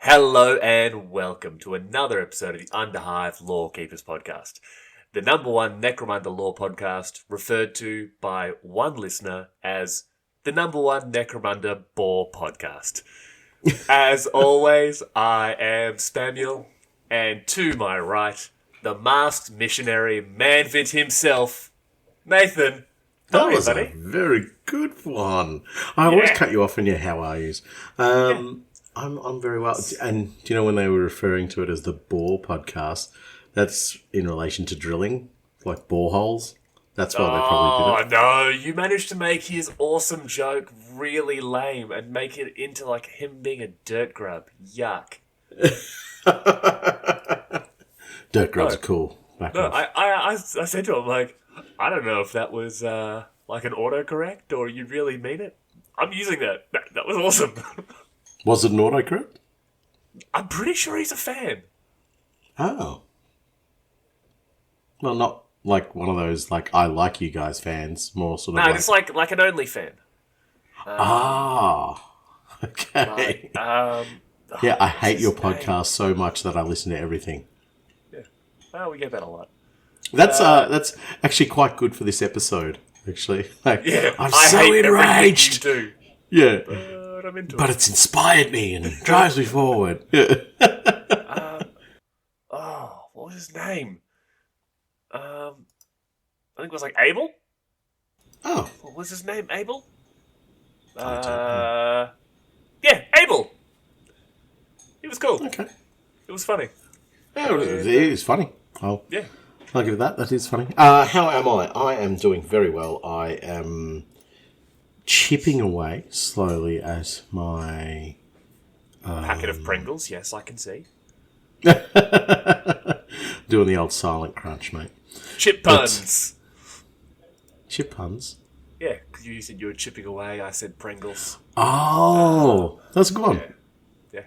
Hello and welcome to another episode of the Underhive Lorekeepers podcast, the number one Necromunda lore podcast, referred to by one listener as the number one Necromunda bore podcast. As always, I am Spamuel, and to my right, the masked missionary Manvid himself, Nathan. That Hi, was buddy. a very good one. I always cut you off in your how are yous. I'm very well. And do you know when they were referring to it as the bore podcast, that's in relation to drilling, like boreholes. That's why they probably did it. Oh, no, you managed to make his awesome joke really lame and make it into like him being a dirt grub. Yuck. Dirt grubs are cool. I said to him, like, I don't know if that was like an autocorrect or you really mean it. I'm using that. That was awesome. Was it an autocorrect? I'm pretty sure he's a fan. Oh. Well, not like one of those, like, I like you guys fans. More sort of it's like an only fan. okay. Yeah, I hate your podcast so much that I listen to everything. Yeah. Well, we get that a lot. That's actually quite good for this episode, actually. Like, Yeah, I'm I so hate enraged. everything Yeah. you do. But I'm into But it. it's inspired me and drives me forward. Yeah. What was his name? I think it was like Abel? Oh. What was his name? Abel? I don't know. Yeah, Abel! He was cool. Okay. It was funny. Yeah, it is funny. I'll Yeah. give it that. That is funny. How am I? I am doing very well. I am chipping away slowly as my... Packet of Pringles, yes, I can see. doing the old silent crunch, mate. Chip puns! Chip puns? Yeah, because you said you were chipping away, I said Pringles. Oh, that's a good one. Yeah.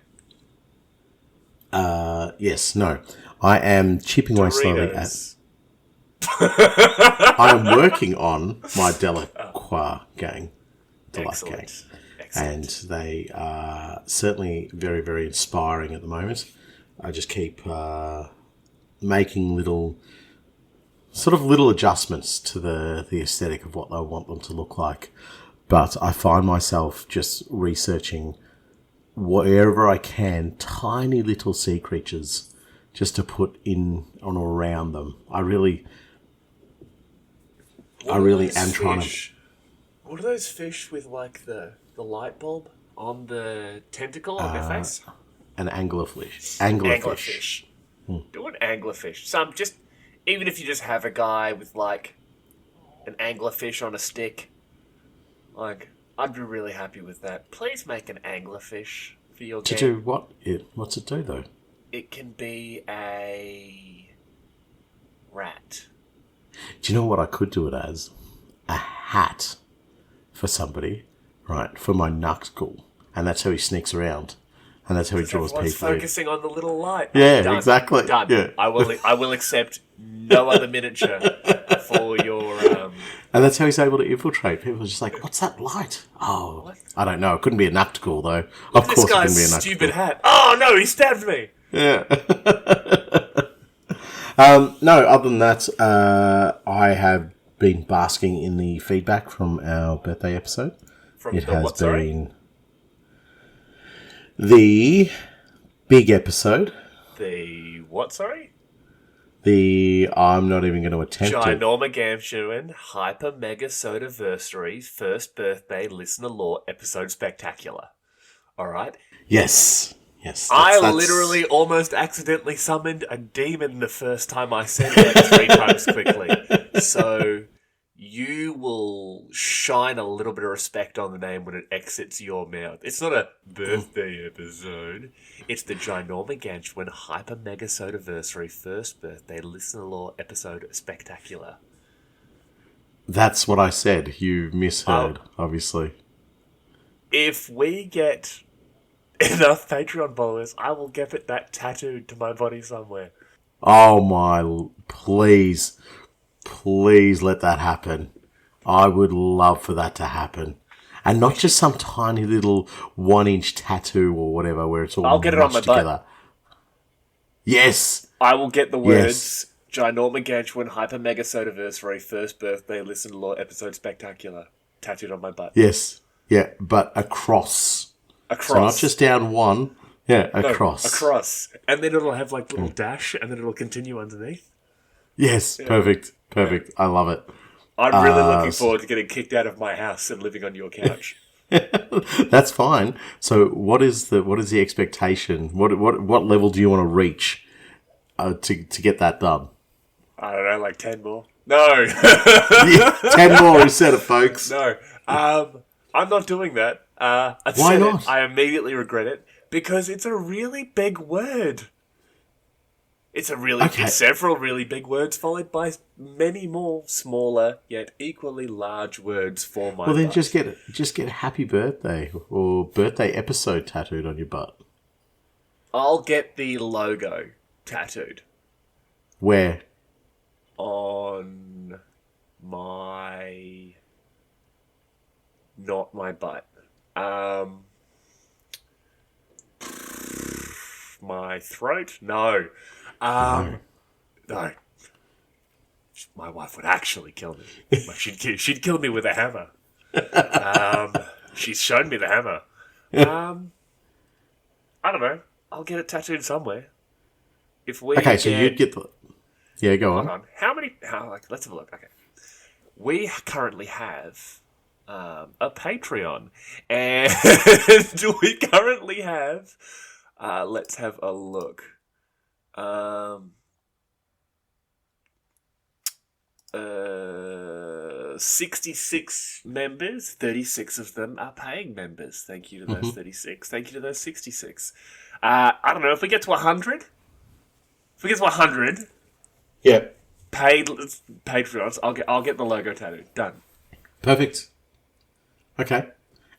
Yes, no. I am chipping away slowly at... Doritos. I am working on my Delacroix gang. Delight gang. And they are certainly very, very inspiring at the moment. I just keep making little adjustments to the aesthetic of what I want them to look like. But I find myself just researching wherever I can tiny little sea creatures just to put in on or around them. I really am trying to... What are those fish with like the light bulb on the tentacle on their face? An anglerfish. Anglerfish. Do an anglerfish. Even if you just have a guy with like an anglerfish on a stick, like I'd be really happy with that. Please make an anglerfish for your game. To do what? What's it do though? It can be a rat. Do you know what I could do it as? A hat for somebody, right? For my knuckle, and that's how he sneaks around, and that's how he draws Everyone's people in. focusing on the little light. Yeah, Done. exactly. Done. Yeah. I will accept no other miniature for your. And that's how he's able to infiltrate. People are just like, "What's that light?" Oh, What? I don't know. It couldn't be a knuckle though. Of This course, it couldn't guy's be a knuckle. stupid hat. Oh no, he stabbed me. Yeah. No, other than that, I have been basking in the feedback from our birthday episode. From It the has what? Sorry. been the big episode. The what? Sorry. I'm not even going to attempt it. Ginormagamshuan Hyper Mega Sodaversary First Birthday Listener Lore Episode Spectacular. All right. Yes. I literally almost accidentally summoned a demon the first time I said that 3 times quickly. So you will shine a little bit of respect on the name when it exits your mouth. It's not a birthday episode. It's the Ginormagamshuan Hyper Mega Sodaversary First Birthday Listener Lore Episode Spectacular. That's what I said. You misheard, obviously. If we get enough Patreon followers, I will get that tattooed to my body somewhere. Oh my, please let that happen. I would love for that to happen. And not just some tiny little 1-inch tattoo or whatever where it's all I'll get it on my together. butt. Yes. I will get the words Ginorma Ganchwin Hyper Mega Sodaversary First Birthday Listen to Law Episode Spectacular tattooed on my butt. Yes. Yeah, but across. Across. So not just down one. Yeah, across. Across. And then it'll have like little dash and then it'll continue underneath. Yes, perfect. Perfect. I love it. I'm really looking forward to getting kicked out of my house and living on your couch. That's fine. So what is the expectation? What level do you want to reach to get that done? I don't know, like 10 more. No. 10 more instead of folks. No. I'm not doing that. Why not? I immediately regret it because it's a really big word. It's several really big words followed by many more smaller yet equally large words for my Well, then butt. just get happy birthday or birthday episode tattooed on your butt. I'll get the logo tattooed Where? on not my butt. My throat? No. No. My wife would actually kill me. She'd kill me with a hammer. She's shown me the hammer. I don't know. I'll get it tattooed somewhere. So you'd get the... Yeah, go on. Hold on. Let's have a look. Okay. We currently have a Patreon. And we currently have... let's have a look. 66 members, 36 of them are paying members. Thank you to those 36. Thank you to those 66. I don't know, if we get to 100, Yeah. paid Patreons, I'll get the logo tattooed. Done. Perfect. Okay.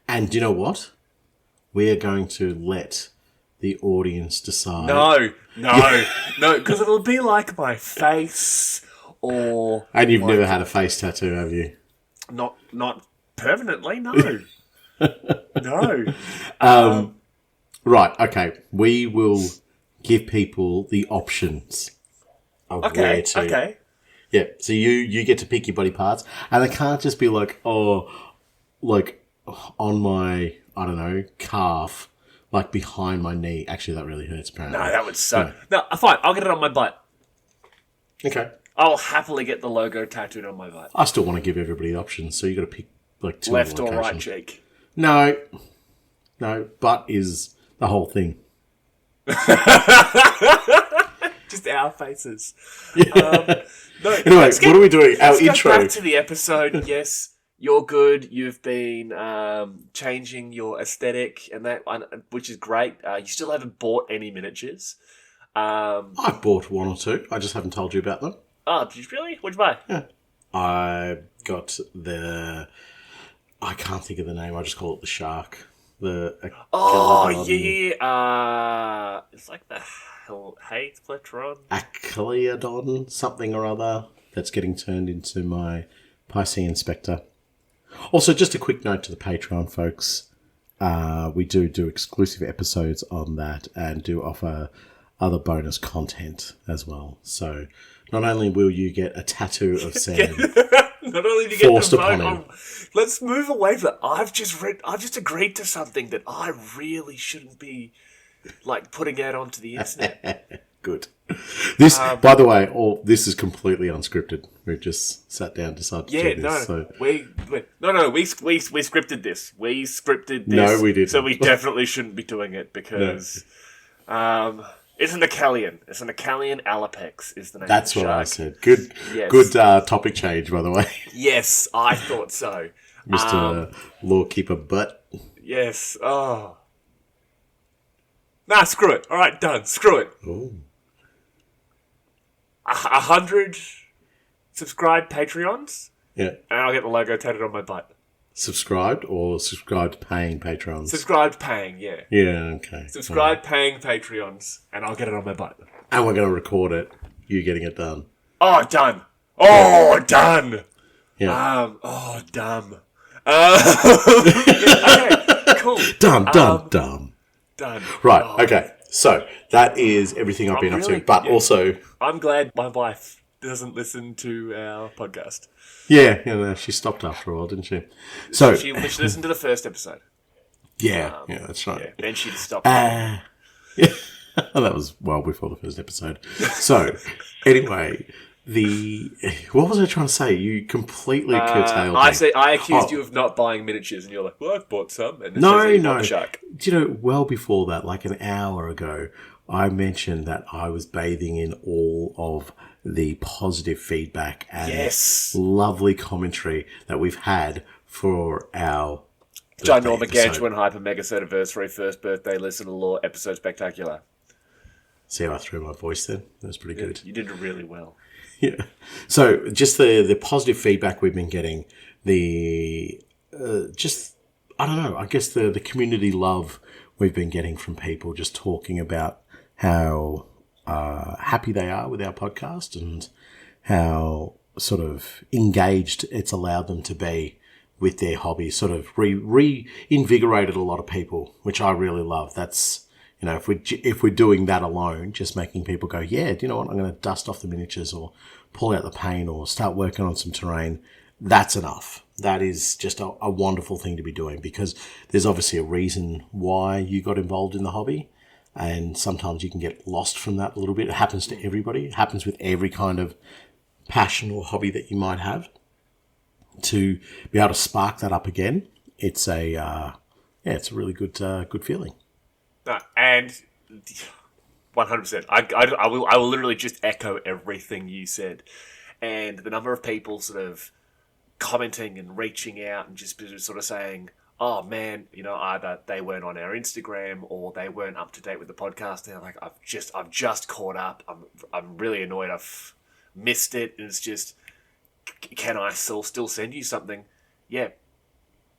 And do you know what? We are going to let the audience decide. No, because it'll be like my face or... And you've never had a face tattoo, have you? Not permanently, no. No. Right, okay. We will give people the options of where to... Okay. Yeah, so you get to pick your body parts, and it can't just be like, on my, I don't know, calf, like behind my knee. Actually, that really hurts, apparently. No, that would suck. No, fine, I'll get it on my butt. Okay. I'll happily get the logo tattooed on my butt. I still want to give everybody options, so you got to pick like two Left or locations. right cheek? No, butt is the whole thing. Just our faces. No, Anyway, what are we doing? Our intro. Go back to the episode. Yes, you're good. You've been changing your aesthetic and that one, which is great. You still haven't bought any miniatures. I've bought one or two. I just haven't told you about them. Oh, did you really? What'd you buy? Yeah. I got I can't think of the name. I just call it the shark. It's like the Hatepletron. Acleodon, something or other, that's getting turned into my Piscean Inspector. Also, just a quick note to the Patreon folks. We do exclusive episodes on that and do offer other bonus content as well. So not only will you get a tattoo of Sam, not only do you get forced to upon vote him. on, let's move away from that. I've just agreed to something that I really shouldn't be like putting out onto the internet. Good. This, by the way, this is completely unscripted. We've just sat down, decided to do this. We scripted this. We scripted this. No, we didn't. So we definitely shouldn't be doing it because it's an Acalian. It's an Acalian Alapex is the name That's of the what shark. I said. Good, Yes. good topic change, by the way, Yes, I thought so. Mr. Lorekeeper Butt. Yes. Oh. Nah, screw it. All right, done. Screw it. Ooh. 100 subscribed Patreons, Yeah. and I'll get the logo tattooed on my butt. Subscribed or subscribed paying patrons? Subscribed paying, yeah. Yeah, okay. Subscribed paying Patreons, and I'll get it on my butt. And we're going to record it. You getting it done. Oh, done. Oh, done. Yeah. Dumb. Okay, cool. Done. Right, Oh, okay. So, that is everything I've been up to. But also... I'm glad my wife doesn't listen to our podcast. Yeah, she stopped after a while, didn't she? So She listened to the first episode. yeah, that's right. Yeah, then she stopped. Yeah, that was well before the first episode. So anyway, what was I trying to say? You completely curtailed me. I accused you of not buying miniatures, and you're like, "Well, I've bought some." And No. The shark. Do you know? Well before that, like an hour ago, I mentioned that I was bathing in all of the positive feedback and lovely commentary that we've had for our Ginorma Ganchuan Hyper Mega Anniversary First Birthday Listen to Lore Episode Spectacular. See how I threw my voice then? That was pretty good. You did really well. Yeah. So just the positive feedback we've been getting, I don't know, I guess the community love we've been getting from people just talking about how happy they are with our podcast and how sort of engaged it's allowed them to be with their hobby, sort of reinvigorated a lot of people, which I really love. That's, you know, if we're doing that alone, just making people go, yeah, do you know what, I'm going to dust off the miniatures or pull out the paint or start working on some terrain, that's enough. That is just a wonderful thing to be doing, because there's obviously a reason why you got involved in the hobby. And sometimes you can get lost from that a little bit. It happens to everybody. It happens with every kind of passion or hobby that you might have. To be able to spark that up again, it's a really good feeling. And 100%. I will literally just echo everything you said. And the number of people sort of commenting and reaching out and just sort of saying, oh man, you know, either they weren't on our Instagram or they weren't up to date with the podcast. And they're like, I've just caught up. I'm really annoyed. I've missed it. And it's just, can I still send you something? Yeah.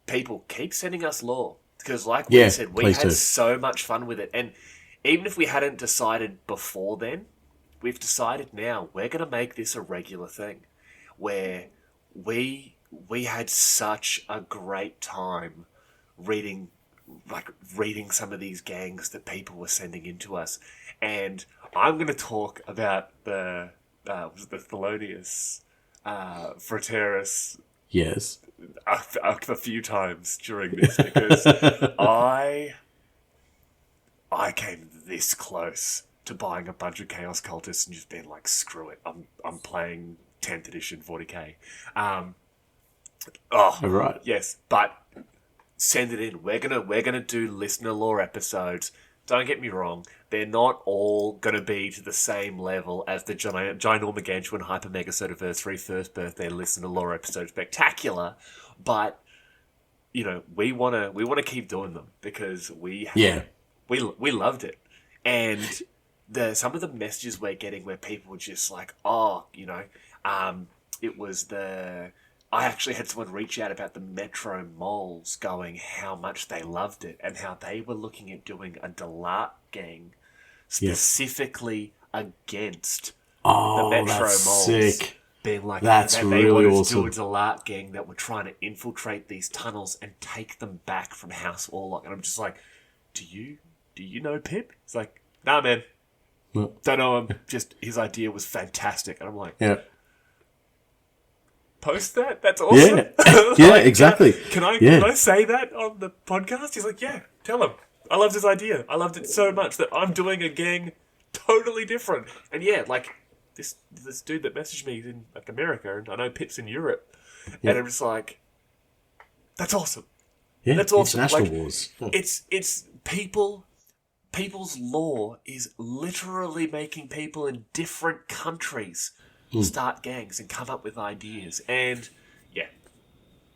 People, keep sending us lore. Because like we said, we had so much fun with it. And even if we hadn't decided before then, we've decided now we're going to make this a regular thing where we had such a great time reading some of these gangs that people were sending in to us. And I'm going to talk about the Thelonious Fraterus. Yes. A few times during this, because I came this close to buying a bunch of Chaos Cultists and just being like, screw it, I'm playing 10th edition 40k. Right. Yes, but send it in. We're gonna do listener lore episodes. Don't get me wrong, they're not all gonna be to the same level as the Ginorma Ganchuan Hyper Mega Anniversary First Birthday Listener Lore episode spectacular, but you know, we wanna keep doing them because we loved it. And some of the messages we're getting where people were just like, oh, you know, it was I actually had someone reach out about the Metro Moles going how much they loved it and how they were looking at doing a Delat gang specifically against the Metro Moles. Sick. Being like, that's really wanted awesome. to do a Delat gang that were trying to infiltrate these tunnels and take them back from House Warlock. And I'm just like, do you know Pip? It's like, nah, man. No. Don't know him. Just his idea was fantastic. And I'm like, yeah. Post that? That's awesome. Yeah, like, exactly. Can I say that on the podcast? He's like, yeah, tell him. I loved his idea. I loved it so much that I'm doing a gang totally different. And yeah, like this dude that messaged me in like America, and I know Pip's in Europe, and I'm just like, that's awesome. Yeah, that's awesome. International wars. It's people's lore is literally making people in different countries start gangs and come up with ideas. And yeah,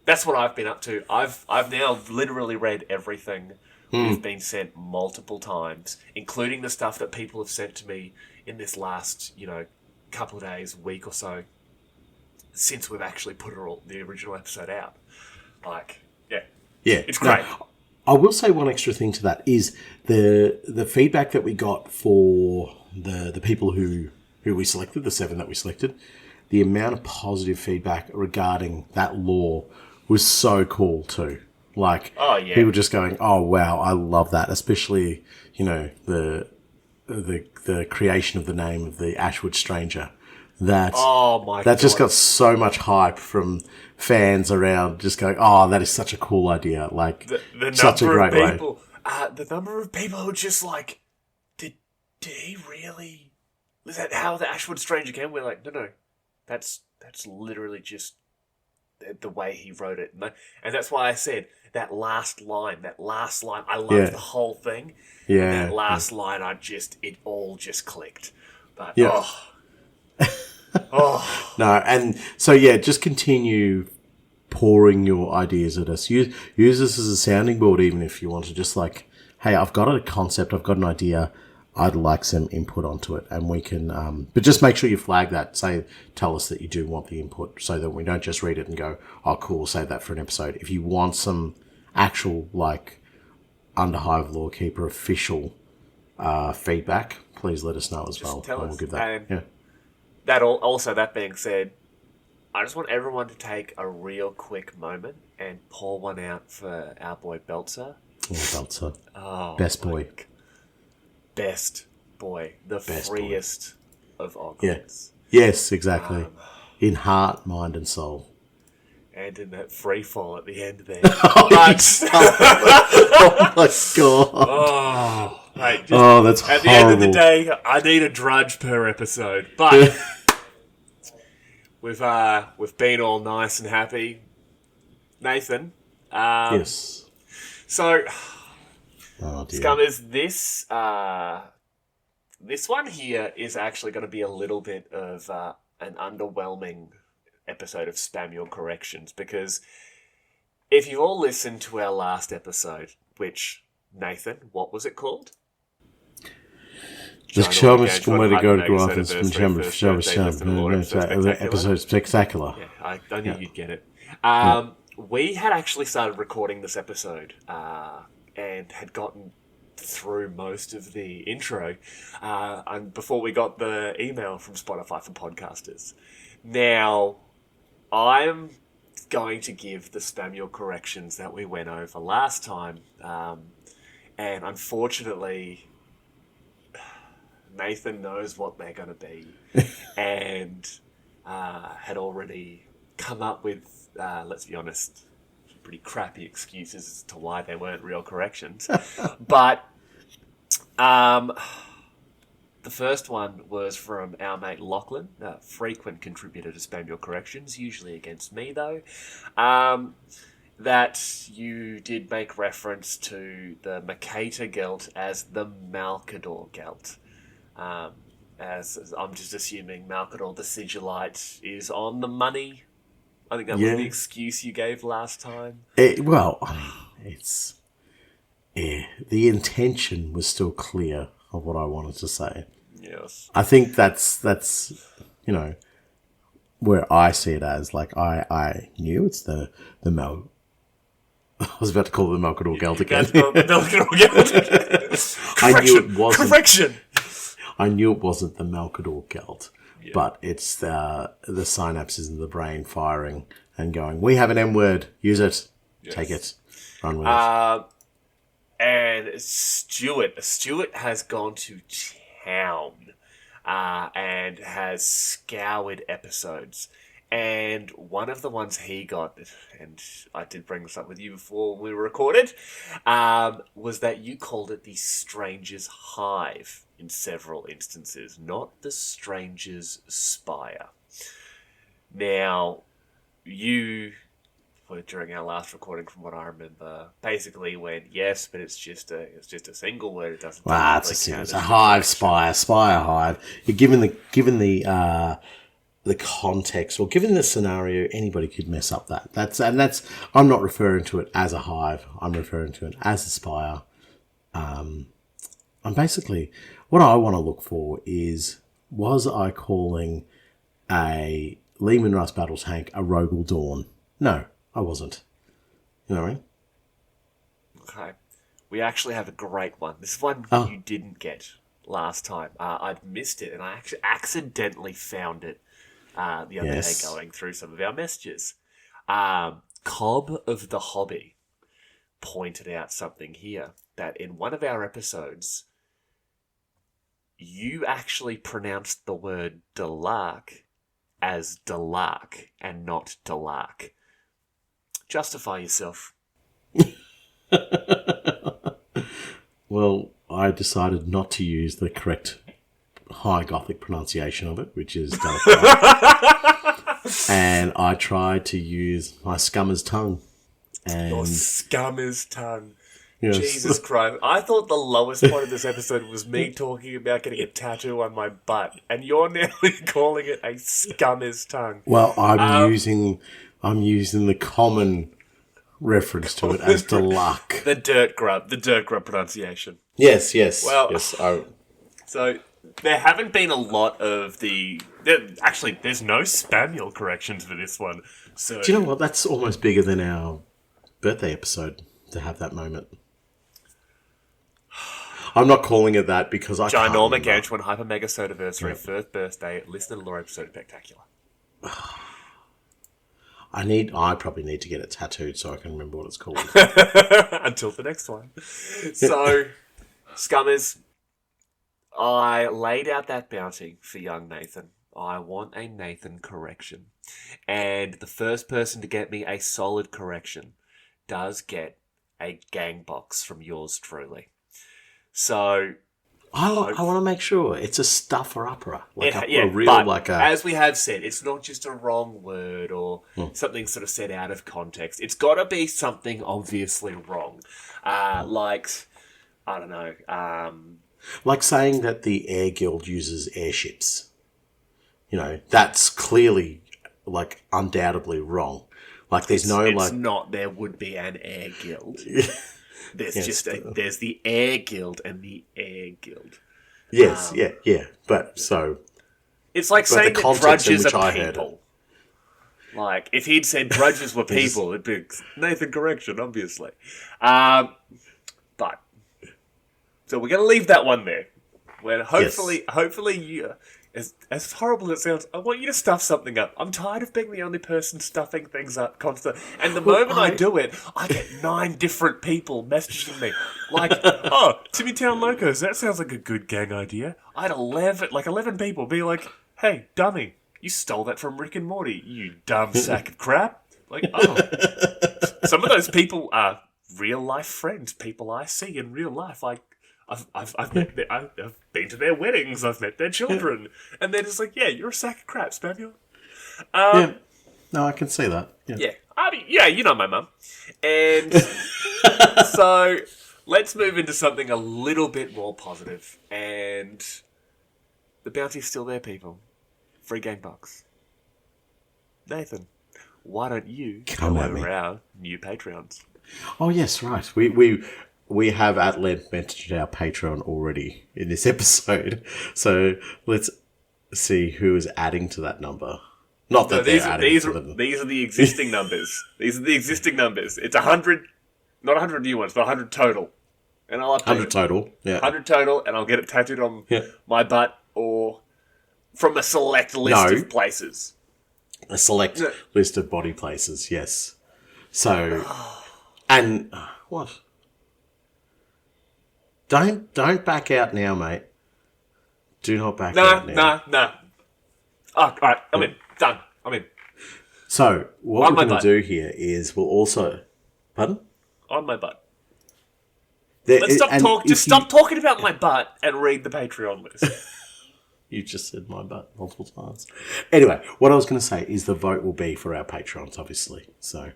that's what I've been up to. I've now literally read everything we've been sent multiple times, including the stuff that people have sent to me in this last, you know, couple of days, week or so, since we've actually put the original episode out. Like, yeah, it's great. No, I will say one extra thing to that is the feedback that we got for the people who we selected, the 7 that we selected, the amount of positive feedback regarding that lore was so cool too. Like, Oh, yeah. people just going, "Oh wow, I love that!" Especially, the creation of the name of the Ashwood Stranger. That Oh my that god. just got so much hype from fans around, just going, "Oh, that is such a cool idea!" Like, the such a number great of way. people, the number of people who just like, did he really? Was that how the Ashwood Stranger came? We're like, no, that's literally just the way he wrote it, and that's why I said that last line. I loved Yeah. the whole thing. Yeah. And that last line, it all just clicked. But Yeah. No, and so just continue pouring your ideas at us. Use this as a sounding board, even if you want to just like, hey, I've got a concept, I've got an idea, I'd like some input onto it, and we can. But just make sure you flag that. Tell us that you do want the input, so that we don't just read it and go, "Oh, cool, save that for an episode." If you want some actual like Underhive Lorekeeper official feedback, please let us know as well. Tell and us. we'll give that. And Yeah. that being said, I just want everyone to take a real quick moment and pour one out for our boy Belzer. Oh, Belzer. Oh, Best boy. Best boy. The Best freest of ogres. Yeah. Yes, exactly. In heart, mind, and soul. And in that free fall at the end there. Oh my god. Oh, mate, that's at horrible. the end of the day, I need a drudge per episode. But we've been all nice and happy. Nathan. Yes. So, Oh dear. Scummers, this one here is actually going to be a little bit of an underwhelming episode of Spamuel Corrections, because if you've all listened to our last episode, which, Nathan, what was it called? Just show me where to go to grow up and episode spectacular. Yeah, I knew you'd get it. We had actually started recording this episode and had gotten through most of the intro and before we got the email from Spotify for podcasters. Now, I'm going to give the Spamuel corrections that we went over last time, and unfortunately, Nathan knows what they're going to be, and had already come up with, let's be honest, pretty crappy excuses as to why they weren't real corrections. But the first one was from our mate Lachlan, a frequent contributor to Spamuel Corrections, usually against me though, that you did make reference to the Mercator Gelt as the Malcador Gelt. As I'm just assuming Malcador the Sigillite is on the money. I think that was the excuse you gave last time. It's... Yeah, the intention was still clear of what I wanted to say. Yes. I think that's where I see it as. Like, I knew it's the Mal... I was about to call it the Malcador Gelt again. That's the Malcador Gelt. I knew it wasn't. Correction! I knew it wasn't the Malcador Gelt, but it's the synapses in the brain firing and going, we have an M word, use it, take it, run with it. And Stuart has gone to town and has scoured episodes. And one of the ones he got, and I did bring this up with you before we recorded, was that you called it the Stranger's Hive in several instances, not the Stranger's Spire. Now, you, during our last recording, from what I remember, basically went, yes, but it's just a single word. It doesn't. Wow, it's a hive, spire, hive. You're given the context, or given the scenario, anybody could mess up that. That's I'm not referring to it as a hive. I'm referring to it as a spire. I'm basically, what I want to look for is, was I calling a Lehman Russ battle tank a Rogel Dawn? No, I wasn't. You know what I mean? Okay. We actually have a great one. This is one you didn't get last time. I'd missed it, and I actually accidentally found it the other day going through some of our messages. Cobb of the Hobby pointed out something here, that in one of our episodes, you actually pronounced the word Delark as Delark and not Delark. Justify yourself. Well, I decided not to use the correct High Gothic pronunciation of it, which is Delark. And I tried to use my scummer's tongue. And Your scummer's tongue. yes. Jesus Christ. I thought the lowest point of this episode was me talking about getting a tattoo on my butt, and you're now calling it a scummer's tongue. Well, I'm using the common reference to it as Delark. The dirt grub pronunciation. Yes. Well, yes. So there haven't been a lot of actually, there's no Spamuel corrections for this one. So Do you know what? That's almost bigger than our birthday episode to have that moment. I'm not calling it that because I can't Ginormic remember. Antoine Hyper Mega Sodaversary, first birthday, listen to the lore episode spectacular. I probably need to get it tattooed so I can remember what it's called. Until the next one. So, Scummers, I laid out that bounty for young Nathan. I want a Nathan correction. And the first person to get me a solid correction does get a gang box from yours truly. So, I want to make sure it's a stuffer upper, as we have said, it's not just a wrong word or something sort of said out of context. It's got to be something obviously wrong, like I don't know, like saying that the Air Guild uses airships. You know, that's clearly, like, undoubtedly wrong. Like, there's it's not. There would be an Air Guild. There's there's the Air Guild and the Air Guild. Yes, yeah. But so it's like saying that drudges are people. Like if he'd said drudges were people, it'd be Nathan correction, obviously. But so we're going to leave that one there. When hopefully you. As horrible as it sounds, I want you to stuff something up. I'm tired of being the only person stuffing things up constantly. And the moment I do it, I get 9 different people messaging me. Like, oh, Timmy Town Locos, that sounds like a good gang idea. I had 11 people be like, hey, dummy, you stole that from Rick and Morty, you dumb sack of crap. Like, oh. Some of those people are real life friends, people I see in real life. Like, I've been to their weddings. I've met their children, and they're just like, "Yeah, you're a sack of crap, Spamuel." Yeah, no, I can see that. Yeah, I mean, you know my mum, and so let's move into something a little bit more positive. And the bounty's still there, people. Free game box. Nathan, why don't you Come go at over me. our new Patreons? Oh yes, right. We have at length mentioned our Patreon already in this episode, so let's see who is adding to that number. Not that they're adding to them. These are the existing numbers. These are the existing numbers. It's 100, not 100 new ones, but 100 total. And I'll update 100 total, yeah. 100 total, and I'll get it tattooed on my butt or from a select list of places. A select list of body places, yes. So, and what? Don't back out now, mate. Do not back out now. Nah. Oh, all right, I'm in. Done. I'm in. So, what we're going to do here is we'll also... Pardon? On my butt. Let's stop talking about my butt and read the Patreon list. You just said my butt multiple times. Anyway, what I was going to say is the vote will be for our Patrons, obviously. So,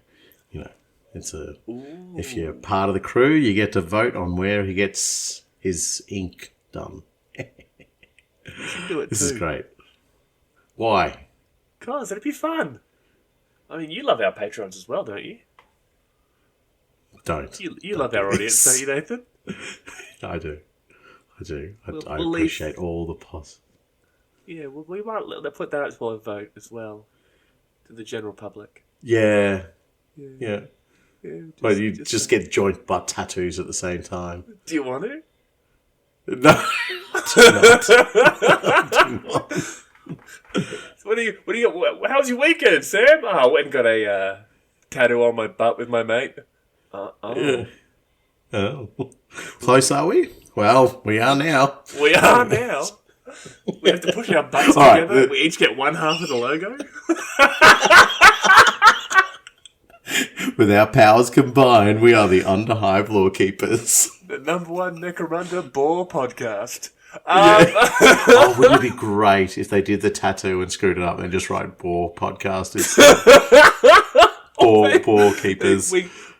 you know, if you're part of the crew, you get to vote on where he gets his ink done. You should do it This too. is great. Why? Because it'd be fun. I mean, you love our Patrons as well, don't you? Don't. You love our audience, don't you, Nathan? I do. I We'll appreciate all the Yeah, well, we might put that up for a vote as well to the general public. Yeah. Yeah, But you just get joint butt tattoos at the same time. Do you want to? No. Do not. What do you? How's your weekend, Sam? Oh, I went and got a tattoo on my butt with my mate. Yeah. Oh. Close, are we? Well, we are now. We are now. We have to push our butts together. Right, we each get one half of the logo. With our powers combined, we are the Underhive Lorekeepers. The #1 Necromunda Boar podcast. Oh, wouldn't it be great if they did the tattoo and screwed it up and just write Boar podcast instead? Boar Keepers.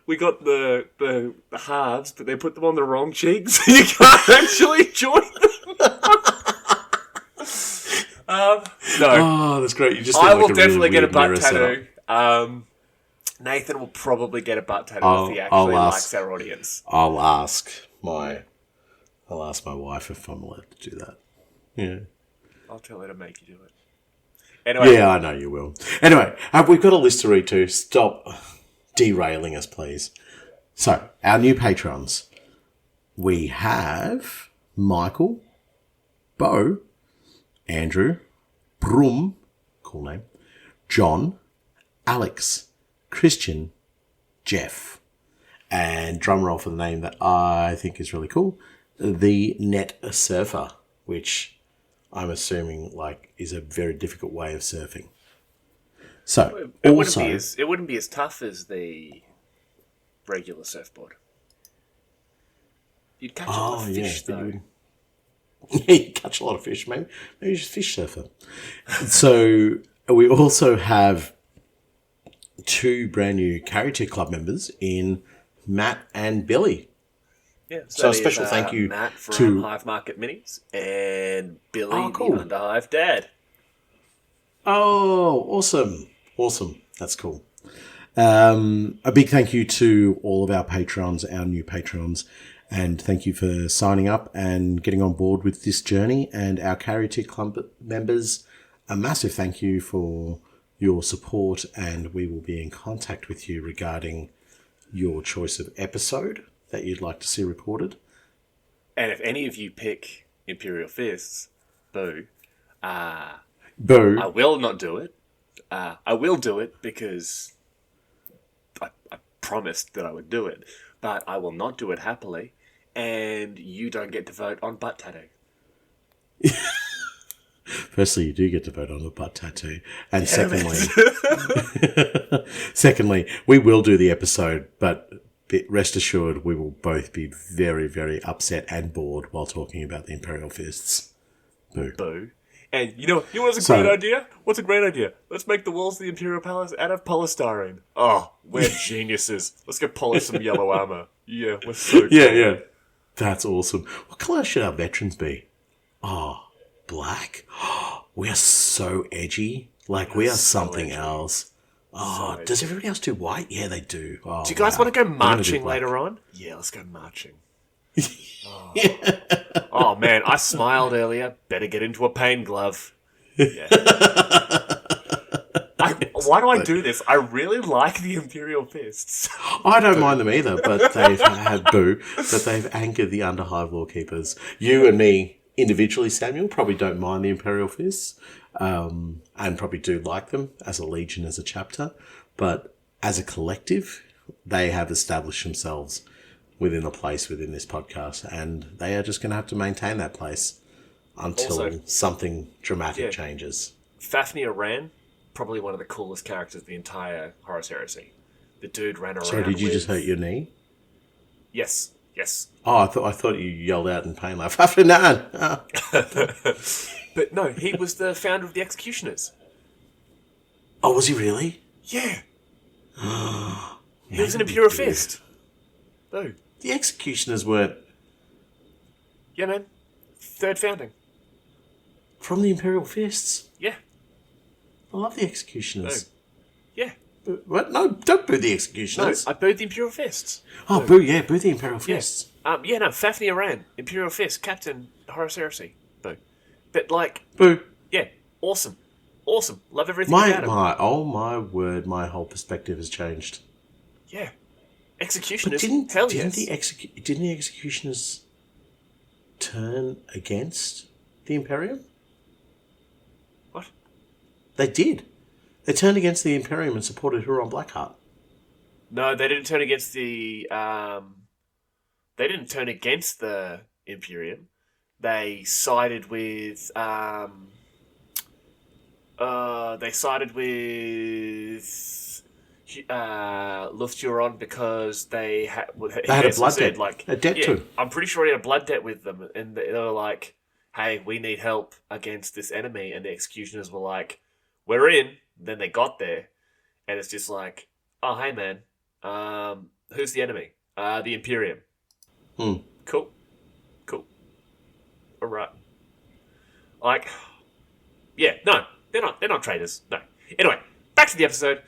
We got the halves, but they put them on the wrong cheeks, so you can't actually join them. No. Oh, that's great. You just I will definitely get a butt tattoo. Nathan will probably get a butt tattoo if he actually likes our audience. I'll ask my wife if I'm allowed to do that. Yeah. I'll tell her to make you do it. Anyway. Yeah, I know you will. Anyway, we've got a list to read too. Stop derailing us, please. So, our new patrons. We have Michael, Bo, Andrew, Brum, cool name, John, Alex, Christian, Jeff, and drumroll for the name that I think is really cool, the Net Surfer, which I'm assuming is a very difficult way of surfing. So it wouldn't be as tough as the regular surfboard. You'd catch a lot of fish though. Yeah, you catch a lot of fish, maybe you're just a fish surfer. So we also have 2 brand new Character Club members in Matt and Billy. Yeah, so a special thank you Matt from Hive Market Minis and Billy, the Underhive Dad. Oh, awesome. That's cool. A big thank you to all of our patrons, our new patrons, and thank you for signing up and getting on board with this journey. And our Character Club members, a massive thank you for your support, and we will be in contact with you regarding your choice of episode that you'd like to see recorded. And if any of you pick Imperial Fists, boo. Boo. I will not do it. I will do it because I promised that I would do it, but I will not do it happily, and you don't get to vote on butt tattoo. Firstly, you do get to vote on the butt tattoo. And secondly, we will do the episode, but rest assured we will both be very, very upset and bored while talking about the Imperial Fists. Boo. Boo. And you know what's a great idea? What's a great idea? Let's make the walls of the Imperial Palace out of polystyrene. Oh, we're geniuses. Let's go polish some yellow armor. Yeah, we're so cool. Yeah. That's awesome. What colour should our veterans be? Oh, black? We are so edgy. We are something else. Oh, does everybody else do white? Yeah, they do. Oh, do you guys want to go marching later on? Yeah, let's go marching. Oh man, I smiled earlier. Better get into a pain glove. Yeah. Why do I do this? I really like the Imperial Fists. I don't mind them either, but they've anchored the Underhive Lorekeepers. You and me individually, Samuel, probably don't mind the Imperial Fists, and probably do like them as a legion, as a chapter, but as a collective, they have established themselves within a place within this podcast, and they are just going to have to maintain that place until something dramatic changes. Fafnir Ran, probably one of the coolest characters of the entire Horus Heresy. The dude ran around. Sorry, did you just hurt your knee? Yes. Oh, I thought you yelled out in pain like Fafnir. But no, he was the founder of the Executioners. Oh, was he really? Yeah. He was an Imperial Fist. Boo. The Executioners weren't... Yeah, man. 3rd founding. From the Imperial Fists? Yeah. I love the Executioners. Boo. Yeah. What? No, don't boo the Executioners. No, I booed the Imperial Fists. Oh, boo the Imperial Fists. Yeah, Fafnir Ran, Imperial Fist, Captain, Horus Heresy. Boo. But, Boo. Yeah, awesome. Love everything about him. Oh my word, my whole perspective has changed. Yeah. Executioners, didn't yes. the Executioners turn against the Imperium? What? They did. They turned against the Imperium and supported Huron Blackheart. No, they didn't turn against the. They didn't turn against the Imperium. They sided with. They sided with. Lufthuron because they had a blood debt, a debt to him. I'm pretty sure he had a blood debt with them, and they were like, "Hey, we need help against this enemy," and the executioners were like, "We're in." Then they got there, and it's just like, "Oh, hey, man, who's the enemy? The Imperium." Cool. All right. Like, yeah, no, they're not traitors. No. Anyway, back to the episode.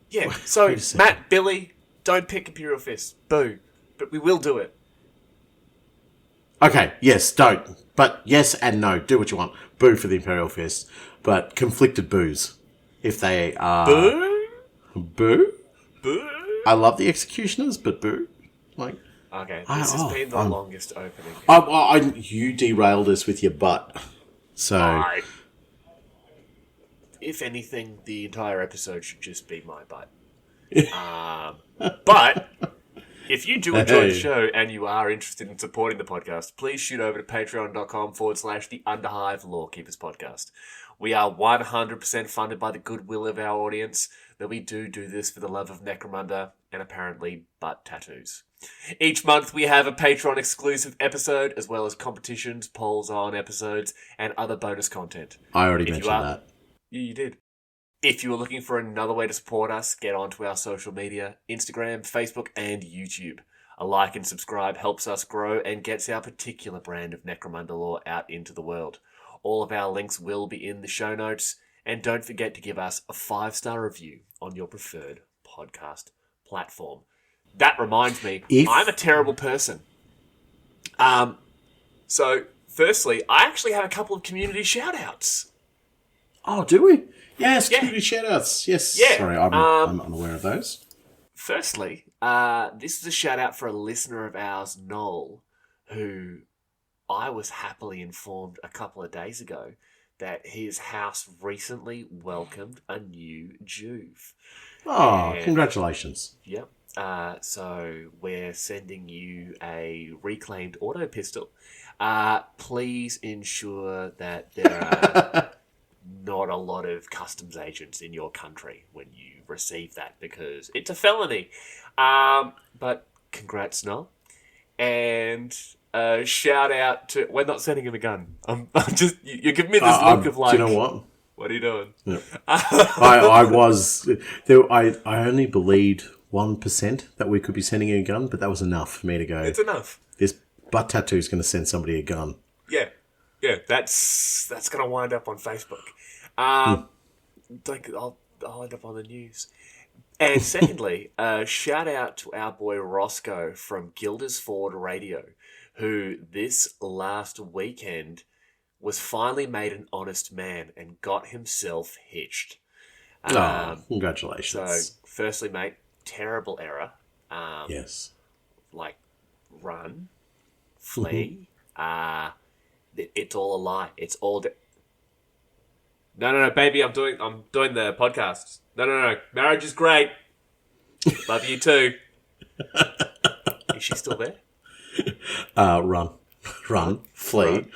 Yeah, so Matt, Billy, don't pick Imperial Fist. Boo. But we will do it. Okay, yes, don't. But yes and no. Do what you want. Boo for the Imperial Fist. But conflicted boos. If they are... Boo? Boo? Boo? I love the Executioners, but boo. Like... Okay, this has been the longest opening. You derailed us with your butt. So... If anything, the entire episode should just be my butt. But if you do enjoy the show and you are interested in supporting the podcast, please shoot over to patreon.com/the Underhive Lorekeepers podcast. We are 100% funded by the goodwill of our audience, that we do this for the love of Necromunda and apparently butt tattoos. Each month we have a Patreon exclusive episode, as well as competitions, polls on episodes, and other bonus content. I already mentioned that. Yeah, you did. If you are looking for another way to support us, get onto our social media, Instagram, Facebook, and YouTube. A like and subscribe helps us grow and gets our particular brand of Necromunda lore out into the world. All of our links will be in the show notes, and don't forget to give us a 5-star review on your preferred podcast platform. That reminds me, I'm a terrible person. So, firstly, I actually have a couple of community shout-outs. Oh, do we? Yes, community shout-outs. Yes. Yeah. Sorry, I'm unaware of those. Firstly, this is a shout-out for a listener of ours, Noel, who I was happily informed a couple of days ago that his house recently welcomed a new Juve. Oh, congratulations. Yep. So we're sending you a reclaimed auto pistol. Please ensure that there are... not a lot of customs agents in your country when you receive that, because it's a felony. But congrats, Noel. And shout out to... We're not sending him a gun. I'm just... You give me this look of like... Do you know what? What are you doing? Yeah. I was... I only believed 1% that we could be sending you a gun, but that was enough for me to go... It's enough. This butt tattoo is going to send somebody a gun. Yeah, that's going to wind up on Facebook. I'll end up on the news. And secondly, shout out to our boy Roscoe from Gilders Ford Radio, who this last weekend was finally made an honest man and got himself hitched. Congratulations. So, firstly, mate, terrible error. Yes. Like, run, flee, it's all a lie. It's all... No, baby, I'm doing the podcast. No. Marriage is great. Love you too. Is she still there? Run, flee.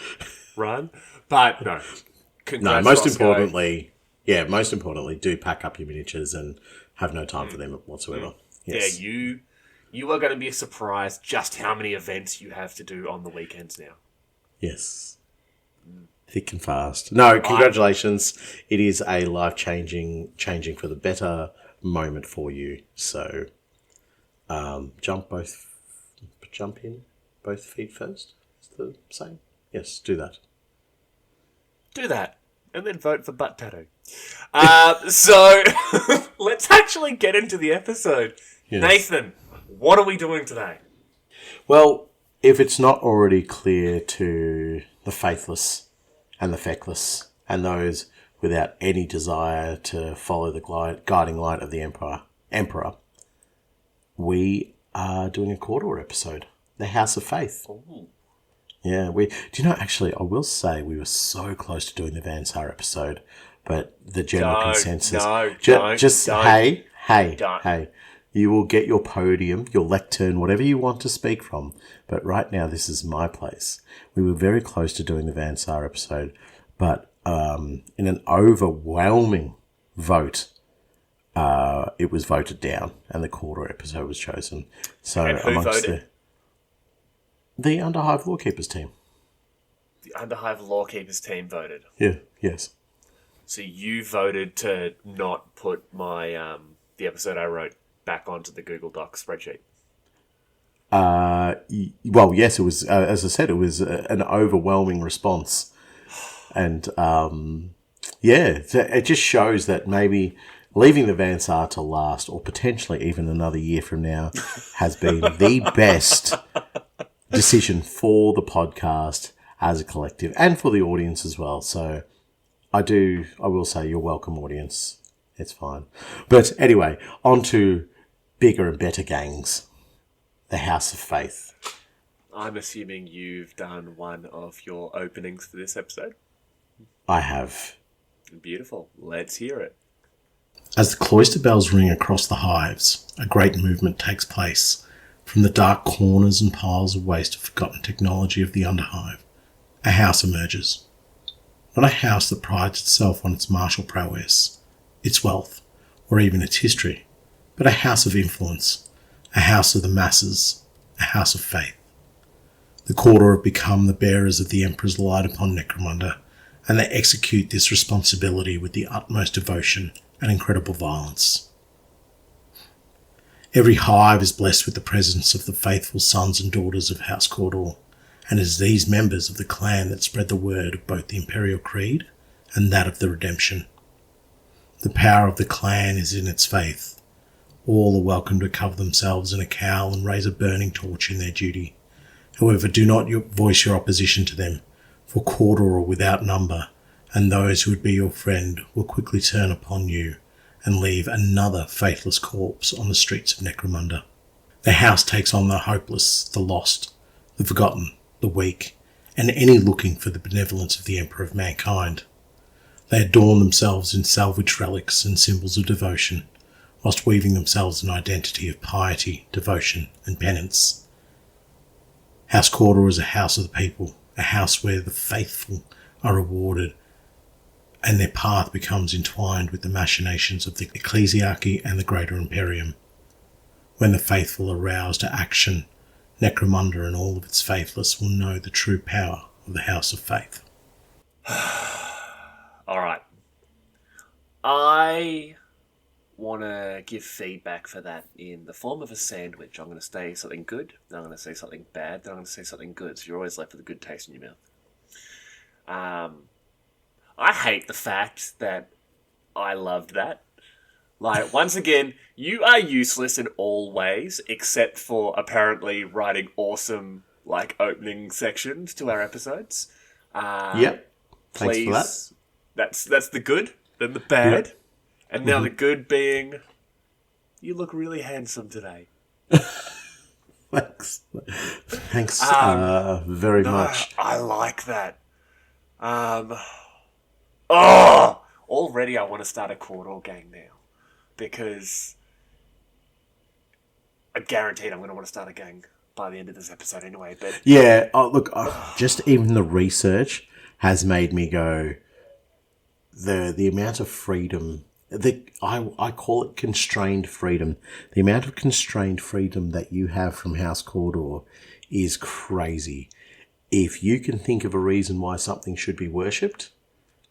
Run. But no. Congrats, most Roscoe. importantly, do pack up your miniatures and have no time for them whatsoever. Yes. Yeah, you are going to be surprised just how many events you have to do on the weekends now. Yes. Thick and fast. No, congratulations. It is a life-changing for the better moment for you. So, jump in both feet first. Is the same? Yes, do that. Do that. And then vote for butt tattoo. So, let's actually get into the episode. Yes. Nathan, what are we doing today? Well, if it's not already clear to the faithless and the feckless and those without any desire to follow the guiding light of the Emperor, we are doing a Cawdor episode, the House of Faith. Ooh. Yeah, do you know, actually, I will say we were so close to doing the Van Sar episode, but the general consensus... Don't. Hey, you will get your podium, your lectern, whatever you want to speak from, but right now this is my place. We were very close to doing the Van Sar episode, but in an overwhelming vote, it was voted down, and the Cawdor episode was chosen. So and who voted? The Underhive Lorekeepers team. The Underhive Lorekeepers team voted. Yeah. Yes. So you voted to not put my the episode I wrote back onto the Google Docs spreadsheet. Well, yes, it was. As I said, it was an overwhelming response, and it just shows that maybe leaving the Van Sar to last, or potentially even another year from now, has been the best decision for the podcast as a collective and for the audience as well. So I will say you're welcome, audience. It's fine. But anyway, on to bigger and better gangs. The House of Faith. I'm assuming you've done one of your openings for this episode. I have. Beautiful. Let's hear it. As the cloister bells ring across the hives, a great movement takes place. From the dark corners and piles of waste of forgotten technology of the Underhive, a house emerges. Not a house that prides itself on its martial prowess, its wealth, or even its history, but a house of influence, a house of the masses, a house of faith. The Cawdor have become the bearers of the Emperor's light upon Necromunda, and they execute this responsibility with the utmost devotion and incredible violence. Every hive is blessed with the presence of the faithful sons and daughters of House Cawdor, and it is these members of the clan that spread the word of both the Imperial Creed and that of the Redemption. The power of the clan is in its faith. All are welcome to cover themselves in a cowl and raise a burning torch in their duty. However, do not voice your opposition to them, for Cawdor are without number, and those who would be your friend will quickly turn upon you and leave another faithless corpse on the streets of Necromunda. The house takes on the hopeless, the lost, the forgotten, the weak, and any looking for the benevolence of the Emperor of mankind. They adorn themselves in salvaged relics and symbols of devotion, whilst weaving themselves an identity of piety, devotion, and penance. House Cawdor is a house of the people, a house where the faithful are rewarded, and their path becomes entwined with the machinations of the ecclesiarchy and the greater imperium. When the faithful are roused to action, Necromunda and all of its faithless will know the true power of the House of Faith. All right. I want to give feedback for that in the form of a sandwich. I'm going to say something good, then I'm going to say something bad, then I'm going to say something good. So you're always left with a good taste in your mouth. I hate the fact that I loved that. Like, once again, you are useless in all ways, except for apparently writing awesome, like, opening sections to our episodes. Yep. Thanks Please. for that. That's the good, then the bad, Yep. and now the good being, you look really handsome today. Thanks. Thanks very much. I like that. Already I want to start a Cawdor gang now. Because I guaranteed I'm going to want to start a gang by the end of this episode anyway. But yeah, just even the research has made me go, the amount of freedom, I call it constrained freedom. The amount of constrained freedom that you have from House Cawdor is crazy. If you can think of a reason why something should be worshipped,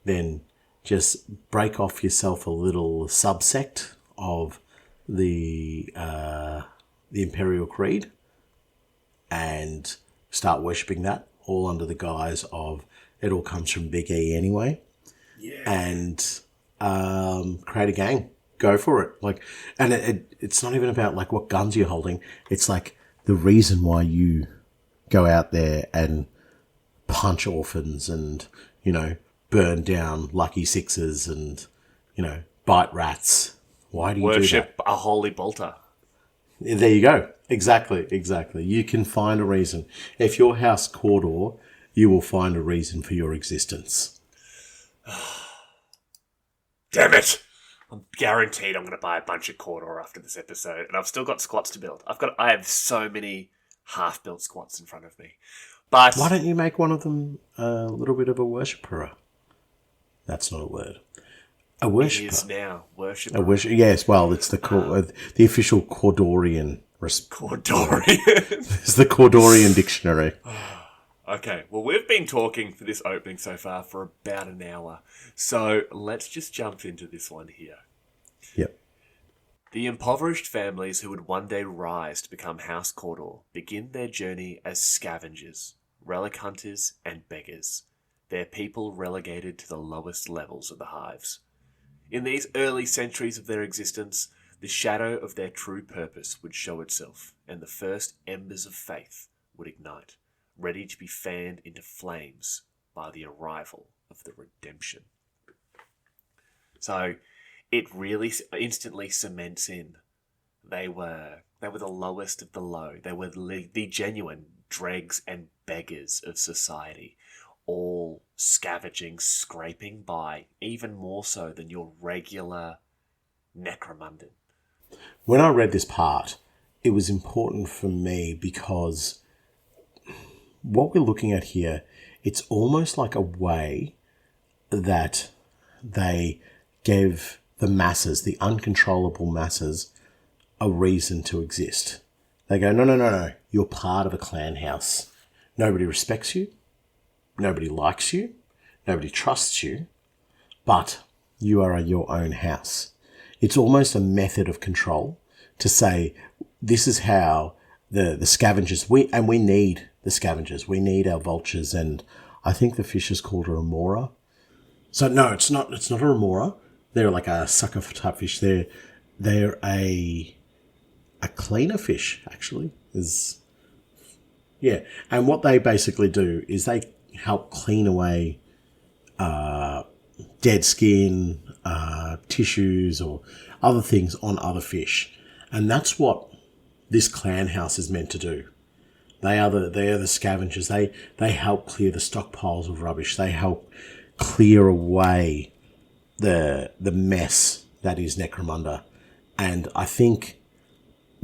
then just break off yourself a little subsect of the Imperial Creed and start worshipping that, all under the guise of it all comes from Big E anyway. yeah, And create a gang. Go for it. Like, and it's not even about like what guns you're holding. It's like the reason why you go out there and punch orphans and, burn down lucky sixes and, bite rats. Why do you worship do a holy bolter. that? There you go. Exactly. You can find a reason. If you're House Cawdor, you will find a reason for your existence. Damn it! I'm guaranteed I'm going to buy a bunch of Cawdor after this episode, and I've still got squats to build. I have so many half-built squats in front of me. But why don't you make one of them a little bit of a worshipper? That's not a word. A worshipper. It is now. Worshipper. A worship. Yes, well, it's the official Cawdorian. Cawdorian. It's the Cawdorian dictionary. Okay, well, we've been talking for this opening so far for about an hour, so let's just jump into this one here. Yep. The impoverished families who would one day rise to become House Cawdor begin their journey as scavengers, relic hunters, and beggars, their people relegated to the lowest levels of the hives. In these early centuries of their existence, the shadow of their true purpose would show itself, and the first embers of faith would ignite, ready to be fanned into flames by the arrival of the redemption. So it really instantly cements in they were the lowest of the low. They were the genuine dregs and beggars of society, all scavenging, scraping by, even more so than your regular necromundan. When I read this part, it was important for me because what we're looking at here, it's almost like a way that they gave the masses, the uncontrollable masses, a reason to exist. They go, no, you're part of a clan house. Nobody respects you. Nobody likes you. Nobody trusts you. But you are your own house. It's almost a method of control to say, this is how the scavengers, we need the scavengers. We need our vultures, and I think the fish is called a remora. So no, it's not a remora. They're like a sucker type fish. They're a cleaner fish, actually. And what they basically do is they help clean away dead skin, tissues, or other things on other fish, and that's what this clan house is meant to do. They are the scavengers. They help clear the stockpiles of rubbish. They help clear away the mess that is Necromunda. And I think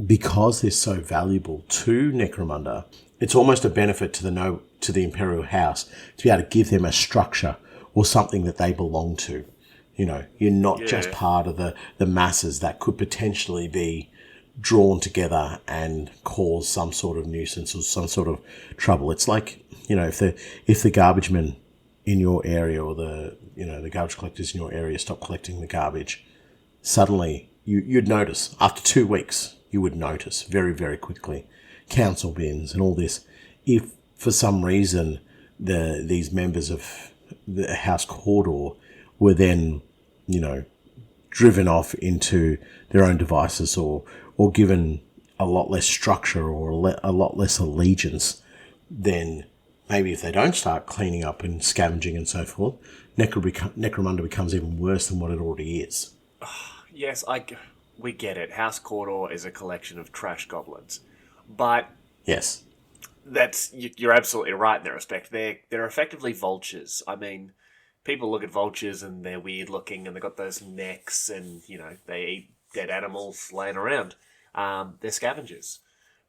because they're so valuable to Necromunda, it's almost a benefit to the Imperial House to be able to give them a structure or something that they belong to. You know, you're not just part of the masses that could potentially be drawn together and cause some sort of nuisance or some sort of trouble. It's like, you know, if the garbage men in your area or the garbage collectors in your area stop collecting the garbage, suddenly you'd notice. After 2 weeks, you would notice very, very quickly. Council bins and all this. If for some reason these members of the House Cawdor were then, driven off into their own devices or given a lot less structure or a lot less allegiance, then maybe if they don't start cleaning up and scavenging and so forth, Necromunda becomes even worse than what it already is. Yes, we get it. House Cawdor is a collection of trash goblins. But yes, you're absolutely right in that respect. They're effectively vultures. I mean, people look at vultures and they're weird looking and they've got those necks and, they eat dead animals laying around. They're scavengers.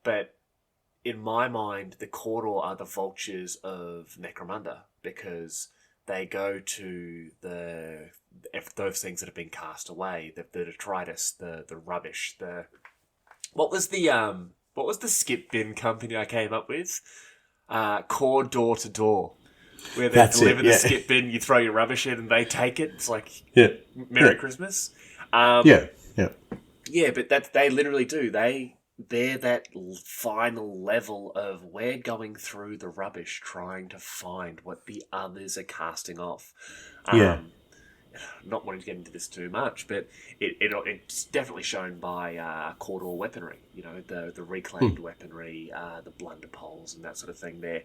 But in my mind, the Cawdor are the vultures of Necromunda because they go to those things that have been cast away, the detritus, the rubbish, what was the skip bin company I came up with? Caw Door to Door. Where they deliver the skip bin, you throw your rubbish in and they take it. It's like Merry Christmas. Yeah, but they literally do. They're that final level of we're going through the rubbish trying to find what the others are casting off. Not wanting to get into this too much, but it's definitely shown by Cawdor weaponry. The reclaimed weaponry, the blunder poles, and that sort of thing. There,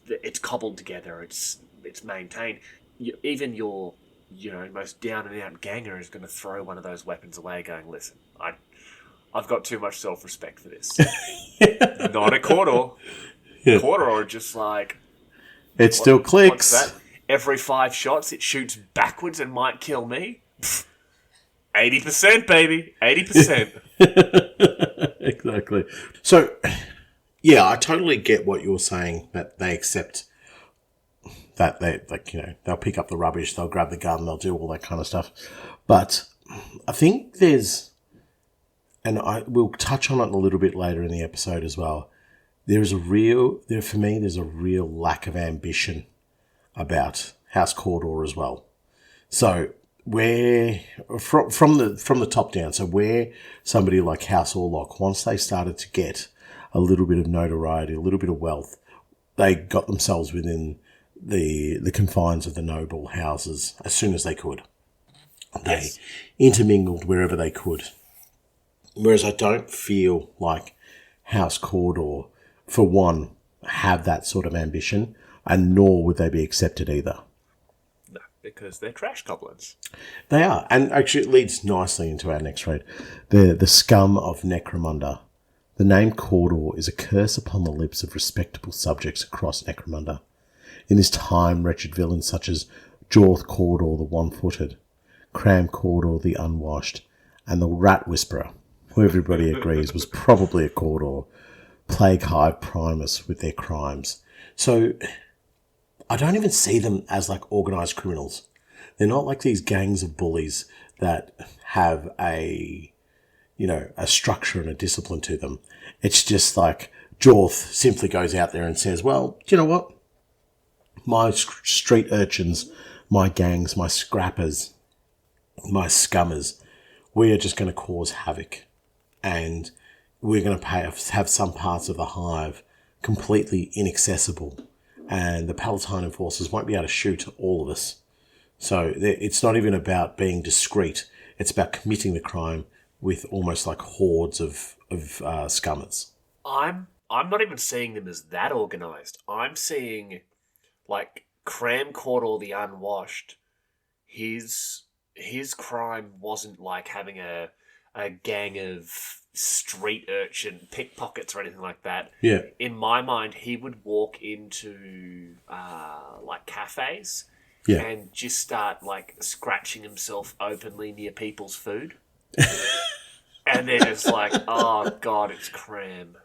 it's cobbled together. It's maintained. Even your most down and out ganger is going to throw one of those weapons away, going, "Listen, I've got too much self-respect for this." Not a Cawdor. Cawdor are just like it still clicks. What's that? every 5 shots it shoots backwards and might kill me. 80%, baby. 80%. Exactly. So, yeah, I totally get what you're saying, that they accept that they'll pick up the rubbish, they'll grab the gun, they'll do all that kind of stuff. But I think we'll touch on it a little bit later in the episode as well. There's a real lack of ambition about House Cawdor as well. So where from the top down, so where somebody like House Orlock, once they started to get a little bit of notoriety, a little bit of wealth, they got themselves within the confines of the noble houses as soon as they could. They intermingled wherever they could. Whereas I don't feel like House Cawdor, for one, have that sort of ambition, and nor would they be accepted either. No, because they're trash goblins. They are. And actually it leads nicely into our next raid. The scum of Necromunda. The name Cawdor is a curse upon the lips of respectable subjects across Necromunda. In this time, wretched villains such as Jorth Cawdor the One-Footed, Cram Cawdor the Unwashed, and the Rat Whisperer, who everybody agrees was probably a Cawdor, plague Hive Primus with their crimes. So I don't even see them as like organised criminals. They're not like these gangs of bullies that have a structure and a discipline to them. It's just like Jorth simply goes out there and says, well, do you know what? My street urchins, my gangs, my scrappers, my scummers, we are just going to cause havoc. And we're going to have some parts of the hive completely inaccessible. And the Palatine enforcers won't be able to shoot all of us. So it's not even about being discreet. It's about committing the crime with almost like hordes of scummers. I'm not even seeing them as that organised. I'm seeing, like, Cram Cawdor the Unwashed. His crime wasn't like having a gang of street urchin pickpockets or anything like that. Yeah. In my mind, he would walk into like cafes and just start like scratching himself openly near people's food. And they're just like, oh god, it's Cram.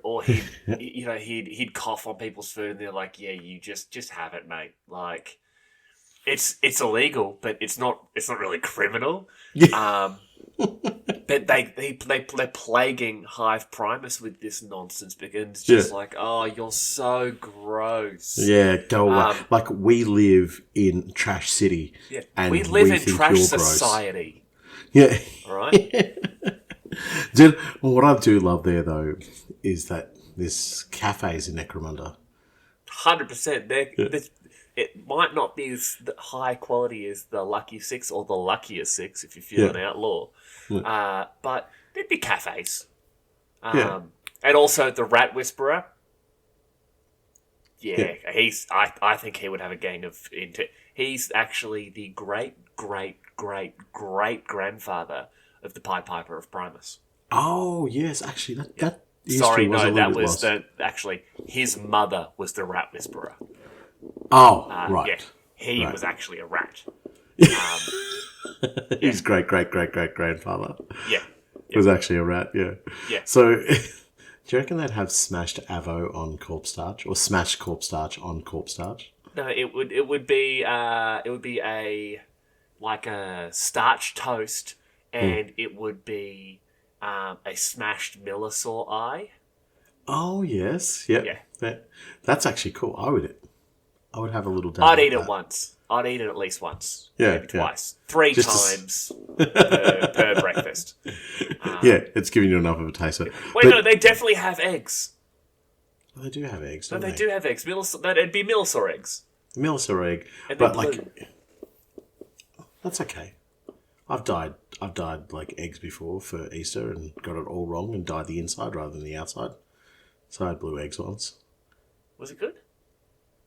Or he'd cough on people's food and they're like, yeah, you just have it, mate. Like, it's illegal, but it's not really criminal. But they're plaguing Hive Primus with this nonsense because it's just like, oh, you're so gross. Yeah, go away. Like, we live in Trash City. Yeah, and we live in Trash Society. Gross. Yeah. All right? Dude, what I do love there, though, is that there's cafes in Necromunda. 100%. It might not be as high quality as the Lucky Six or the Luckier Six if you feel an outlaw. Yeah. But there'd be cafes. And also the Rat Whisperer. Yeah. I think he would have a gang of... He's actually the great-great-great-great-grandfather of the Pied Piper of Primus. Oh, yes. Actually, that actually, his mother was the Rat Whisperer. Oh, right. Yeah, he was actually a rat. His great-great-great-great-grandfather was actually a rat, yeah. So, do you reckon they'd have smashed avo on corpse starch or smashed corpse starch on corpse starch? No, it would be a starch toast, and it would be a smashed Millisor eye. Oh yes, yep. Yeah. That's actually cool. I would have a little dab. I'd eat it once. I'd eat it at least once. Yeah, maybe twice. 3 times per breakfast. It's giving you enough of a taste. No, they definitely have eggs. Well, they do have eggs, don't they? They do have eggs. It'd be Millisor eggs. Millisor egg. But that's okay. I've dyed like eggs before for Easter and got it all wrong and dyed the inside rather than the outside. So I had blue eggs once. Was it good?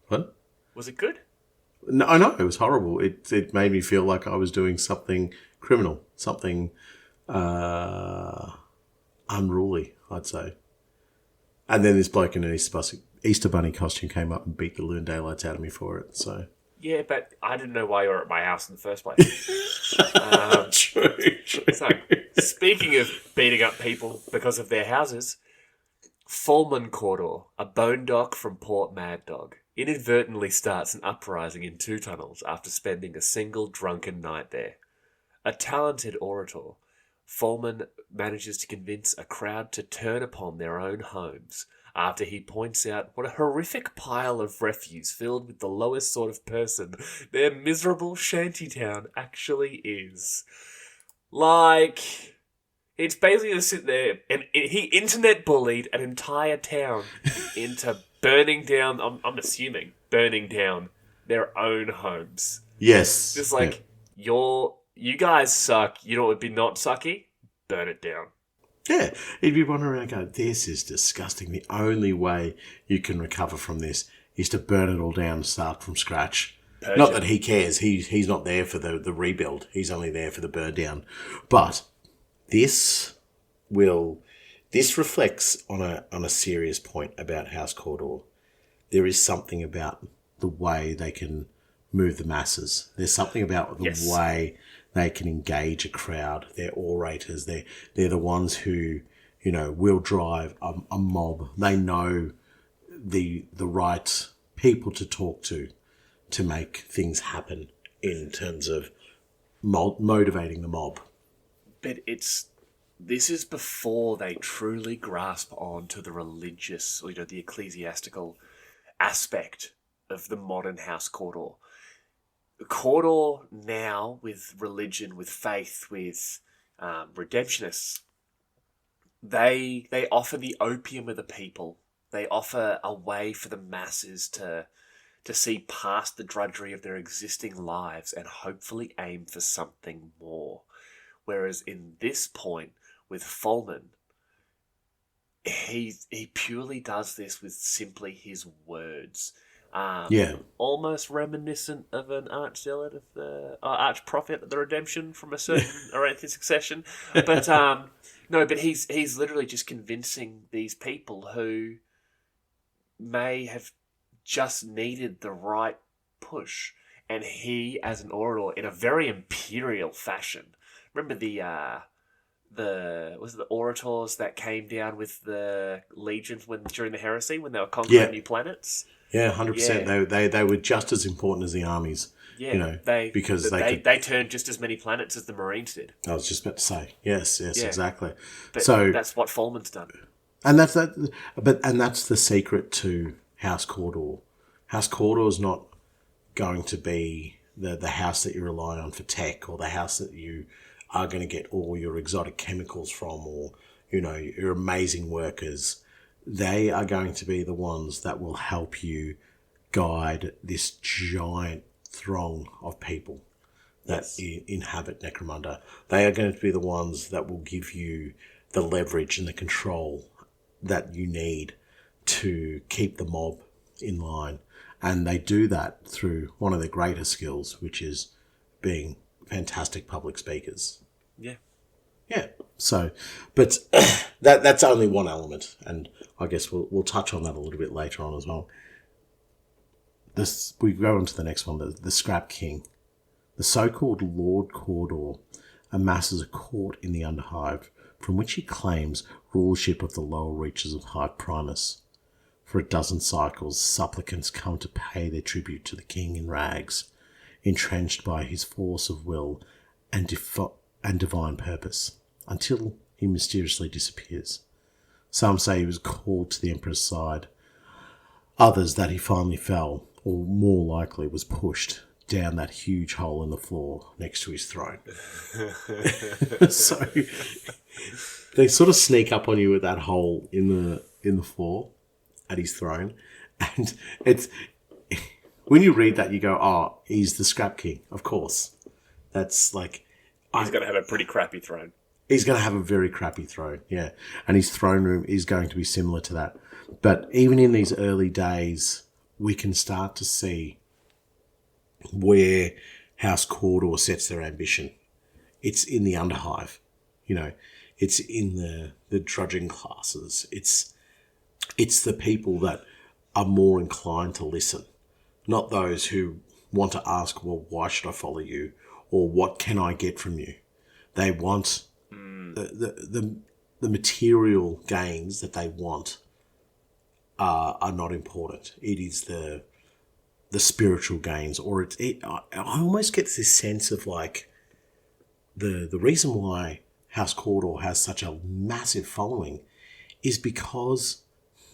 What? Was it good? No, I know it was horrible. It made me feel like I was doing something criminal, something unruly, I'd say. And then this bloke in an Easter Bunny costume came up and beat the loon daylights out of me for it. So Yeah, but I didn't know why you were at my house in the first place. True. So, speaking of beating up people because of their houses, Cawdor, a bone dock from Port Mad Dog, inadvertently starts an uprising in two tunnels after spending a single drunken night there. A talented orator, Fulman manages to convince a crowd to turn upon their own homes after he points out what a horrific pile of refuse filled with the lowest sort of person their miserable shantytown actually is. Like, it's basically going to sit there, and he internet bullied an entire town into burning down, I'm assuming, burning down their own homes. Yes. Just like, you guys suck, you know what would be not sucky? Burn it down. Yeah, he'd be wandering around going, this is disgusting. The only way you can recover from this is to burn it all down and start from scratch. Purge not that he cares. He's not there for the rebuild. He's only there for the burn down. But this reflects on a serious point about House Cawdor. There is something about the way they can move the masses. There's something about the way they can engage a crowd. They're orators. They're the ones who, will drive a mob. They know the right people to talk to make things happen in terms of motivating the mob. But this is before they truly grasp on to the religious, the ecclesiastical aspect of the modern House Cawdor. Cawdor now, with religion, with faith, with redemptionists, they offer the opium of the people. They offer a way for the masses to see past the drudgery of their existing lives and hopefully aim for something more. Whereas in this point, with Fulman, he purely does this with simply his words. Almost reminiscent of an archzealot of the arch-prophet of the redemption from a certain Aranthian succession. But but he's literally just convincing these people who may have just needed the right push. And he, as an orator, in a very imperial fashion. Remember the orators that came down with the legions during the heresy when they were conquering new planets? Yeah, 100%. Yeah. They were just as important as the armies. Yeah, because they turned just as many planets as the Marines did. I was just about to say, yes, exactly. But so that's what Fulman's done, and that's that. And that's the secret to House Cawdor. House Cawdor is not going to be the house that you rely on for tech, or the house that you are going to get all your exotic chemicals from, or your amazing workers. They are going to be the ones that will help you guide this giant throng of people that inhabit Necromunda. They are going to be the ones that will give you the leverage and the control that you need to keep the mob in line. And they do that through one of their greatest skills, which is being fantastic public speakers. Yeah. Yeah. So, but that's only one element, and I guess we'll touch on that a little bit later on as well. We go on to the next one, the Scrap King. The so-called Lord Cawdor amasses a court in the Underhive, from which he claims rulership of the lower reaches of High Primus. For a dozen cycles, supplicants come to pay their tribute to the king in rags, entrenched by his force of will and divine purpose, until he mysteriously disappears. Some say he was called to the Emperor's side, others that he finally fell, or more likely was pushed down that huge hole in the floor next to his throne. So they sort of sneak up on you with that hole in the floor at his throne, and it's when you read that you go, oh, he's the Scrap King, of course. That's like he's going to have a pretty crappy throne. He's going to have a very crappy throne, yeah. And his throne room is going to be similar to that. But even in these early days, we can start to see where House Cawdor sets their ambition. It's in the Underhive. It's in the drudging classes. It's the people that are more inclined to listen, not those who want to ask, well, why should I follow you? Or what can I get from you? They want the material gains that they want are not important. It is the spiritual gains, or I almost get this sense of like the reason why House Cawdor has such a massive following is because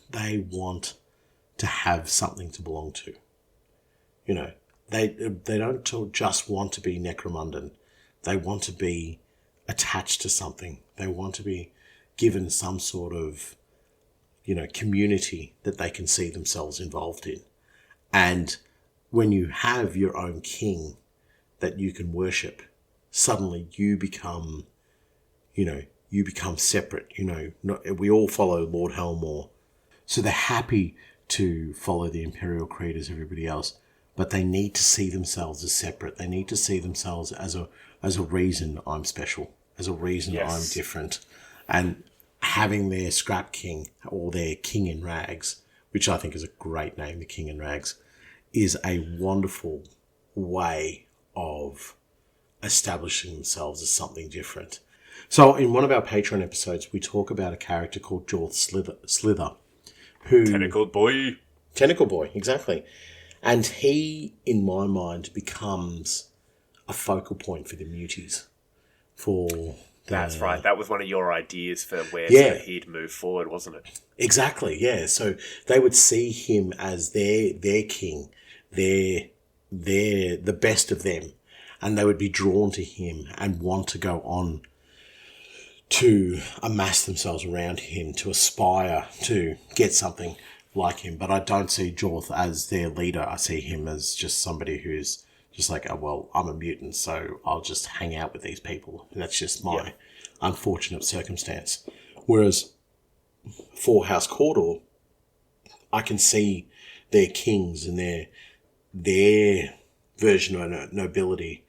they want to have something to belong to. You know, they don't just want to be necromundan. They want to be attached to something. They want to be given some sort of, community that they can see themselves involved in. And when you have your own king that you can worship, suddenly you become separate. We all follow Lord Helmore. So they're happy to follow the Imperial Creed as everybody else, but they need to see themselves as separate. They need to see themselves as a reason I'm special, as a reason I'm different. And having their scrap king or their king in rags, which I think is a great name, the King in Rags, is a wonderful way of establishing themselves as something different. So in one of our Patreon episodes, we talk about a character called Jorth Slither, who... Tentacle boy, exactly. And he, in my mind, becomes a focal point for the muties. That's right. That was one of your ideas for where he'd move forward, wasn't it? Exactly, yeah. So they would see him as their king, the best of them, and they would be drawn to him and want to go on to amass themselves around him, to aspire to get something like him. But I don't see Jorth as their leader. I see him as just somebody who's just like, oh, well, I'm a mutant, so I'll just hang out with these people. And that's just my unfortunate circumstance. Whereas for House Cawdor, I can see their kings and their version of nobility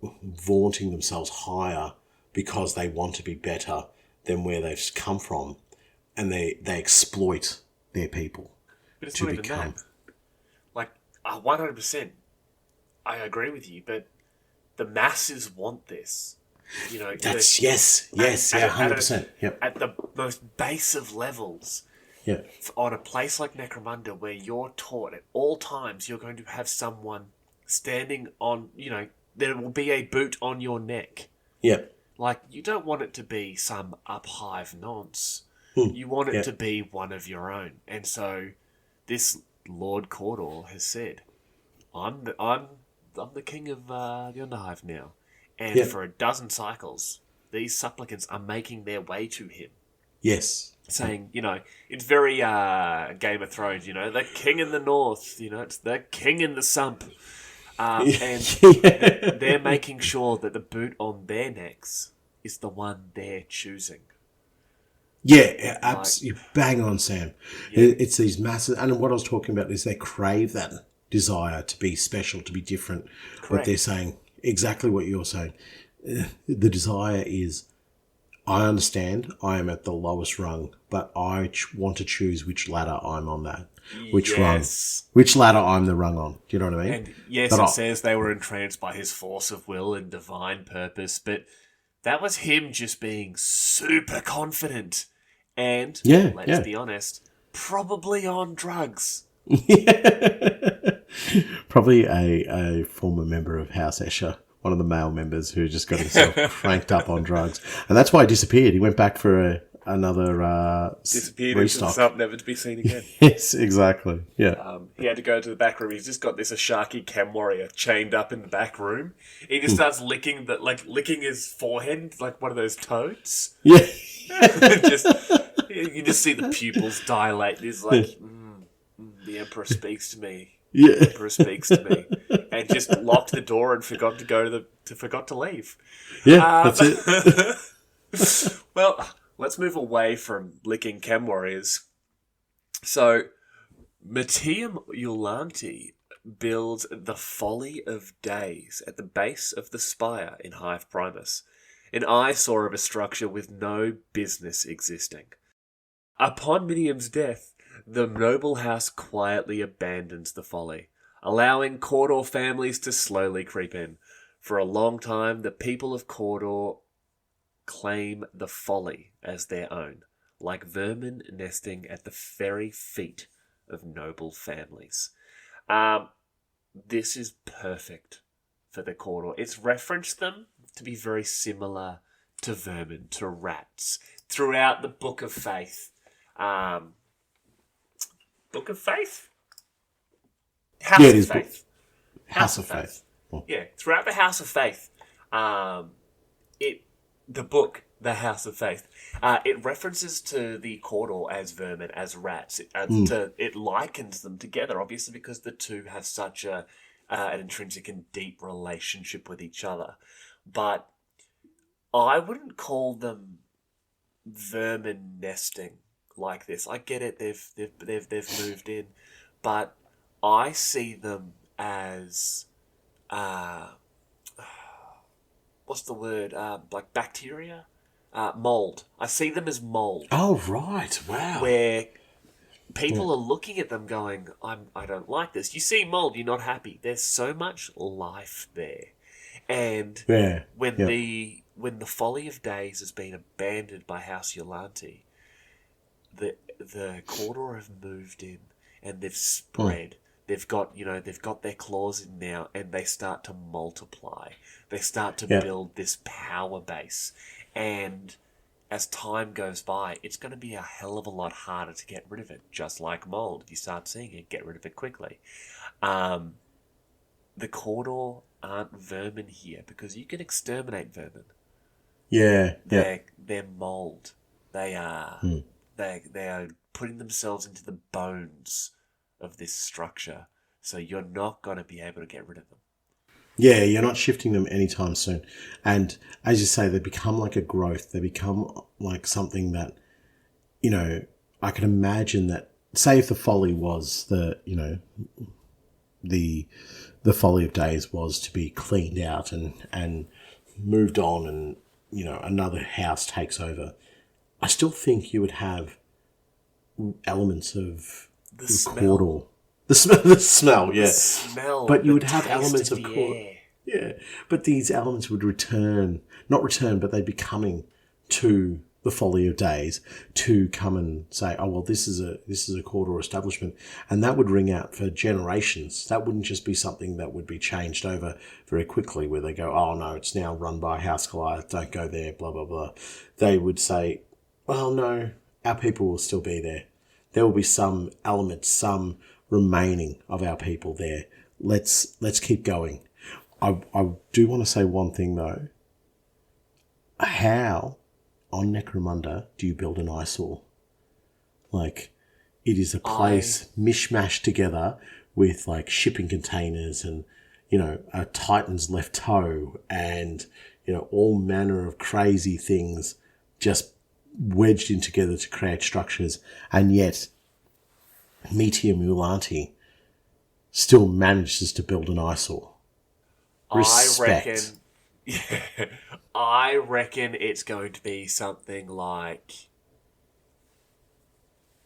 vaunting themselves higher because they want to be better than where they've come from. And they exploit their people but it's to not become. Even that. Like, 100%. I agree with you, but the masses want this. That's yes, 100%. Yep. At the most base of levels. Yeah. On a place like Necromunda, where you're taught at all times you're going to have someone standing on, there will be a boot on your neck. Yeah. Like, you don't want it to be some uphive nonce. You want it to be one of your own. And so this Lord Cawdor has said, I'm the king of the Underhive now. And for a dozen cycles, these supplicants are making their way to him. Yes. Saying, it's very Game of Thrones, the king in the north, it's the king in the sump. And they're making sure that the boot on their necks is the one they're choosing. Yeah, absolutely. Bang on, Sam. Yeah. It's these masses, and what I was talking about is they crave that desire to be special, to be different. Correct. But they're saying exactly what you're saying. The desire is, I understand I am at the lowest rung, but I want to choose which ladder I'm on that. Which ladder I'm the rung on. Do you know what I mean? And yes, but it says they were entranced by his force of will and divine purpose, but that was him just being super confident. And, let's be honest, probably on drugs. Probably a former member of House Escher, one of the male members who just got himself cranked up on drugs. And that's why he disappeared. He went back for another disappeared restock. Into the sump, never to be seen again. Yes, exactly. Yeah. He had to go to the back room. He's just got this Ashaki Chem warrior chained up in the back room. He just starts licking his forehead like one of those toads. Yeah. You just see the pupils dilate. He's like, the Emperor speaks to me. Yeah. The Emperor speaks to me. And just locked the door and forgot to leave. Yeah, that's it. Well, let's move away from licking chem warriors. So, Matium Yulanti builds the Folly of Days at the base of the spire in Hive Primus, an eyesore of a structure with no business existing. Upon Minium's death, the noble house quietly abandons the folly, allowing Cawdor families to slowly creep in. For a long time, the people of Cawdor claim the folly as their own, like vermin nesting at the very feet of noble families. This is perfect for the Cawdor. It's referenced them to be very similar to vermin, to rats, throughout the Book of Faith. Book of Faith? House of Faith. House of Faith. Yeah, throughout the House of Faith, the book, The House of Faith, it references to the Cawdor as vermin, as rats. It likens them together, obviously, because the two have such an intrinsic and deep relationship with each other. But I wouldn't call them vermin nesting like this. I get it; they've moved in, but I see them as what's the word? Like bacteria, mold. I see them as mold. Oh right! Wow. Where people are looking at them, going, I don't like this. You see mold, you're not happy. There's so much life there, and when the Folly of Days has been abandoned by House Yolante, the Cawdor have moved in and they've spread. They've got their claws in now, and they start to multiply. They start to build this power base, and as time goes by, it's going to be a hell of a lot harder to get rid of it. Just like mold, if you start seeing it, get rid of it quickly. The Cawdor aren't vermin here because you can exterminate vermin. They're mold. They are they are putting themselves into the bones of this structure, so you're not going to be able to get rid of them. Yeah, you're not shifting them anytime soon. And as you say, they become like a growth. They become like something that, I can imagine that, say if the folly was the Folly of Days was to be cleaned out and moved on, and, another house takes over, I still think you would have elements of The Cawdor. The smell, yeah. The smell, but you would have elements of Cawdor. air. Yeah, but these elements would not return, but they'd be coming to the Folly of Days to come and say, oh, well, this is a Cawdor establishment. And that would ring out for generations. That wouldn't just be something that would be changed over very quickly where they go, oh, no, it's now run by House Cawdor, don't go there, blah, blah, blah. They would say, well, no, our people will still be there. There will be some elements, some remaining of our people there. Let's keep going. I do want to say one thing, though. How on Necromunda do you build an eyesore? Like, it is a place mishmashed together with, like, shipping containers and, a Titan's left toe and, all manner of crazy things just wedged in together to create structures. And yet, Meteor Mulati still manages to build an eyesore. Respect. I reckon it's going to be something like,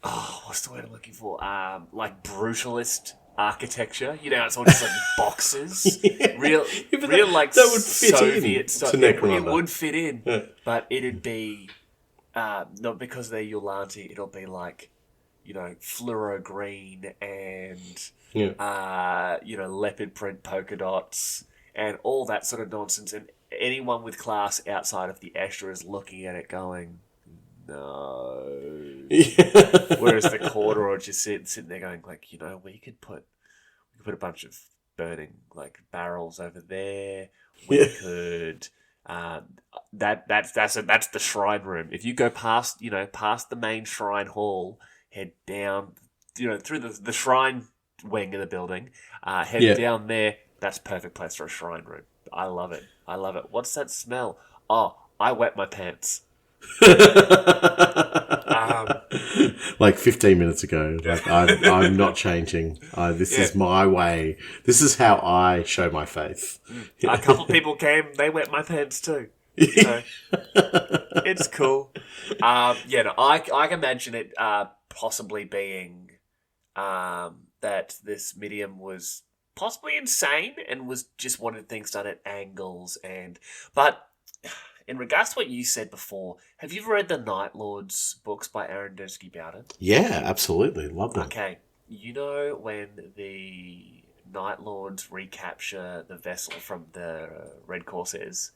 what's the word I'm looking for? Like brutalist architecture. It's all just like boxes. Real like that would fit Soviet stuff. It would fit in, but it'd be not because they're Yolante. It'll be like, fluoro green and leopard print polka dots and all that sort of nonsense. And anyone with class outside of the Estra is looking at it going, no. Whereas the Cawdor are just sitting there going, like, we could put a bunch of burning like barrels over there. We could. That's the shrine room. If you go past the main shrine hall, head down, through the shrine wing of the building, head down there. That's a perfect place for a shrine room. I love it. What's that smell? Oh, I wet my pants. Like 15 minutes ago. Like I'm not changing. This is my way. This is how I show my faith. A couple of people came. They wet my pants too. So, it's cool. I can imagine it possibly being that this medium was possibly insane and was just wanted things done at angles. But in regards to what you said before, have you ever read the Night Lords books by Aaron Dursky Bowden? Yeah, absolutely. Love them. Okay, you know when the Night Lords recapture the vessel from the Red Corsairs?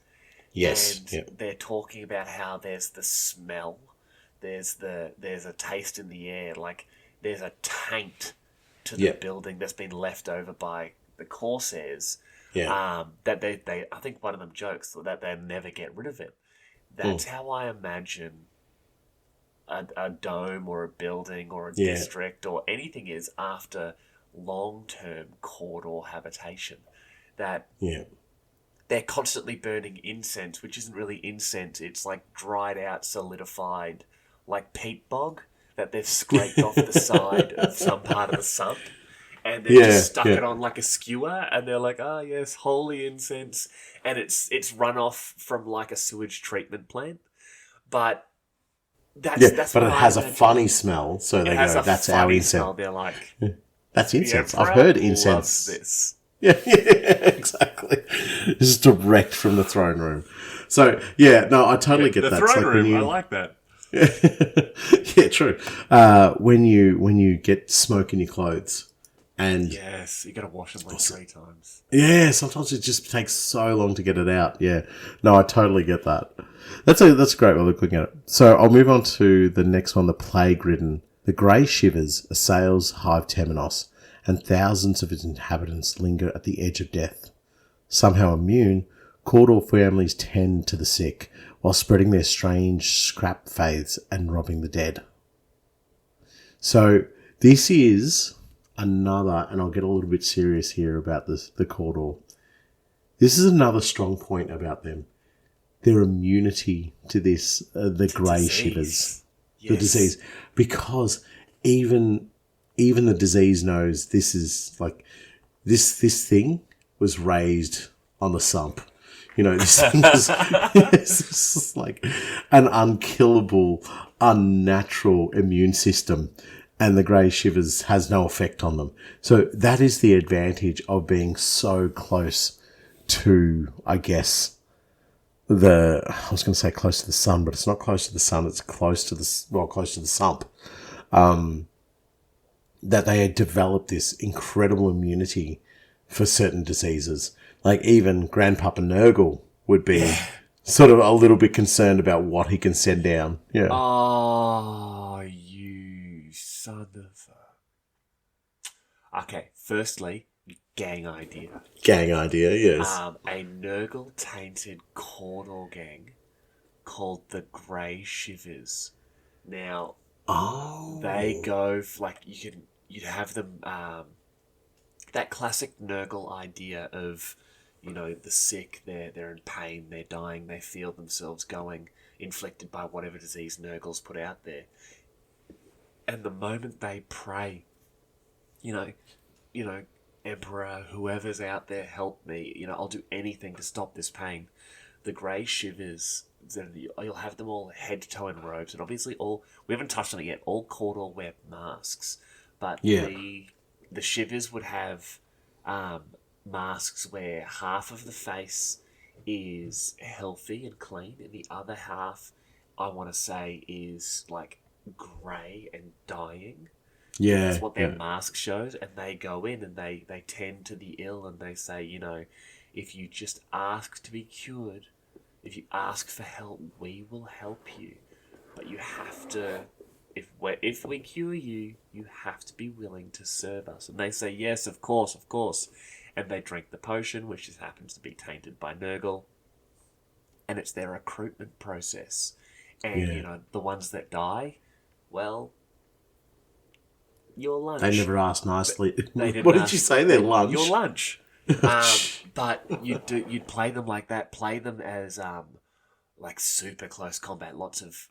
Yes. And Yep. they're talking about how there's the smell, there's a taste in the air, like there's a taint to the building that's been left over by the Corsairs. Yeah. That they I think one of them jokes that they'll never get rid of it. That's how I imagine a dome or a building or a district or anything is after long-term Cawdor habitation. That they're constantly burning incense, which isn't really incense. It's like dried out, solidified, like peat bog that they've scraped off the side of some part of the sump. And they've just stuck it on like a skewer, and they're like, "Ah, yes, holy incense," and it's runoff from like a sewage treatment plant. But that's but it what has I a imagine. funny smell, so It they has go, a "That's our funny incense." smell. They're like, That's incense. "The I've Emperor heard loves incense. this." Yeah, exactly. This is direct from the throne room. So no, I totally get The that. throne It's like when room. I you- like that. yeah, true. When you get smoke in your clothes, and Yes, you got to wash them like 3 times. sometimes it just takes so long to get it out. Yeah, no, I totally get that. That's a great way of looking at it. So I'll move on to the next one, the plague-ridden. The grey shivers assails Hive Temenos, and thousands of its inhabitants linger at the edge of death. Somehow immune, Cawdor families tend to the sick, while spreading their strange scrap faiths and robbing the dead. So this is another, and I'll get a little bit serious here about the Cawdor. This is another strong point about them. Their immunity to this, the grey shivers, the disease, because even the disease knows this is like this thing was raised on the sump. You know, this thing is this is like an unkillable, unnatural immune system, and the grey shivers has no effect on them. So that is the advantage of being so close to, I guess, I was going to say close to the sun, but it's not close to the sun. It's close to the sump. That they had developed this incredible immunity for certain diseases. Like even Grandpapa Nurgle would be sort of a little bit concerned about what he can send down. Yeah. Oh, you son of a... Okay, firstly, gang idea. Gang idea, yes. A Nurgle-tainted Cawdor gang called the Grey Shivers. Now, they go like you'd have them that classic Nurgle idea of, you know, the sick, they're in pain, they're dying, they feel themselves going, inflicted by whatever disease Nurgle's put out there. And the moment they pray, you know, Emperor, whoever's out there, help me, you know, I'll do anything to stop this pain. The Grey Shivers, you'll have them all head to toe in robes, and obviously we haven't touched on it yet, all Cawdor wear masks, but the Shivers would have masks where half of the face is healthy and clean, and the other half, I want to say, is like grey and dying. Yeah. That's what their mask shows, and they go in and they tend to the ill, and they say, you know, if you just ask to be cured, if you ask for help, we will help you. But you have to, if we cure you, you have to be willing to serve us. And they say, yes, of course. And they drink the potion, which just happens to be tainted by Nurgle. And it's their recruitment process. And, you know, the ones that die, well, your lunch. They never asked nicely. What did you say? Their lunch? Your lunch. But you'd play them like that. Play them as like super close combat. Lots of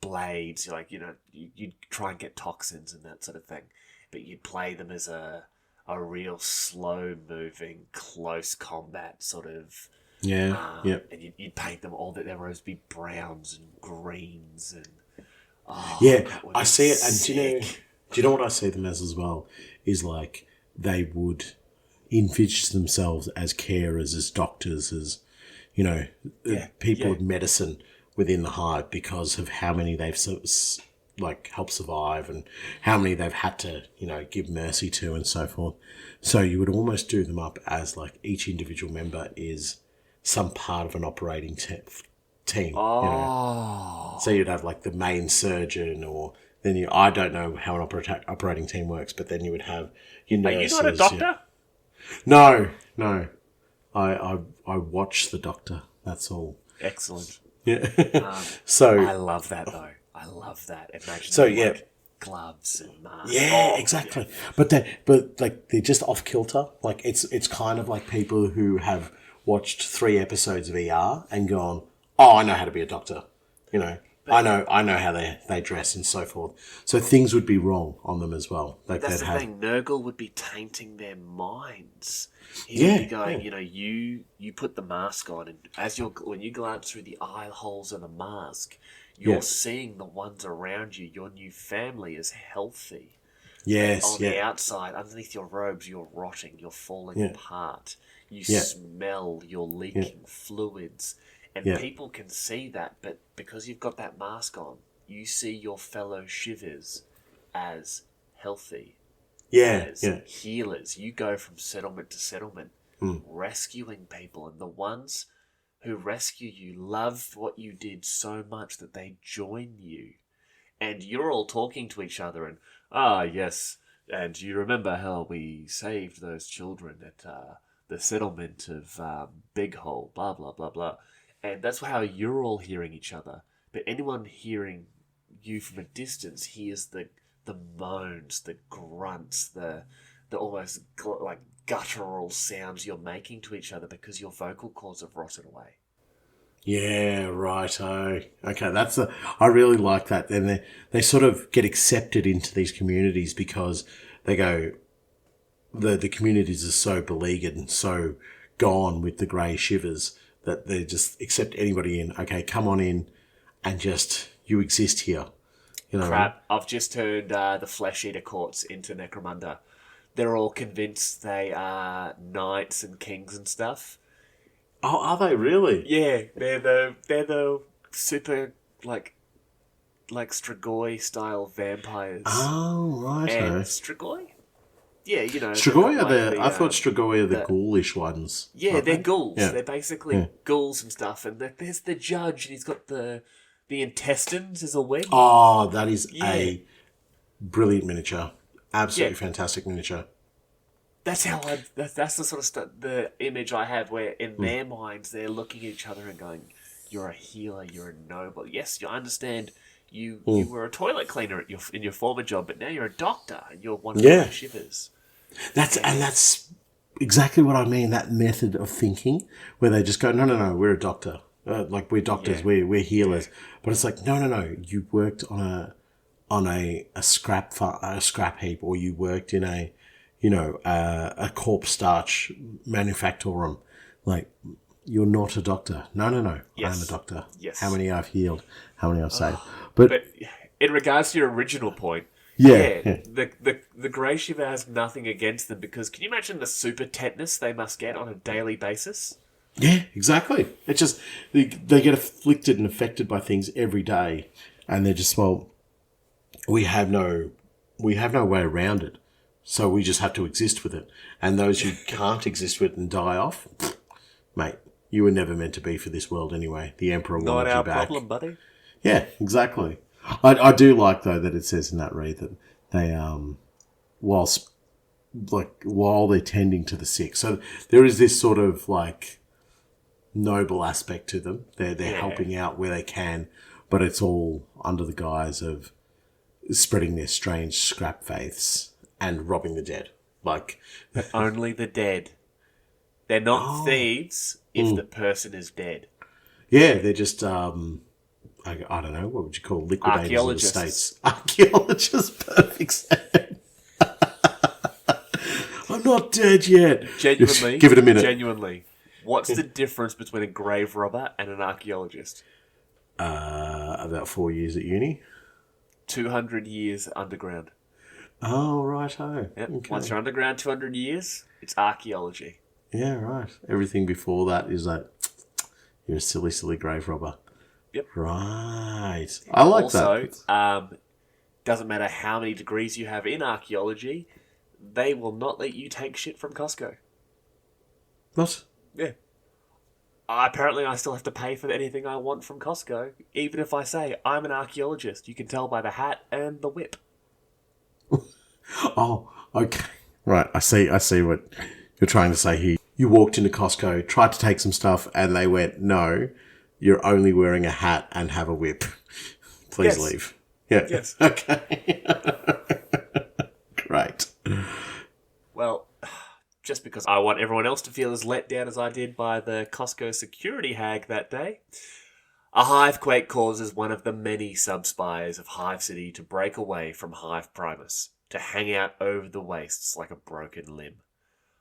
blades. Like, you know, you'd try and get toxins and that sort of thing. But you'd play them as a real slow moving, close combat sort of. Yeah. And you'd paint them all that their robes be browns and greens and. I see it, and do you know what I see them as well? Is like they would, envisage themselves as carers, as doctors, as, people of medicine within the hive because of how many they've helped survive and how many they've had to, give mercy to and so forth. So you would almost do them up as like each individual member is some part of an operating team. Oh. So you'd have like the main surgeon, or then I don't know how an operating team works, but then you would have your nurses. Are you not a doctor? No. I watch the doctor. That's all. Excellent. Yeah. So I love that though. I love that. Imagine gloves and masks. Yeah, exactly. Yeah. But they're just off kilter. Like it's kind of like people who have watched 3 episodes of ER and gone, "Oh, I know how to be a doctor." I know how they dress and so forth. So things would be wrong on them as well. Like that's the thing. Nurgle would be tainting their minds. He would be going, you put the mask on, and when you glance through the eye holes of the mask, you're seeing the ones around you. Your new family is healthy. Yes. And on the outside, underneath your robes, you're rotting. You're falling apart. You smell. You're leaking fluids. And people can see that, but because you've got that mask on, you see your fellow shivers as healthy, as healers. You go from settlement to settlement, rescuing people, and the ones who rescue you love what you did so much that they join you. And you're all talking to each other and, yes, and you remember how we saved those children at the settlement of Big Hole, blah, blah, blah, blah. And that's how you're all hearing each other. But anyone hearing you from a distance hears the moans, the grunts, the almost like guttural sounds you're making to each other because your vocal cords have rotted away. Yeah, righto. Okay, I really like that. And they sort of get accepted into these communities because they go, the communities are so beleaguered and so gone with the grey shivers that they just accept anybody in. Okay, come on in and just, you exist here. Crap, I've just turned the Flesh Eater courts into Necromunda. They're all convinced they are knights and kings and stuff. Oh, are they really? Yeah, they're the super like Strigoi style vampires. Oh, right. And Strigoi? Yeah, Strigoi I thought Strigoi are the ghoulish ones. Yeah, they're ghouls. Yeah. They're basically ghouls and stuff. And there's the judge, and he's got the intestines as a wig. Oh, that is a brilliant miniature. Absolutely fantastic miniature. That's how that's the sort of the image I have where in their minds they're looking at each other and going, "You're a healer. You're a noble. Yes, I understand. You were a toilet cleaner in your former job, but now you're a doctor. And you're one of the shivers." That's exactly what I mean. That method of thinking where they just go, "No, we're a doctor. We're doctors. We're healers." But it's like, no. You worked on a scrap heap, or you worked in a corpse starch manufactorum. Like, you're not a doctor. No. Yes. I'm a doctor. Yes. How many I've healed? How many I've saved? But in regards to your original point, the Grey Shiver has nothing against them because can you imagine the super tetanus they must get on a daily basis? Yeah, exactly. It's just they get afflicted and affected by things every day, and they're just, well, we have no way around it, so we just have to exist with it. And those who can't exist with it and die off, mate, you were never meant to be for this world anyway. The Emperor wanted you back. Not our problem, buddy. Yeah, exactly. I do like though that it says in that read that they while they're tending to the sick, so there is this sort of like noble aspect to them. They're helping out where they can, but it's all under the guise of spreading their strange scrap faiths and robbing the dead. Like only the dead. They're not thieves if the person is dead. Yeah, they're just I don't know, what would you call liquidators of the states? Archaeologists, perfect sense. I'm not dead yet. Genuinely, give it a minute. Genuinely, what's the difference between a grave robber and an archaeologist? About 4 years at uni. 200 years underground. Oh, righto. Yep. Okay. Once you're underground 200 years, it's archaeology. Yeah, right. Everything before that is like, you're a silly, silly grave robber. Yep. Right. I like that. Also, doesn't matter how many degrees you have in archaeology, they will not let you take shit from Costco. What? Yeah. Apparently, I still have to pay for anything I want from Costco, even if I say I'm an archaeologist. You can tell by the hat and the whip. Oh, okay. Right. I see what you're trying to say here. You walked into Costco, tried to take some stuff, and they went, no, you're only wearing a hat and have a whip. Please Yes. leave. Yeah. Yes. Okay. Great. Well, just because I want everyone else to feel as let down as I did by the Costco security hag that day, a hive quake causes one of the many sub-spires of Hive City to break away from Hive Primus, to hang out over the wastes like a broken limb.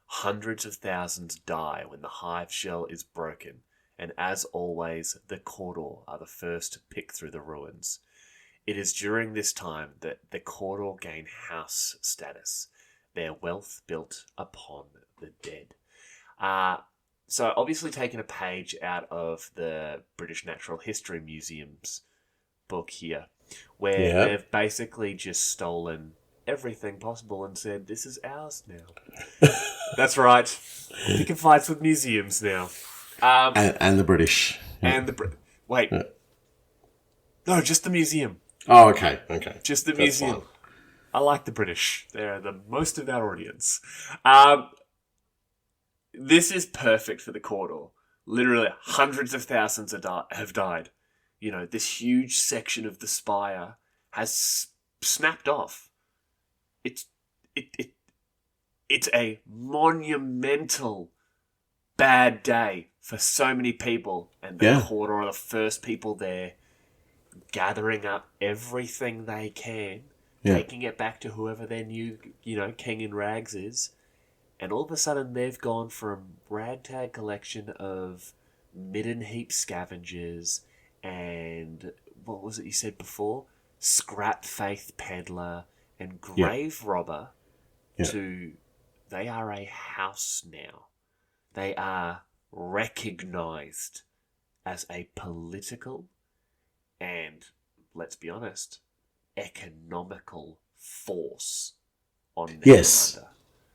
Hundreds of thousands die when the hive shell is broken, and as always, the Cawdor are the first to pick through the ruins. It is during this time that the Cawdor gain house status, their wealth built upon the dead. So obviously taking a page out of the British Natural History Museum's book here, where they've basically just stolen everything possible and said, this is ours now. That's right. We can fight with museums now. And the British. And wait. Yeah. No, just the museum. Oh, okay. Okay. Just the That's museum. fine. I like the British. They're the most of our audience. This is perfect for the Cawdor. Literally, hundreds of thousands have died. You know, this huge section of the spire has snapped off. It's a monumental bad day for so many people, and the Cawdor are the first people there, gathering up everything they can, taking it back to whoever their new, king in rags is, and all of a sudden they've gone from ragtag collection of midden heap scavengers and what was it you said before? Scrap faith peddler and grave robber to they are a house now. They are recognised as a political and, let's be honest, economical force on Necromunda. Yes.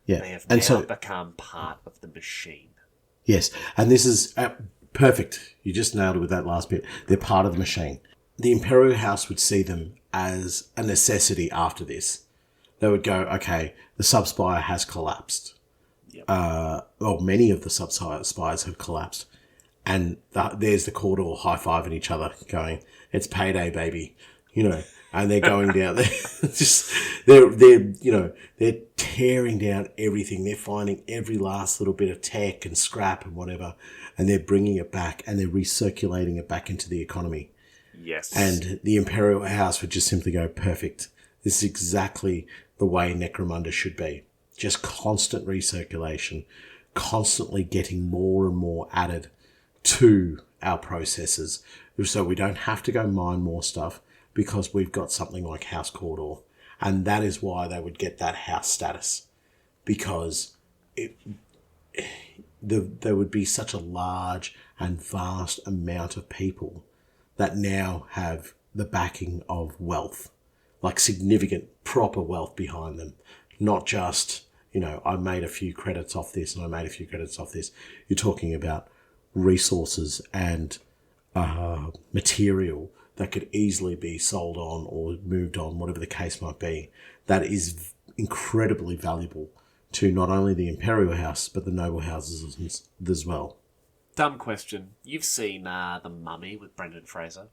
Yeah. They have now become part of the machine. Yes. And this is perfect. You just nailed it with that last bit. They're part of the machine. The Imperial House would see them as a necessity after this. They would go, okay, the sub-spire has collapsed. Yep. Well, many of the sub-spires have collapsed. And there's the Cawdor high-fiving each other going, it's payday, baby. And they're going down there. They're tearing down everything. They're finding every last little bit of tech and scrap and whatever, and they're bringing it back and they're recirculating it back into the economy. Yes. And the Imperial House would just simply go, perfect. This is exactly the way Necromunda should be. Just constant recirculation, constantly getting more and more added to our processes. So we don't have to go mine more stuff because we've got something like House Cawdor. And that is why they would get that house status. Because there would be such a large and vast amount of people that now have the backing of wealth. Like significant, proper wealth behind them. Not just, I made a few credits off this and I made a few credits off this. You're talking about resources and material that could easily be sold on or moved on, whatever the case might be. That is incredibly valuable to not only the Imperial House, but the noble houses as well. Dumb question. You've seen The Mummy with Brendan Fraser?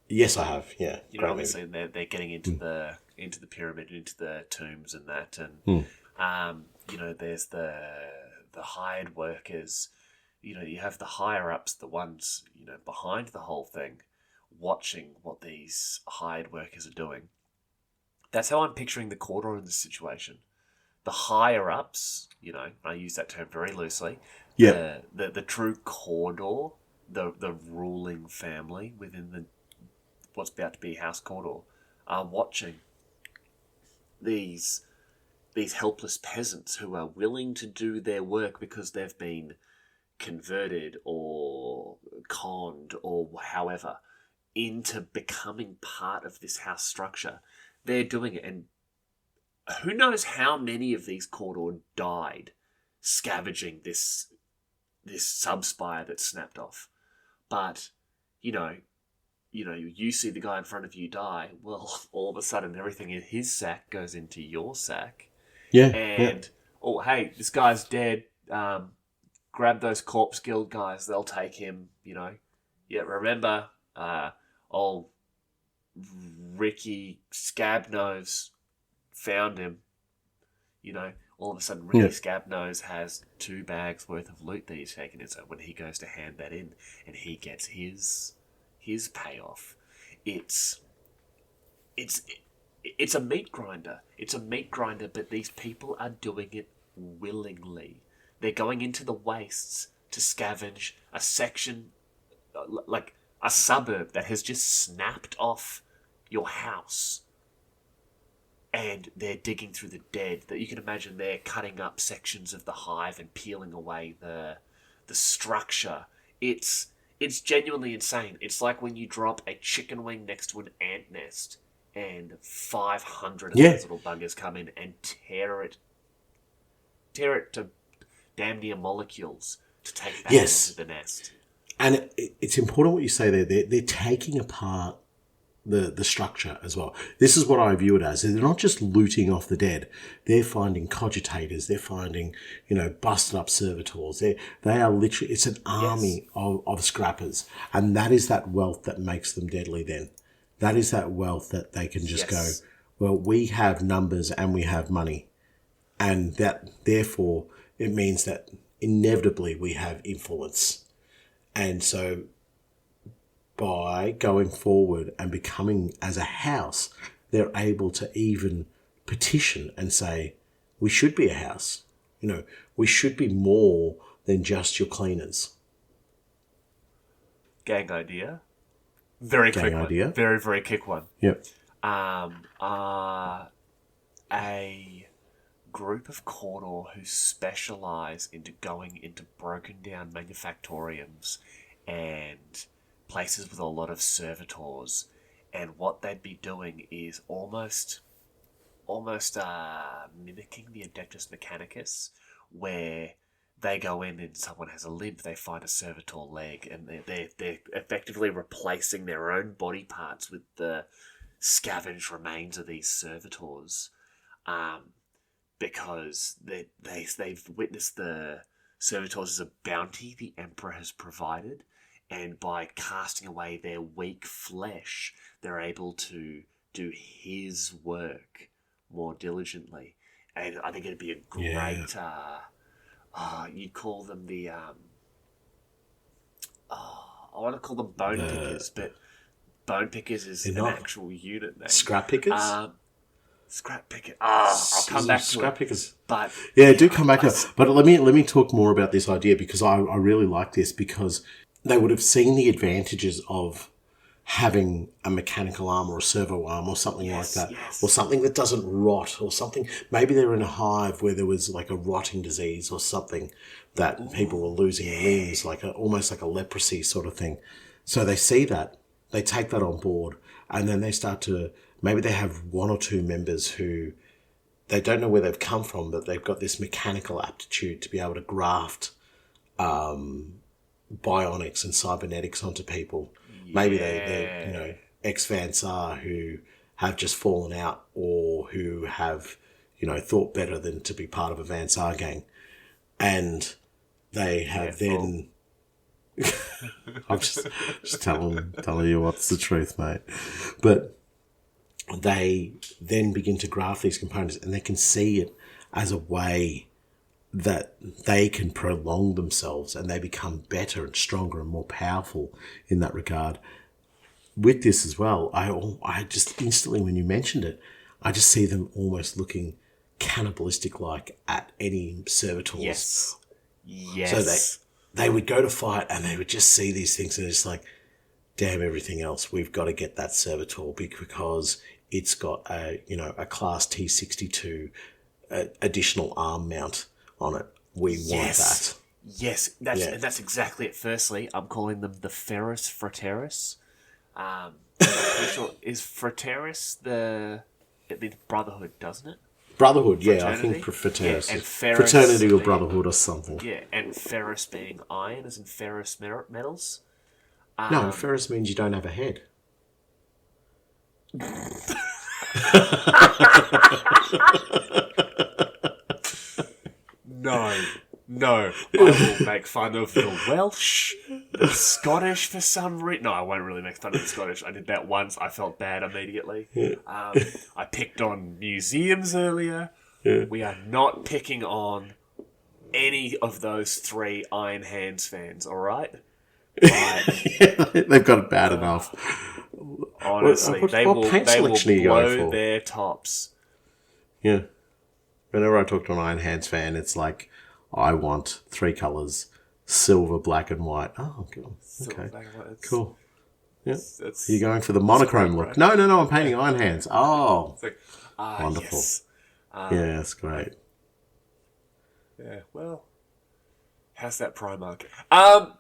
Yes, I have. Yeah, obviously they're getting into the pyramid, into the tombs and that, and there's the hired workers. You have the higher ups, the ones behind the whole thing, watching what these hired workers are doing. That's how I'm picturing the Cawdor in this situation. The higher ups, I use that term very loosely. Yeah. The true Cawdor, the ruling family within what's about to be House Cawdor, are watching these helpless peasants who are willing to do their work because they've been converted or conned or however into becoming part of this house structure. They're doing it, and who knows how many of these Cawdor died scavenging this sub-spire that snapped off. But, you see the guy in front of you die, well, all of a sudden everything in his sack goes into your sack. Yeah. And, oh, hey, this guy's dead. Grab those Corpse Guild guys. They'll take him, Yeah, remember, old Ricky Scabnose found him. All of a sudden Ricky Scabnose has 2 bags worth of loot that he's taken in. So when he goes to hand that in and he gets his payoff, it's a meat grinder. It's a meat grinder, but these people are doing it willingly. They're going into the wastes to scavenge a section, like a suburb that has just snapped off your house. And they're digging through the dead. That you can imagine they're cutting up sections of the hive and peeling away the structure. It's genuinely insane. It's like when you drop a chicken wing next to an ant nest and 500 of those little buggers come in and tear it to damn near molecules to take back into the nest. And it's important what you say there. They're taking apart the structure as well. This is what I view it as. They're not just looting off the dead. They're finding cogitators. They're finding, busted up servitors. They are literally, it's an army of scrappers. And that is that wealth that makes them deadly then. That is that wealth that they can just go, well, we have numbers and we have money. And that, therefore, it means that inevitably we have influence. And so by going forward and becoming as a house, they're able to even petition and say, we should be a house. We should be more than just your cleaners. Gang idea. Very quick idea. One. Very, very quick one. Yep. A group of Cawdor who specialise into going into broken down manufactoriums and places with a lot of servitors, and what they'd be doing is almost mimicking the Adeptus Mechanicus, where they go in and someone has a limp, they find a servitor leg, and they're effectively replacing their own body parts with the scavenged remains of these servitors, because they've witnessed the servitors as a bounty the Emperor has provided. And by casting away their weak flesh, they're able to do his work more diligently. And I think it'd be a great... you'd call them the... I want to call them bone pickers, but bone pickers is an actual unit name. Scrap pickers? Scrap pickers. I'll come back to scrap it. Pickers. But do come back to it. But let me talk more about this idea, because I really like this, because they would have seen the advantages of having a mechanical arm or a servo arm or something like that, or something that doesn't rot, or something. Maybe they're in a hive where there was like a rotting disease or something that people were losing limbs, almost like a leprosy sort of thing. So they see that, they take that on board, and then they start to, maybe they have 1 or 2 members who they don't know where they've come from, but they've got this mechanical aptitude to be able to graft bionics and cybernetics onto people. Maybe they're ex-Vansar who have just fallen out, or who have, thought better than to be part of a Vansar gang. And they have then... I'm just telling you what's the truth, mate. But they then begin to graft these components, and they can see it as a way that they can prolong themselves, and they become better and stronger and more powerful in that regard. With this as well, I just instantly, when you mentioned it, I just see them almost looking cannibalistic-like at any servitors. Yes. So they would go to fight, and they would just see these things, and it's like, damn everything else, we've got to get that servitor, because it's got a class T62 additional arm mount on it. We want that. Yes, that's exactly it. Firstly, I'm calling them the Ferris Frateris. I'm pretty sure, is Frateris it means brotherhood, doesn't it? Brotherhood, Fraternity? I think Frateris. Yeah, and Ferris fraternity or being, brotherhood or something. Yeah, and ferrous being iron, as in ferrous metals. No, ferrous means you don't have a head. No, I will make fun of the Welsh, the Scottish for some reason. No, I won't really make fun of the Scottish. I did that once. I felt bad immediately. Yeah. I picked on museums earlier. Yeah. We are not picking on any of those three Iron Hands fans, all right? They've got it bad enough. Honestly, they will blow their tops. Yeah. Whenever I talk to an Iron Hands fan, it's like, I want 3 colours, silver, black and white. Oh, cool. Okay. Cool. Yeah. Are you going for the monochrome look? Right? No, I'm painting Iron Hands. Oh. It's like, wonderful. Yes. Yeah, that's great. Yeah, well, how's that Primark? I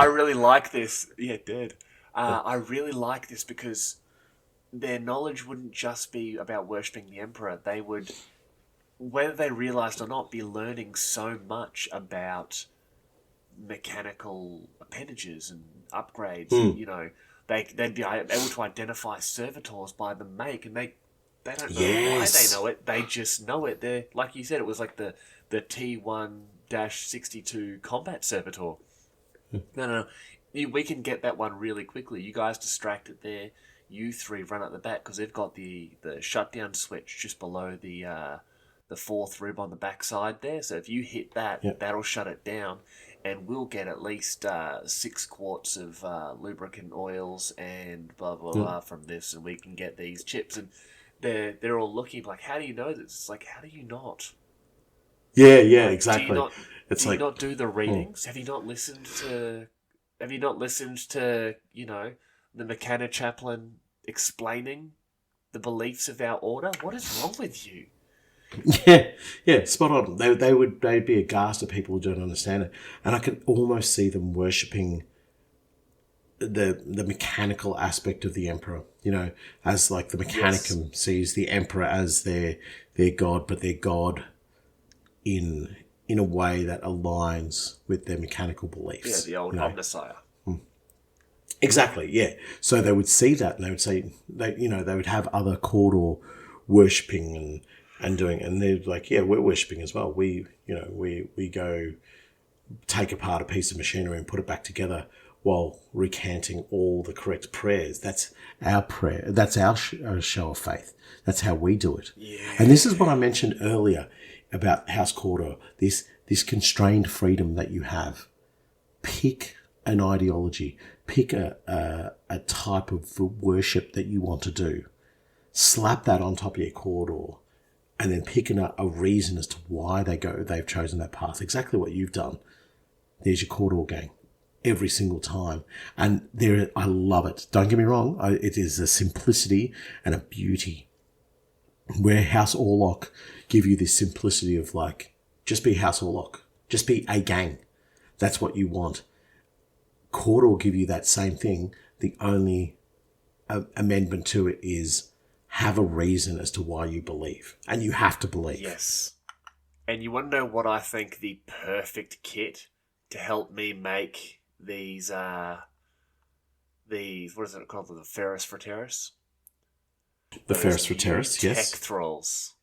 really like this. Yeah, dead. I really like this because their knowledge wouldn't just be about worshipping the Emperor. They would, whether they realised or not, be learning so much about mechanical appendages and upgrades. And, they'd be able to identify servitors by the make, and they don't know why they know it. They just know it. They're, like you said, it was like the T1-62 combat servitor. No. We can get that one really quickly. You guys distract it there. You 3 run at the back because they've got the shutdown switch just below the 4th rib on the backside there. So if you hit that, that'll shut it down, and we'll get at least 6 quarts of lubricant oils and blah blah blah from this, and we can get these chips. And they're all looking like, how do you know this? It's like, how do you not? Yeah, exactly. Do you not do the readings? Have you not listened to the Mechanic Chaplain explaining the beliefs of our order? What is wrong with you? Yeah, spot on. They'd be aghast at people who don't understand it, and I can almost see them worshipping the mechanical aspect of the Emperor. As like the Mechanicum sees the Emperor as their god, but their god in a way that aligns with their mechanical beliefs. Yeah, the old Omnissiah. Exactly, yeah. So they would see that, and they would say, they would have other Cawdor worshipping and doing, and they're like, yeah, we're worshipping as well. We go take apart a piece of machinery and put it back together while recanting all the correct prayers. That's our prayer. That's our show of faith. That's how we do it. Yeah. And this is what I mentioned earlier about House Cawdor, this constrained freedom that you have. Pick an ideology. Pick a type of worship that you want to do. Slap that on top of your Cawdor, and then pick a reason as to why they've chosen that path. Exactly what you've done. There's your Cawdor gang. Every single time. And I love it. Don't get me wrong. It is a simplicity and a beauty. Where House Orlok give you this simplicity of like, just be House Orlok. Just be a gang. That's what you want. Cawdor give you that same thing. The only amendment to it is have a reason as to why you believe. And you have to believe. Yes. And you want to know what I think the perfect kit to help me make these what is it called? The Ferris Frateris? The Ferris Frateris, yes. Tech thralls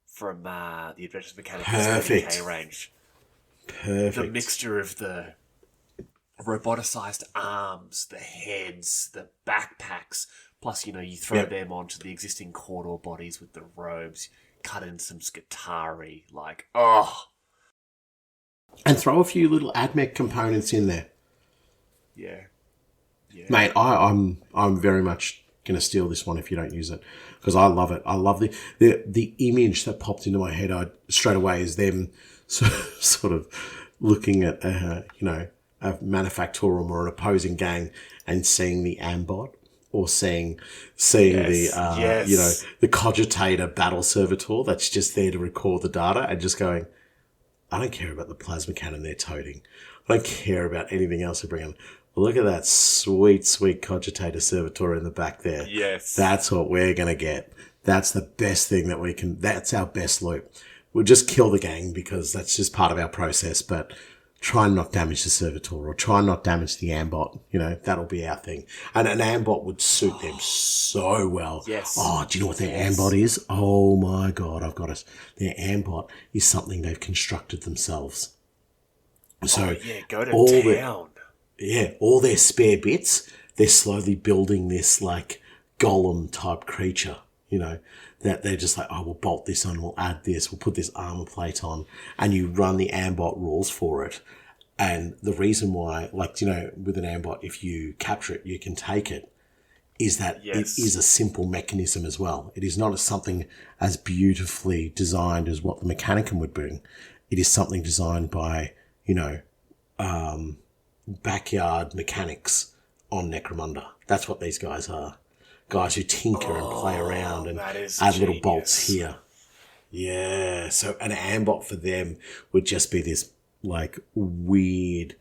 from the Adventures Mechanicus Perfect. range. Perfect. The mixture of the roboticized arms, the heads, the backpacks, plus, you throw them onto the existing Cawdor bodies with the robes, cut in some Skitarii, and throw a few little AdMech components in there. Yeah. Mate, I'm very much going to steal this one if you don't use it, because I love it. I love the image that popped into my head straight away is them sort of looking at a manufactorum or an opposing gang and seeing the Ambot or seeing Yes, the cogitator battle servitor that's just there to record the data and just going, I don't care about the plasma cannon they're toting. I don't care about anything else they bring in. Look at that sweet, sweet cogitator servitor in the back there. Yes. That's what we're going to get. That's the best thing that we can... That's our best loot. We'll just kill the gang because that's just part of our process, but try and not damage the servitor or try and not damage the ambot. You know, that'll be our thing. And an ambot would suit them so well. Yes. Oh, do you know what their ambot is? Oh, my God, I've got it. Their ambot is something they've constructed themselves. So go to town. All their spare bits, they're slowly building this, like, golem-type creature, you know, that they're just like, oh, we'll bolt this on, we'll add this, we'll put this armor plate on, and you run the ambot rules for it. And the reason why, like, you know, with an ambot, if you capture it, you can take it, is that it is a simple mechanism as well. It is not something as beautifully designed as what the Mechanicum would bring. It is something designed by, you know, backyard mechanics on Necromunda. That's what these guys are. Guys who tinker and play around and add little bolts here. Yeah. So an ambot for them would just be this like weird,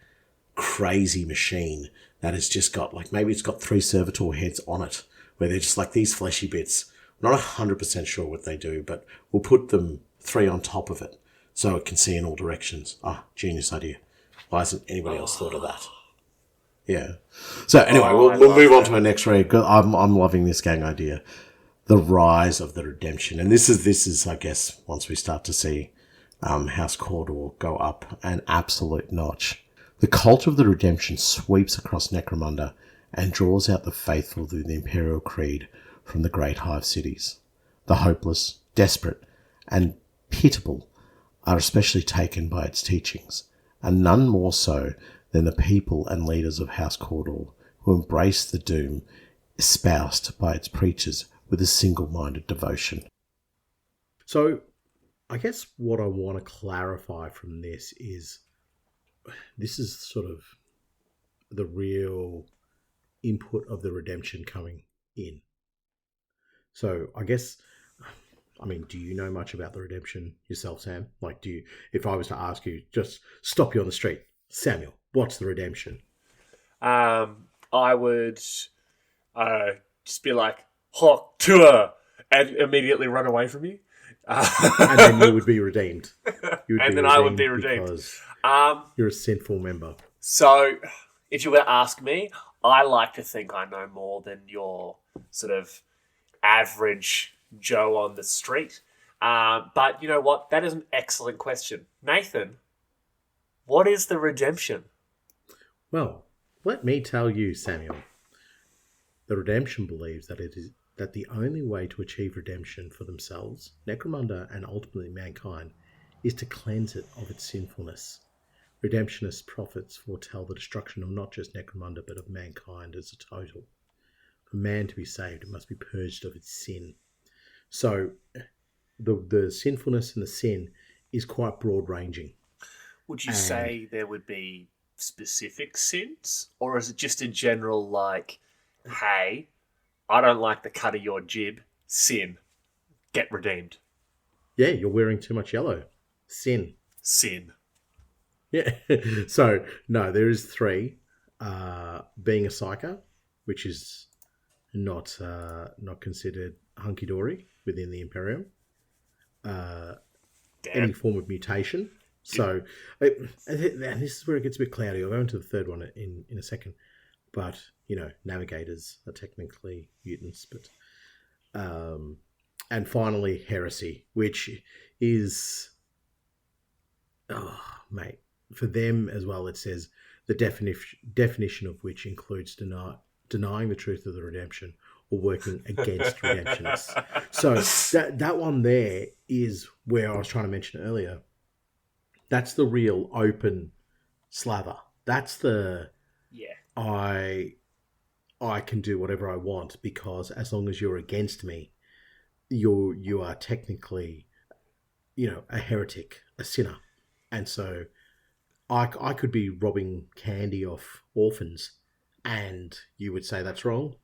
crazy machine that has just got like, maybe it's got 3 servitor heads on it where they're just like these fleshy bits. I'm not 100% sure what they do, but we'll put them 3 on top of it so it can see in all directions. Genius idea. Why hasn't anybody else thought of that? Yeah. So anyway, we'll move on to our next read. I'm loving this gang idea. The rise of the redemption. And this is, I guess, once we start to see House Cawdor go up an absolute notch. The cult of the redemption sweeps across Necromunda and draws out the faithful through the Imperial Creed from the great hive cities. The hopeless, desperate, and pitiable are especially taken by its teachings, and none more so than the people and leaders of House Cawdor, who embrace the doom espoused by its preachers with a single-minded devotion. So, I guess what I want to clarify from this is sort of the real input of the redemption coming in. So, I guess, I mean, do you know much about the redemption yourself, Sam? Like, if I was to ask you, just stop you on the street, Samuel, what's the redemption? I would just be like, hawk tour, and immediately run away from you. And then you would be redeemed. I would be redeemed. Because you're a sinful member. So, if you were to ask me, I like to think I know more than your sort of average Joe on the street. But you know what? That is an excellent question. Nathan, what is the redemption? Well, let me tell you, Samuel. The redemption believes that the only way to achieve redemption for themselves, Necromunda, and ultimately mankind, is to cleanse it of its sinfulness. Redemptionist prophets foretell the destruction of not just Necromunda, but of mankind as a total. For man to be saved, it must be purged of its sin. So, the sinfulness and the sin is quite broad-ranging. Would you say there would be specific sins? Or is it just a general, like, hey, I don't like the cut of your jib, sin, get redeemed? Yeah, you're wearing too much yellow. Sin. Yeah. So, no, there is 3. Being a psyker, which is not considered hunky-dory within the Imperium. Any form of mutation. So, and this is where it gets a bit cloudy. I'll go into the third one in a second. But, you know, navigators are technically mutants. But, and finally, heresy, which is, mate, for them as well, it says the definition of which includes denying the truth of the redemption or working against redemptionists. So that one there is where I was trying to mention earlier. That's the real open slaver. That's the I can do whatever I want because as long as you're against me, you are technically, you know, a heretic, a sinner. And so I could be robbing candy off orphans and you would say that's wrong.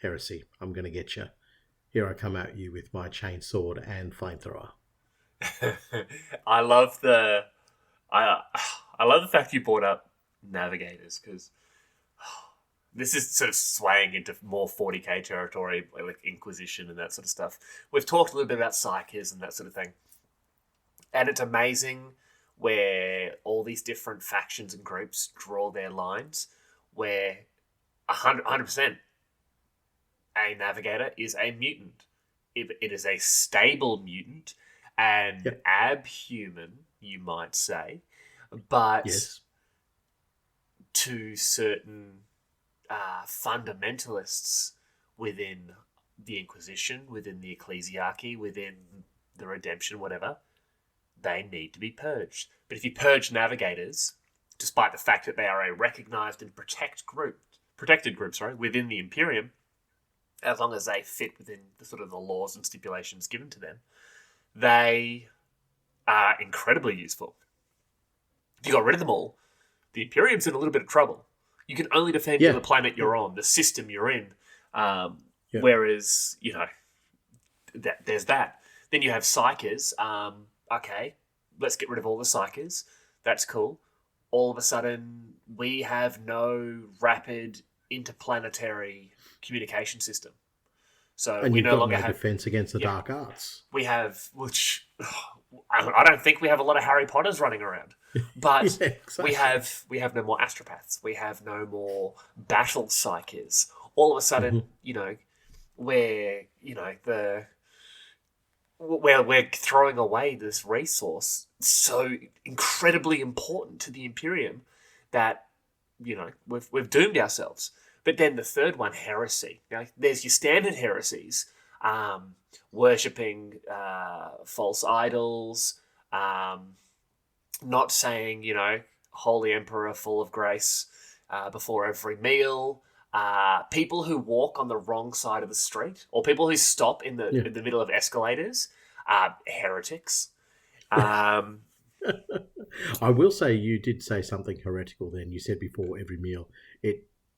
heresy. I'm going to get you. Here I come at you with my chainsword and flamethrower. I love the I love the fact you brought up navigators, because this is sort of swaying into more 40k territory, like Inquisition and that sort of stuff. We've talked a little bit about psychers and that sort of thing. And it's amazing where all these different factions and groups draw their lines, where 100% a navigator is a mutant. It is a stable mutant and abhuman, you might say, but to certain fundamentalists within the Inquisition, within the ecclesiarchy, within the redemption, whatever, they need to be purged. But if you purge navigators, despite the fact that they are a recognised and protected group, within the Imperium, as long as they fit within the sort of the laws and stipulations given to them, they are incredibly useful. If you got rid of them all, the Imperium's in a little bit of trouble. You can only defend the planet you're on, the system you're in. Whereas, there's that. Then you have psychers. Okay, let's get rid of all the psychers. That's cool. All of a sudden, we have no rapid interplanetary communication system. So and we you've no got longer no have defense against the dark arts. We have, which I don't think we have a lot of Harry Potters running around, but exactly. we have no more astropaths. We have no more battle psychers. All of a sudden, we're throwing away this resource so incredibly important to the Imperium that we've doomed ourselves. But then the third one, heresy. There's your standard heresies, worshipping false idols, not saying, Holy Emperor full of grace before every meal, people who walk on the wrong side of the street, or people who stop in the middle of escalators, heretics. I will say you did say something heretical then. You said before every meal.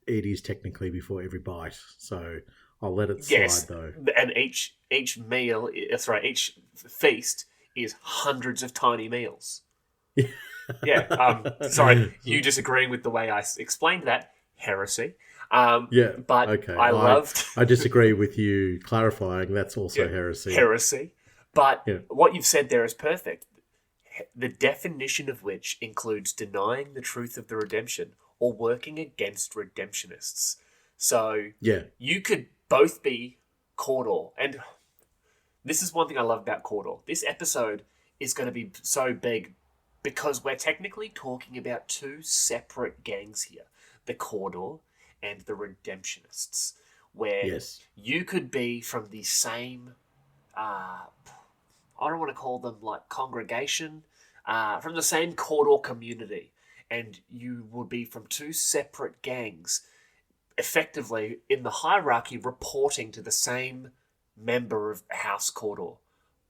It is technically before every bite, so I'll let it slide though. And each meal, each feast is hundreds of tiny meals. Sorry, you disagreeing with the way I explained that, heresy. But okay. I disagree with you clarifying. That's also heresy. Heresy. But what you've said there is perfect. The definition of which includes denying the truth of the redemption or working against redemptionists. So you could both be Cawdor. And this is one thing I love about Cawdor. This episode is going to be so big because we're technically talking about two separate gangs here. The Cawdor and the redemptionists. Where you could be from the same... I don't want to call them like congregation, from the same Cawdor community, and you would be from two separate gangs, effectively in the hierarchy reporting to the same member of House Cawdor.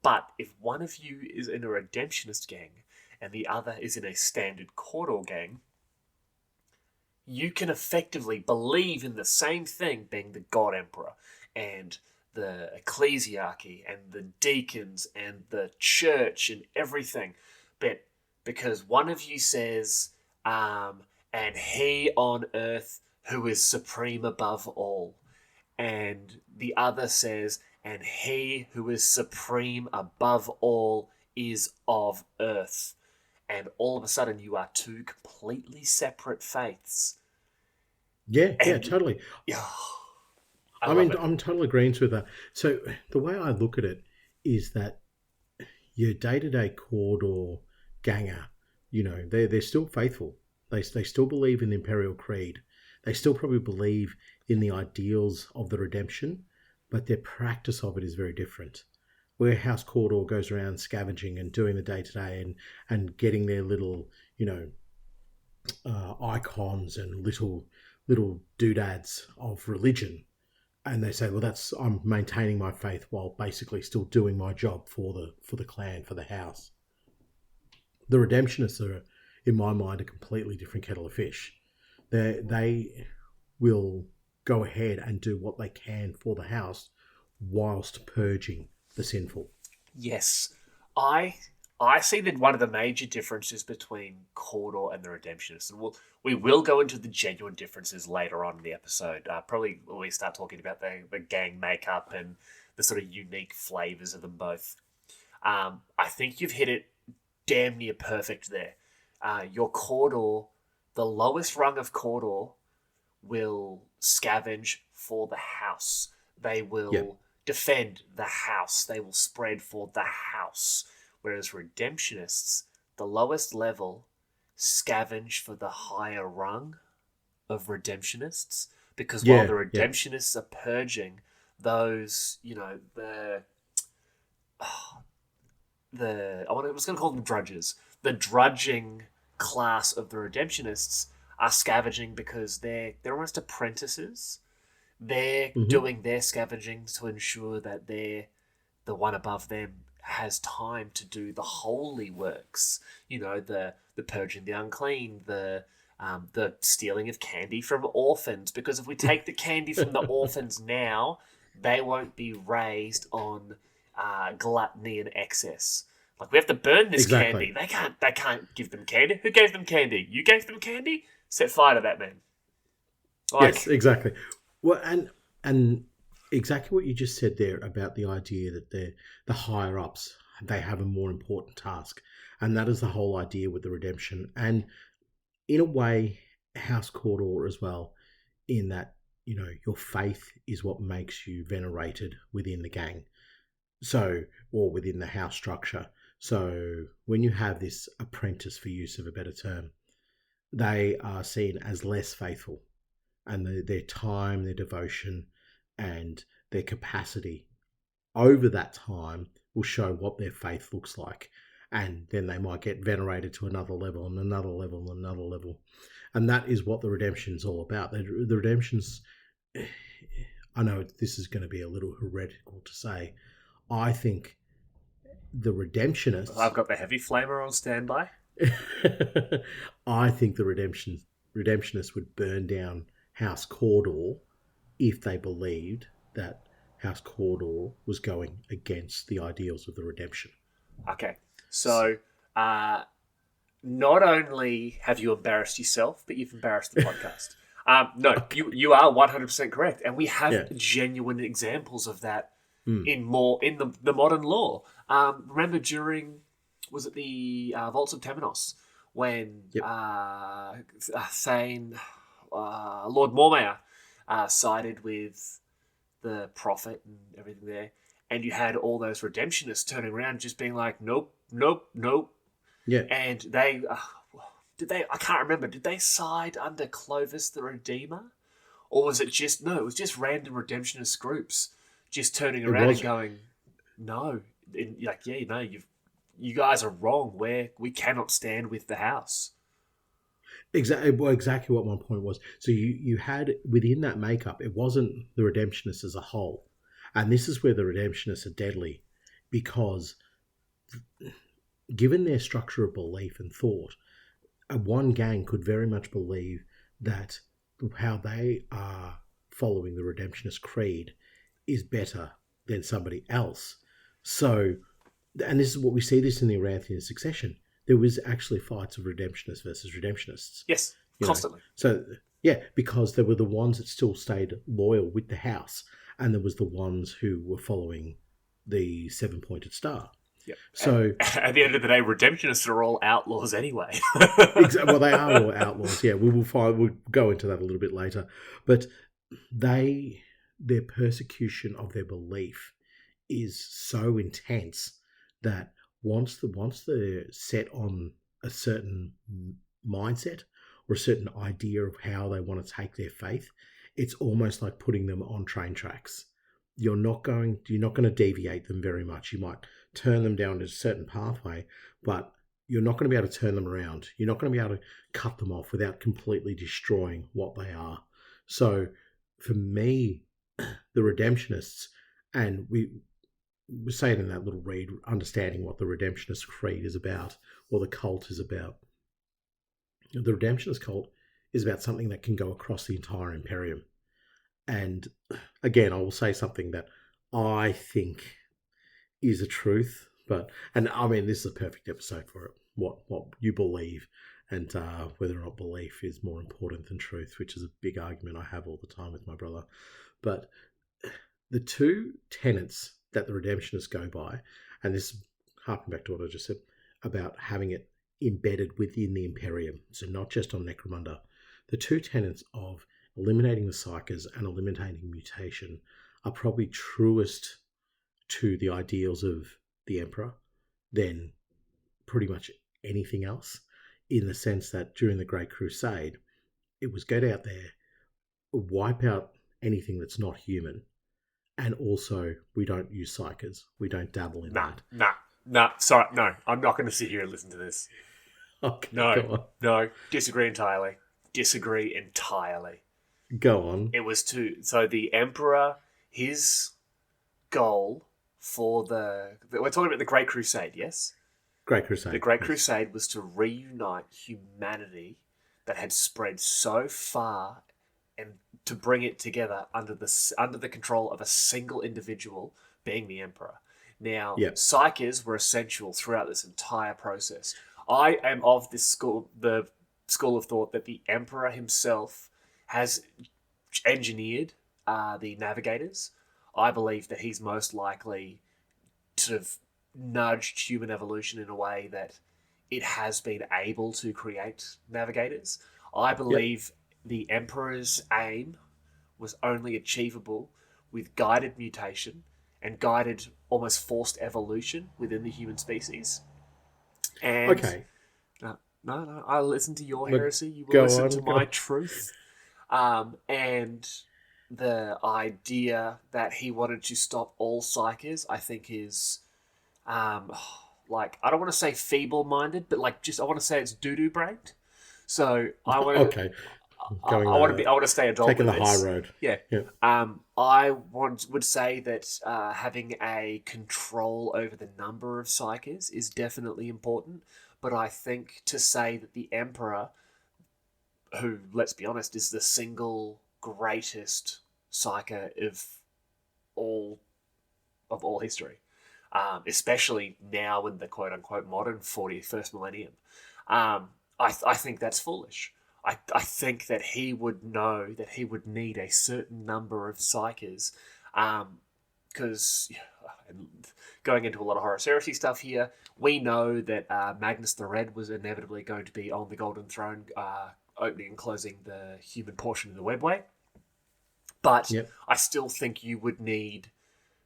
But if one of you is in a redemptionist gang and the other is in a standard Cawdor gang, you can effectively believe in the same thing, being the God Emperor and the ecclesiarchy and the deacons and the church and everything. But because one of you says, and he on earth who is supreme above all, and the other says, and he who is supreme above all is of earth. And all of a sudden you are two completely separate faiths. Yeah, totally. I'm totally agreeing with that. So the way I look at it is that your day-to-day Cawdor ganger, they're still faithful. They still believe in the Imperial Creed. They still probably believe in the ideals of the redemption, but their practice of it is very different. Where House Cawdor goes around scavenging and doing the day-to-day and getting their little, icons and little doodads of religion. And they say, well, I'm maintaining my faith while basically still doing my job for the clan, for the house. The redemptionists are, in my mind, a completely different kettle of fish. They will go ahead and do what they can for the house whilst purging the sinful. Yes. I see that one of the major differences between Cawdor and the Redemptionists, and we will go into the genuine differences later on in the episode, probably when we start talking about the gang makeup and the sort of unique flavours of them both. I think you've hit it damn near perfect there. Your Cawdor, the lowest rung of Cawdor, will scavenge for the house. They will defend the house. They will spread for the house. Whereas Redemptionists, the lowest level, scavenge for the higher rung of Redemptionists. Because while the Redemptionists are purging those, I was going to call them drudges. The drudging class of the Redemptionists are scavenging because they're almost apprentices. They're doing their scavenging to ensure that the one above them has time to do the holy works. The purging the unclean, the stealing of candy from orphans. Because if we take the candy from the orphans now, they won't be raised on gluttony and excess. Like, we have to burn this candy. They can't give them candy. Who gave them candy? You gave them candy? Set fire to that man. Yes, exactly. Well, and exactly what you just said there about the idea that the higher ups, they have a more important task, and that is the whole idea with the redemption. And in a way, House Cawdor as well, in that your faith is what makes you venerated within the gang, or within the house structure. So when you have this apprentice, for use of a better term, they are seen as less faithful, and their time, their devotion, and their capacity over that time will show what their faith looks like. And then they might get venerated to another level and another level and another level. And that is what the redemption is all about. The redemption's, I know this is going to be a little heretical to say, I think the redemptionists... I've got the heavy flamer on standby. I think the redemptionists would burn down House Cawdor if they believed that House Cawdor was going against the ideals of the redemption. Okay, so not only have you embarrassed yourself, but you've embarrassed the podcast. You are 100% correct, and we have genuine examples of that in the modern law. Remember during, was it the Vaults of Temenos, when Thane, Lord Mormaer, sided with the prophet and everything there, and you had all those redemptionists turning around just being like, nope. Yeah. And they, I can't remember, did they side under Clovis the Redeemer? Or was it just, no, it was just random redemptionist groups just turning around and going, no. And you guys are wrong. We cannot stand with the house. Exactly what my point was. So you had within that makeup, it wasn't the redemptionists as a whole. And this is where the redemptionists are deadly, because given their structure of belief and thought, one gang could very much believe that how they are following the redemptionist creed is better than somebody else. So, and this is what we see this in the Aranthian succession. There was actually fights of redemptionists versus redemptionists. Yes, constantly. So, yeah, because there were the ones that still stayed loyal with the house, and there was the ones who were following the seven-pointed star. Yep. So at the end of the day, redemptionists are all outlaws anyway. Well, they are all outlaws. Yeah, we'll go into that a little bit later. But their persecution of their belief is so intense that once they're set on a certain mindset or a certain idea of how they want to take their faith, it's almost like putting them on train tracks. You're not going to deviate them very much. You might turn them down a certain pathway, but you're not going to be able to turn them around. You're not going to be able to cut them off without completely destroying what they are. So for me, the redemptionists, and we were saying in that little read, understanding what the redemptionist creed is about, or the cult is about. The redemptionist cult is about something that can go across the entire Imperium. And again, I will say something that I think is a truth, and I mean, this is a perfect episode for it. What you believe, and whether or not belief is more important than truth, which is a big argument I have all the time with my brother. But the two tenets that the redemptionists go by, and this harking back to what I just said about having it embedded within the Imperium, so not just on Necromunda, the two tenets of eliminating the psychers and eliminating mutation are probably truest to the ideals of the Emperor than pretty much anything else, in the sense that during the Great Crusade, it was get out there, wipe out anything that's not human, and also we don't use psychers. We don't dabble in that. Sorry, no. I'm not going to sit here and listen to this. Okay, No. Disagree entirely. Go on. It was so the Emperor, his goal for we're talking about the Great Crusade, yes? Great Crusade. The Great Crusade was to reunite humanity that had spread so far and to bring it together under the control of a single individual, being the Emperor. Now, psychers were essential throughout this entire process. I am of the school of thought that the Emperor himself has engineered the navigators. I believe that he's most likely sort of nudged human evolution in a way that it has been able to create navigators. I believe the Emperor's aim was only achievable with guided mutation and guided, almost forced evolution within the human species. And okay. No, I listen to your heresy. You will listen to my truth. And the idea that he wanted to stop all psychers, I think, is I don't want to say feeble-minded, but I want to say it's doo-doo brained. So I want to. Okay. I want to stay adult. Taking the high road. Yeah. I would say that having a control over the number of psychers is definitely important. But I think to say that the Emperor, who, let's be honest, is the single greatest psyker of all history, especially now in the quote-unquote modern 41st millennium, I think that's foolish. I think that he would know that he would need a certain number of psychers, because going into a lot of Horus Heresy stuff here, we know that Magnus the Red was inevitably going to be on the Golden Throne, opening and closing the human portion of the webway. But I still think you would need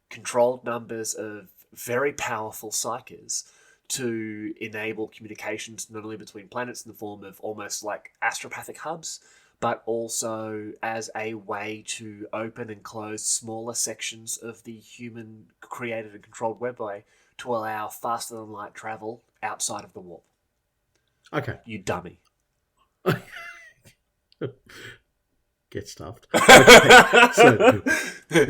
controlled numbers of very powerful psychers to enable communications not only between planets in the form of almost like astropathic hubs, but also as a way to open and close smaller sections of the human created and controlled webway to allow faster than light travel outside of the warp. Okay. You dummy. Get stuffed. Okay. So,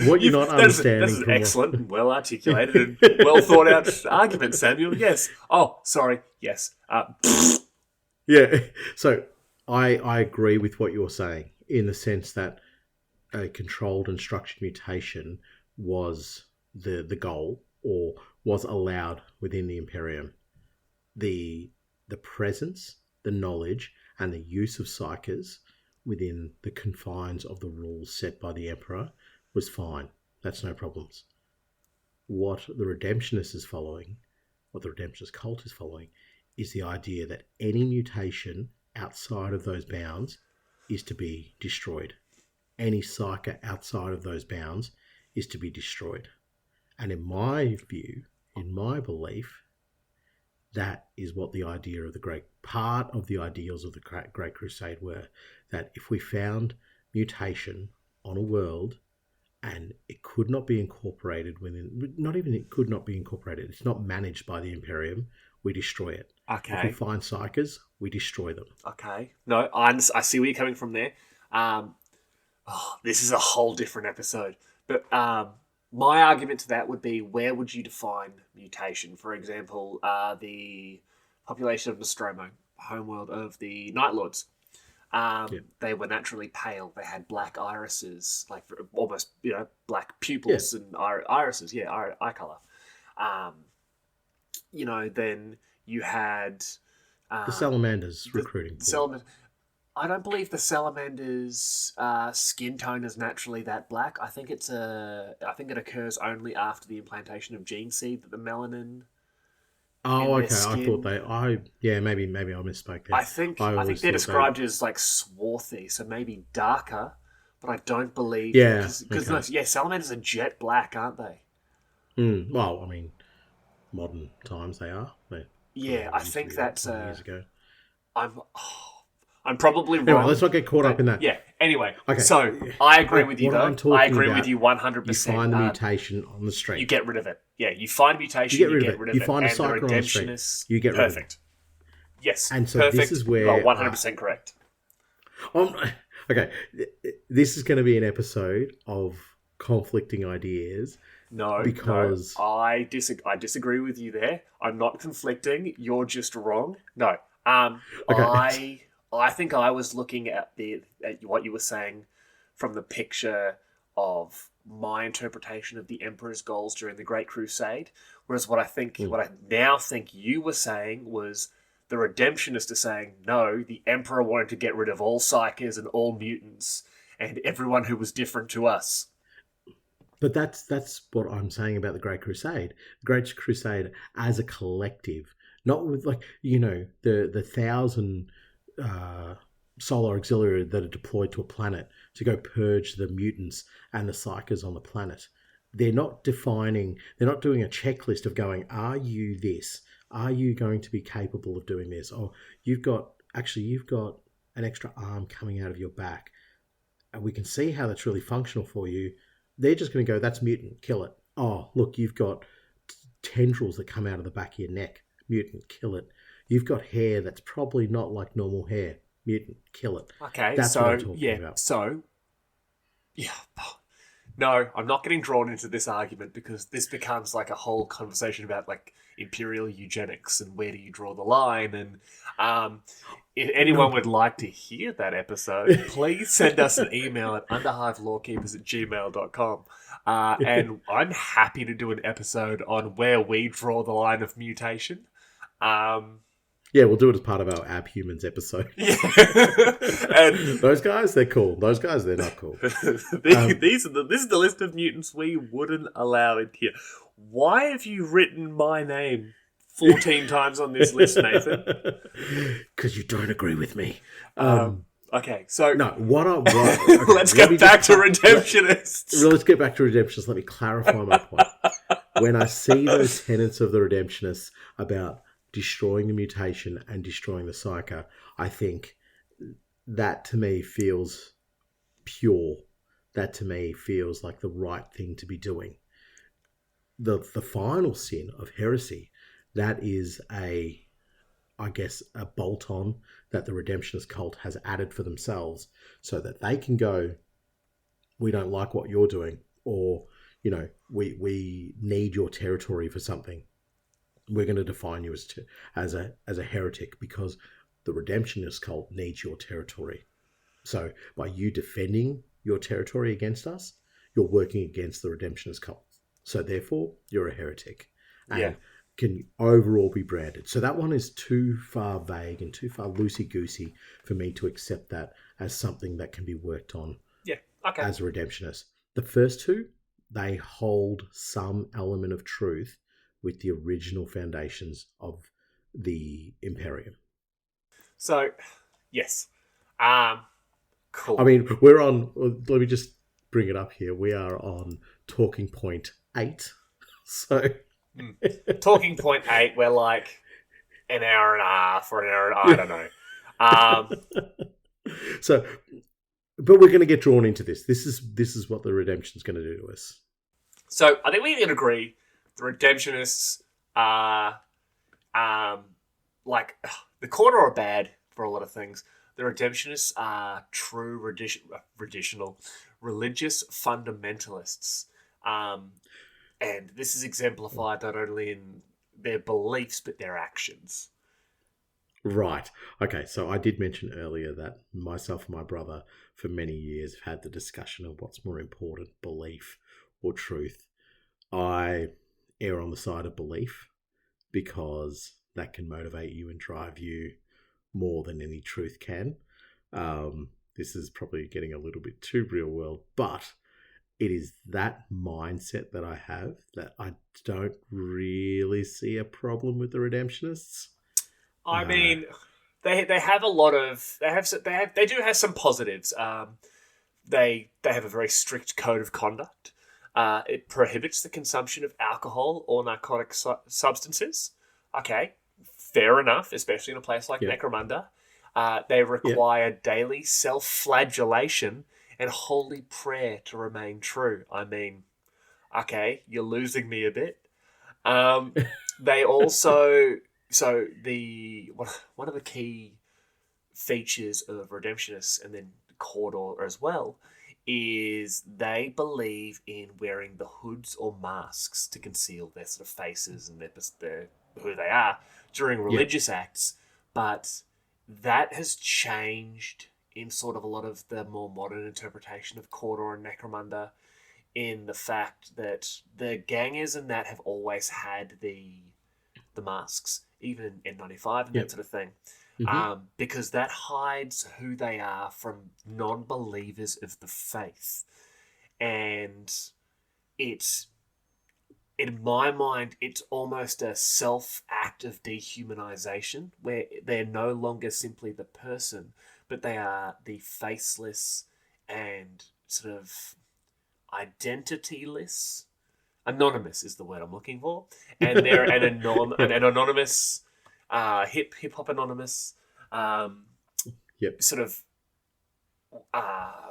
what you're not understanding... That's an excellent and well-articulated and well-thought-out argument, Samuel. Yes. Oh, sorry. Yes. Yeah. So, I agree with what you're saying in the sense that a controlled and structured mutation was the goal, or was allowed within the Imperium. The presence, the knowledge, and the use of psychers within the confines of the rules set by the Emperor was fine. That's no problems. What the Redemptionist is following, what the Redemptionist cult is following, is the idea that any mutation outside of those bounds is to be destroyed. Any psyker outside of those bounds is to be destroyed. And in my view, in my belief, that is what the idea of part of the ideals of the Great Crusade were. That if we found mutation on a world and it could not be incorporated it's not managed by the Imperium, we destroy it. Okay. If we find psychers, we destroy them. Okay. No, I see where you're coming from there. This is a whole different episode. But my argument to that would be, where would you define mutation? For example, the population of Nostromo, homeworld of the Night Lords. They were naturally pale. They had black irises, like almost, black Yeah. pupils and irises, eye color. Then you had The salamanders recruiting pool. salamander. I don't believe the salamander's skin tone is naturally that black. I think it occurs only after the implantation of gene seed that the melanin. Oh, in okay. their skin. I thought maybe I misspoke there. I think always they're thought described as like swarthy, so maybe darker. But I don't believe. Yeah, Because salamanders are jet black, aren't they? Well, I mean, modern times they are. I think that's 20 years ago. I'm probably wrong. Anyway, let's not get caught up in that. Yeah. Anyway, Okay. so I agree with you, What though. I'm talking I agree about, with you 100%. You find the mutation on the street. You get rid of it. Yeah, you find a mutation, you get rid of it. You find a and the cycle on the street. redemptionists, You get rid of it. perfect. Yes, And so perfect. this is where... You are 100% correct. Okay, this is going to be an episode of conflicting ideas. No, because I disagree with you there. I'm not conflicting. You're just wrong. No. Okay. I think I was looking at what you were saying from the picture of my interpretation of the Emperor's goals during the Great Crusade, whereas what I now think you were saying was the Redemptionists are saying, no, the Emperor wanted to get rid of all psychers and all mutants and everyone who was different to us. But that's what I'm saying about the Great Crusade. The Great Crusade as a collective, not with the 1,000 solar auxiliary that are deployed to a planet to go purge the mutants and the psychers on the planet. They're not doing a checklist of going, are you this? Are you going to be capable of doing this? Or you've got an extra arm coming out of your back, and we can see how that's really functional for you. They're just going to go, that's mutant, kill it. Oh, look, you've got tendrils that come out of the back of your neck. Mutant, kill it. You've got hair that's probably not like normal hair. Mutant, kill it. Okay, that's what I'm talking about. No, I'm not getting drawn into this argument because this becomes like a whole conversation about like imperial eugenics and where do you draw the line. And if anyone would like to hear that episode, please send us an email at underhivelorekeepers@gmail.com. And I'm happy to do an episode on where we draw the line of mutation. Yeah, we'll do it as part of our App Humans episode. Yeah. And those guys, they're cool. Those guys, they're not cool. This is the list of mutants we wouldn't allow in here. Why have you written my name 14 times on this list, Nathan? Because you don't agree with me. Okay, so... No, let's get back to Redemptionists. Let's get back to Redemptionists. Let me clarify my point. When I see those tenets of the Redemptionists about destroying the mutation and destroying the psyker, I think that to me feels pure. That to me feels like the right thing to be doing. The final sin of heresy, that is a bolt-on that the Redemptionist cult has added for themselves so that they can go, we don't like what you're doing, or, we need your territory for something. We're going to define you as a heretic because the Redemptionist cult needs your territory. So by you defending your territory against us, you're working against the Redemptionist cult. So therefore, you're a heretic. And can overall be branded. So that one is too far vague and too far loosey-goosey for me to accept that as something that can be worked on as a Redemptionist. The first two, they hold some element of truth with the original foundations of the Imperium. So, yes. Cool. I mean, we're on, let me just bring it up here. We are on talking point 8. So... Talking point 8, we're like an hour and a half or an hour and I don't know. So, but we're going to get drawn into this. This is what the Redemption's going to do to us. So I think we can agree the Redemptionists are the Cawdor are bad for a lot of things. The Redemptionists are true religious fundamentalists. And this is exemplified not only in their beliefs, but their actions. Right. Okay, so I did mention earlier that myself and my brother, for many years, have had the discussion of what's more important, belief or truth. I err on the side of belief because that can motivate you and drive you more than any truth can. This is probably getting a little bit too real world, but it is that mindset that I have that I don't really see a problem with the redemptionists. I mean, they have a lot of they do have some positives. They have a very strict code of conduct. It prohibits the consumption of alcohol or narcotic substances. Okay, fair enough, especially in a place like Necromunda. They require daily self-flagellation and holy prayer to remain true. I mean, okay, you're losing me a bit. They also... So one of the key features of Redemptionists and then Cawdor as well is they believe in wearing the hoods or masks to conceal their sort of faces and their who they are during religious acts. But that has changed in sort of a lot of the more modern interpretation of Cawdor and Necromunda, in the fact that the gangers and that have always had the masks, even in N95 and that sort of thing, because that hides who they are from non-believers of the faith. And it's, in my mind, it's almost a self-act of dehumanization, where they're no longer simply the person, but they are the faceless and sort of identityless. Anonymous is the word I'm looking for, and they're an anonymous, hip hop anonymous, sort of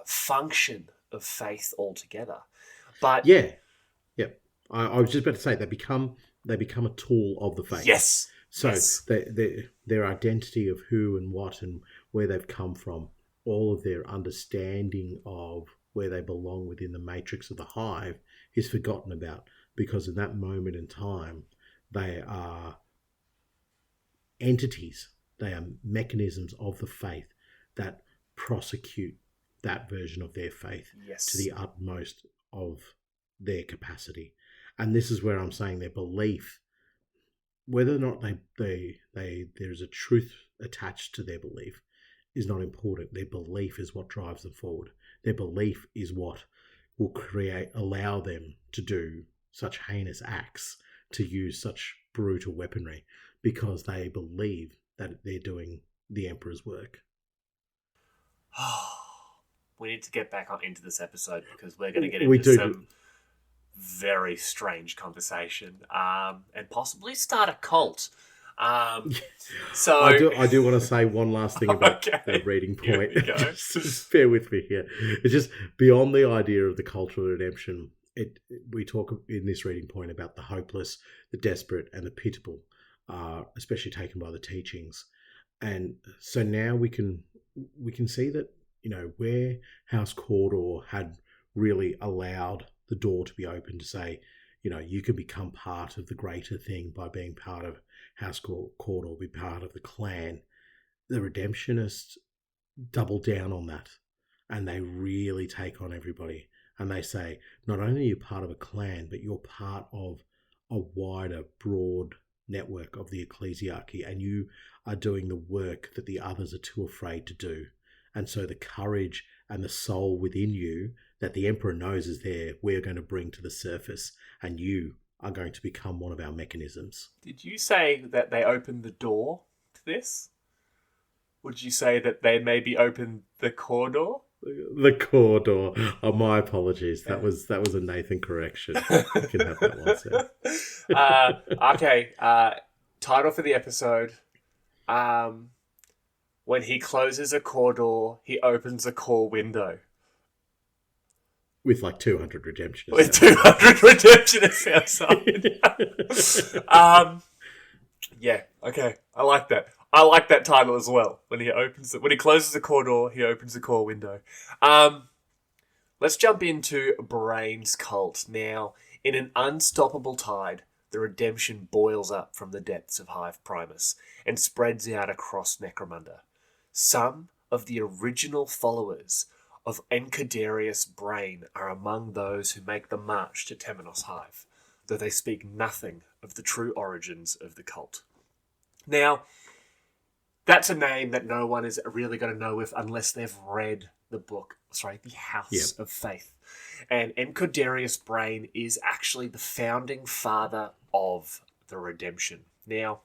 function of faith altogether. But I was just about to say they become a tool of the faith. Yes. So their identity of who and what and where they've come from, all of their understanding of where they belong within the matrix of the hive is forgotten about, because in that moment in time, they are entities, they are mechanisms of the faith that prosecute that version of their faith to the utmost of their capacity. And this is where I'm saying their belief, whether or not there's a truth attached to their belief, is not important. Their belief is what drives them forward. Their belief is what will allow them to do such heinous acts, to use such brutal weaponry, because they believe that they're doing the Emperor's work. We need to get back into this episode, because we're going to get into some very strange conversation, and possibly start a cult. So I do want to say one last thing about that reading point. Just bear with me here. It's just beyond the idea of the cultural redemption. We talk in this reading point about the hopeless, the desperate, and the pitiable, especially taken by the teachings. And so now we can see that, where House Cawdor had really allowed the door to be open to say, you can become part of the greater thing by being part of House Cawdor, be part of the clan. The Redemptionists double down on that, and they really take on everybody. And they say, not only are you part of a clan, but you're part of a wider, broad network of the ecclesiarchy, and you are doing the work that the others are too afraid to do. And so the courage and the soul within you that the Emperor knows is there, we're going to bring to the surface, and you are going to become one of our mechanisms. Did you say that they opened the door to this? Would you say that they maybe opened the Cawdor? The Cawdor. Oh, my apologies. That was a Nathan correction. You can have that one said. Okay. Title for the episode. When he closes a Cawdor, he opens a Caw-Window. With like 200 redemptionists. With 200 redemptionists outside. Yeah, okay. I like that. I like that title as well. When he closes the Cawdor, he opens the Caw-Window. Let's jump into Brain's cult. Now, in an unstoppable tide, the redemption boils up from the depths of Hive Primus and spreads out across Necromunda. Some of the original followers of Encadarius Brain are among those who make the march to Temenos Hive, though they speak nothing of the true origins of the cult. Now, that's a name that no one is really going to know if unless they've read the House of Faith. And Encadarius Brain is actually the founding father of the Redemption. Now,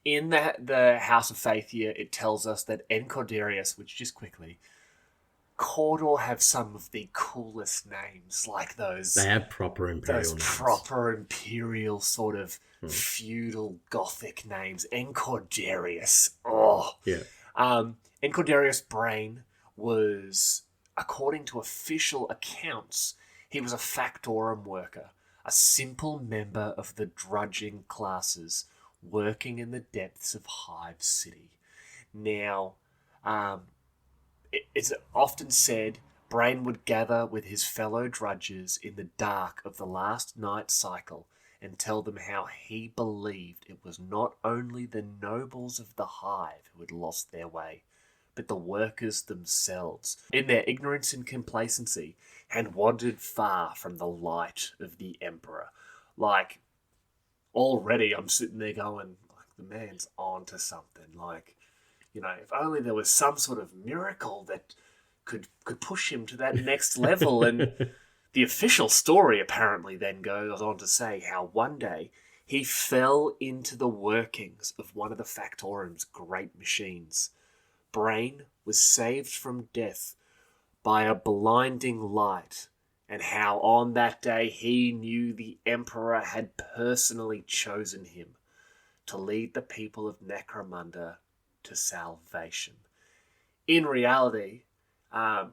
in the House of Faith here, it tells us that Encadarius, which just quickly, Cawdor have some of the coolest names, like those. They have proper imperial names. Proper imperial sort of feudal gothic names. Encadarius. Oh. Yeah. Encadarius Brain was, according to official accounts, he was a factorum worker, a simple member of the drudging classes working in the depths of Hive City. Now, it's often said Brain would gather with his fellow drudges in the dark of the last night cycle and tell them how he believed it was not only the nobles of the Hive who had lost their way, but the workers themselves, in their ignorance and complacency, had wandered far from the light of the Emperor. Like, already I'm sitting there going, like, the man's on to something. Like, you know, if only there was some sort of miracle that could push him to that next level. And the official story apparently then goes on to say how one day he fell into the workings of one of the Factorum's great machines. Brain was saved from death by a blinding light, and how on that day he knew the Emperor had personally chosen him to lead the people of Necromunda to salvation. In reality, it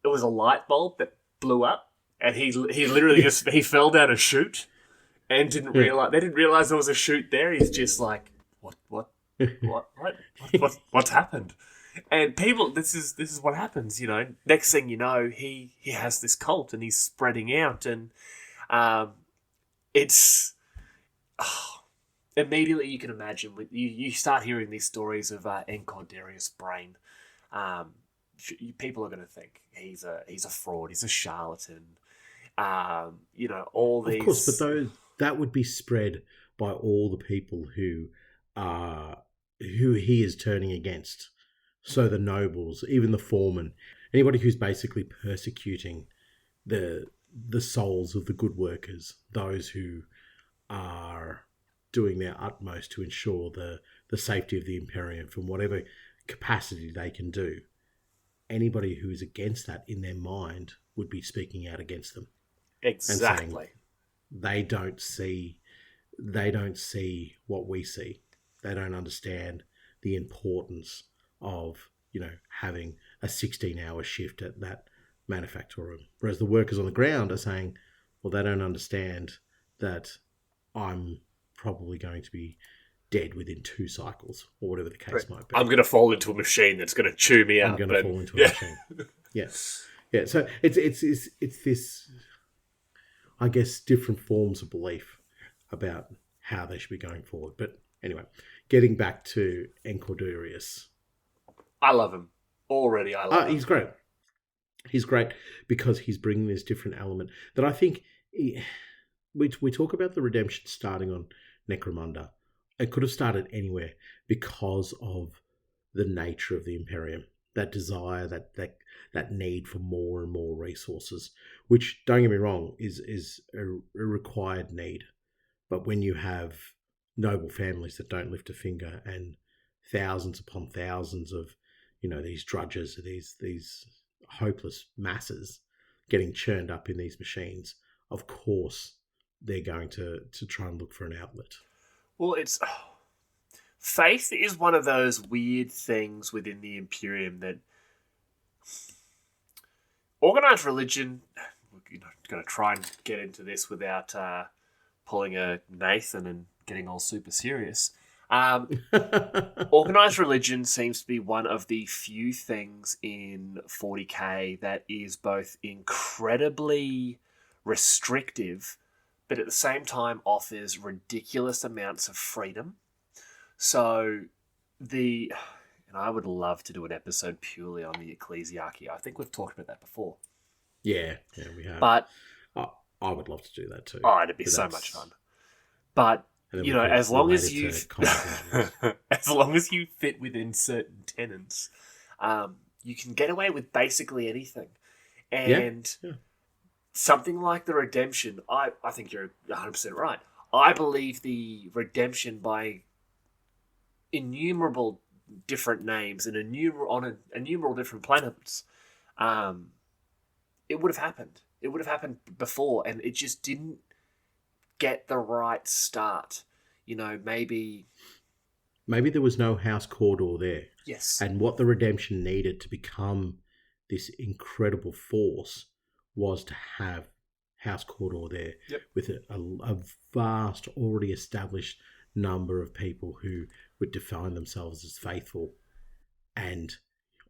was a light bulb that blew up, and he literally he fell down a chute and didn't realize there was a chute there. He's just like, what's happened? And people, this is what happens, you know. Next thing you know, he has this cult and he's spreading out, and it's immediately you can imagine you start hearing these stories of Encadarius Brain. People are going to think he's a fraud, he's a charlatan. You know, all these. Of course, but that would be spread by all the people who he is turning against. So the nobles, even the foremen, anybody who's basically persecuting the souls of the good workers, those who are doing their utmost to ensure the safety of the Imperium from whatever capacity they can do. Anybody who is against that in their mind would be speaking out against them. Exactly. They don't see what we see. They don't understand the importance of, you know, having a 16-hour shift at that manufactorum. Whereas the workers on the ground are saying, well, they don't understand that I'm probably going to be dead within 2 cycles, or whatever the case might be. I'm going to fall into a machine that's going to chew me out. I'm going to fall into a machine. Yeah. So it's this, I guess, different forms of belief about how they should be going forward. But anyway, getting back to Encadarius. I love him. Already I love him. He's great. He's great because he's bringing this different element that I think... We talk about the redemption starting on Necromunda. It could have started anywhere because of the nature of the Imperium. That desire, that need for more and more resources, which, don't get me wrong, is a required need. But when you have noble families that don't lift a finger and thousands upon thousands of, you know, these drudges, these hopeless masses getting churned up in these machines, of course they're going to try and look for an outlet. Well, it's... faith is one of those weird things within the Imperium that... Organised religion... We're going to try and get into this without pulling a Nathan and getting all super serious. Organised religion seems to be one of the few things in 40k that is both incredibly restrictive but at the same time offers ridiculous amounts of freedom. So and I would love to do an episode purely on the ecclesiarchy. I think we've talked about that before. Yeah, we have. But I would love to do that too. Oh, it'd be so much fun. But as long as you as long as you fit within certain tenets, you can get away with basically anything. And something like the redemption, I think you're 100% right. I believe the redemption by innumerable different names and innumerable different planets, it would have happened. It would have happened before, and it just didn't get the right start. Maybe there was no House Cawdor there. Yes. And what the redemption needed to become this incredible force was to have House Cawdor there with a vast, already established number of people who would define themselves as faithful, and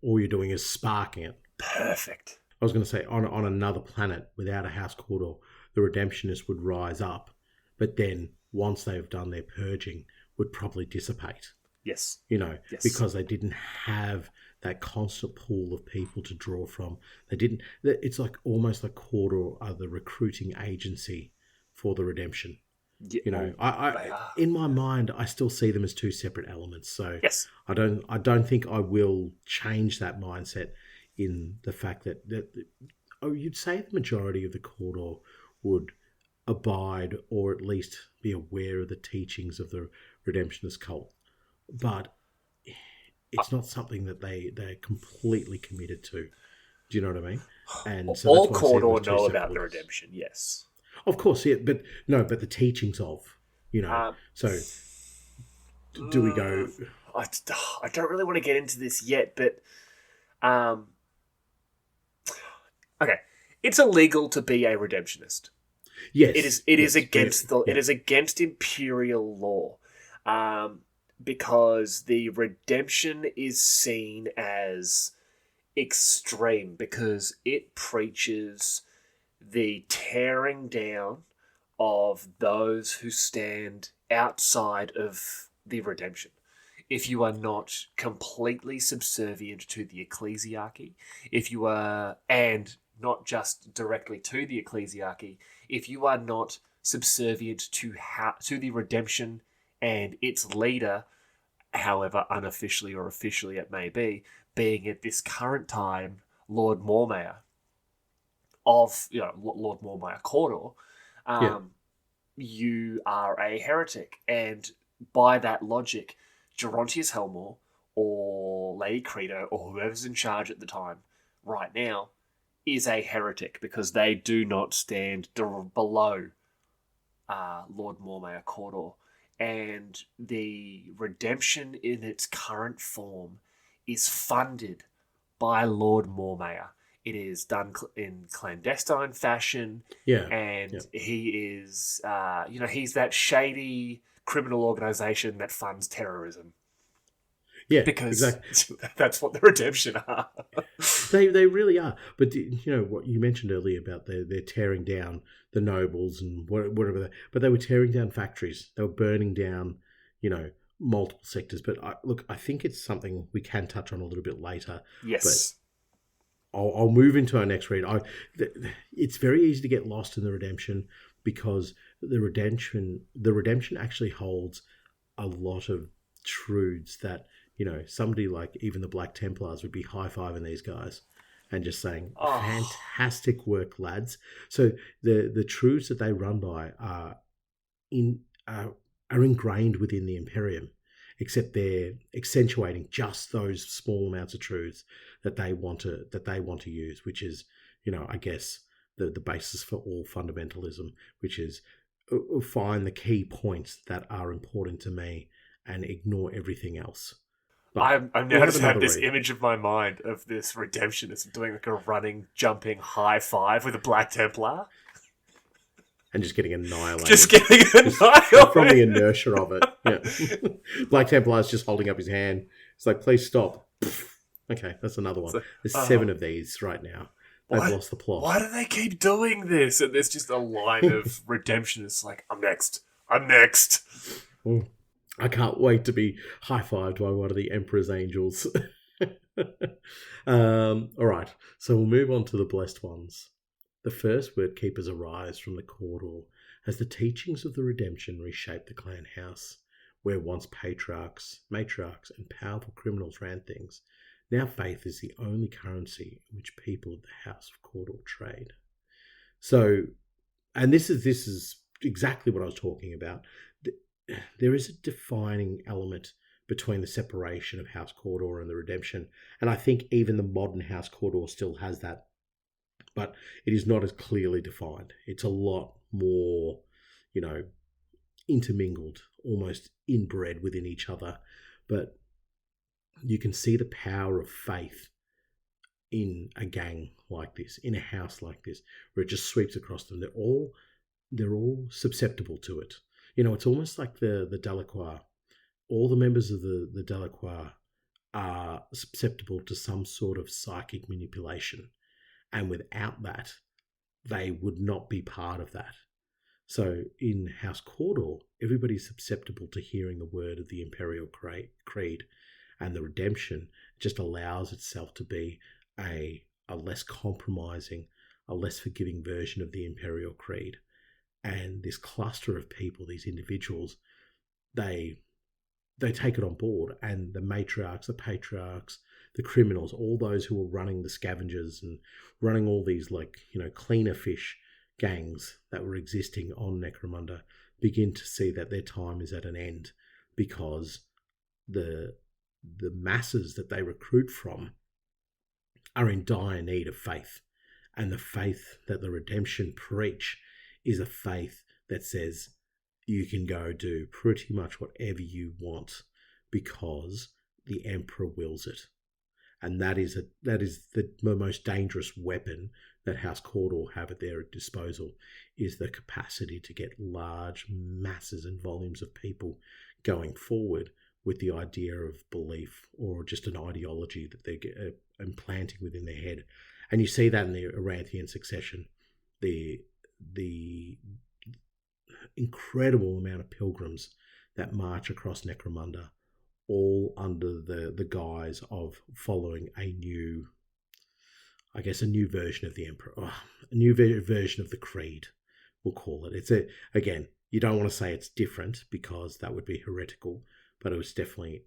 all you're doing is sparking it. Perfect. I was going to say, on another planet without a House Cawdor, the redemptionists would rise up, but then once they've done their purging, would probably dissipate. Yes. Because they didn't have that constant pool of people to draw from. It's like almost like Cawdor are the recruiting agency for the redemption. Yeah, I in my mind, I still see them as two separate elements. So yes. I don't think I will change that mindset in the fact that you'd say the majority of the Cawdor would abide or at least be aware of the teachings of the redemptionist cult, but it's not something that they're completely committed to. Do you know what I mean? And so all Cawdor know about the redemption. Yes, of course, yeah, but the teachings of, so do we go? I don't really want to get into this yet, but okay, it's illegal to be a redemptionist. Yes, it is against imperial law, because the redemption is seen as extreme because it preaches the tearing down of those who stand outside of the redemption. If you are not completely subservient to the ecclesiarchy, and not just directly to the ecclesiarchy, if you are not subservient to the redemption and its leader, however unofficially or officially it may be, being at this current time Lord Mormaer of Lord Mormaer Cawdor, you are a heretic, and by that logic, Gerontius Helmore or Lady Credo or whoever's in charge at the time right now is a heretic because they do not stand below Lord Mormaer Cawdor. And the redemption in its current form is funded by Lord Mormaer. It is done in clandestine fashion. Yeah. And he is, he's that shady criminal organization that funds terrorism. Yeah, because exactly. That's what the redemption are. They really are. But what you mentioned earlier about they're tearing down the nobles and whatever. But they were tearing down factories. They were burning down, multiple sectors. But I think it's something we can touch on a little bit later. Yes. But I'll move into our next read. It's very easy to get lost in the redemption because the redemption actually holds a lot of truths that somebody like even the Black Templars would be high-fiving these guys and just saying, fantastic work, lads. So the truths that they run by are ingrained within the Imperium, except they're accentuating just those small amounts of truths that they want to use, which is, I guess the basis for all fundamentalism, which is find the key points that are important to me and ignore everything else. I'm now just have this image of my mind of this redemptionist doing like a running, jumping high five with a Black Templar. And just getting annihilated. From the inertia of it. Yeah. Black Templar's just holding up his hand. It's like, please stop. Okay, that's another one. There's 7 of these right now. They've lost the plot. Why do they keep doing this? And there's just a line of redemption. It's like, I'm next. I'm next. I can't wait to be high-fived by one of the Emperor's angels. All right, so we'll move on to the blessed ones. The first word keepers arise from the Cawdor as the teachings of the redemption reshape the clan house, where once patriarchs, matriarchs, and powerful criminals ran things. Now faith is the only currency in which people of the House of Cawdor trade. So, and this is exactly what I was talking about. There is a defining element between the separation of House Cawdor and the redemption, and I think even the modern House Cawdor still has that, but it is not as clearly defined. It's a lot more, intermingled, almost inbred within each other, but you can see the power of faith in a gang like this, in a house like this, where it just sweeps across them. They're all susceptible to it. It's almost like the Delacroix. All the members of the Delacroix are susceptible to some sort of psychic manipulation. And without that, they would not be part of that. So in House Cawdor, everybody's susceptible to hearing the word of the Imperial Creed, and the redemption just allows itself to be a less compromising, a less forgiving version of the Imperial Creed. And this cluster of people, these individuals, they take it on board, and the matriarchs, the patriarchs, the criminals, all those who are running the scavengers and running all these cleaner fish gangs that were existing on Necromunda begin to see that their time is at an end, because the masses that they recruit from are in dire need of faith. And the faith that the redemption preach is a faith that says you can go do pretty much whatever you want because the Emperor wills it. And that is the most dangerous weapon that House Cawdor have at their disposal, is the capacity to get large masses and volumes of people going forward with the idea of belief or just an ideology that they're implanting within their head. And you see that in the Aranthian succession. The incredible amount of pilgrims that march across Necromunda, all under the guise of following a new version of the Emperor, a new version of the Creed, we'll call it. Again, you don't want to say it's different because that would be heretical, but it was definitely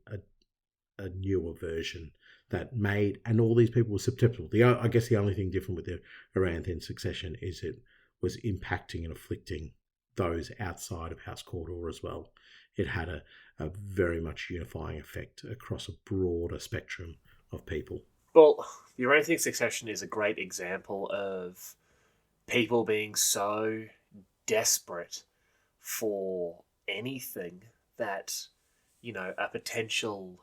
a newer version that made, and all these people were susceptible. I guess the only thing different with the Aranthian succession is it was impacting and afflicting those outside of House Cawdor as well. It had a very much unifying effect across a broader spectrum of people. Well, the Aranthian succession is a great example of people being so desperate for anything that, a potential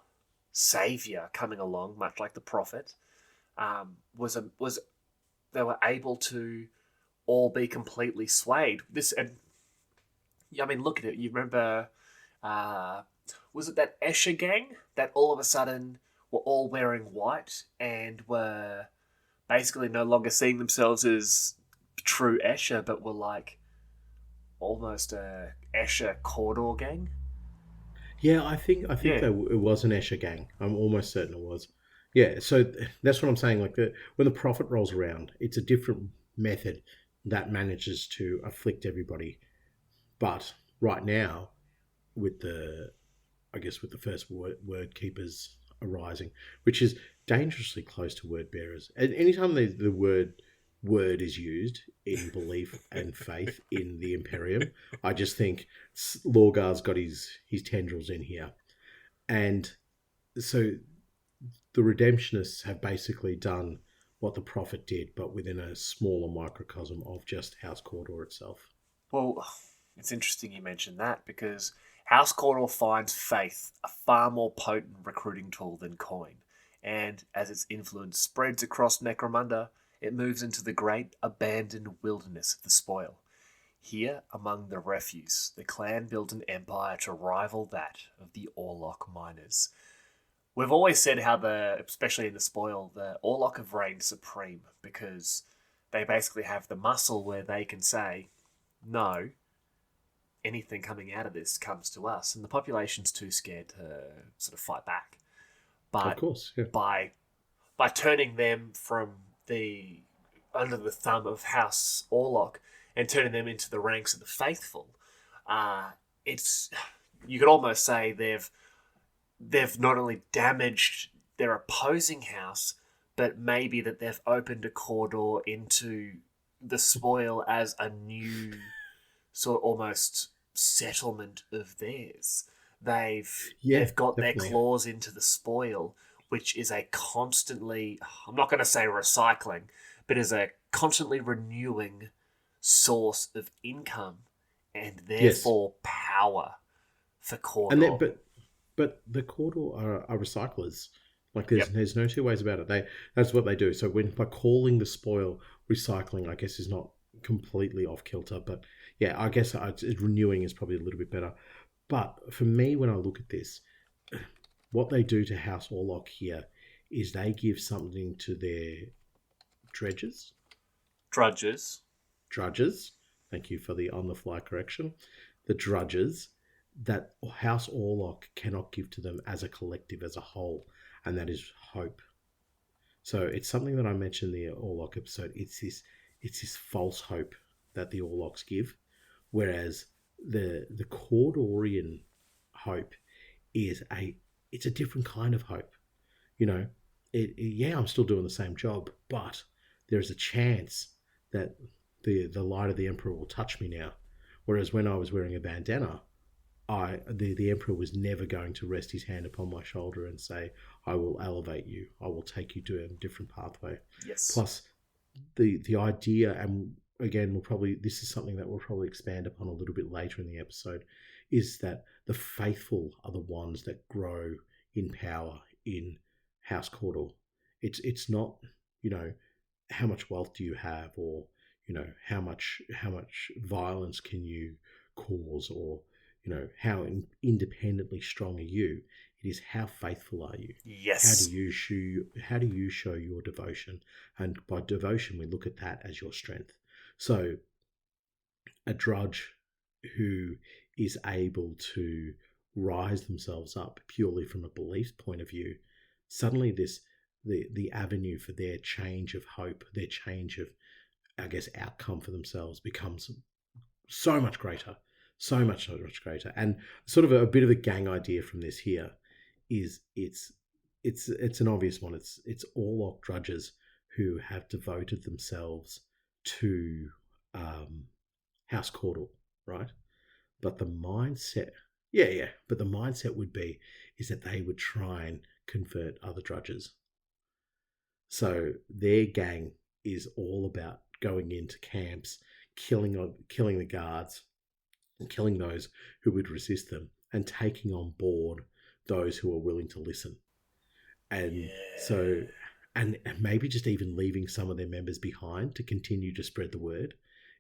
savior coming along, much like the prophet, was they were able to all be completely swayed. Look at it. You remember, was it that Escher gang that all of a sudden were all wearing white and were basically no longer seeing themselves as true Escher, but were like almost a Escher Cawdor gang? Yeah, I think it was an Escher gang. I'm almost certain it was. Yeah, so that's what I'm saying. When the prophet rolls around, it's a different method that manages to afflict everybody. But right now, with the first word keepers arising, which is dangerously close to word bearers. And anytime the word is used in belief and faith in the Imperium, I just think Lorgar's got his tendrils in here. And so the Redemptionists have basically done what the prophet did, but within a smaller microcosm of just House Cawdor itself. Well, it's interesting you mentioned that, because House Cawdor finds faith a far more potent recruiting tool than coin, and as its influence spreads across Necromunda, it moves into the great abandoned wilderness of the Spoil. Here, among the refuse, the clan built an empire to rival that of the Orlok miners. we've always said how especially in the spoil, the Orlok have reigned supreme because they basically have the muscle where they can say, no, anything coming out of this comes to us, and the population's too scared to sort of fight back. But of course, yeah. by turning them from the under the thumb of House Orlok and turning them into the ranks of the faithful, it's, you could almost say they've not only damaged their opposing house, but maybe that they've opened a Cawdor into the spoil as a new sort of almost settlement of theirs. They've got definitely. their claws into the spoil, which is a constantly, I'm not going to say recycling, but is a constantly renewing source of income and therefore power for Cawdor. But the Cawdor are recyclers. Like there's no two ways about it. That's what they do. So by calling the spoil recycling, I guess is not completely off kilter. But yeah, I guess renewing is probably a little bit better. But for me, when I look at this, what they do to House Orlok here is they give something to their drudges. Thank you for the on-the-fly correction. The drudges that House Orlok cannot give to them as a collective, as a whole, and that is hope. So it's something that I mentioned in the Orlok episode. It's this false hope that the Orloks give, whereas the Cawdorian hope is it's a different kind of hope. You know, I'm still doing the same job, but there's a chance that the light of the Emperor will touch me now. Whereas when I was wearing a bandana, the Emperor was never going to rest his hand upon my shoulder and say, I will elevate you. I will take you to a different pathway. Yes. Plus, the idea, and again, this is something that we'll probably expand upon a little bit later in the episode, is that the faithful are the ones that grow in power in House Cawdor. It's not, how much wealth do you have, or, how much violence can you cause, or, how independently strong are you? It is how faithful are you? Yes. How do you show your devotion? And by devotion, we look at that as your strength. So a drudge who is able to rise themselves up purely from a belief point of view, suddenly the avenue for their change of hope, their change of, I guess, outcome for themselves becomes so much greater. So much greater. And sort of a bit of a gang idea from this here is it's an obvious one. It's Orlok drudges who have devoted themselves to House Cawdor, right? But the mindset, but the mindset would be is that they would try and convert other drudges. So their gang is all about going into camps, killing the guards, and killing those who would resist them, and taking on board those who are willing to listen. And so, and maybe just even leaving some of their members behind to continue to spread the word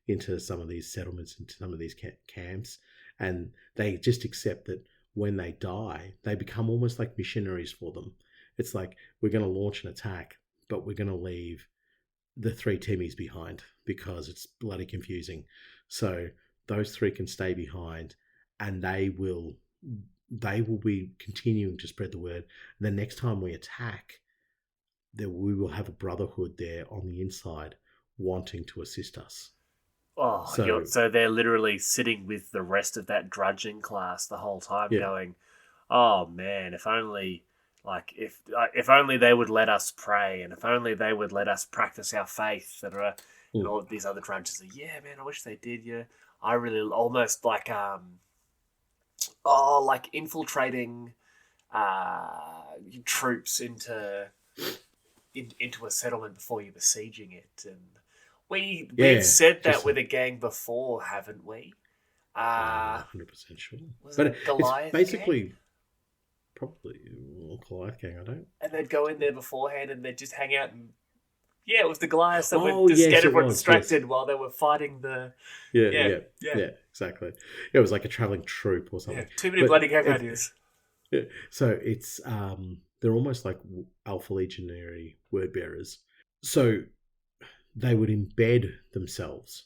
into some of these settlements, into some of these camps. And they just accept that when they die, they become almost like missionaries for them. It's like, we're going to launch an attack, but we're going to leave the 3 Timmies behind because it's bloody confusing. So those 3 can stay behind, and they will be continuing to spread the word. And the next time we attack, we will have a brotherhood there on the inside wanting to assist us. Oh, so they're literally sitting with the rest of that drudging class the whole time, going, "Oh man, if only they would let us pray, and if only they would let us practice our faith." And all these other drudges are, "Yeah, man, I wish they did. Yeah, I really almost like infiltrating troops into a settlement before you're besieging it." And we've said that with a gang before, haven't we? 100% sure. But Goliath, it's basically gang? probably Goliath gang. I don't. And they'd go in there beforehand, and they'd just hang out and. Yeah, it was the Goliaths that would just get everyone distracted while they were fighting the... Yeah, exactly. It was like a travelling troupe or something. Yeah, too many bloody gang ideas. Yeah. So it's They're almost like alpha legionary word bearers. So they would embed themselves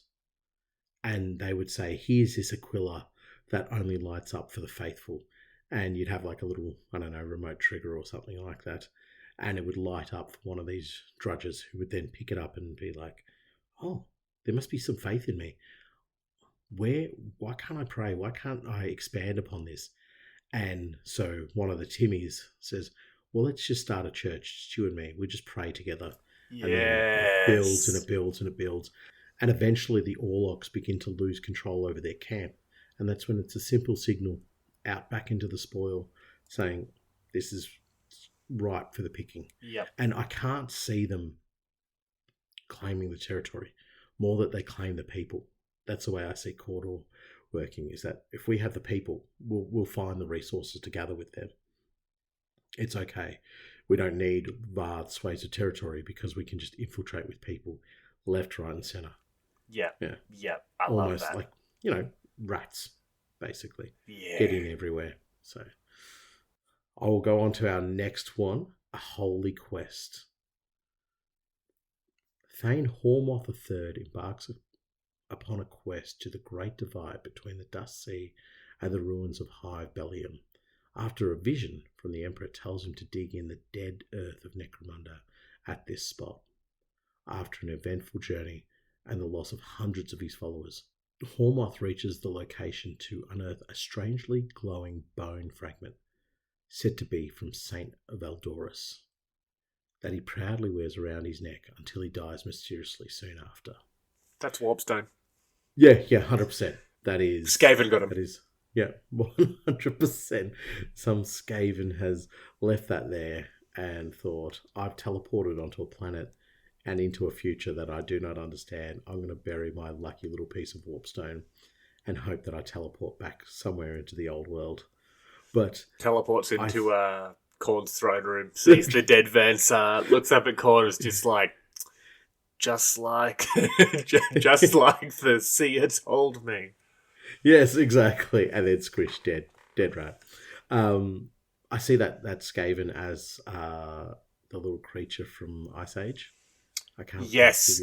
and they would say, here's this Aquila that only lights up for the faithful. And you'd have like a little, I don't know, remote trigger or something like that. And it would light up for one of these drudges who would then pick it up and be like, oh, there must be some faith in me. Why can't I pray? Why can't I expand upon this? And so one of the Timmies says, well, let's just start a church, it's you and me. We just pray together. Yes. And then it builds and it builds and it builds. And eventually the Orlocks begin to lose control over their camp. And that's when it's a simple signal out back into the spoil saying, this is ripe for the picking. Yep. And I can't see them claiming the territory, more that they claim the people. That's the way I see Cawdor working, is that if we have the people, we'll find the resources to gather with them. It's okay. We don't need vast swathes of territory because we can just infiltrate with people left, right, and centre. Yeah. I Almost love that. like, rats, basically. Yeah. Get in everywhere. So I will go on to our next one, a holy quest. Thane Hormoth III embarks upon a quest to the great divide between the Dust Sea and the ruins of Hive Bellium, after a vision from the Emperor tells him to dig in the dead earth of Necromunda at this spot. After an eventful journey and the loss of hundreds of his followers, Hormoth reaches the location to unearth a strangely glowing bone fragment, said to be from Saint Valdorus, that he proudly wears around his neck until he dies mysteriously soon after. That's Warpstone. Yeah, 100%. That is... Skaven got him. That is, 100%. Some Skaven has left that there and thought, I've teleported onto a planet and into a future that I do not understand. I'm going to bury my lucky little piece of Warpstone and hope that I teleport back somewhere into the old world. But teleports into Korn's throne room, sees the dead Vansar, looks up at Korn, is just like just like the seer told me. Yes, exactly. And then squish, dead rat. I see that Skaven as the little creature from Ice Age. I can't. Yes.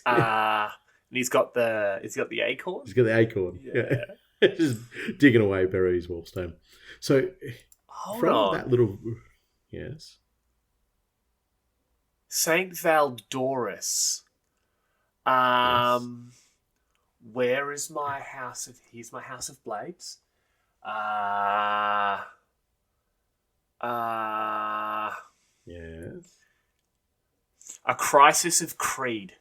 And he's got the acorn. He's got the acorn. Yeah. Just digging away, bury his Warpstone. So that little, yes, Saint Valdorus. Yes. Where is my house of? Here's my house of blades. Yes. A crisis of creed.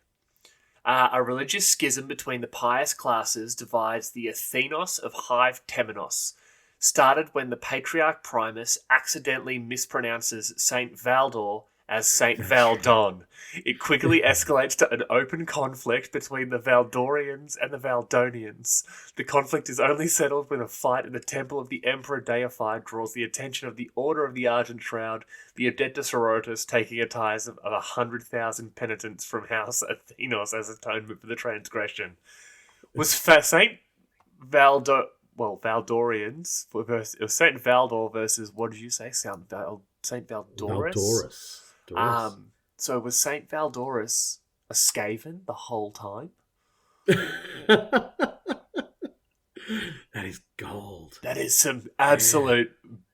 A religious schism between the pious classes divides the Athenos of Hive Temenos. Started when the Patriarch Primus accidentally mispronounces Saint Valdor as Saint Valdon. It quickly escalates to an open conflict between the Valdorians and the Valdonians. The conflict is only settled when a fight in the Temple of the Emperor Deified draws the attention of the Order of the Argent Shroud, the Adeptus Sororitas taking a tithe of 100,000 penitents from House Athenos as atonement for the transgression. Was Saint Valdorians versus Saint Valdor versus, what did you say? Saint Valdorus? Valdorus. So was Saint Valdorus a Skaven the whole time? That is gold. That is some absolute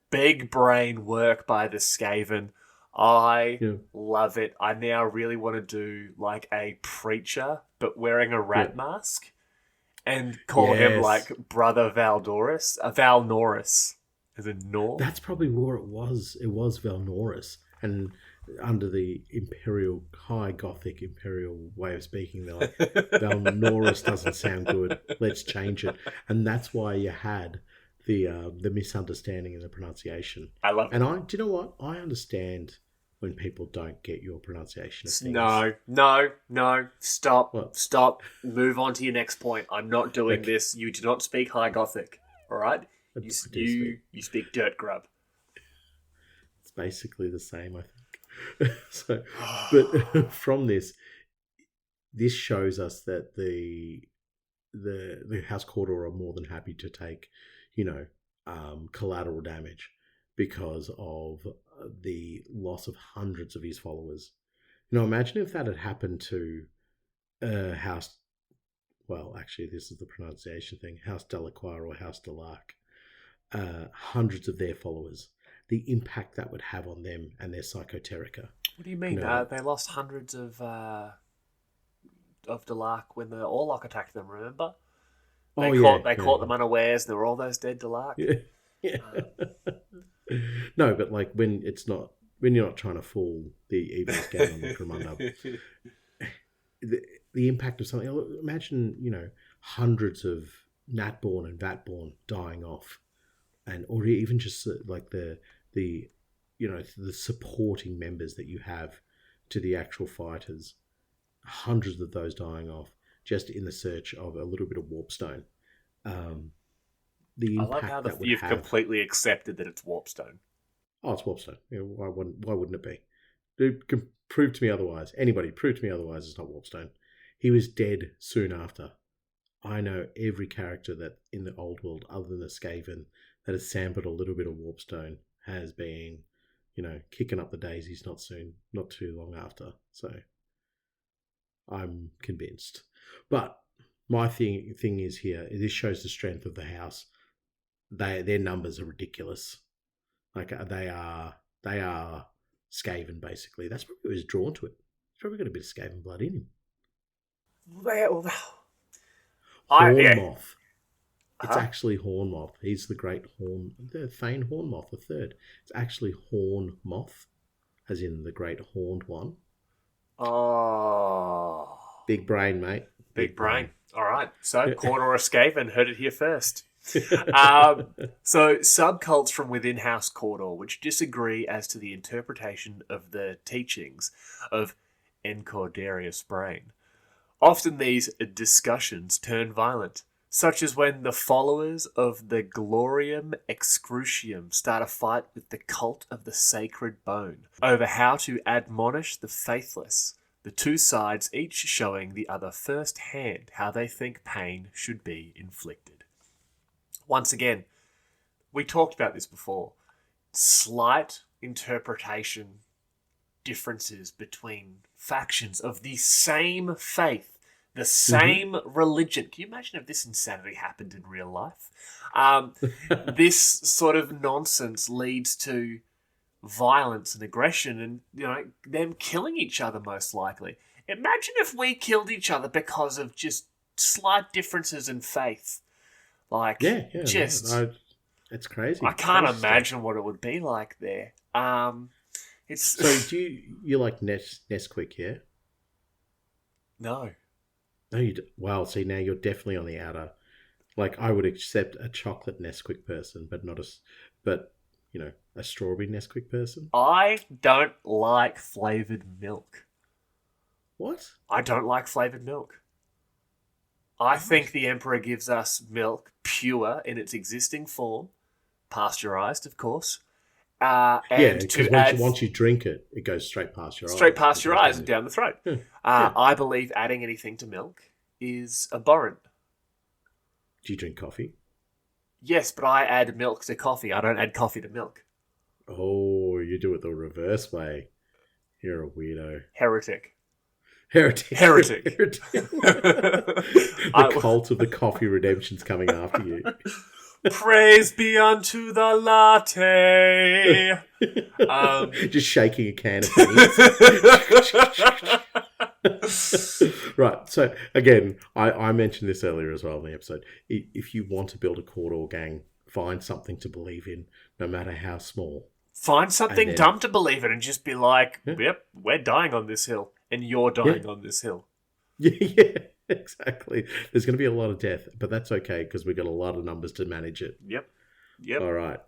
big brain work by the Skaven. I love it. I now really want to do like a preacher, but wearing a rat mask, and call him like Brother Valdorus, Valnorus, as a Nor. That's probably what it was. It was Valnorus, and under the imperial, high Gothic imperial way of speaking, they're like, Valnorus doesn't sound good. Let's change it, and that's why you had the misunderstanding in the pronunciation. I love it. And do you know what? I understand when people don't get your pronunciation of things. No. Stop. What? Stop. Move on to your next point. I'm not doing this. You do not speak High Gothic. All right? You speak Dirt Grub. It's basically the same, I think. So, but from this shows us that the House Cawdor are more than happy to take, collateral damage, because of the loss of hundreds of his followers. Imagine if that had happened to House. Well, actually, this is the pronunciation thing. House Delacroix or House Delarc. Hundreds of their followers. The impact that would have on them and their psychoterica. What do you mean? They lost hundreds of Delarc when the Orlok attacked them, remember? They caught them unawares, and there were all those dead Delarc. Yeah. No, but like when you're not trying to fool the evil scout on the Necromunda, the impact of something. Imagine, hundreds of Natborn and Vatborn dying off, or even just like the supporting members that you have to the actual fighters. Hundreds of those dying off just in the search of a little bit of warpstone. I like how you've completely accepted that it's warpstone. Oh, it's warpstone. Why wouldn't it be? Dude, can prove to me otherwise. Anybody, prove to me otherwise it's not warpstone. He was dead soon after. I know every character that in the old world, other than the Skaven, that has sampled a little bit of warpstone has been, kicking up the daisies not too long after. So I'm convinced. But my thing is here, this shows the strength of the house. Their numbers are ridiculous. Like they are Skaven basically. That's probably why he was drawn to it. He's probably got a bit of Skaven blood in him. Hornmoth. It's actually Hornmoth. He's the great the Thane Hornmoth, the third. It's actually Hornmoth, as in the great horned one. Oh. Big brain, mate. Big brain. All right. So, Cawdor or Skaven, heard it here first. So, subcults from within House Cawdor, which disagree as to the interpretation of the teachings of Encordarius Brain. Often these discussions turn violent, such as when the followers of the Glorium Excrucium start a fight with the cult of the Sacred Bone over how to admonish the faithless, the two sides each showing the other firsthand how they think pain should be inflicted. Once again, we talked about this before. Slight interpretation differences between factions of the same faith, the same religion. Can you imagine if this insanity happened in real life? This sort of nonsense leads to violence and aggression and, them killing each other most likely. Imagine if we killed each other because of just slight differences in faith. It's crazy. I can't imagine what it would be like there. So do you like Nesquik, yeah? No. No, you do. Well, see, now you're definitely on the outer. Like, I would accept a chocolate Nesquik person, but not a strawberry Nesquik person. I don't like flavoured milk. What? I don't like flavoured milk. I think the Emperor gives us milk pure in its existing form, pasteurised, of course. Once you drink it, it goes straight past your eyes. Straight past your eyes and down the throat. I believe adding anything to milk is abhorrent. Do you drink coffee? Yes, but I add milk to coffee. I don't add coffee to milk. Oh, you do it the reverse way. You're a weirdo. Heretic. The cult of the coffee redemption's coming after you. Praise be unto the latte. Just shaking a can of pennies. Right, so again, I mentioned this earlier as well in the episode. If you want to build a Cawdor gang, find something to believe in, no matter how small. Find something dumb to believe in and just be like, yep, we're dying on this hill. And you're dying on this hill. Yeah, exactly. There's going to be a lot of death, but that's okay because we've got a lot of numbers to manage it. Yep. All right.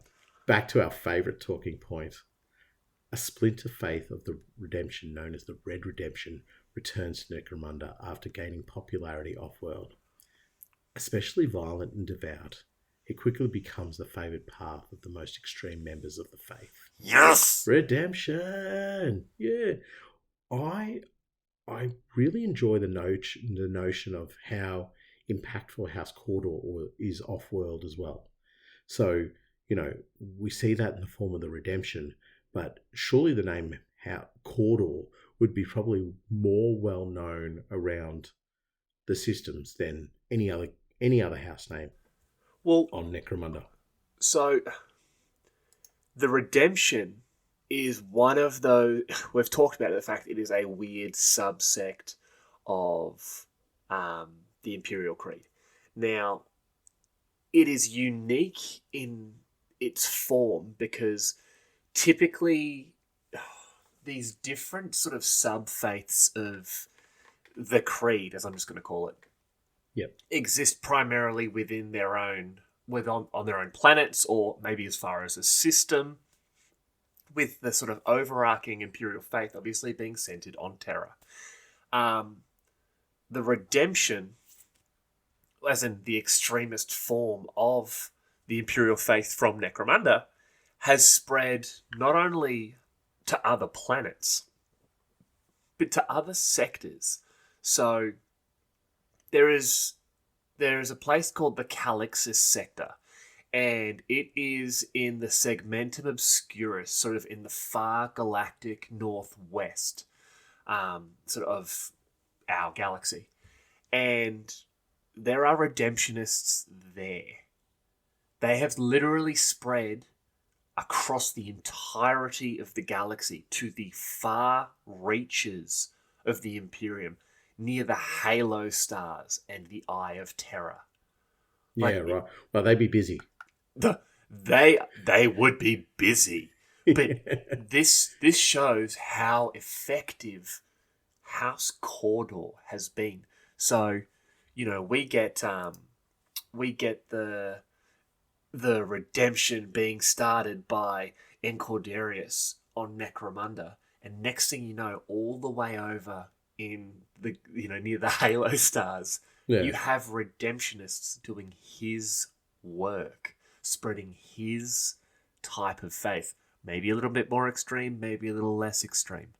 Back to our favourite talking point. A splinter faith of the redemption known as the Red Redemption returns to Necromunda after gaining popularity off-world. Especially violent and devout, it quickly becomes the favoured path of the most extreme members of the faith. Yes! Redemption! Yeah. I really enjoy the notion of how impactful House Cawdor is off-world as well. So, we see that in the form of the redemption, but surely the name Cawdor would be probably more well known around the systems than any other house name Well, on Necromunda. so the redemption is one of those. We've talked about the fact it is a weird subsect of the Imperial Creed. Now, it is unique in its form because typically these different sort of sub-faiths of the creed, as I'm just going to call it, exist primarily within their own, on their own planets, or maybe as far as a system, with the sort of overarching imperial faith obviously being centered on Terra. The redemption, as in the extremist form of the imperial faith from Necromunda, has spread not only to other planets, but to other sectors. So there is a place called the Calixis sector, and it is in the Segmentum Obscurus, sort of in the far galactic northwest, sort of our galaxy. And there are redemptionists there. They have literally spread across the entirety of the galaxy to the far reaches of the Imperium, near the halo stars and the Eye of Terror. Yeah, right. Well, they'd be busy. They would be busy. But this shows how effective House Cawdor has been. So, we get the redemption being started by Encaudarius on Necromunda, and next thing you know, all the way over in the near the halo stars, you have redemptionists doing his work, spreading his type of faith. Maybe a little bit more extreme, maybe a little less extreme,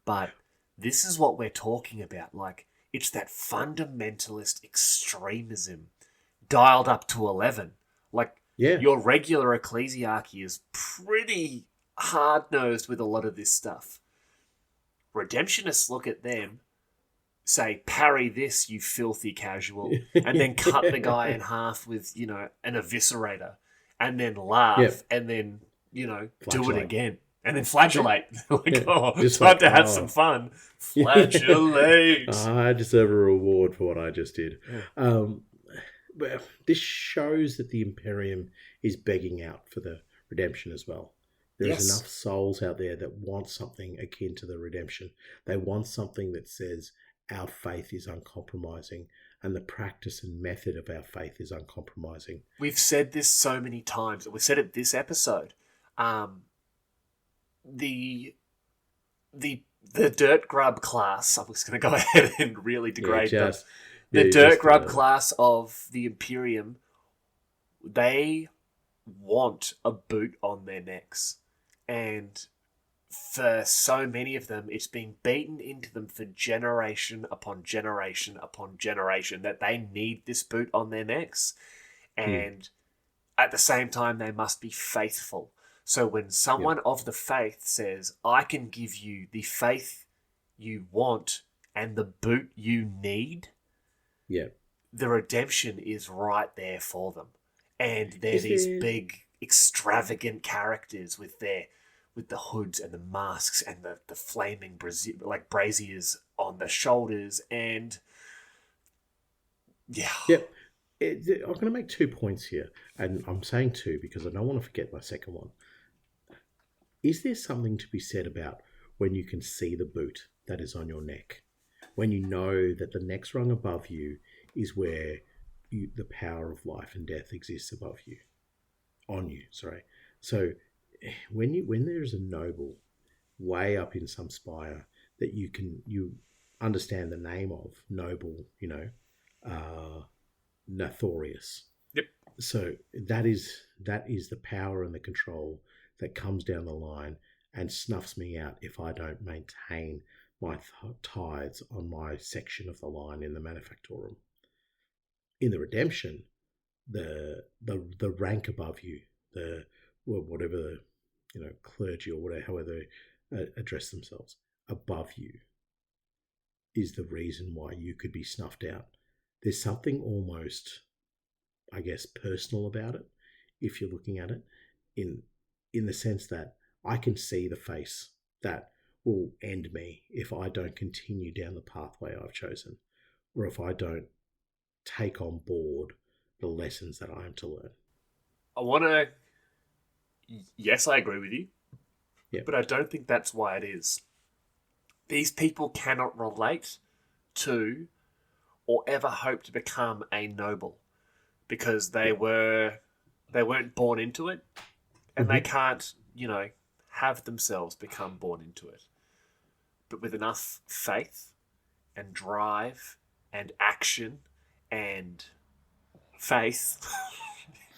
but this is what we're talking about. Like, it's that fundamentalist extremism dialed up to 11. Like, your regular ecclesiarchy is pretty hard-nosed with a lot of this stuff. Redemptionists look at them, say, parry this, you filthy casual, and then cut the guy in half with, an eviscerator, and then laugh, and then, do it again. And then flagellate. Time to have some fun. Flagellate. I deserve a reward for what I just did. Yeah. This shows that the Imperium is begging out for the redemption as well. There's enough souls out there that want something akin to the redemption. They want something that says our faith is uncompromising and the practice and method of our faith is uncompromising. We've said this so many times. We said it this episode. The Dirt Grub class, I'm just going to go ahead and really degrade them. The Dirt Grub class of the Imperium, they want a boot on their necks. And for so many of them, it's been beaten into them for generation upon generation upon generation that they need this boot on their necks. And at the same time, they must be faithful. So when someone of the faith says, I can give you the faith you want and the boot you need, the redemption is right there for them. And they're these big, extravagant characters with the hoods and the masks and the flaming braziers on the shoulders, and I'm going to make 2 points here, and I'm saying 2 because I don't want to forget my second one. Is there something to be said about when you can see the boot that is on your neck? When you know that the next rung above you is where the power of life and death exists above you. On you, sorry. So when there's a noble way up in some spire that you understand the name of, noble, Nathorius. Yep. So that is the power and the control that comes down the line and snuffs me out if I don't maintain my tithes on my section of the line in the Manufactorum. In the redemption, the rank above you, the well, whatever the clergy or whatever, however they address themselves, above you is the reason why you could be snuffed out. There's something almost, I guess, personal about it if you're looking at it in the sense that I can see the face that will end me if I don't continue down the pathway I've chosen, or if I don't take on board the lessons that I am to learn. Yes, I agree with you, Yeah. but I don't think that's why it is. These people cannot relate to or ever hope to become a noble because they weren't born into it, and they can't, have themselves become born into it. But with enough faith and drive and action and faith,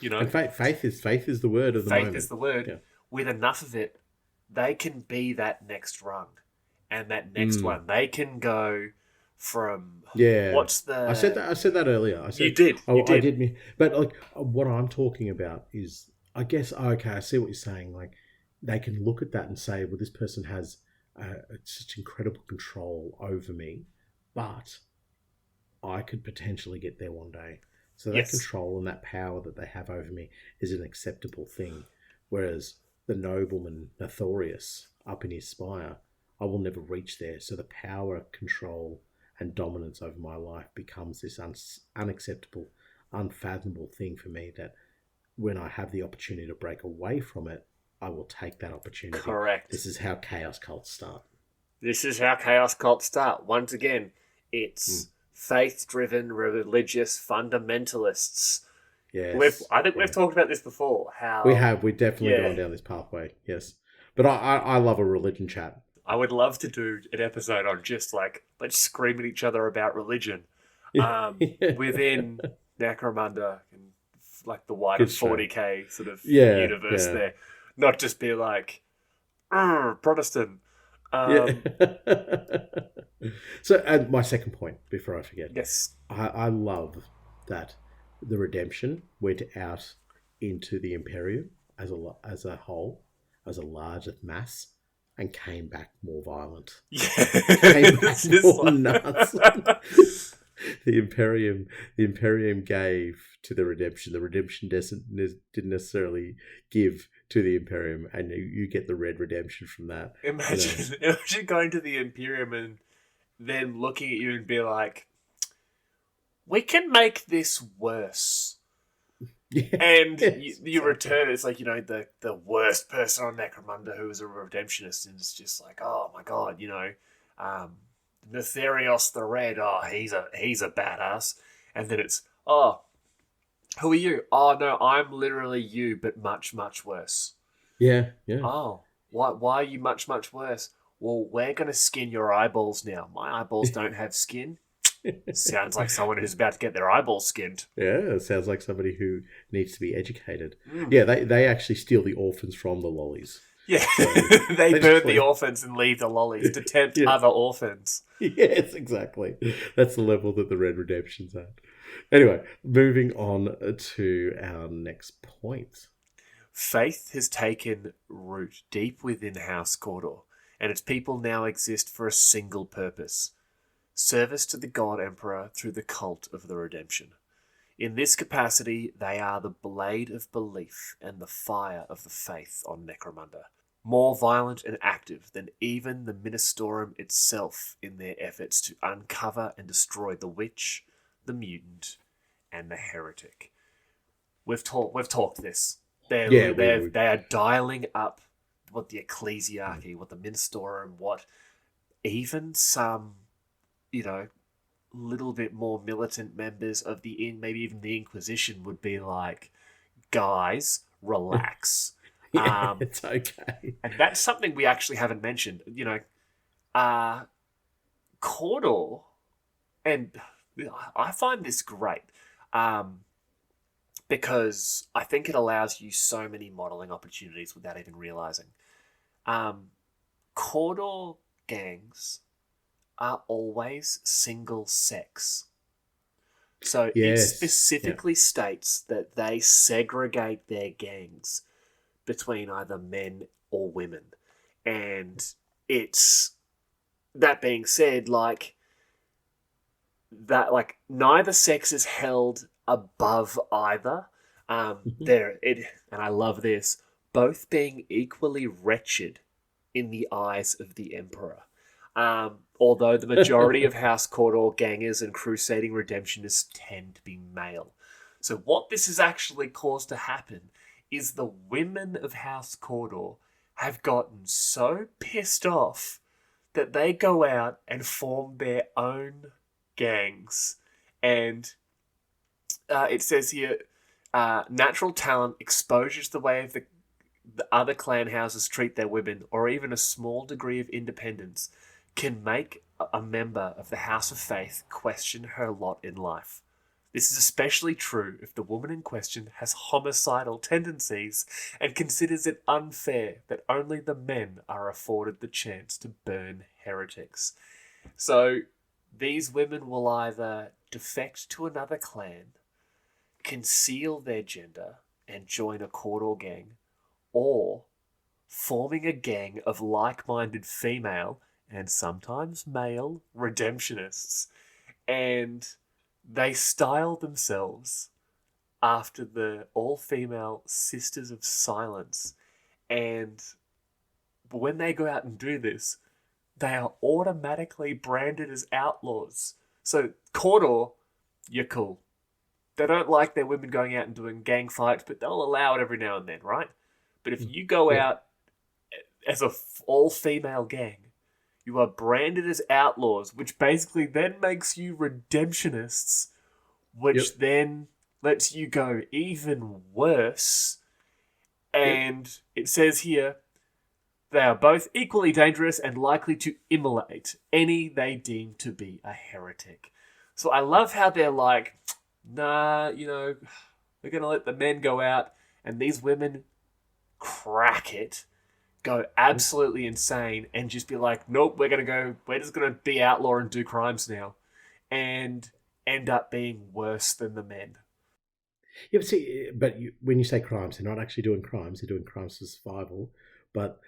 And faith is the word of the moment. Faith is the word. Yeah. With enough of it, they can be that next rung, and that next one. They can go from what's the? I said that earlier. You did. I did. But like what I'm talking about is, I guess, okay, I see what you're saying. Like they can look at that and say, well, this person has such incredible control over me, but I could potentially get there one day. So that control and that power that they have over me is an acceptable thing. Whereas the nobleman Notorious up in his spire, I will never reach there. So the power, control, and dominance over my life becomes this unacceptable, unfathomable thing for me that when I have the opportunity to break away from it, I will take that opportunity. Correct. This is how chaos cults start. Once again, it's faith-driven, religious fundamentalists. Yes. We've talked about this before. How we've definitely gone down this pathway. Yes, but I love a religion chat. I would love to do an episode on just like let's scream at each other about religion within Necromunda and like the wider 40k sort of universe there, not just be like Protestant. So, my second point before I forget. Yes, I love that the redemption went out into the Imperium as a whole, as a large mass, and came back more violent. Yeah, came back more nuts. The Imperium gave to the redemption. The redemption didn't necessarily give to the Imperium, and you get the red redemption from that. Imagine going to the Imperium and them looking at you and be like, we can make this worse. Yeah. And you return, it's like, the worst person on Necromunda who is a redemptionist, and it's just like, oh my god, Netherios the Red, he's a badass. And then it's, who are you? Oh no, I'm literally you, but much, much worse. Yeah. Oh, why are you much, much worse? Well, we're going to skin your eyeballs now. My eyeballs don't have skin. Sounds like someone who's about to get their eyeballs skinned. Yeah, it sounds like somebody who needs to be educated. Yeah, they actually steal the orphans from the lollies. Yeah, so they burn the orphans and leave the lollies to tempt other orphans. Yes, exactly. That's the level that the Red Redemption's at. Anyway, moving on to our next point. Faith has taken root deep within House Cawdor, and its people now exist for a single purpose: service to the God Emperor through the cult of the Redemption. In this capacity, they are the blade of belief and the fire of the faith on Necromunda, more violent and active than even the Ministorum itself in their efforts to uncover and destroy the witch, the mutant, and the heretic. We've talked this. They are dialing up what the ecclesiarchy, what the Ministorum, what even some, little bit more militant members of maybe even the Inquisition would be like, guys, relax. It's okay. And that's something we actually haven't mentioned. Cawdor, and I find this great because I think it allows you so many modelling opportunities without even realising. Cawdor gangs are always single sex. So it Yes. specifically states that they segregate their gangs between either men or women. And it's, that being said, like, that, like, neither sex is held above either. And I love this, both being equally wretched in the eyes of the Emperor. Although the majority of House Cawdor gangers and crusading redemptionists tend to be male. So what this has actually caused to happen is the women of House Cawdor have gotten so pissed off that they go out and form their own gangs. And it says here, natural talent, exposure to the way of the other clan houses treat their women, or even a small degree of independence, can make a member of the House of Faith question her lot in life. This is especially true if the woman in question has homicidal tendencies and considers it unfair that only the men are afforded the chance to burn heretics. So these women will either defect to another clan, conceal their gender, and join a Cawdor gang, or forming a gang of like-minded female and sometimes male redemptionists, and they style themselves after the all-female Sisters of Silence. And when they go out and do this, they are automatically branded as outlaws. So, Cawdor, you're cool. They don't like their women going out and doing gang fights, but they'll allow it every now and then, right? But if you go out as a all-female gang, you are branded as outlaws, which basically then makes you redemptionists, which then lets you go even worse. And it says here, they are both equally dangerous and likely to immolate any they deem to be a heretic. So I love how they're like, nah, we're going to let the men go out, and these women crack it, go absolutely insane, and just be like, nope, we're just going to be outlaw and do crimes now, and end up being worse than the men. Yeah, but when you say crimes, they're not actually doing crimes, they're doing crimes for survival, but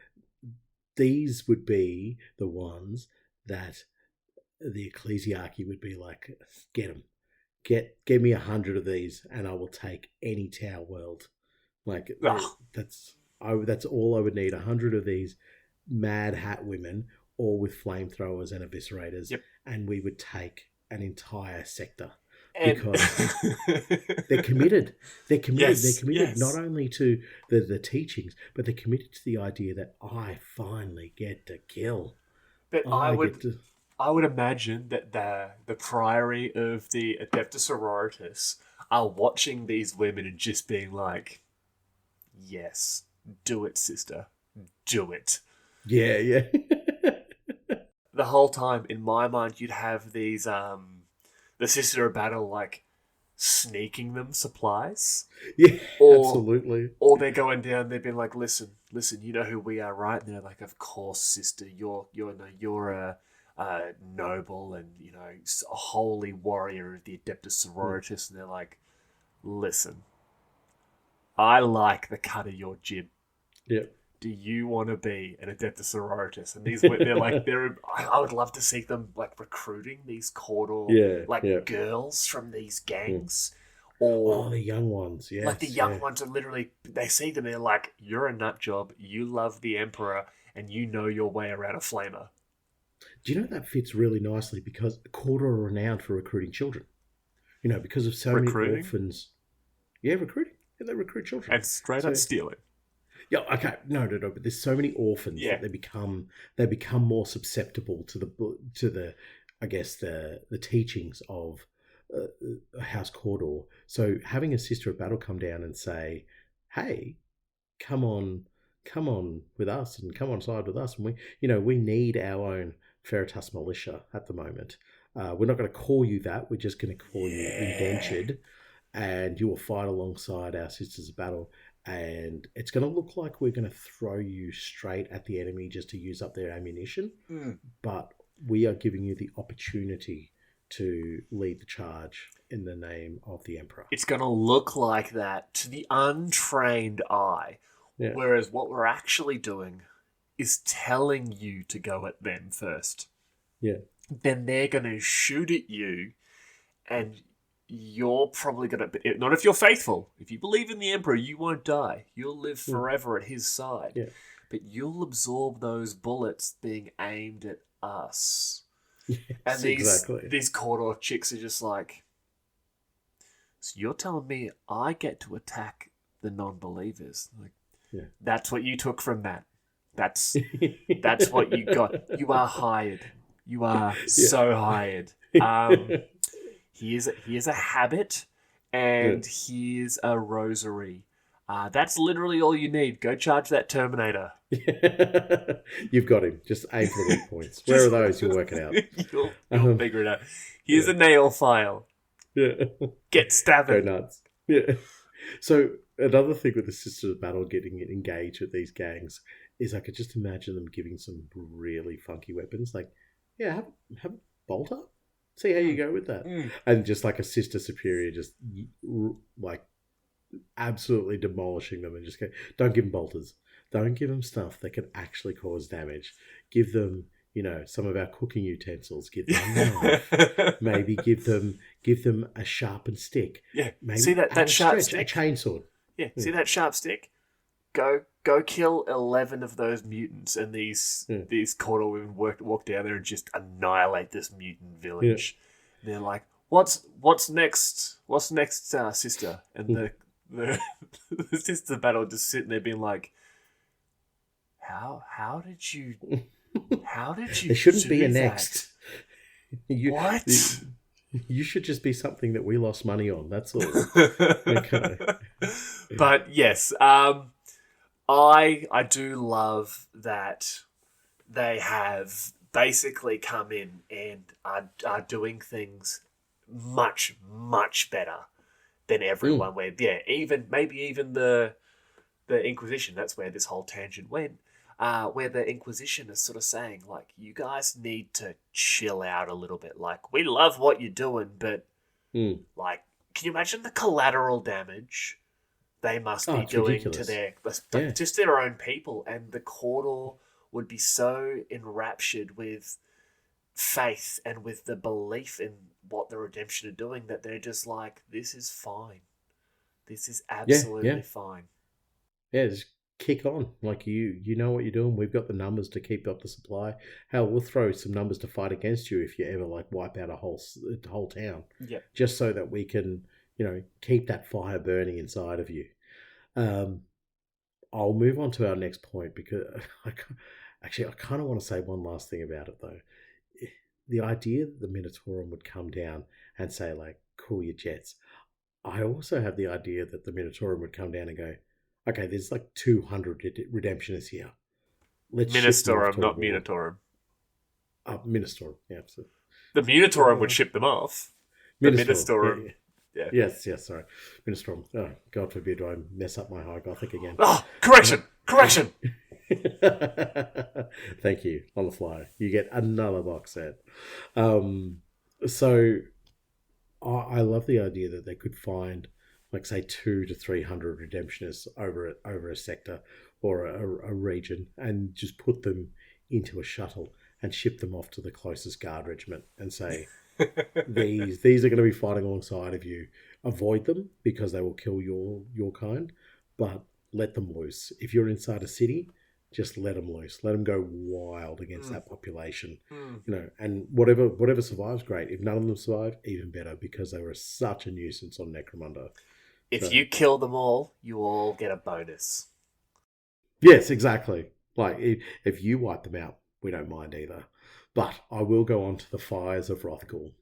these would be the ones that the ecclesiarchy would be like, get them. Get me 100 of these, and I will take any Tau world. Like that's all I would need. 100 of these mad hat women, all with flamethrowers and eviscerators, and we would take an entire sector because they're committed. They're committed. Yes, they're committed yes. not only to the teachings, but they're committed to the idea that I finally get to kill. But I would imagine that the priory of the Adeptus Sororitas are watching these women and just being like, yes, do it, sister. Do it. Yeah. The whole time, in my mind, you'd have these, the Sister of Battle, like, sneaking them supplies. Yeah, absolutely. Or they're going down, they've been like, listen, you know who we are, right? And they're like, of course, sister, you're a noble and, a holy warrior of the Adeptus Sororitas. And they're like, listen, I like the cut of your jib. Yep. Do you want to be an Adeptus Sororitas? And they're like, I would love to see them like recruiting these Cawdor girls from these gangs. Or the young ones, yes. Like the young ones are literally, they see them, they're like, you're a nut job, you love the Emperor, and you know your way around a flamer. Do you know that fits really nicely because Cawdor are renowned for recruiting children. Because of so many orphans. Yeah, recruiting. Yeah, they recruit children. And straight up stealing. Yeah, okay. No. But there's so many orphans that they become more susceptible to the I guess the teachings of House Cawdor. So having a Sister of Battle come down and say, "Hey, come on with us and come on side with us," and we need our own Veritas militia at the moment. We're not going to call you that. We're just going to call you indentured, and you will fight alongside our Sisters of Battle. And it's going to look like we're going to throw you straight at the enemy just to use up their ammunition. But we are giving you the opportunity to lead the charge in the name of the Emperor. It's going to look like that to the untrained eye. Yeah. Whereas what we're actually doing is telling you to go at them first. Yeah. Then they're going to shoot at you, and you're probably going to... Not if you're faithful. If you believe in the Emperor, you won't die. You'll live forever at his side. Yeah. But you'll absorb those bullets being aimed at us. Yes, and these exactly. chicks are just like... So you're telling me I get to attack the non-believers? Like, yeah. That's what you took from that. That's what you got. You are hired. You are so hired. Here's a habit, and here's a rosary. That's literally all you need. Go charge that Terminator. You've got him. Just aim for the weak points. Where are those? You'll work it out. You'll figure it out. Here's a nail file. Yeah. Get stabbing. Go nuts. Yeah. So another thing with the Sisters of Battle getting engaged with these gangs is I could just imagine them giving some really funky weapons. Like, yeah, have a bolter. See how you go with that. And just like a Sister Superior, just like absolutely demolishing them and just go, don't give them bolters. Don't give them stuff that can actually cause damage. Give them, some of our cooking utensils. Give them a knife. Maybe give them a sharpened stick. Yeah. Maybe see that sharp stick? A chainsaw. Yeah. See that sharp stick? Go kill 11 of those mutants, and these Cawdor women walk down there and just annihilate this mutant village. Yeah. They're like, what's next? What's next, sister? And the Sister Battle just sitting there being like, how did you There shouldn't be a next. What? You should just be something that we lost money on. That's all. Okay. But yes, I do love that they have basically come in and are doing things much, much better than everyone. Where even the Inquisition, that's where this whole tangent went. Where the Inquisition is sort of saying, like, you guys need to chill out a little bit. Like, we love what you're doing, but like, can you imagine the collateral damage they must be doing ridiculous. to just their own people? And the Cawdor would be so enraptured with faith and with the belief in what the Redemption are doing that they're just like, this is fine. This is absolutely fine. Yeah, just kick on. Like, you know what you're doing. We've got the numbers to keep up the supply. Hell, we'll throw some numbers to fight against you if you ever like wipe out a whole town. Yeah. Just so that we can, keep that fire burning inside of you. I'll move on to our next point because I kind of want to say one last thing about it though. The idea that the Minotaurum would come down and say like, cool your jets. I also have the idea that the Minotaurum would come down and go, okay, there's like 200 redemptionists here. Let's Ministorum, not Minotaurum. Ministorum, yeah, absolutely. The Minotaurum would ship them off. The Ministorum. Yeah. Yes, sorry. Ministorum. Oh, God forbid I mess up my High Gothic again. Oh, correction! Thank you. On the fly. You get another box set. So I love the idea that they could find, like, say, 200 to 300 redemptionists over a sector or a region and just put them into a shuttle and ship them off to the closest guard regiment and say, these are going to be fighting alongside of you. Avoid them because they will kill your kind, but let them loose. If you're inside a city, just let them loose. Let them go wild against that population. And whatever survives, great. If none of them survive, even better, because they were such a nuisance on Necromunda. If you kill them all, you all get a bonus. Yes, exactly. Like, if you wipe them out, we don't mind either. But I will go on to the fires of Rothgall.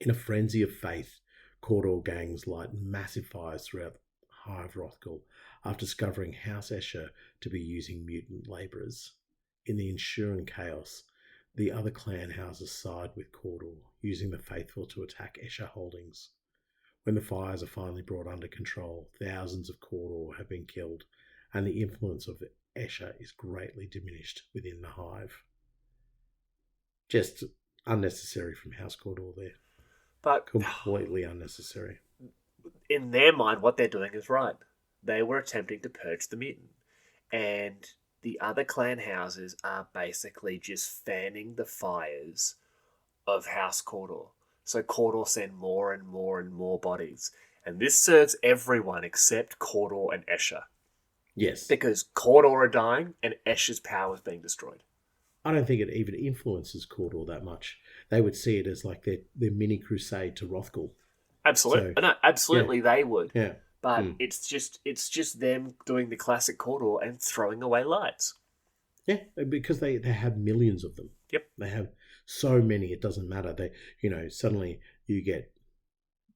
In a frenzy of faith, Cawdor gangs light massive fires throughout the Hive Rothgall after discovering House Escher to be using mutant labourers. In the ensuing chaos, the other clan houses side with Cawdor, using the faithful to attack Escher holdings. When the fires are finally brought under control, thousands of Cawdor have been killed, and the influence of Escher is greatly diminished within the Hive. Just unnecessary from House Cawdor there. But Completely unnecessary. in their mind, what they're doing is right. They were attempting to purge the mutant. And the other clan houses are basically just fanning the fires of House Cawdor. So Cawdor send more and more and more bodies. And this serves everyone except Cawdor and Escher. Yes. Because Cawdor are dying and Escher's power is being destroyed. I don't think it even influences Cawdor that much. They would see it as like their mini crusade to Rothgul. Absolutely. So, no, absolutely yeah. they would. Yeah. But it's just them doing the classic Cawdor and throwing away lights. Yeah, because they have millions of them. Yep. They have so many, it doesn't matter. They, suddenly you get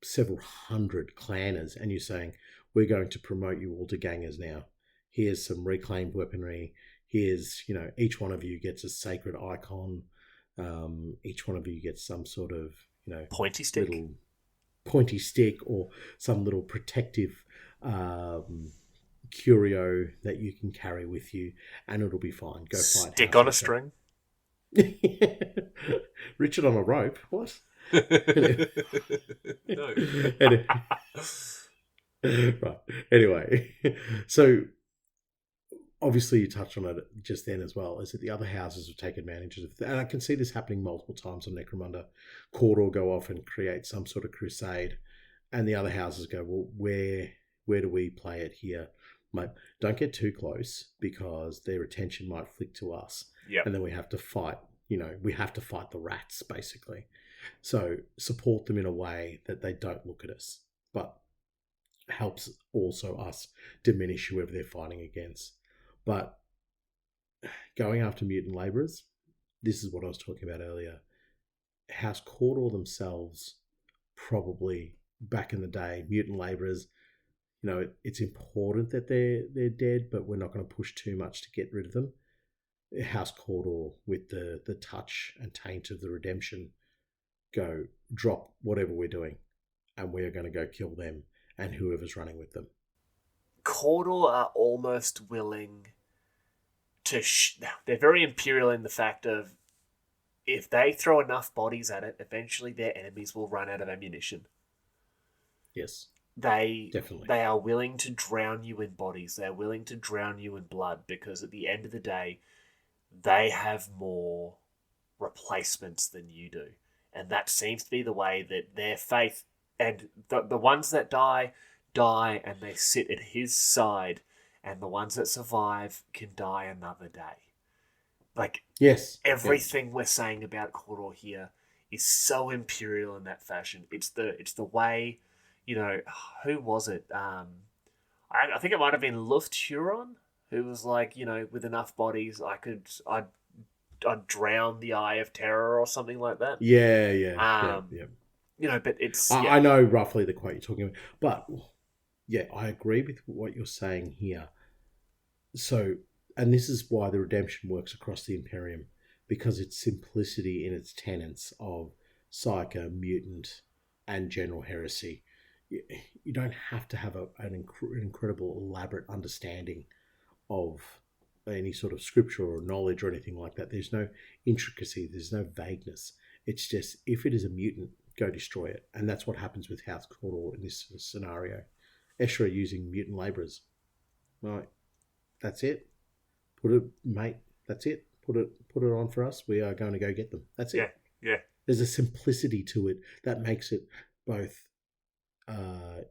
several hundred clanners and you're saying, we're going to promote you all to gangers now. Here's some reclaimed weaponry. Here's, each one of you gets a sacred icon. Each one of you gets some sort of, pointy stick. Little pointy stick or some little protective curio that you can carry with you, and it'll be fine. Go fight. Stick on a string. Richard on a rope. What? No. Right. Anyway, so obviously you touched on it just then as well, is that the other houses will take advantage of it. And I can see this happening multiple times on Necromunda. Cawdor go off and create some sort of crusade, and the other houses go, well, where do we play it here? Mate, don't get too close because their attention might flick to us. Yep. And then we have to fight, we have to fight the rats, basically. So support them in a way that they don't look at us, but helps also us diminish whoever they're fighting against. But going after mutant labourers, this is what I was talking about earlier. House Cawdor themselves, probably back in the day, mutant labourers, it's important that they're dead, but we're not going to push too much to get rid of them. House Cawdor, with the touch and taint of the redemption, go drop whatever we're doing, and we're going to go kill them and whoever's running with them. Cawdor are almost willing to... they're very imperial in the fact of if they throw enough bodies at it, eventually their enemies will run out of ammunition. Yes. Definitely. They are willing to drown you in bodies. They're willing to drown you in blood because at the end of the day, they have more replacements than you do. And that seems to be the way that their faith... And the ones that die and they sit at his side, and the ones that survive can die another day. Like, yes, everything we're saying about Cawdor here is so imperial in that fashion. It's the way, who was it? I think it might have been Luft Huron, who was like, with enough bodies, I'd drown the Eye of Terror or something like that. Yeah. But it's... I know roughly the quote you're talking about. But, yeah, I agree with what you're saying here. So, and this is why the redemption works across the Imperium, because it's simplicity in its tenets of Psyker, Mutant, and General Heresy. You don't have to have an incredible, elaborate understanding of any sort of scripture or knowledge or anything like that. There's no intricacy. There's no vagueness. It's just, if it is a mutant, go destroy it. And that's what happens with House Cawdor in this scenario. Escher using mutant labourers. Right. That's it. That's it. Put it on for us. We are going to go get them. That's it. Yeah. There's a simplicity to it that makes it both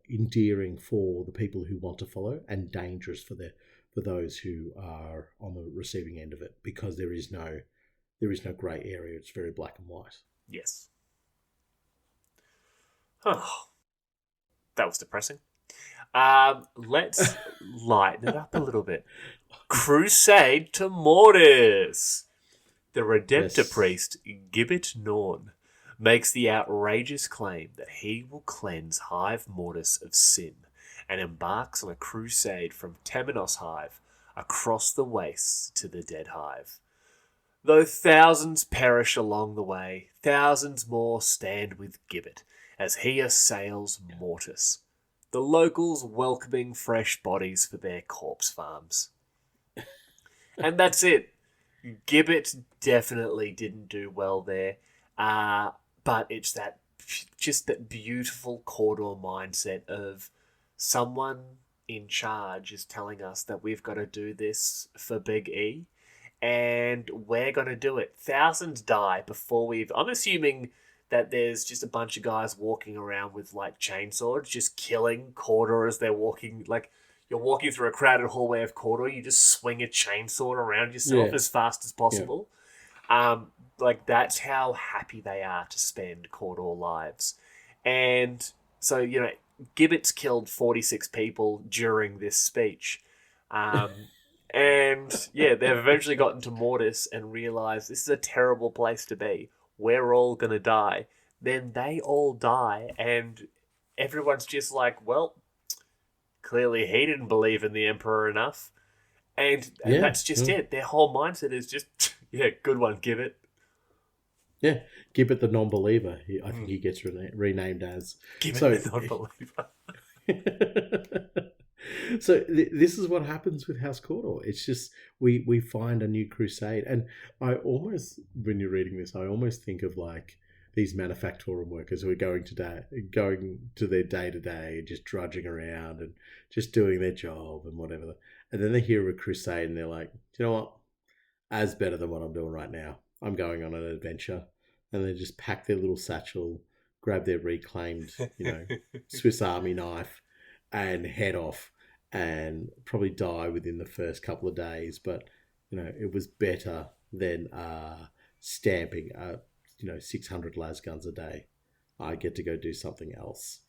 endearing for the people who want to follow and dangerous for those who are on the receiving end of it, because there is no grey area. It's very black and white. Yes. Oh, that was depressing. Let's lighten it up a little bit. Crusade to Mortis. The Redemptor priest, Gibbet Norn, makes the outrageous claim that he will cleanse Hive Mortis of sin and embarks on a crusade from Temenos Hive across the wastes to the Dead Hive. Though thousands perish along the way, thousands more stand with Gibbet as he assails Mortis, the locals welcoming fresh bodies for their corpse farms. And that's it. Gibbet definitely didn't do well there. But it's that beautiful Cawdor mindset of someone in charge is telling us that we've got to do this for Big E, and we're going to do it. Thousands die before we've... I'm assuming that there's just a bunch of guys walking around with, like, chainsaws, just killing Cawdor as they're walking. Like, you're walking through a crowded hallway of Cawdor, you just swing a chainsaw around yourself as fast as possible. Like, that's how happy they are to spend Cawdor lives. And so, you know, Gibbet's killed 46 people during this speech. And, yeah, they've eventually gotten to Mortis and realised this is a terrible place to be. We're all going to die. Then they all die, and everyone's just like, well, clearly he didn't believe in the Emperor enough. And that's just it. Their whole mindset is just, yeah, good one, Gibbet. Yeah, Gibbet the non-believer. I think he gets renamed as... Gibbet the non-believer. So this is what happens with House Cawdor. It's just we find a new crusade, and I almost, when you're reading this, I almost think of like these manufacturing workers who are going to their day to day, just drudging around and just doing their job and whatever. And then they hear a crusade, and they're like, you know what? As better than what I'm doing right now. I'm going on an adventure, and they just pack their little satchel, grab their reclaimed, Swiss Army knife, and head off. And probably die within the first couple of days, but it was better than stamping 600 las guns a day. I get to go do something else,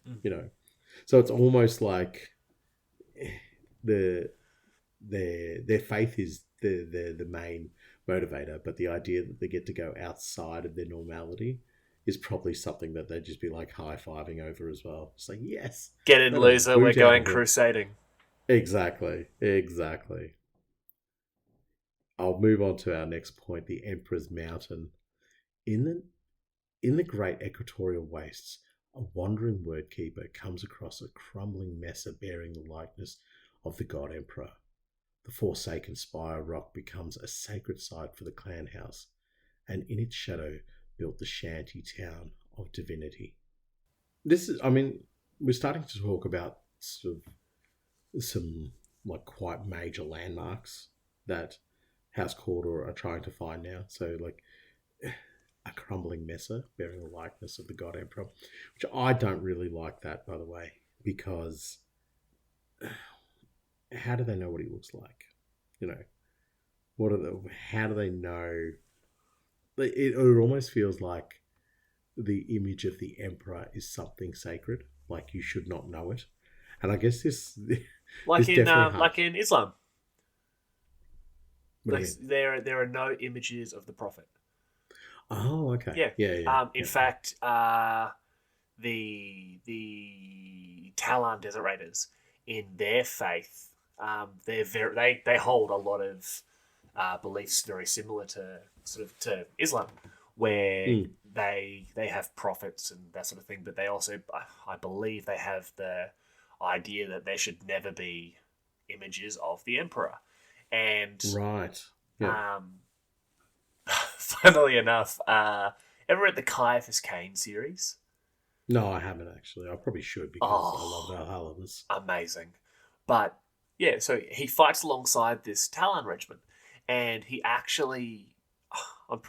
So it's almost like their faith is the main motivator, but the idea that they get to go outside of their normality is probably something that they'd just be like high-fiving over as well. It's like, yes, get in, loser, we're going crusading. Exactly. I'll move on to our next point, the Emperor's Mountain. In the great equatorial wastes, a wandering wordkeeper comes across a crumbling mesa bearing the likeness of the god Emperor. The forsaken spire rock becomes a sacred site for the clan house, and in its shadow built the shanty town of divinity. We're starting to talk about sort of some like quite major landmarks that House Cawdor are trying to find now. So like a crumbling mesa bearing the likeness of the god Emperor, which I don't really like that, by the way, because how do they know what he looks like? How do they know? It almost feels like the image of the Emperor is something sacred, like you should not know it. And I guess this like in Islam, there are no images of the Prophet. Oh, okay. Yeah. In fact, the Talon Desert Raiders, in their faith, they hold a lot of beliefs very similar to Islam, where they have prophets and that sort of thing, but they also, I believe, they have the idea that there should never be images of the Emperor. And right. Funnily enough, ever read the Caiaphas Cain series? No, I haven't actually. I probably should, because I love Valhallas. Amazing. But yeah, so he fights alongside this Talon regiment, and he actually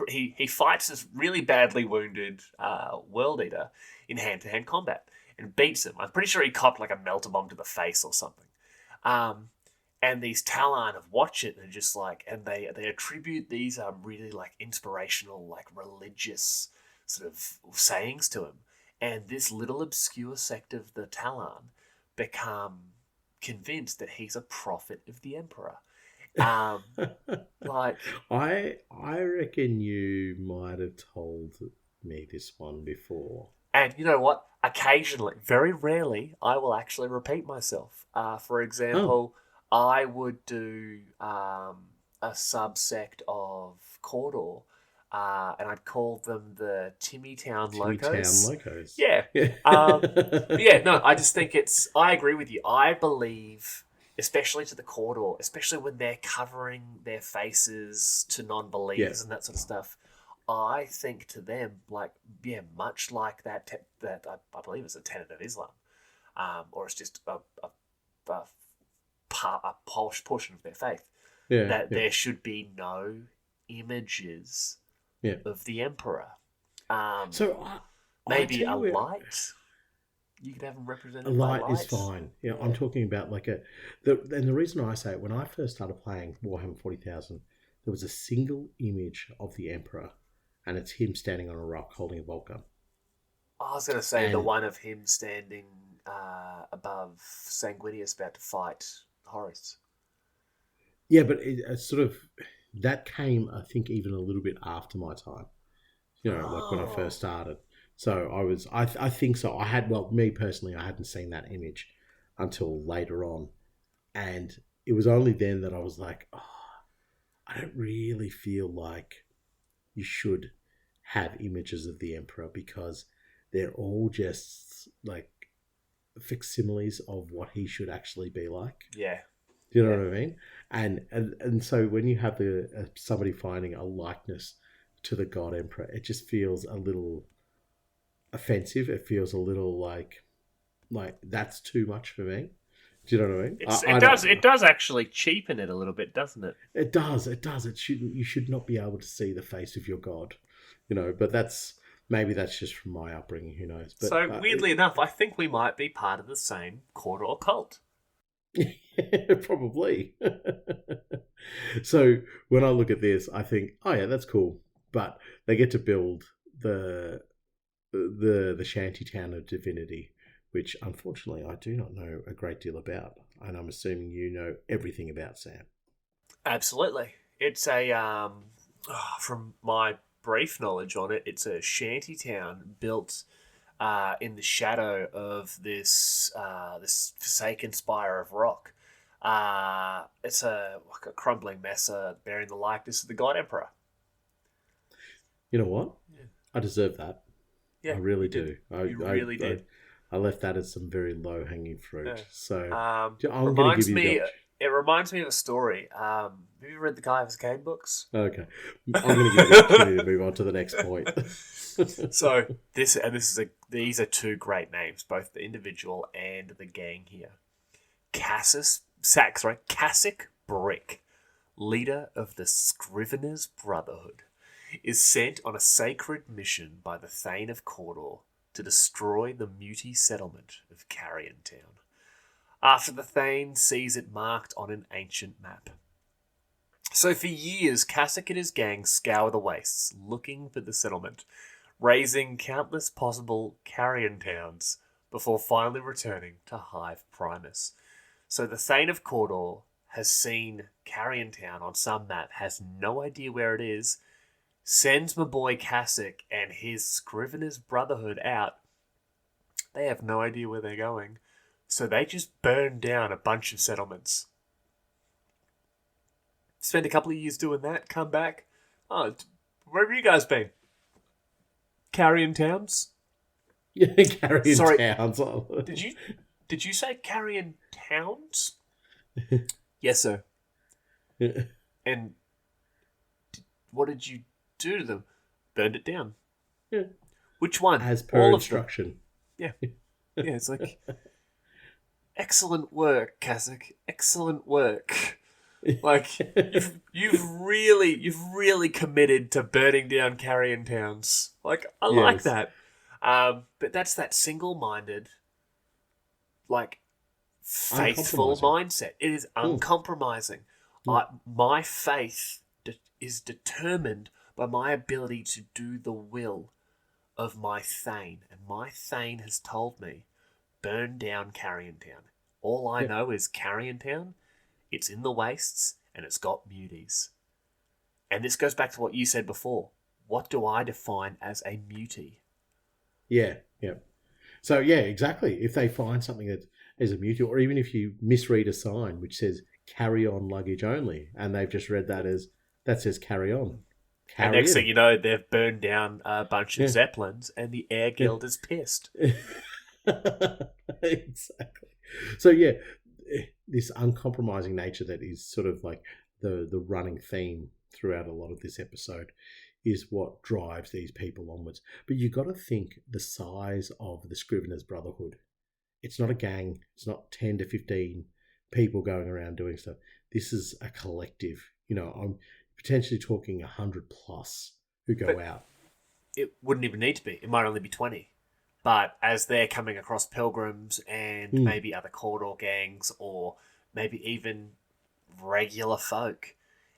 he fights this really badly wounded World Eater in hand-to-hand combat and beats him. I'm pretty sure he copped like a melter bomb to the face or something. And these Talon watch it and just like, and they attribute these really like inspirational, like religious sort of sayings to him. And this little obscure sect of the Talon become convinced that he's a prophet of the Emperor. Like, I reckon you might have told me this one before. And you know what? Occasionally, very rarely, I will actually repeat myself. For example, I would do a subsect of Cawdor, and I'd call them the Timmytown Locos. Yeah. I just think I agree with you. I believe, especially to the Cawdor, especially when they're covering their faces to non-believers and that sort of stuff, I think to them, like, yeah, much like that I believe it's a tenet of Islam, or it's just a posh portion of their faith, Yeah, that yeah, there should be no images yeah. of the emperor. Um, So I Maybe tell a you where light. You could have them a represented by light is light. fine. Yeah, I'm Yeah. talking about like and the reason I say it, when I first started playing Warhammer 40,000, there was a single image of the Emperor, and it's him standing on a rock holding a bolt gun. I was going to say the And one of him standing above Sanguinius about to fight Horus. yeah, but it's sort of that came, I think, even a little bit after my time. Like when I Oh. first started. So I think so. Me personally, I hadn't seen that image until later on. And it was only then that I was like, oh, I don't really feel like you should have images of the Emperor because they're all just like facsimiles of what he should actually be like. Yeah. Do you know what I mean? And so when you have somebody finding a likeness to the God Emperor, it just feels a little offensive. It feels a little like that's too much for me. Do you know what I mean? It does actually cheapen it a little bit, doesn't it? It does. You should not be able to see the face of your God, but maybe that's just from my upbringing, who knows. But So weirdly enough, I think we might be part of the same Cawdor cult. probably. So when I look at this, I think, oh yeah, that's cool. But they get to build the shanty town of divinity, which unfortunately I do not know a great deal about, and I'm assuming you know everything about, Sam. Absolutely. It's a from my brief knowledge on it, it's a shanty town built in the shadow of this forsaken spire of rock. It's like a crumbling mess bearing the likeness of the God Emperor. You know what? Yeah. I deserve that. Yeah, I really you did. do. You really did. I left that as some very low hanging fruit. Yeah. So I'm going to give you the option. It reminds me of a story. Have you read the Guy of Cane books? Okay, I'm going to give you the opportunity to move on to the next point. So these are two great names, both the individual and the gang here. Cassic Brick, leader of the Scriveners Brotherhood, is sent on a sacred mission by the Thane of Cawdor to destroy the muty settlement of Carrion Town, after the Thane sees it marked on an ancient map. So for years, Cassic and his gang scour the wastes, looking for the settlement, raising countless possible Carrion Towns before finally returning to Hive Primus. So the Thane of Cawdor has seen Carrion Town on some map, has no idea where it is, sends my boy Cassic and his Scrivener's Brotherhood out. They have no idea where they're going. So they just burn down a bunch of settlements. Spend a couple of years doing that, come back. Oh, where have you guys been? Carrion Towns? Carrion Sorry. Towns. Did you say Carrion Towns? Yes, sir. And what did you do to them? Burned it down. Yeah. Which one? As per All instruction. Yeah. Yeah, it's like, excellent work, Cassic. Excellent work. Like, you've really committed to burning down Carrion Towns. Like, I like that. But that's that single-minded, like, faithful mindset. It is uncompromising. My faith is determined by my ability to do the will of my Thane. And my Thane has told me, burn down Carrion Town. All I know is Carrion Town, it's in the wastes, and it's got muties. And this goes back to what you said before. What do I define as a mutie? Yeah. So, yeah, exactly. If they find something that is a mutie, or even if you misread a sign which says carry on luggage only, and they've just read that says carry on. And next thing you know, they've burned down a bunch of Zeppelins, and the Air Guild is pissed. Exactly. So, this uncompromising nature that is sort of like the running theme throughout a lot of this episode is what drives these people onwards. But you got to think the size of the Scriveners Brotherhood. It's not a gang. It's not 10 to 15 people going around doing stuff. This is a collective. I'm potentially talking 100 plus who go out. It wouldn't even need to be. It might only be 20. But as they're coming across pilgrims and maybe other Cawdor gangs or maybe even regular folk,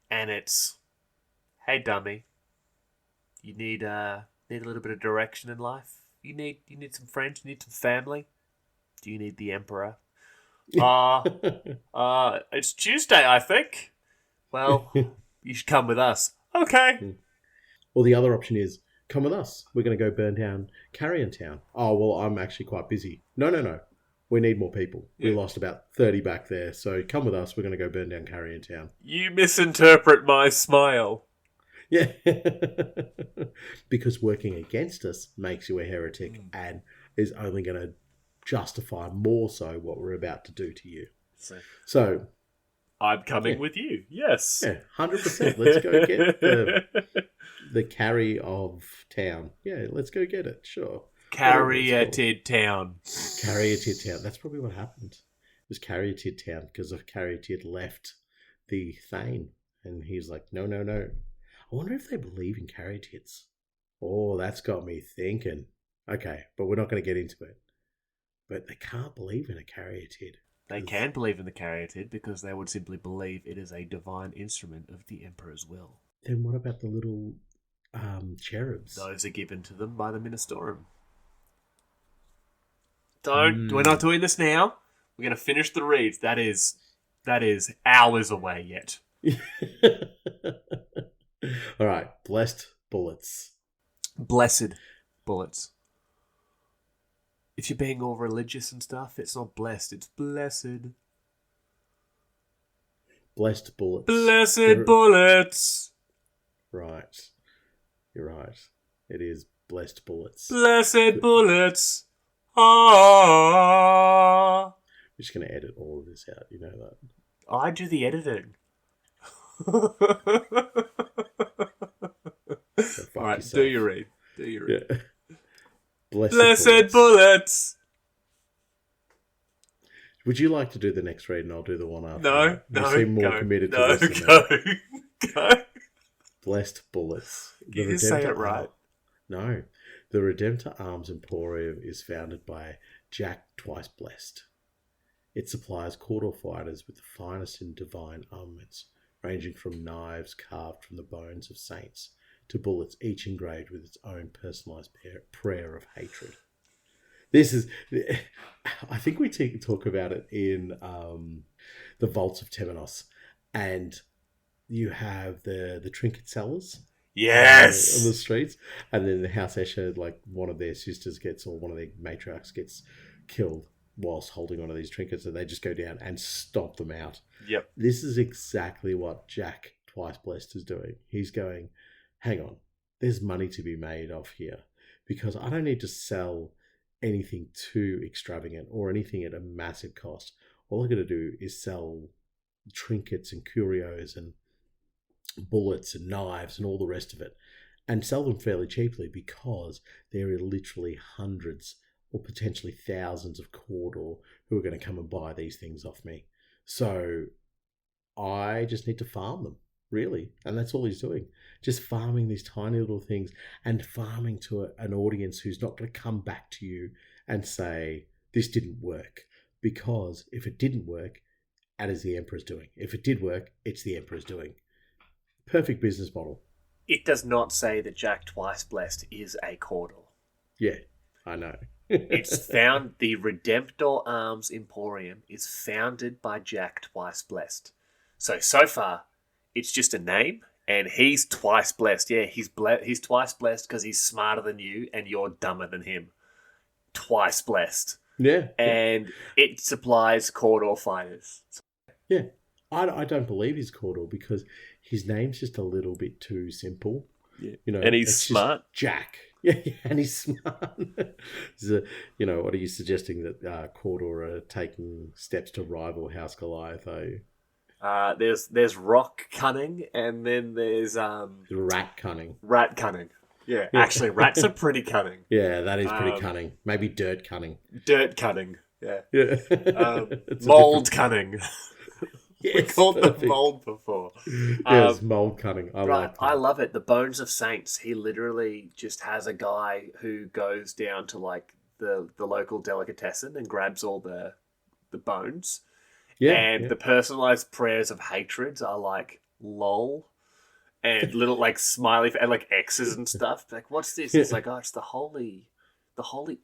and it's, hey dummy, you need a little bit of direction in life. You need some friends. You need some family. Do you need the Emperor? It's Tuesday, I think. Well, you should come with us. Okay. Or the other option is, come with us. We're going to go burn down Carrion Town. Oh, well, I'm actually quite busy. No. We need more people. Yeah. We lost about 30 back there, so come with us. We're going to go burn down Carrion Town. You misinterpret my smile. Yeah. Because working against us makes you a heretic and is only going to justify more so what we're about to do to you. So I'm coming with you. Yes. Yeah, 100%. Let's go get the carry of town. Yeah, let's go get it. Sure. Caryatid Town. Caryatid Town. That's probably what happened. It was Caryatid Town because of Caryatid left the Thane. And he's like, no. I wonder if they believe in Caryatids. Oh, that's got me thinking. Okay, but we're not going to get into it. But they can't believe in a Caryatid. They can believe in the Caryatid because they would simply believe it is a divine instrument of the Emperor's will. Then what about the little cherubs? Those are given to them by the Ministorum. We're not doing this now. We're going to finish the reads. That is hours away yet. All right. Blessed bullets. Blessed bullets. If you're being all religious and stuff, it's not blessed, it's blessed. Blessed bullets. Blessed bullets. Right. You're right. It is blessed bullets. Blessed bullets. Ah. I'm just going to edit all of this out, you know that. I do the editing. So all right, yourself. do your read. Yeah. Blessed bullets. Would you like to do the next read and I'll do the one after? No. You seem more committed to this. Go. Blessed bullets. You can say it right. No. The Redemptor Arms Emporium is founded by Jack Twice Blessed. It supplies Cawdor fighters with the finest in divine armaments, ranging from knives carved from the bones of saints to bullets each engraved with its own personalised prayer of hatred. This is, I think we talk about it in the Vaults of Temenos, and you have the trinket sellers. Yes! On the streets, and then the House Escher, like one of their sisters or one of their matriarchs gets killed whilst holding onto these trinkets, and they just go down and stomp them out. Yep. This is exactly what Jack Twice Blessed is doing. He's going, hang on, there's money to be made off here because I don't need to sell anything too extravagant or anything at a massive cost. All I got to do is sell trinkets and curios and bullets and knives and all the rest of it and sell them fairly cheaply because there are literally hundreds or potentially thousands of Cawdor who are going to come and buy these things off me. So I just need to farm them. Really. And that's all he's doing. Just farming these tiny little things and farming to an audience who's not going to come back to you and say, this didn't work. Because if it didn't work, that is the Emperor's doing. If it did work, it's the Emperor's doing. Perfect business model. It does not say that Jack Twice Blessed is a Cawdor. Yeah, I know. It's found, the Redemptor Arms Emporium is founded by Jack Twice Blessed. So far, it's just a name, and he's twice blessed. Yeah, he's twice blessed because he's smarter than you, and you're dumber than him. Twice blessed. Yeah. And it supplies Cawdor fighters. Yeah. I don't believe he's Cawdor because his name's just a little bit too simple. Yeah. And he's smart. Jack. Yeah, and he's smart. What are you suggesting that Cawdor are taking steps to rival House Goliath, are you? There's rock cunning, and then there's Rat cunning. rat cunning. Yeah, actually, rats are pretty cunning. Yeah, that is pretty cunning. Maybe dirt cunning. Dirt cunning. Yeah. Yeah. Mold cunning. Yes, We called perfect. them mold before. Yes, mold cunning. I Right, like that. I love it. The Bones of Saints. He literally just has a guy who goes down to like the local delicatessen and grabs all the bones. Yeah, And yeah. the personalized prayers of hatreds are like lol and little like smiley and like X's and stuff. Like, what's this? It's like, oh, it's the holy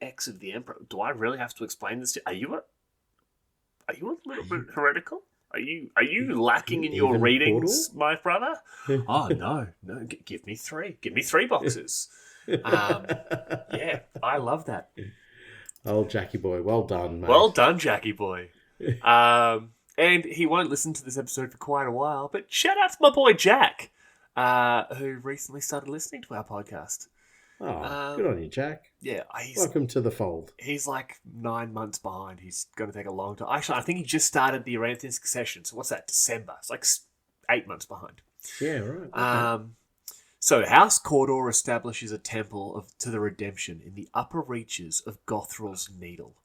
X of the Emperor. Do I really have to explain this to Are you a little bit heretical? Are you lacking in your Even readings, my brother? Oh no, give me three. Give me 3 boxes. Yeah, I love that. Old Jackie boy, well done, mate. Well done, Jackie boy. And he won't listen to this episode for quite a while, but shout out to my boy Jack, who recently started listening to our podcast. Oh, good on you, Jack. Yeah, Welcome to the fold. he's like 9 months behind. He's going to take a long time. Actually, I think he just started the Aranthian Succession. So what's that? December. It's like 8 months behind. Yeah, right. Okay. So House Cawdor establishes a temple to the redemption in the upper reaches of Gothrel's Needle.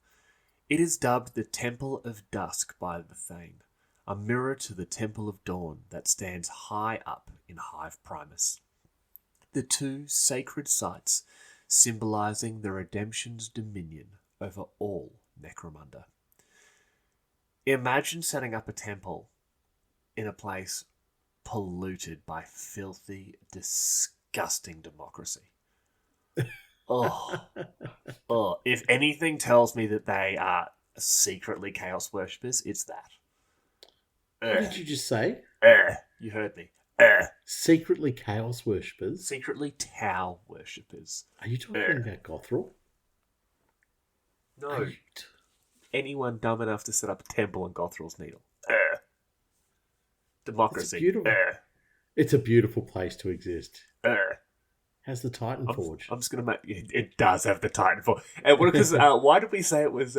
It is dubbed the Temple of Dusk by the Thane, a mirror to the Temple of Dawn that stands high up in Hive Primus. The 2 sacred sites symbolizing the redemption's dominion over all Necromunda. Imagine setting up a temple in a place polluted by filthy, disgusting democracy. Oh, if anything tells me that they are secretly chaos worshippers, it's that. What did you just say? You heard me. Secretly chaos worshippers? Secretly Tau worshippers. Are you talking about Gothrel? No. Anyone dumb enough to set up a temple in Gothrel's Needle. Democracy. It's beautiful. It's a beautiful place to exist. Has the Titan Forge? I'm just going to make... It does have the Titan Forge. And because why did we say it was...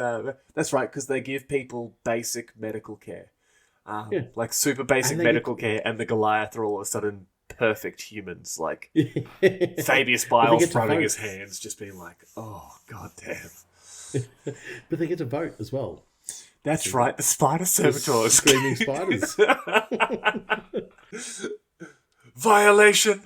that's right, because they give people basic medical care. Like super basic medical care, and the Goliath are all of a sudden perfect humans. Like Fabius Biles throwing his hands, just being like, oh, god damn. But they get to vote as well. That's right, the spider servitors. Screaming spiders. Violation!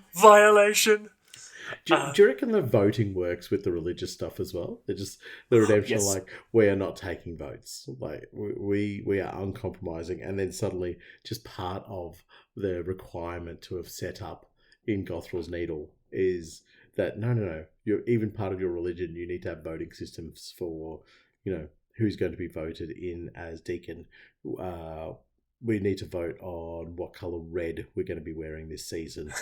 Do you reckon the voting works with the religious stuff as well? They're just the redemption, yes. like, we are not taking votes. Like, we are uncompromising, and then suddenly just part of the requirement to have set up in Gothrel's Needle is that no, you're even part of your religion. You need to have voting systems for, who's going to be voted in as deacon. We need to vote on what colour red we're going to be wearing this season.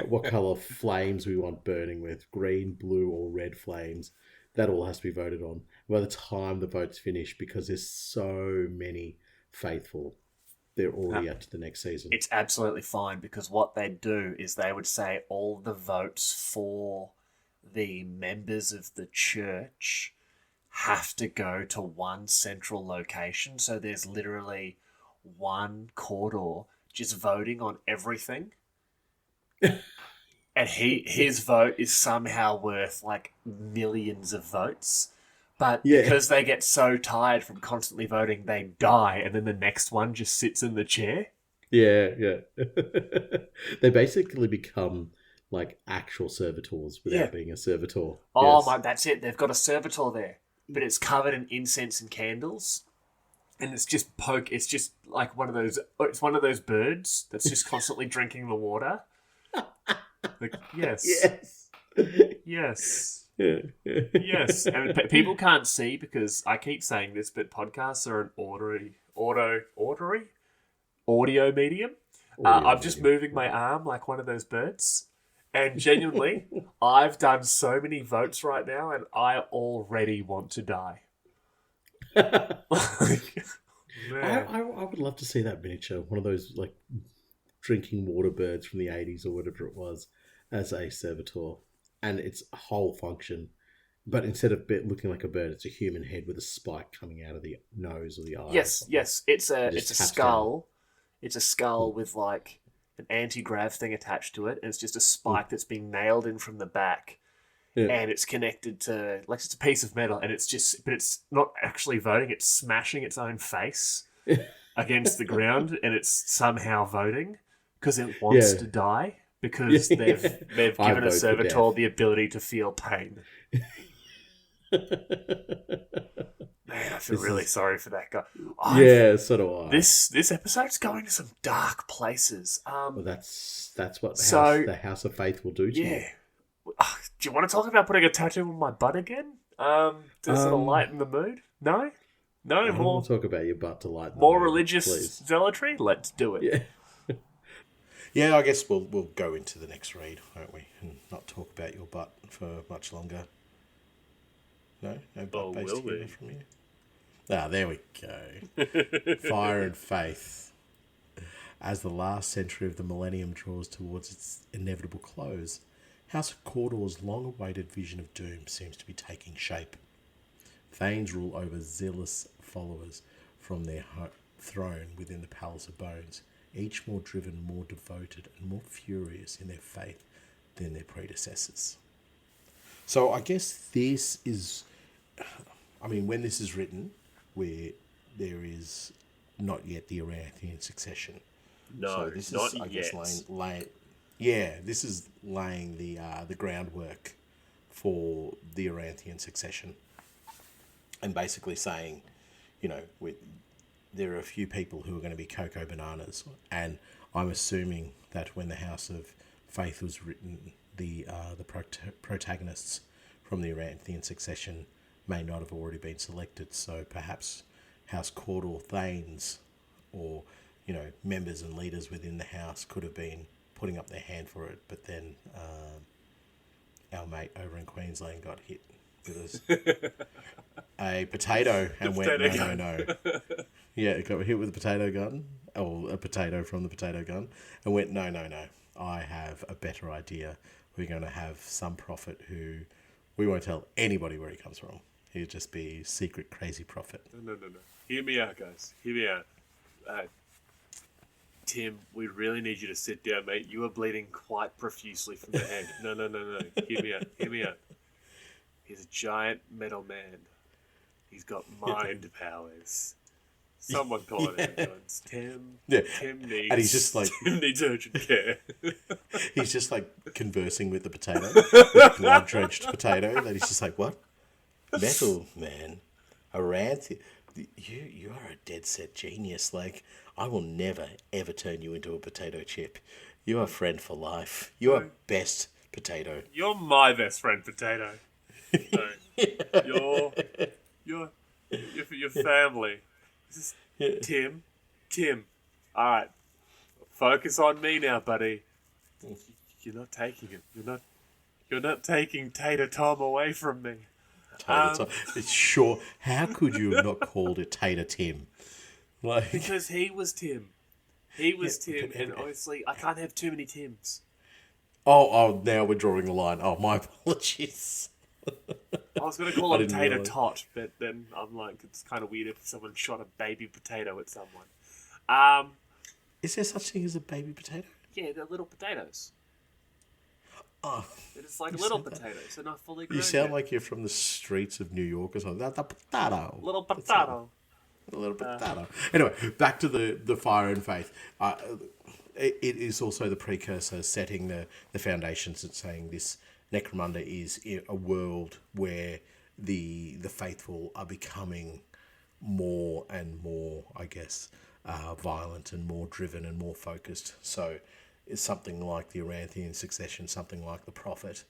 What colour flames we want burning with, green, blue or red flames. That all has to be voted on. By the time the votes finish, because there's so many faithful, they're already up to the next season. It's absolutely fine, because what they'd do is they would say all the votes for the members of the church have to go to one central location. So there's literally one Cawdor just voting on everything. And his vote is somehow worth like millions of votes. But because they get so tired from constantly voting, they die, and then the next one just sits in the chair. Yeah. They basically become like actual servitors without being a servitor. Oh my, that's it. They've got a servitor there, but it's covered in incense and candles. And it's just It's just like one of those. It's one of those birds that's just constantly drinking the water. Like yes. Yes. And people can't see because I keep saying this, but podcasts are an audio medium. I'm just moving my arm like one of those birds. And genuinely, I've done so many votes right now, and I already want to die. I would love to see that miniature, one of those like drinking water birds from the 80s or whatever it was, as a servitor, and its whole function. But instead of looking like a bird, it's a human head with a spike coming out of the nose or the eye. Yes. It's a skull, It's a skull with like an anti-grav thing attached to it, and it's just a spike that's being nailed in from the back. Yeah. And it's connected to, like, it's a piece of metal, and but it's not actually voting, it's smashing its own face against the ground, and it's somehow voting because it wants to die, because they've given a servitor the ability to feel pain. Man, I feel really sorry for that guy. So do I. This episode's going to some dark places. Well, that's what the House of Faith will do to you. Do you want to talk about putting a tattoo on my butt again? To sort of lighten the mood? No? No, I more... want to talk about your butt to lighten more the mood, religious please. zealotry? Let's do it. Yeah. Yeah, I guess we'll go into the next read, won't we? And not talk about your butt for much longer. No butt-based humour from you? There we go. Fire and Faith. As the last century of the millennium draws towards its inevitable close, House Cawdor's long-awaited vision of doom seems to be taking shape. Thanes rule over zealous followers from their throne within the Palace of Bones, each more driven, more devoted, and more furious in their faith than their predecessors. So I guess this is... when this is written, where there is not yet the Aranthian succession. No, so this not is, I yet. Guess, this is laying the groundwork for the Aranthian succession, and basically saying, there are a few people who are going to be cocoa bananas, and I'm assuming that when the House of Faith was written, the protagonists from the Aranthian succession may not have already been selected. So perhaps House Cawdor Thanes, or members and leaders within the house, could have been putting up their hand for it, but then our mate over in Queensland got hit with a potato and went no. Yeah, got hit with a potato gun, or a potato from the potato gun, and went no. I have a better idea. We're going to have some prophet who we won't tell anybody where he comes from. He'll just be secret crazy prophet. No. Hear me out, guys. Hear me out. Tim, we really need you to sit down, mate. You are bleeding quite profusely from the head. No. Hear me out. He's a giant metal man. He's got mind powers. Someone call an ambulance. Tim needs... And he's just like... Tim needs urgent care. He's just like conversing with the potato. With blood-drenched potato. That he's just like, what? Metal, man. Aranthi. You are a dead-set genius. Like, I will never, ever turn you into a potato chip. You are friend for life. You are best potato. You're my best friend, potato. No. Your family. This is Tim. All right. Focus on me now, buddy. You're not taking it. You're not taking Tater Tom away from me. It's sure. How could you have not called it Tater Tim? Like, because he was Tim. He was Tim, and honestly, I can't have too many Tims. Oh, now we're drawing the line. Oh, my apologies. I was going to call him Tater Tot, but then I'm like, it's kind of weird if someone shot a baby potato at someone. Is there such thing as a baby potato? Yeah, they're little potatoes. Oh, it's like little potatoes. They're not fully grown. You sound like you're from the streets of New York or something. That's a potato. Little potato. A little potato. Anyway, back to the Fire and Faith. It is also the precursor, setting the foundations and saying this Necromunda is a world where the faithful are becoming more and more, I guess, violent and more driven and more focused. So it's something like the Aranthian succession, something like the Prophet,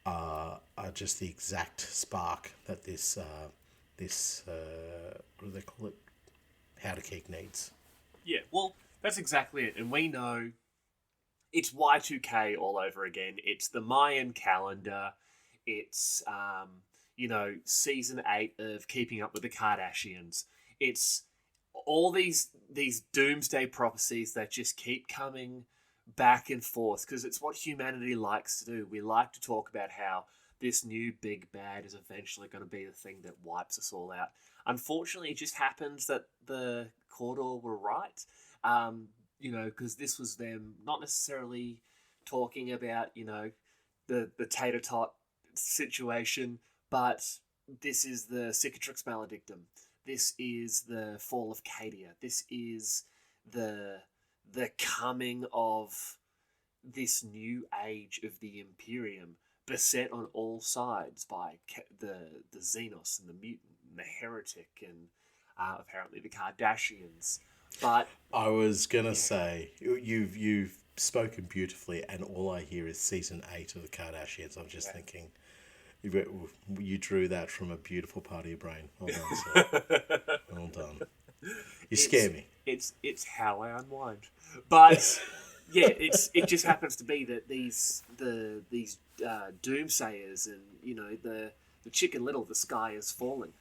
are just the exact spark that this what do they call it? Powder Keg needs. Yeah, well, that's exactly it. And we know it's Y2K all over again. It's the Mayan calendar. It's, season 8 of Keeping Up with the Kardashians. It's all these doomsday prophecies that just keep coming back and forth because it's what humanity likes to do. We like to talk about how this new big bad is eventually going to be the thing that wipes us all out. Unfortunately, it just happens that the Cawdor were right. because this was them not necessarily talking about, the tater tot situation, but this is the Cicatrix Maledictum. This is the fall of Cadia. This is the coming of this new age of the Imperium, beset on all sides by the Xenos and the mutant and the heretic and apparently the Kardashians. But I was gonna say you've spoken beautifully, and all I hear is season 8 of the Kardashians. I'm just thinking, you drew that from a beautiful part of your brain. Well done, sir. Well done. You scare me. It's how I unwind, but yeah, it just happens to be that these doomsayers and the Chicken Little, the sky is falling.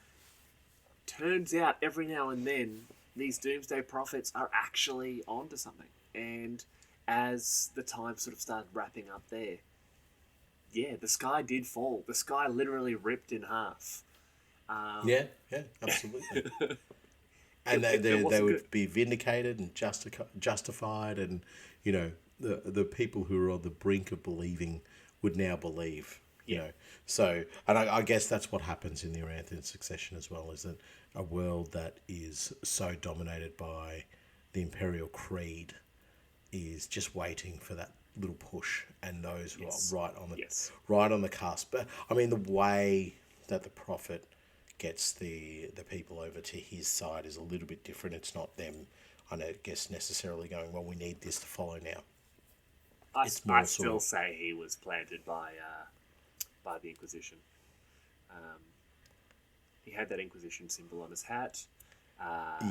Turns out every now and then these doomsday prophets are actually onto something, and as the time sort of started wrapping up there, the sky did fall. The sky literally ripped in half. Yeah, absolutely. And they would be vindicated and justified, and the people who are on the brink of believing would now believe. So, and I guess that's what happens in the Aranthian succession as well, is that a world that is so dominated by the Imperial Creed is just waiting for that little push, and those who are right on the cusp. But I mean, the way that the prophet gets the people over to his side is a little bit different. It's not them, I guess, necessarily going, well, we need this to follow now. I still say he was planted by the Inquisition. He had that Inquisition symbol on his hat.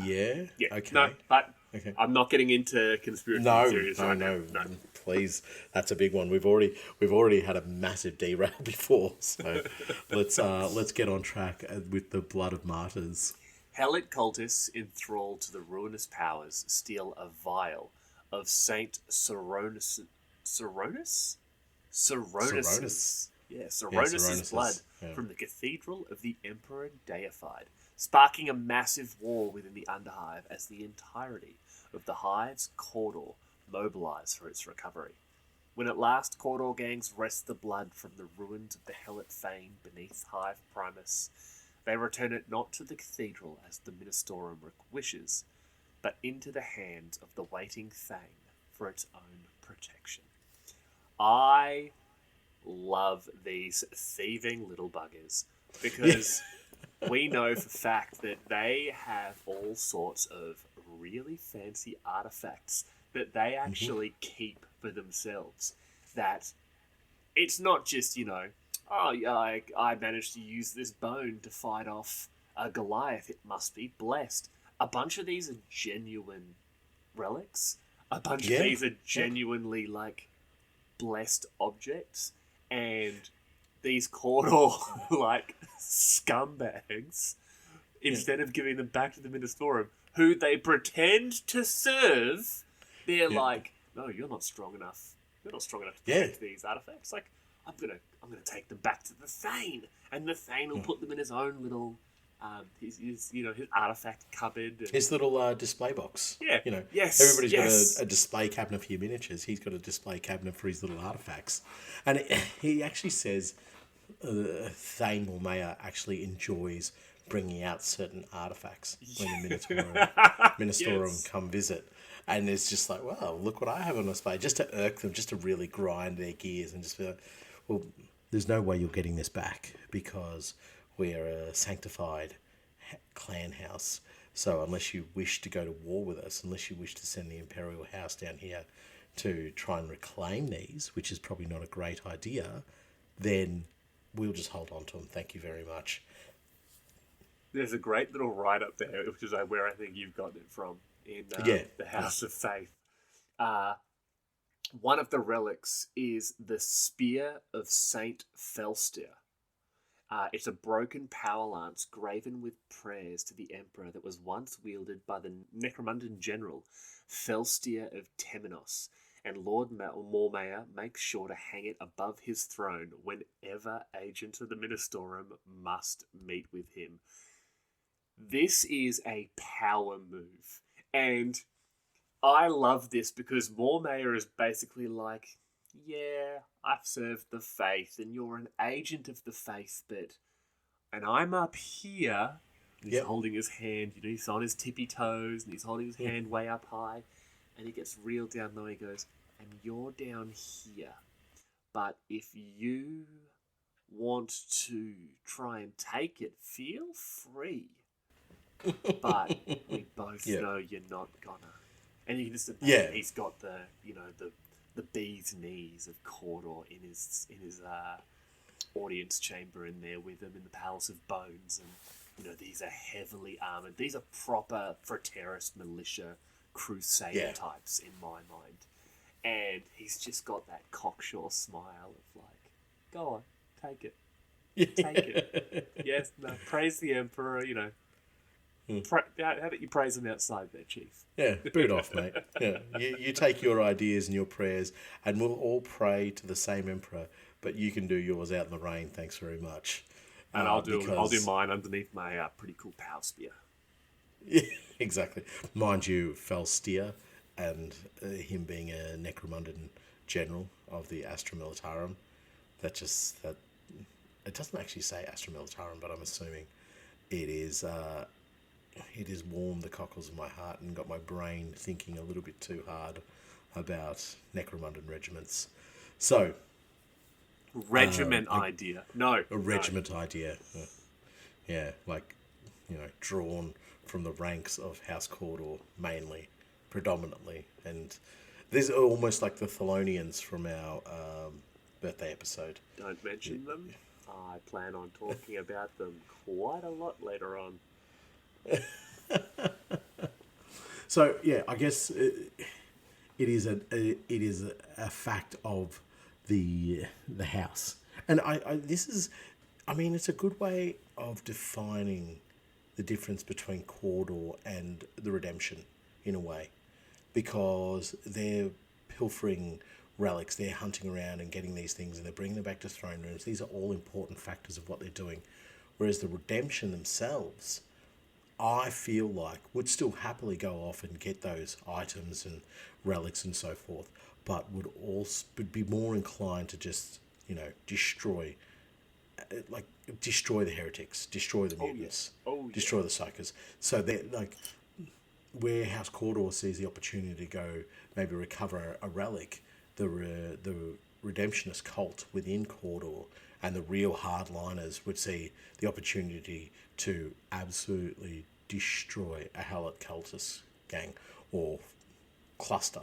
Yeah. Okay. No, but I'm not getting into conspiracy theories right now. No, please. That's a big one. We've already had a massive derail before, so let's get on track with the blood of martyrs. Hellic cultists enthralled to the ruinous powers steal a vial of Saint Coronis. Coronis' blood from the Cathedral of the Emperor Deified, sparking a massive war within the Underhive as the entirety of the Hive's Cawdor mobilise for its recovery. When at last Cawdor gangs wrest the blood from the ruins of the Helot Fane beneath Hive Primus, they return it not to the Cathedral as the Ministorum wishes, but into the hands of the waiting Thane for its own protection. I love these thieving little buggers because we know for fact that they have all sorts of really fancy artifacts that they actually keep for themselves. That it's not just, I managed to use this bone to fight off a Goliath. It must be blessed. A bunch of these are genuine relics. A bunch of these are genuinely, blessed objects. And these Cawdor, scumbags, instead of giving them back to the Ministorum, who they pretend to serve, they're like, no, you're not strong enough. You're not strong enough to protect these artifacts. I'm gonna take them back to the Thane, and the Thane will put them in his own little, his artifact cupboard. And his little display box. Yeah. Everybody's got a display cabinet for your miniatures. He's got a display cabinet for his little artifacts. And he actually says Thane Mormaya actually enjoys bringing out certain artifacts when the Ministorum come visit. And it's just like, well, look what I have on display. Just to irk them, just to really grind their gears and just be like, well, there's no way you're getting this back because we're a sanctified clan house. So unless you wish to go to war with us, unless you wish to send the Imperial House down here to try and reclaim these, which is probably not a great idea, then we'll just hold on to them. Thank you very much. There's a great little write-up there, which is where I think you've gotten it from, in the House of Faith. One of the relics is the Spear of Saint Felsteer. It's a broken power lance graven with prayers to the Emperor that was once wielded by the Necromundan general Felsteer of Temenos, and Lord Mormaya makes sure to hang it above his throne whenever agents of the Ministorum must meet with him. This is a power move, and I love this because Mormayer is basically like, yeah, I've served the faith, and you're an agent of the faith, and I'm up here. And he's Yep. holding his hand, he's on his tippy toes, and he's holding his hand way up high, and he gets real down low. He goes, and you're down here. But if you want to try and take it, feel free. But we both know you're not gonna. And you can just imagine he's got the bee's knees of Cawdor in his audience chamber in there with him in the Palace of Bones, and these are heavily armored. These are proper Fraterus militia crusader types in my mind. And he's just got that cocksure smile of like, go on, take it. Take it. Yes, no, praise the Emperor, how about you praise him outside there, Chief? Yeah, boot off, mate. Yeah. You take your ideas and your prayers, and we'll all pray to the same Emperor, but you can do yours out in the rain, thanks very much. And I'll do mine underneath my pretty cool power spear. Yeah, exactly. Mind you, Falsteer and him being a Necromundin general of the Astra Militarum, it doesn't actually say Astra Militarum, but I'm assuming it is warmed the cockles of my heart and got my brain thinking a little bit too hard about Necromundin regiments. So, regiment idea. No. A regiment idea. Yeah, drawn from the ranks of House Cawdor, mainly, predominantly. And these are almost like the Thelonians from our birthday episode. Don't mention them. I plan on talking about them quite a lot later on. So yeah, I guess it is a fact of the house, and it's a good way of defining the difference between Cawdor and the Redemption in a way, because they're pilfering relics, they're hunting around and getting these things, and they're bringing them back to throne rooms. These are all important factors of what they're doing, whereas the Redemption themselves, I feel like, would still happily go off and get those items and relics and so forth, but would be more inclined to just, destroy the heretics, destroy the mutants, destroy the psychers. So they're like, where House Cawdor sees the opportunity to go maybe recover a relic, the Redemptionist cult within Cawdor and the real hardliners would see the opportunity to absolutely destroy a Hallett cultist gang or cluster.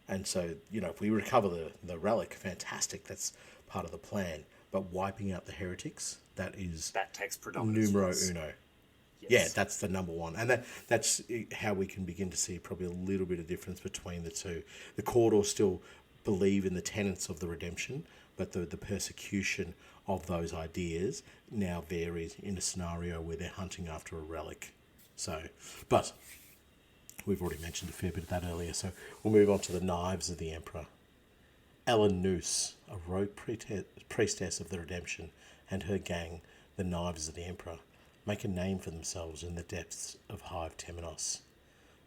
And so, if we recover the relic, fantastic, that's part of the plan. But wiping out the heretics, that takes predominance. Numero uno. Yes. Yeah, that's the number one. And that's how we can begin to see probably a little bit of difference between the two. The Cawdor still believe in the tenets of the Redemption, but the persecution of those ideas now varies in a scenario where they're hunting after a relic. So, but we've already mentioned a fair bit of that earlier, so we'll move on to the Knives of the Emperor. Ellen Noose, a rogue priestess of the Redemption, and her gang, the Knives of the Emperor, make a name for themselves in the depths of Hive Temenos.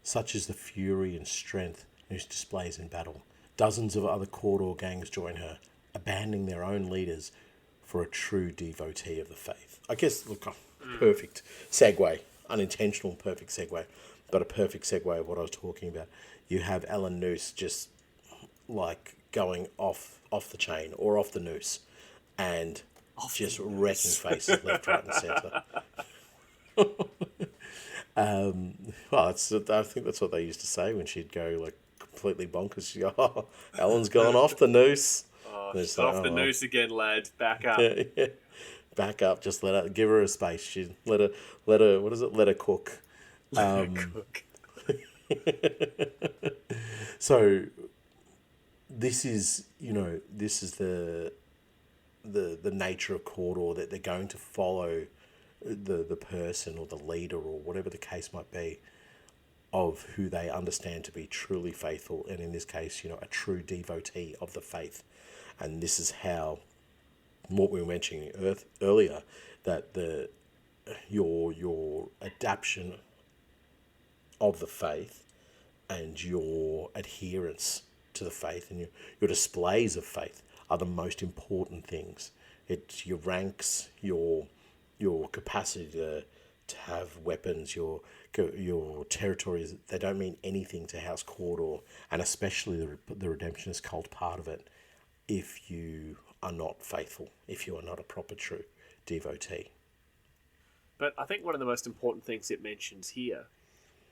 Such is the fury and strength Noose displays in battle. Dozens of other Cawdor gangs join her, abandoning their own leaders for a true devotee of the faith. I guess, look, perfect segue. Unintentional perfect segue, but a perfect segue of what I was talking about. You have Ellen Noose just like going off the chain or off the noose and just wrecking faces left, right and centre. I think that's what they used to say when she'd go like completely bonkers. She'd go, "Oh, Ellen's gone off the noose." She's off the noose again, lad. Back up. Yeah. Back up. Just give her a space. She let her. What is it? Let her cook. Cook. So this is the nature of Cawdor, that they're going to follow the person or the leader or whatever the case might be of who they understand to be truly faithful, and in this case, a true devotee of the faith. And this is how, what we were mentioning earlier, that your adaptation of the faith and your adherence to the faith and your displays of faith are the most important things. It's your ranks, your capacity to have weapons, your territories. They don't mean anything to House Cawdor, and especially the Redemptionist cult part of it, if you are not faithful, if you are not a proper true devotee. But I think one of the most important things it mentions here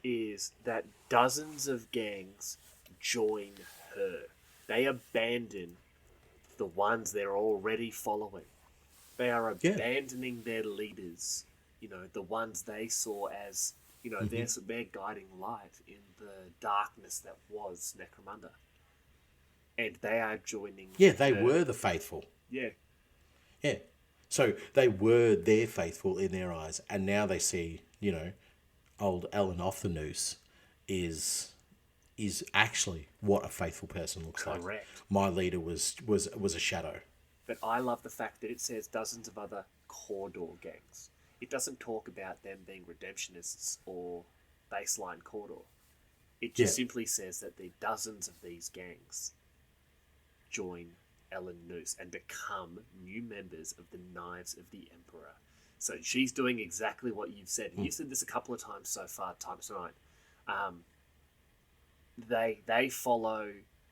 is that dozens of gangs join her. They abandon the ones they're already following. They are abandoning their leaders, the ones they saw as, their guiding light in the darkness that was Necromunda. And they are joining they her. were the faithful. Yeah. Yeah. So they were their faithful in their eyes, and now they see, old Ellen off the noose is actually what a faithful person looks like. Correct. My leader was a shadow. But I love the fact that it says dozens of other Cawdor gangs. It doesn't talk about them being redemptionists or baseline Cawdor. It just simply says that the dozens of these gangs join Ellen Noose and become new members of the Knives of the Emperor. So she's doing exactly what you've said. And you've said this a couple of times so far, times tonight. They follow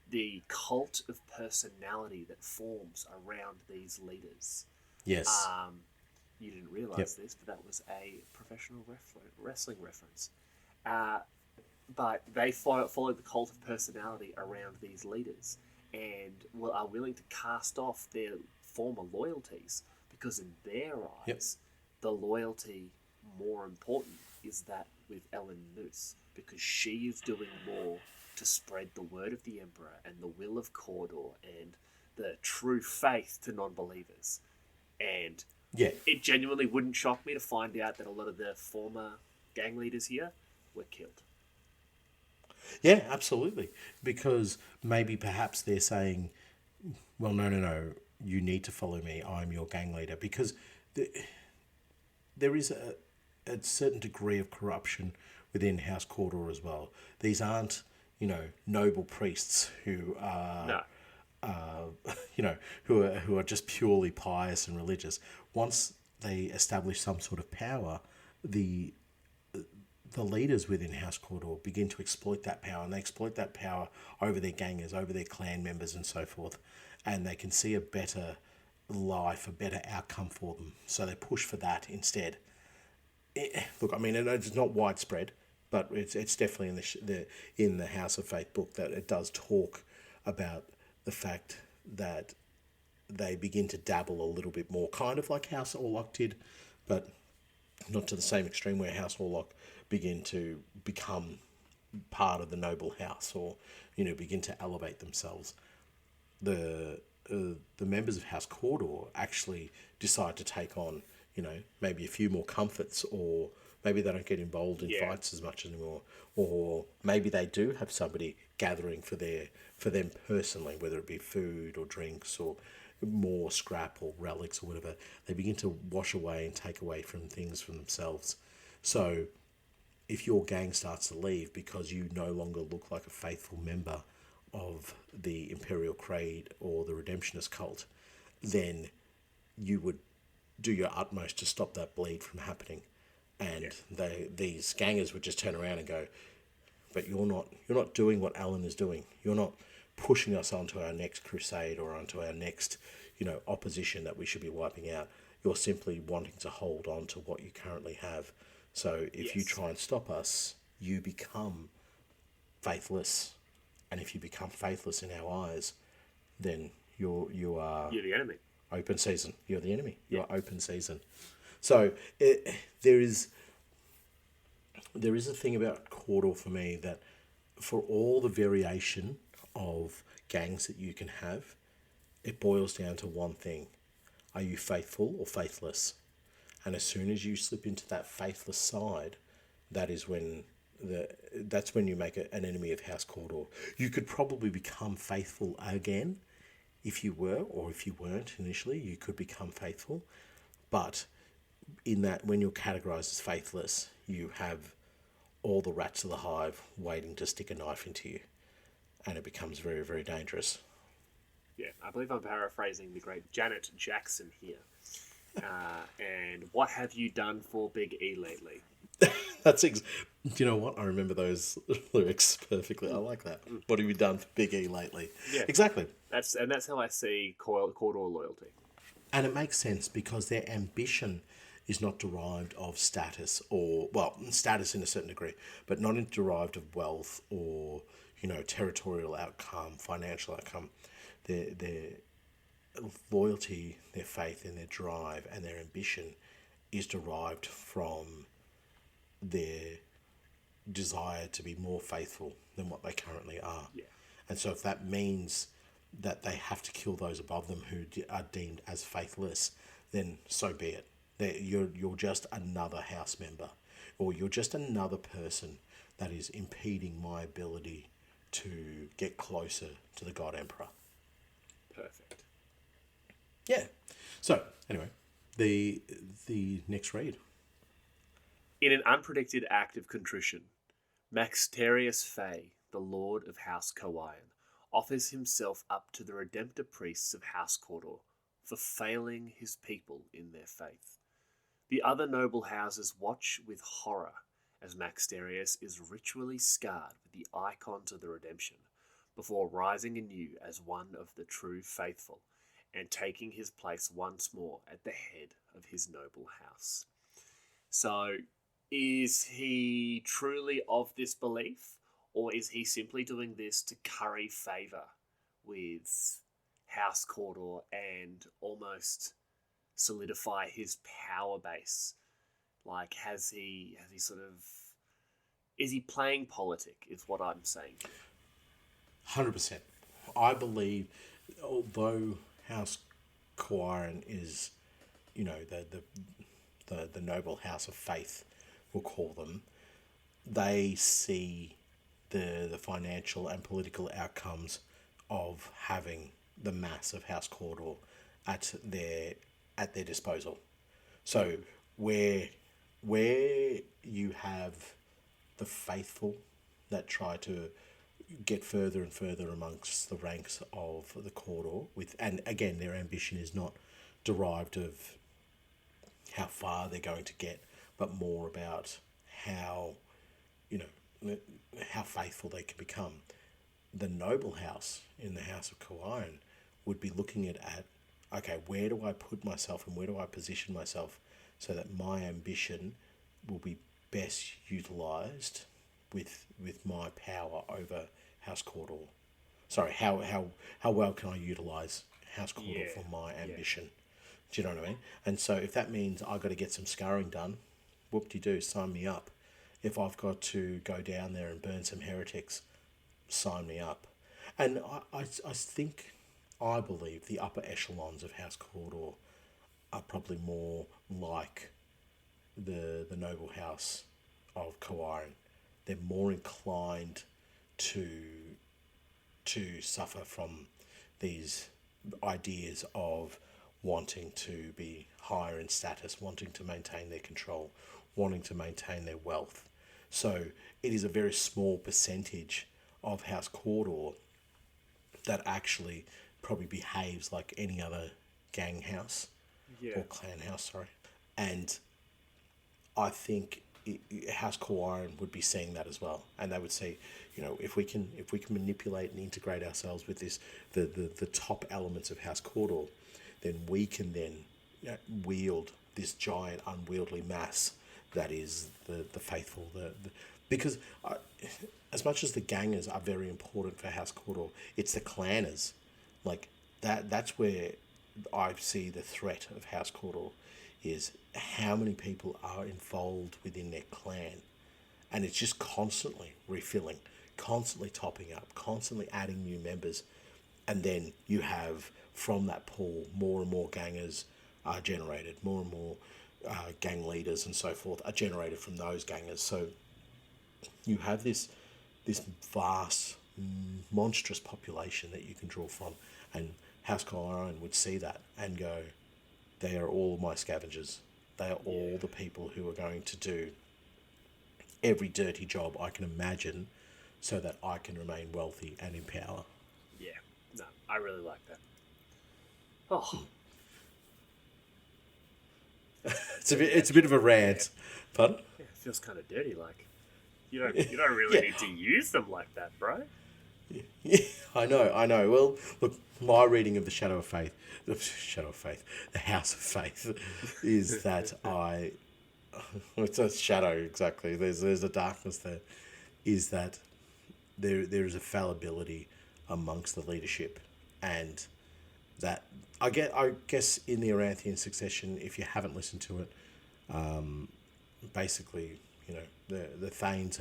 the cult of personality that forms around these leaders. Yes. You didn't realise this, but that was a professional wrestling reference. But they follow the cult of personality around these leaders and are willing to cast off their former loyalties because in their eyes, the loyalty more important is that with Ellen Noose because she is doing more to spread the word of the Emperor and the will of Cawdor and the true faith to non-believers. And it genuinely wouldn't shock me to find out that a lot of the former gang leaders here were killed. Yeah, absolutely. Because maybe perhaps they're saying, well, no, you need to follow me. I'm your gang leader. Because there is a certain degree of corruption within House Cawdor as well. These aren't, noble priests who are, who are just purely pious and religious. Once they establish some sort of power, the leaders within House Cawdor begin to exploit that power, and they exploit that power over their gangers, over their clan members and so forth, and they can see a better life, a better outcome for them. So they push for that instead. Look, I mean, it's not widespread, but it's definitely in the House of Faith book that it does talk about the fact that they begin to dabble a little bit more, kind of like House Orlok did, but not to the same extreme where House Orlok begin to become part of the noble house or, begin to elevate themselves. The members of House Cawdor actually decide to take on, maybe a few more comforts, or maybe they don't get involved in fights as much anymore, or maybe they do have somebody gathering for them personally, whether it be food or drinks or more scrap or relics or whatever. They begin to wash away and take away from things from themselves. So if your gang starts to leave because you no longer look like a faithful member of the Imperial Creed or the Redemptionist cult, then you would do your utmost to stop that bleed from happening. And these gangers would just turn around and go, but you're not doing what Alan is doing. You're not pushing us onto our next crusade or onto our next, opposition that we should be wiping out. You're simply wanting to hold on to what you currently have. So if you try and stop us, you become faithless. And if you become faithless in our eyes, then you're the enemy. Open season. You're the enemy. You're open season. So there is a thing about Cawdor for me that for all the variation of gangs that you can have, it boils down to one thing. Are you faithful or faithless? And as soon as you slip into that faithless side, that is when that's when you make an enemy of House Cawdor. You could probably become faithful again if you were, or if you weren't initially, you could become faithful. But in that, when you're categorized as faithless, you have all the rats of the hive waiting to stick a knife into you, and it becomes very, very dangerous. Yeah, I believe I'm paraphrasing the great Janet Jackson here. And what have you done for Big E lately? Do you know what? I remember those lyrics perfectly. I like that. What have you done for Big E lately? Yeah, Exactly. that's how I see Cawdor loyalty. And it makes sense because their ambition is not derived of status or, well, status in a certain degree, but not derived of wealth or, territorial outcome, financial outcome. Their loyalty, their faith, and their drive and their ambition is derived from their desire to be more faithful than what they currently are. Yeah. And so if that means that they have to kill those above them who are deemed as faithless, then so be it. You're just another house member, or you're just another person that is impeding my ability to get closer to the God Emperor. Perfect. Yeah. So anyway, the next read. In an unpredicted act of contrition, Maxterius Fay, the lord of House Cawdor, offers himself up to the redemptor priests of House Cawdor for failing his people in their faith. The other noble houses watch with horror as Maxterius is ritually scarred with the icons of the redemption before rising anew as one of the true faithful and taking his place once more at the head of his noble house. So, is he truly of this belief, or is he simply doing this to curry favour with House Cawdor and almost solidify his power base? Like, has he sort of, is he playing politic? Is what I'm saying. 100%. I believe, although House Cawdor is, the noble house of faith, we'll call them, they see the financial and political outcomes of having the mass of House Cawdor at their disposal. So where you have the faithful that try to get further and further amongst the ranks of the Cawdor and again their ambition is not derived of how far they're going to get, but more about how faithful they can become. The noble house in the House of Cawdor would be looking at okay, where do I put myself and where do I position myself so that my ambition will be best utilised with my power over House Cawdor. Sorry, how well can I utilise House Cawdor for my ambition? Yeah. Do you know what I mean? And so if that means I've got to get some scarring done, whoop-de-doo, sign me up. If I've got to go down there and burn some heretics, sign me up. And I believe the upper echelons of House Cawdor are probably more like the noble house of Cawdor. They're more inclined to suffer from these ideas of wanting to be higher in status, wanting to maintain their control, wanting to maintain their wealth. So it is a very small percentage of House Cawdor that actually probably behaves like any other gang house or clan house, sorry. And I think House Cawdor would be seeing that as well, and they would say, if we can manipulate and integrate ourselves with this, the top elements of House Cawdor, then we can then wield this giant unwieldy mass that is the faithful. Because as much as the gangers are very important for House Cawdor, it's the clanners, like that's where I see the threat of House Cawdor is how many people are involved within their clan, and it's just constantly refilling, constantly topping up, constantly adding new members, and then you have from that pool more and more gangers are generated, more and more gang leaders and so forth are generated from those gangers. So you have this vast, monstrous population that you can draw from, and House Cawdor would see that and go, they are all my scavengers. They are all the people who are going to do every dirty job I can imagine so that I can remain wealthy and in power. Yeah. No, I really like that. Oh. It's a bit of a rant. Pardon? Yeah, it feels kind of dirty. Like you don't really need to use them like that, bro. Yeah, I know. Well, look, my reading of the House of Faith, is that it's a shadow, exactly. There's a darkness there. Is that there is a fallibility amongst the leadership, and that I guess in the Aranthian succession, if you haven't listened to it, basically, the Thanes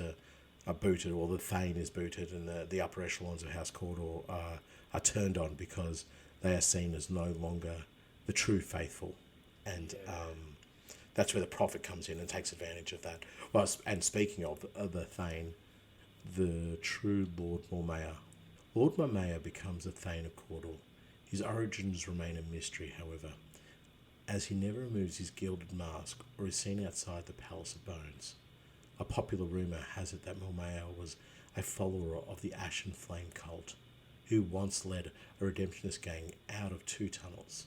are booted, or the Thane is booted, and the upper echelons of House Cawdor are turned on because they are seen as no longer the true faithful, and that's where the prophet comes in and takes advantage of that. Well, and speaking of the Thane, the true Lord Mormaya becomes the Thane of Cawdor. His origins remain a mystery, however, as he never removes his gilded mask or is seen outside the Palace of Bones. A popular rumour has it that Mormaya was a follower of the Ashen Flame cult, who once led a redemptionist gang out of 2 tunnels,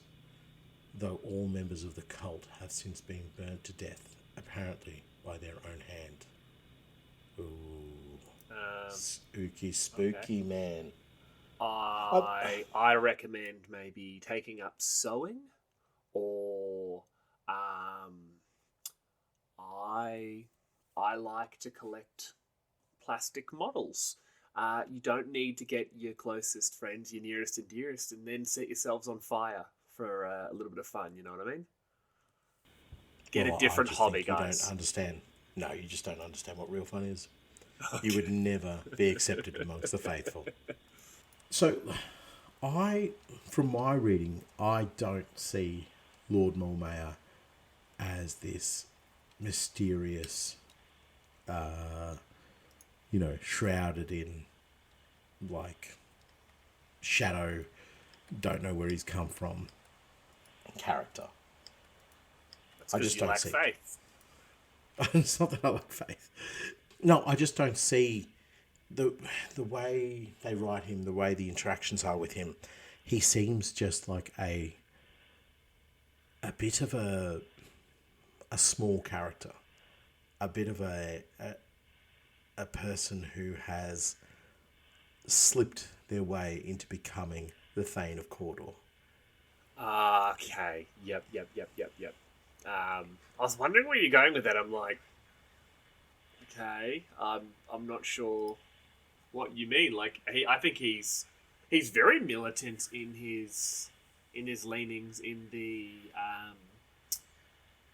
though all members of the cult have since been burned to death, apparently by their own hand. Ooh. Spooky, Okay. man. I recommend maybe taking up sewing, or I like to collect plastic models. You don't need to get your closest friends, your nearest and dearest, and then set yourselves on fire for a little bit of fun. You know what I mean? Get a different hobby, guys. You don't understand. No, you just don't understand what real fun is. Okay. You would never be accepted amongst the faithful. So, from my reading, I don't see Lord Mormaya as this mysterious, shrouded in, like, shadow, don't know where he's come from character. I just don't see faith. It's not that I like faith. No, I just don't see the way they write him, the way the interactions are with him. He seems just like a bit of a small character, a bit of a person who has slipped their way into becoming the Thane of Cawdor. Okay. Yep. I was wondering where you're going with that. I'm like, okay, I'm not sure what you mean. Like, I think he's very militant in his leanings in the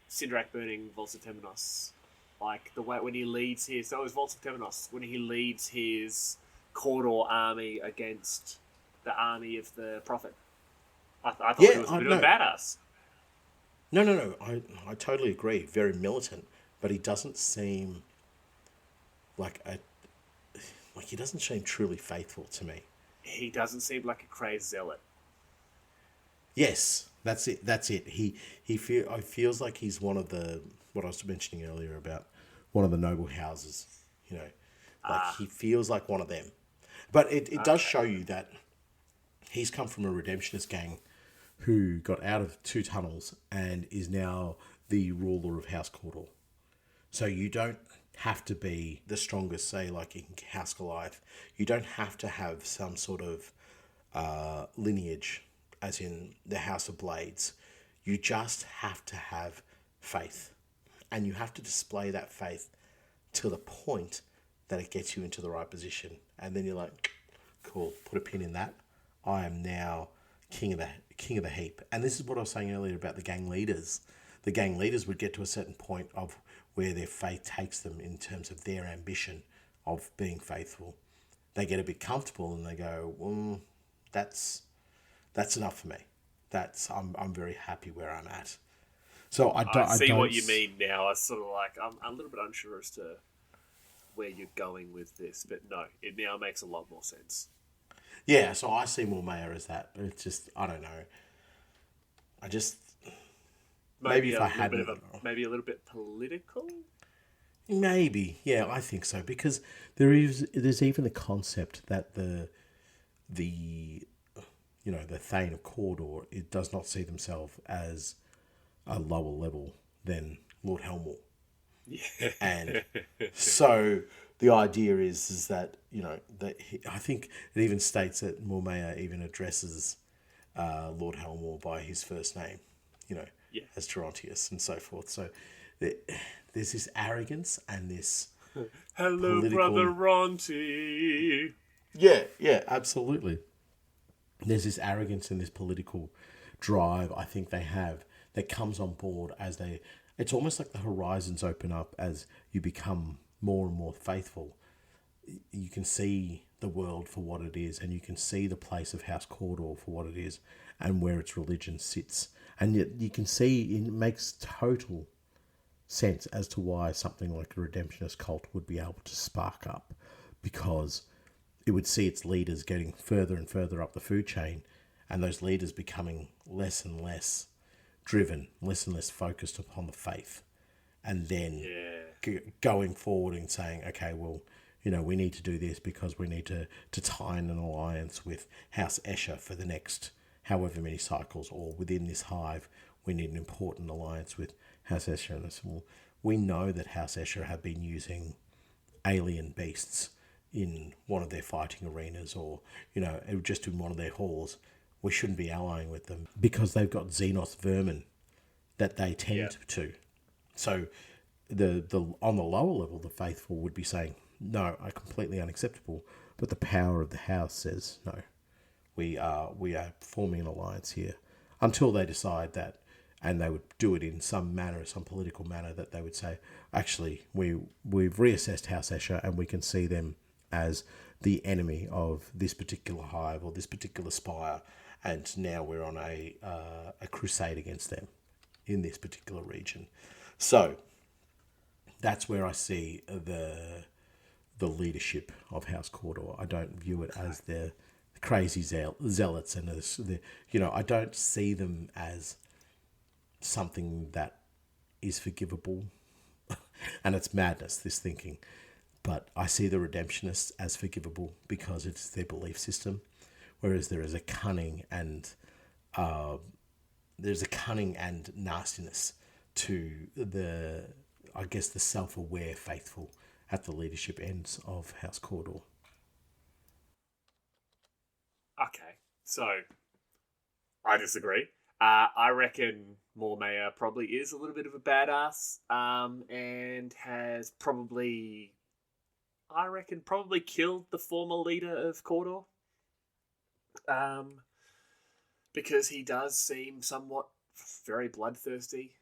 Sindrak burning Vaults of Temenos. Like the way when he leads his Vaults of Temenos, when he leads his Cawdor army against the army of the Prophet. I thought he was a bit of a badass. No. I totally agree. Very militant, but he doesn't seem he doesn't seem truly faithful to me. He doesn't seem like a crazed zealot. Yes, that's it. He feels like he's one of the, what I was mentioning earlier about one of the noble houses. He feels like one of them. But it does show you that he's come from a redemptionist gang who got out of 2 tunnels and is now the ruler of House Cawdor. So you don't have to be the strongest, say, like in House Goliath. You don't have to have some sort of lineage, as in the House of Blades. You just have to have faith. And you have to display that faith to the point that it gets you into the right position. And then you're like, cool, put a pin in that. I am now king of the heap. And this is what I was saying earlier about the gang leaders. The gang leaders would get to a certain point of where their faith takes them in terms of their ambition of being faithful. They get a bit comfortable and they go, well, that's enough for me. I'm very happy where I'm at. So I see what you mean now. I sort of like, I'm a little bit unsure as to where you're going with this, but no, it now makes a lot more sense. Yeah, so I see Mormaya as that. It's just, I don't know. Maybe if I had maybe a little bit political. Maybe, yeah, I think so, because there's even the concept that the the Thane of Cawdor, it does not see themselves as a lower level than Lord Helmore. Yeah. And so the idea is that I think it even states that Mormea even addresses Lord Helmore by his first name, Yeah. as Gerontius and so forth. So there's this arrogance and this Hello, political. brother Ronti. Yeah, absolutely. There's this arrogance and this political drive I think they have that comes on board as they. It's almost like the horizons open up as you become more and more faithful. You can see the world for what it is, and you can see the place of House Cawdor for what it is, and where its religion sits. And yet you can see it makes total sense as to why something like a redemptionist cult would be able to spark up, because it would see its leaders getting further and further up the food chain, and those leaders becoming less and less driven, less and less focused upon the faith, and then going forward and saying, okay, well, we need to do this because we need to tie in an alliance with House Escher for the next however many cycles, or within this hive, we need an important alliance with House Escher. And well, we know that House Escher have been using alien beasts in one of their fighting arenas, or just in one of their halls. We shouldn't be allying with them because they've got Xenos vermin that they tend to. So the on the lower level, the faithful would be saying, no, are completely unacceptable. But the power of the house says, no, we are forming an alliance here, until they decide that, and they would do it in some manner, some political manner, that they would say, actually, we've reassessed House Escher and we can see them as the enemy of this particular hive or this particular spire, and now we're on a crusade against them in this particular region. So that's where I see the leadership of House Cawdor. I don't view it as the crazy zealots, and as I don't see them as something that is forgivable. And it's madness, this thinking. But I see the redemptionists as forgivable because it's their belief system, whereas there is a cunning and nastiness to the self-aware faithful at the leadership ends of House Cawdor. Okay, so I disagree. I reckon Mormea probably is a little bit of a badass, and has probably, I reckon, probably killed the former leader of Cawdor. Because he does seem somewhat very bloodthirsty,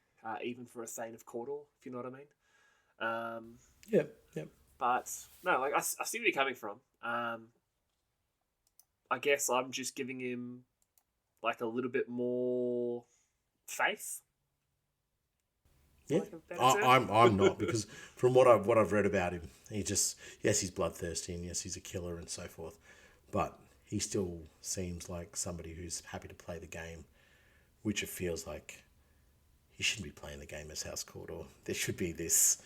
even for a Thane of Cawdor, if you know what I mean. Yep. But no, like I see where you're coming from. I guess I'm just giving him like a little bit more faith. Yeah, I'm not, because from what I've read about him, he's bloodthirsty, and yes, he's a killer and so forth, but he still seems like somebody who's happy to play the game, which it feels like he shouldn't be playing the game as House Cawdor. There should be this,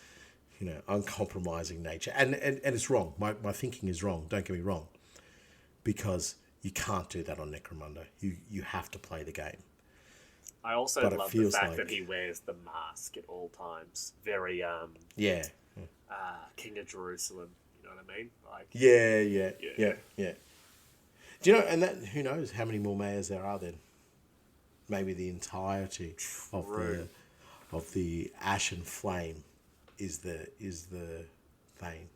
uncompromising nature, and it's wrong. My thinking is wrong. Don't get me wrong, because you can't do that on Necromunda. You have to play the game. I also love the fact that he wears the mask at all times. Very King of Jerusalem. You know what I mean? Like Yeah. Do you know? And that, who knows how many more mayors there are then? Maybe the entirety of the ashen flame is the Thane.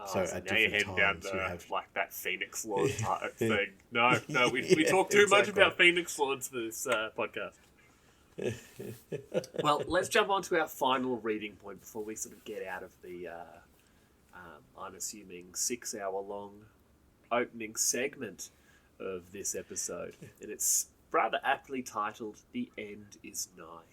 So at now you're different heading down times the, you have like that Phoenix Lord type thing. No, we talk too much about Phoenix Lords for this podcast. Well, let's jump on to our final reading point before we sort of get out of the, I'm assuming, 6-hour-long opening segment of this episode. And it's rather aptly titled, The End is Nigh.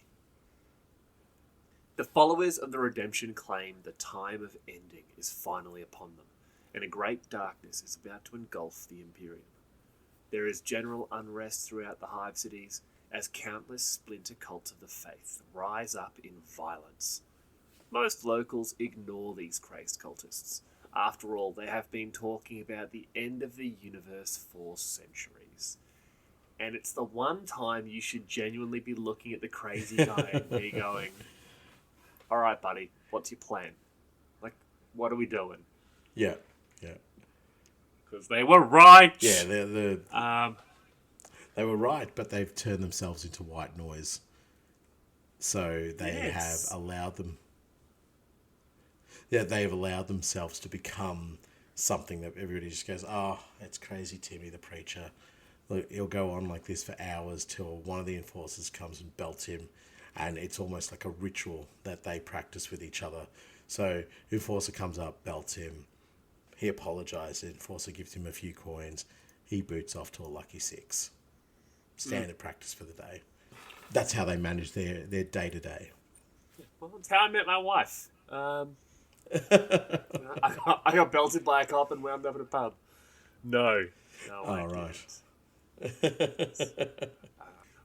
The followers of the Redemption claim the time of ending is finally upon them, and a great darkness is about to engulf the Imperium. There is general unrest throughout the Hive cities as countless splinter cults of the faith rise up in violence. most locals ignore these crazed cultists. After all, they have been talking about the end of the universe for centuries. And it's the one time you should genuinely be looking at the crazy guy and be going, all right, buddy, what's your plan? Like, what are we doing? Yeah, yeah. Because they were right. Yeah, they were right, but they've turned themselves into white noise. So they have allowed them... Yeah, they have allowed themselves to become something that everybody just goes, oh, it's crazy Timmy the preacher. Look, he'll go on like this for hours till one of the enforcers comes and belts him, and it's almost like a ritual that they practice with each other. So enforcer comes up, belts him, he apologises, enforcer gives him a few coins, he boots off to a lucky 6. Standard practice for the day. That's how they manage their day-to-day. Well, that's how I met my wife. I got belted by a cop and wound up at a pub. No, I didn't.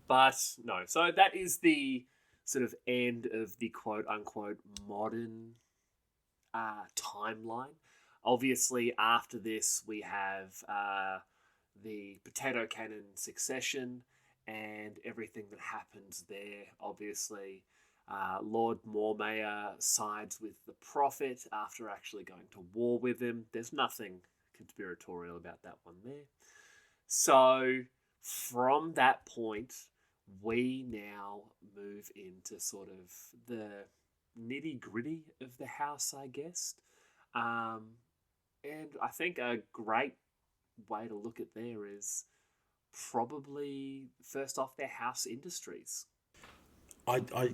But no, so that is the sort of end of the quote-unquote modern timeline. Obviously, after this, we have the potato cannon succession and everything that happens there. Obviously, Lord Mormayer sides with the Prophet after actually going to war with him. There's nothing conspiratorial about that one there. So, from that point, we now move into sort of the nitty-gritty of the house, I guess. And I think a great way to look at there is probably, first off, their house industries.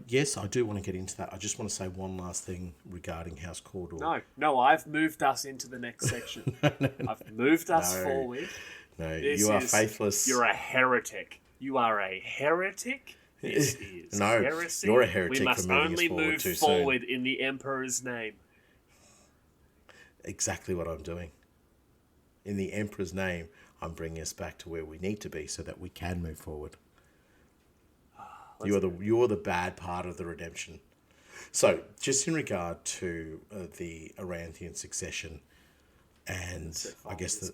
Yes, I do want to get into that. I just want to say one last thing regarding House Cawdor. No, I've moved us into the next section. I've moved us forward. No, you are faithless. You're a heretic. You are a heretic. This is heresy. You're a heretic. We must only move forward in the Emperor's name. Exactly what I'm doing. In the Emperor's name, I'm bringing us back to where we need to be so that we can move forward. You're the bad part of the redemption. So, just in regard to the Aranthian succession, and I guess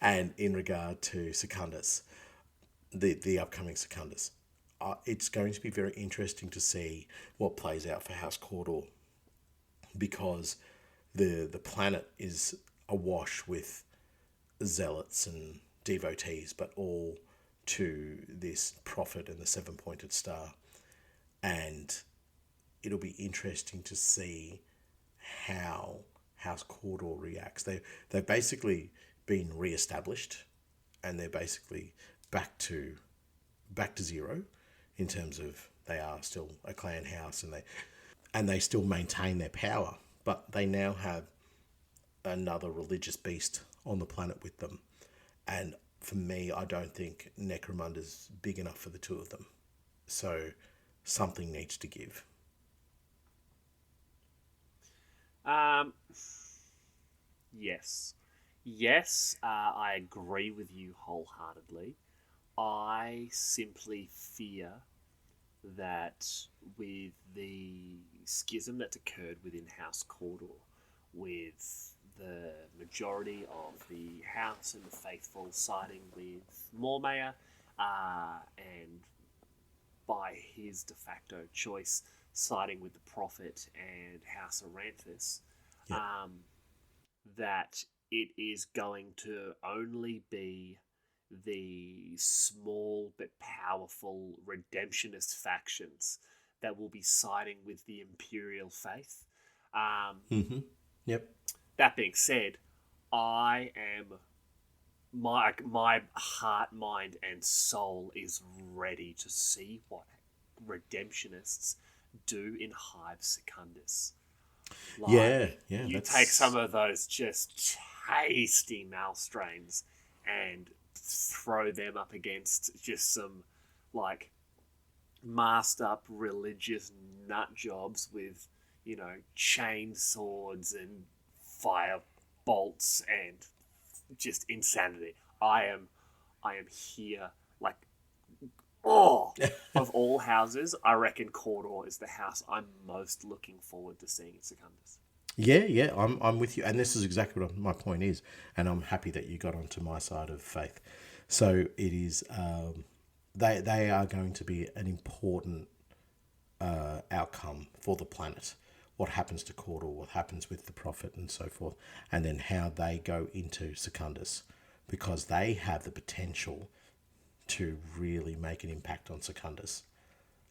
and in regard to Secundus, the upcoming Secundus, it's going to be very interesting to see what plays out for House Cawdor, because the planet is awash with zealots and devotees, but all to this prophet and the 7-pointed star. And it'll be interesting to see how House Cawdor reacts. They've basically been re-established, and they're basically back to zero in terms of they are still a clan house, and they still maintain their power, but they now have another religious beast on the planet with them. And for me, I don't think Necromunda's big enough for the two of them. So something needs to give. Yes, I agree with you wholeheartedly. I simply fear that with the schism that's occurred within House Cawdor, with the majority of the house and the faithful siding with Mormayer, and by his de facto choice siding with the Prophet and House Aranthus, that it is going to only be the small but powerful redemptionist factions that will be siding with the Imperial faith. Yep. That being said, I am my heart, mind, and soul is ready to see what redemptionists do in Hive Secundus. You take some of those just tasty Malstrains and throw them up against just some like masked up religious nut jobs with, chain swords and fire bolts and just insanity. I am here like Oh, of all houses, I reckon Cawdor is the house I'm most looking forward to seeing in Secundus. Yeah, I'm with you, and this is exactly what my point is, and I'm happy that you got onto my side of faith. So it is, they are going to be an important outcome for the planet. What happens to Cawdor, what happens with the Prophet, and so forth, and then how they go into Secundus, because they have the potential to really make an impact on Secundus.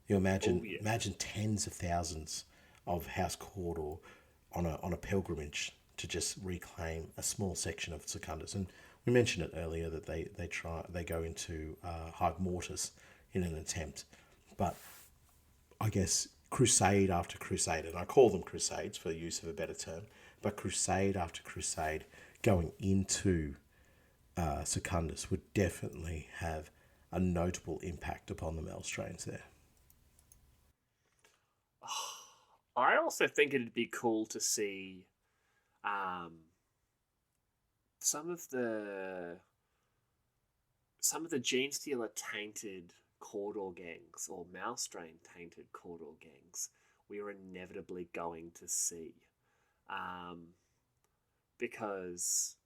You imagine tens of thousands of House Cawdor on a pilgrimage to just reclaim a small section of Secundus. And we mentioned it earlier that they go into Hive Mortis in an attempt, but I guess crusade after crusade, and I call them crusades for the use of a better term, but crusade after crusade going into Secundus would definitely have a notable impact upon the Melstrains there. I also think it'd be cool to see some of the Gene Stealer tainted Cawdor gangs or Malstrain tainted Cawdor gangs we are inevitably going to see. Because,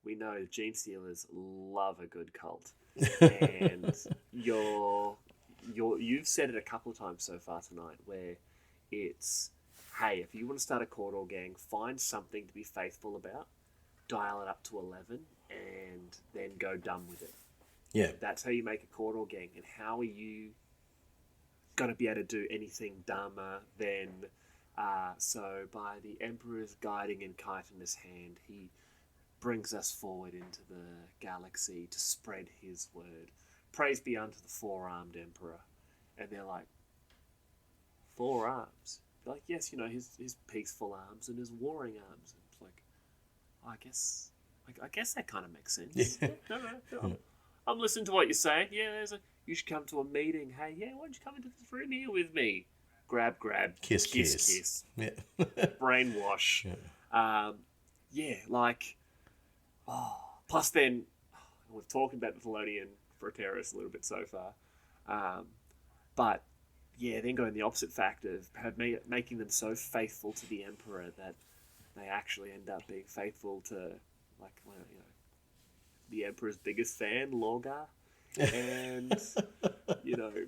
we know Gene Stealers love a good cult. And you've said it a couple of times so far tonight where it's, hey, if you want to start a Cawdor gang, find something to be faithful about, dial it up to 11, and then go dumb with it. Yeah. That's how you make a Cawdor gang. And how are you going to be able to do anything dumber than... so by the Emperor's guiding and kite in his hand, he brings us forward into the galaxy to spread his word. Praise be unto the four-armed Emperor. And they're like, 4 arms? They're like, yes, his peaceful arms and his warring arms. And it's like, I guess that kind of makes sense. Yeah. No. I'm listening to what you're saying. Yeah, you should come to a meeting. Hey, yeah, why don't you come into this room here with me? Grab. Kiss. Yeah. Brainwash. Yeah. Plus then, we've talked about the Thelonian for a terrorist a little bit so far. But, yeah, then going the opposite fact of making them so faithful to the Emperor that they actually end up being faithful to, the Emperor's biggest fan, Lorgar. And,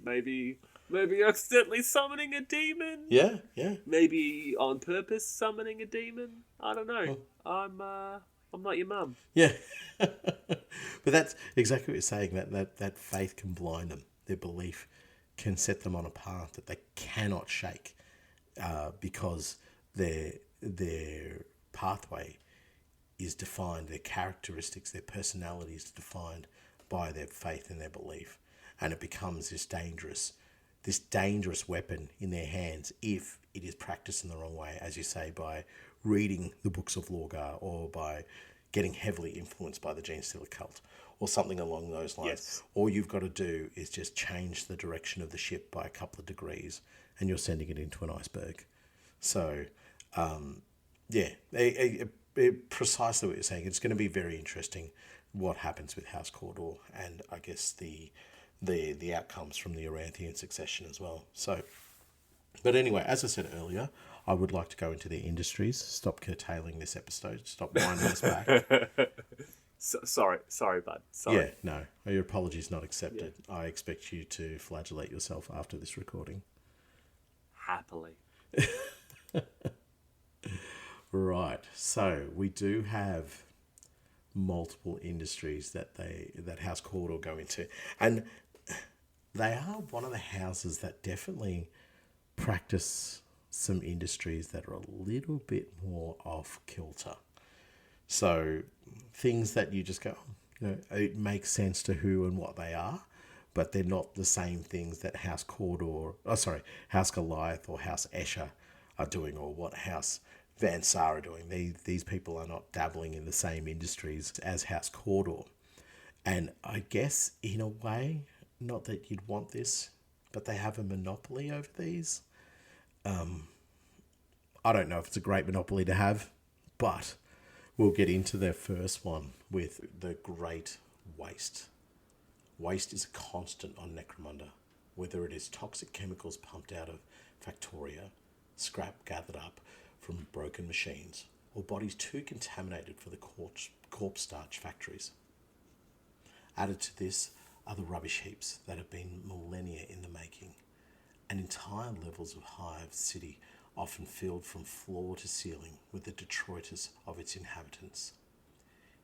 maybe accidentally summoning a demon. Yeah. Maybe on purpose summoning a demon. I don't know. I'm not your mum. Yeah. But that's exactly what you're saying, that faith can blind them. Their belief can set them on a path that they cannot shake because their pathway is defined, their characteristics, their personality is defined by their faith and their belief. And it becomes this dangerous weapon in their hands if it is practiced in the wrong way, as you say, by reading the books of Lorgar or by getting heavily influenced by the Gene Stealer cult or something along those lines. Yes. All you've got to do is just change the direction of the ship by a couple of degrees and you're sending it into an iceberg. So, precisely what you're saying. It's going to be very interesting what happens with House Cawdor and I guess the outcomes from the Aranthian succession as well. So, but anyway, as I said earlier, I would like to go into the industries. Stop curtailing this episode. Stop winding us back. Sorry, bud. Sorry. Yeah, no, your apologies not accepted. Yeah. I expect you to flagellate yourself after this recording. Happily. Right. So we do have multiple industries that House Cawdor go into, and they are one of the houses that definitely practice some industries that are a little bit more off kilter. So things that you just go, it makes sense to who and what they are, but they're not the same things that House Goliath or House Escher are doing, or what House Van Saar are doing. These people are not dabbling in the same industries as House Cawdor. And I guess, in a way, not that you'd want this, but they have a monopoly over these. I don't know if it's a great monopoly to have, but we'll get into their first one with the Great Waste. Waste is a constant on Necromunda, whether it is toxic chemicals pumped out of Factoria, scrap gathered up from broken machines, or bodies too contaminated for the corpse starch factories. Added to this are the rubbish heaps that have been millennia in the making, and entire levels of Hive City often filled from floor to ceiling with the detritus of its inhabitants.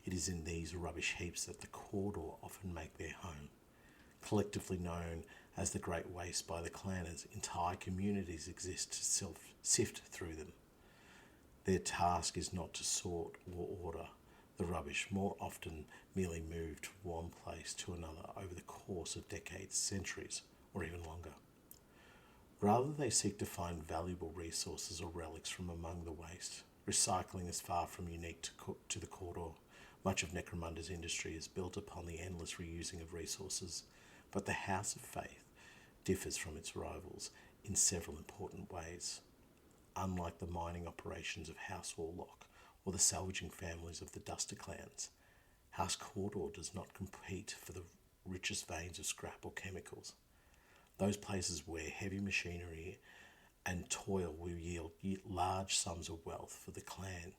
It is in these rubbish heaps that the Cawdor often make their home. Collectively known as the Great Waste by the clanners, entire communities exist to sift through them. Their task is not to sort or order the rubbish, more often merely moved from one place to another over the course of decades, centuries, or even longer. Rather, they seek to find valuable resources or relics from among the waste. Recycling is far from unique to the Cawdor. Much of Necromunda's industry is built upon the endless reusing of resources, but the House of Faith differs from its rivals in several important ways. Unlike the mining operations of House Warlock or the salvaging families of the Duster clans, House Cawdor does not compete for the richest veins of scrap or chemicals. Those places where heavy machinery and toil will yield large sums of wealth for the clan.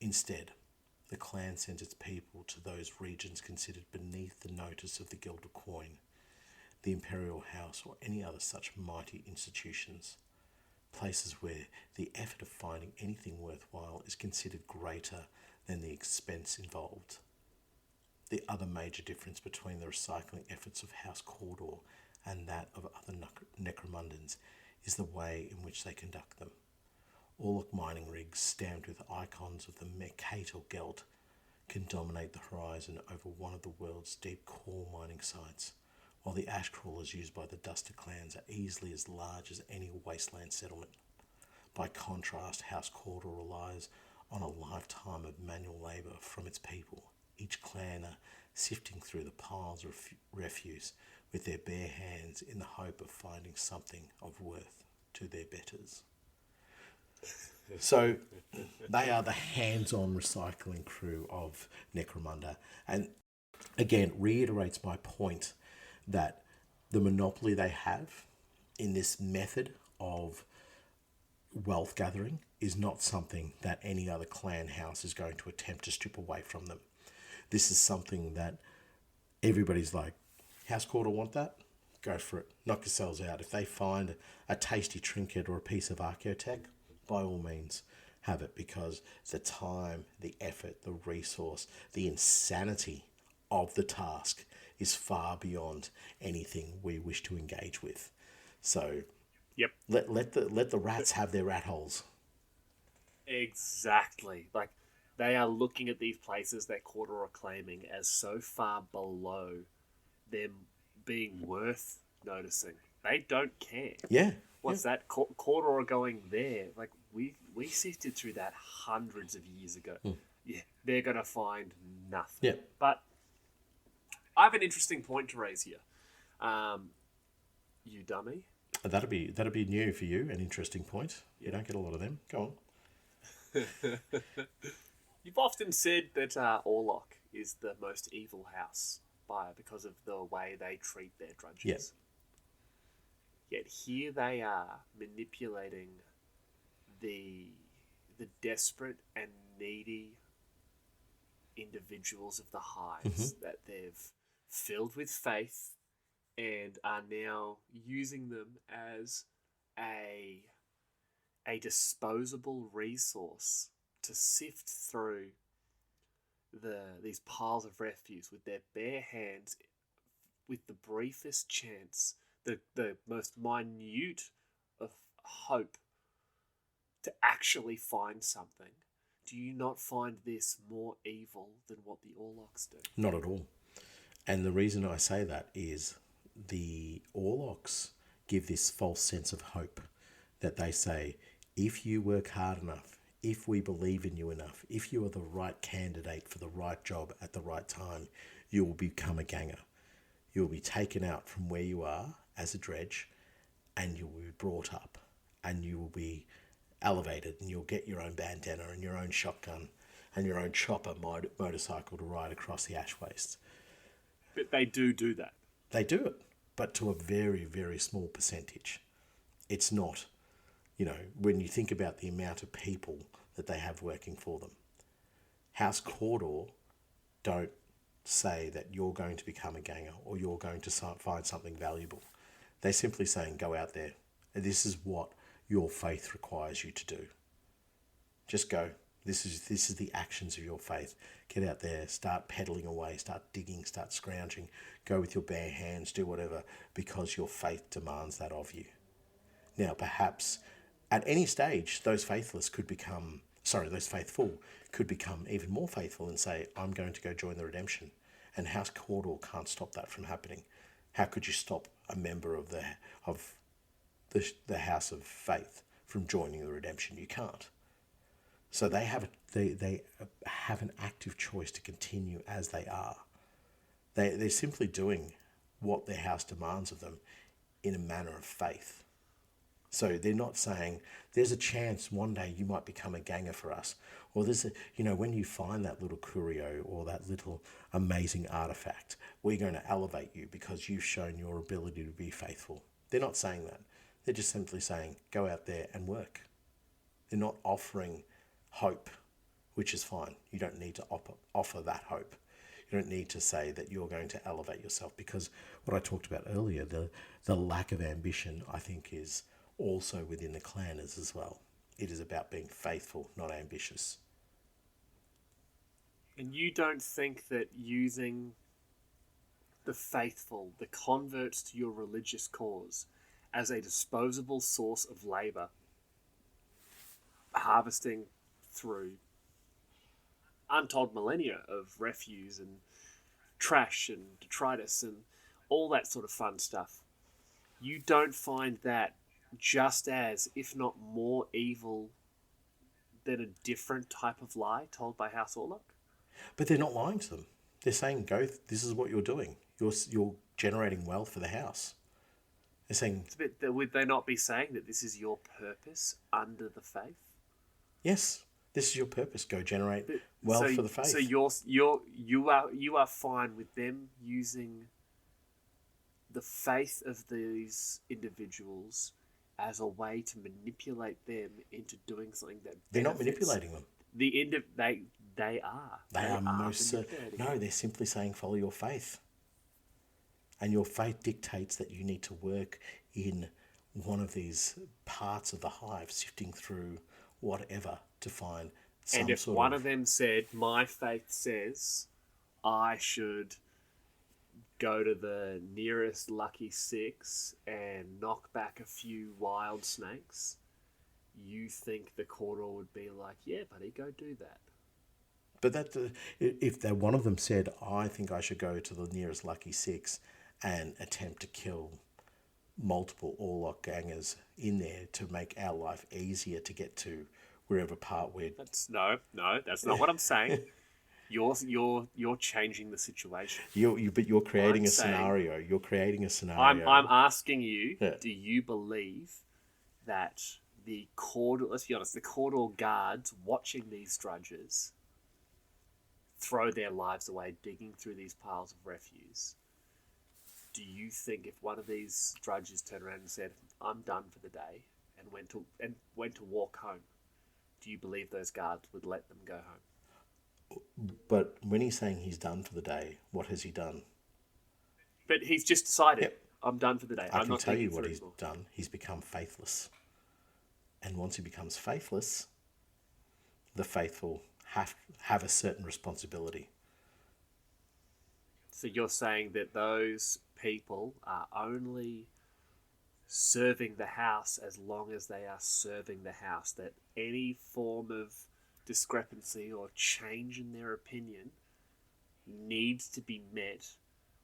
Instead, the clan sent its people to those regions considered beneath the notice of the Guild of Coin, the Imperial House, or any other such mighty institutions. Places where the effort of finding anything worthwhile is considered greater than the expense involved. The other major difference between the recycling efforts of House Cawdor and that of other Necromundans is the way in which they conduct them. Orlok mining rigs stamped with icons of the Mekate or Gelt can dominate the horizon over one of the world's deep core mining sites, while the ash crawlers used by the Duster clans are easily as large as any wasteland settlement. By contrast, House Cawdor relies on a lifetime of manual labour from its people, each clanner sifting through the piles of refuse with their bare hands in the hope of finding something of worth to their betters. So they are the hands-on recycling crew of Necromunda, and again reiterates my point that the monopoly they have in this method of wealth gathering is not something that any other clan house is going to attempt to strip away from them. This is something that everybody's like, House Cawdor want that? Go for it. Knock yourselves out. If they find a tasty trinket or a piece of archaeotech, by all means, have it, because the time, the effort, the resource, the insanity of the task is far beyond anything we wish to engage with. So, yep, let the rats have their rat holes. Exactly. Like, they are looking at these places that Cawdor are claiming as so far below them being worth noticing. They don't care. Yeah. What's that? Cawdor are going there. Like, we sifted through that hundreds of years ago. Yeah, they're going to find nothing. Yeah. But I have an interesting point to raise here. You dummy. That'd be new for you, an interesting point. Yeah. You don't get a lot of them. Go on. You've often said that Orlok is the most evil house because of the way they treat their drudges. Yeah. Yet here they are manipulating the desperate and needy individuals of the hives that they've filled with faith and are now using them as a disposable resource to sift through these piles of refuse with their bare hands, with the briefest chance, the most minute of hope to actually find something. Do you not find this more evil than what the Orlocks do? Not at all. And the reason I say that is the Orlocks give this false sense of hope that they say, if you work hard enough, if we believe in you enough, if you are the right candidate for the right job at the right time, you will become a ganger. You will be taken out from where you are as a dredge, and you will be brought up, and you will be elevated, and you'll get your own bandana and your own shotgun and your own chopper motorcycle to ride across the ash waste. But they do that. They do it, but to a very, very small percentage. It's not, when you think about the amount of people that they have working for them. House Cawdor don't say that you're going to become a ganger or you're going to find something valuable. They're simply saying, go out there. And this is what your faith requires you to do. Just go. This is the actions of your faith. Get out there, start peddling away, start digging, start scrounging, go with your bare hands, do whatever, because your faith demands that of you. Now, perhaps at any stage, those faithful could become even more faithful and say, I'm going to go join the redemption. And House Cawdor can't stop that from happening. How could you stop a member of the House of Faith from joining the redemption? You can't. So they have an active choice to continue as they are. They're simply doing what their house demands of them in a manner of faith. So they're not saying, there's a chance one day you might become a ganger for us. Or when you find that little curio or that little amazing artifact, we're going to elevate you because you've shown your ability to be faithful. They're not saying that. They're just simply saying, go out there and work. They're not offering hope, which is fine. You don't need to offer that hope. You don't need to say that you're going to elevate yourself, because what I talked about earlier, the lack of ambition, I think, is also within the clanners as well. It is about being faithful, not ambitious. And you don't think that using the faithful, the converts to your religious cause, as a disposable source of labour, harvesting through untold millennia of refuse and trash and detritus and all that sort of fun stuff, you don't find that just as, if not more evil than a different type of lie told by House Orlok? But they're not lying to them. They're saying, go, this is what you're doing. You're generating wealth for the house. They're saying... Would they not be saying that this is your purpose under the faith? Yes, this is your purpose. Go generate wealth for the faith. So you are fine with them using the faith of these individuals as a way to manipulate them into doing something that they're not manipulating them. They are. They are most certain. No, they're simply saying follow your faith. And your faith dictates that you need to work in one of these parts of the hive, sifting through whatever to find some and if sort one of them said, my faith says I should go to the nearest lucky six and knock back a few wild snakes, you think the Cawdor would be like, yeah, buddy, go do that. But if one of them said, I think I should go to the nearest lucky six and attempt to kill multiple Orlok gangers in there to make our life easier to get to wherever part we're... No, that's not what I'm saying. You're changing the situation. But you're creating a scenario. You're creating a scenario. I'm asking you, do you believe that the Cawdor, let's be honest, the Cawdor guards watching these drudges throw their lives away digging through these piles of refuse, do you think if one of these drudges turned around and said, I'm done for the day, and went to walk home, do you believe those guards would let them go home? But when he's saying he's done for the day, what has he done? But he's just decided, I'm done for the day. I can tell you what he's done. He's become faithless. And once he becomes faithless, the faithful have a certain responsibility. So you're saying that those people are only serving the house as long as they are serving the house, that any form of discrepancy or change in their opinion needs to be met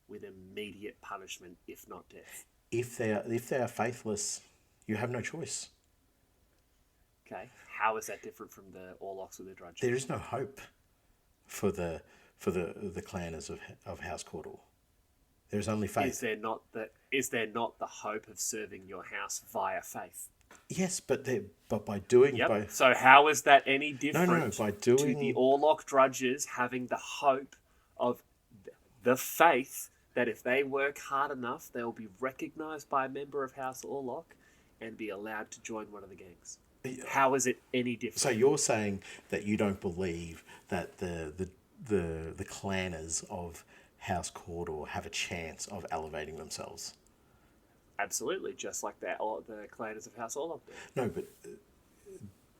with immediate punishment, if not death. If they are faithless, you have no choice. Okay, how is that different from the Orloks with their drudges? There is no hope for the clanners of House Cawdor. There is only faith. Is there not the hope of serving your house via faith? Yes, but by doing... Yep. So how is that any different by doing... to the Orlok drudges having the hope of the faith that if they work hard enough, they will be recognised by a member of House Orlok and be allowed to join one of the gangs. How is it any different? So you're saying that you don't believe that the clanners of House Cawdor have a chance of elevating themselves? Absolutely, just like the clanners of House Orlok do. No, but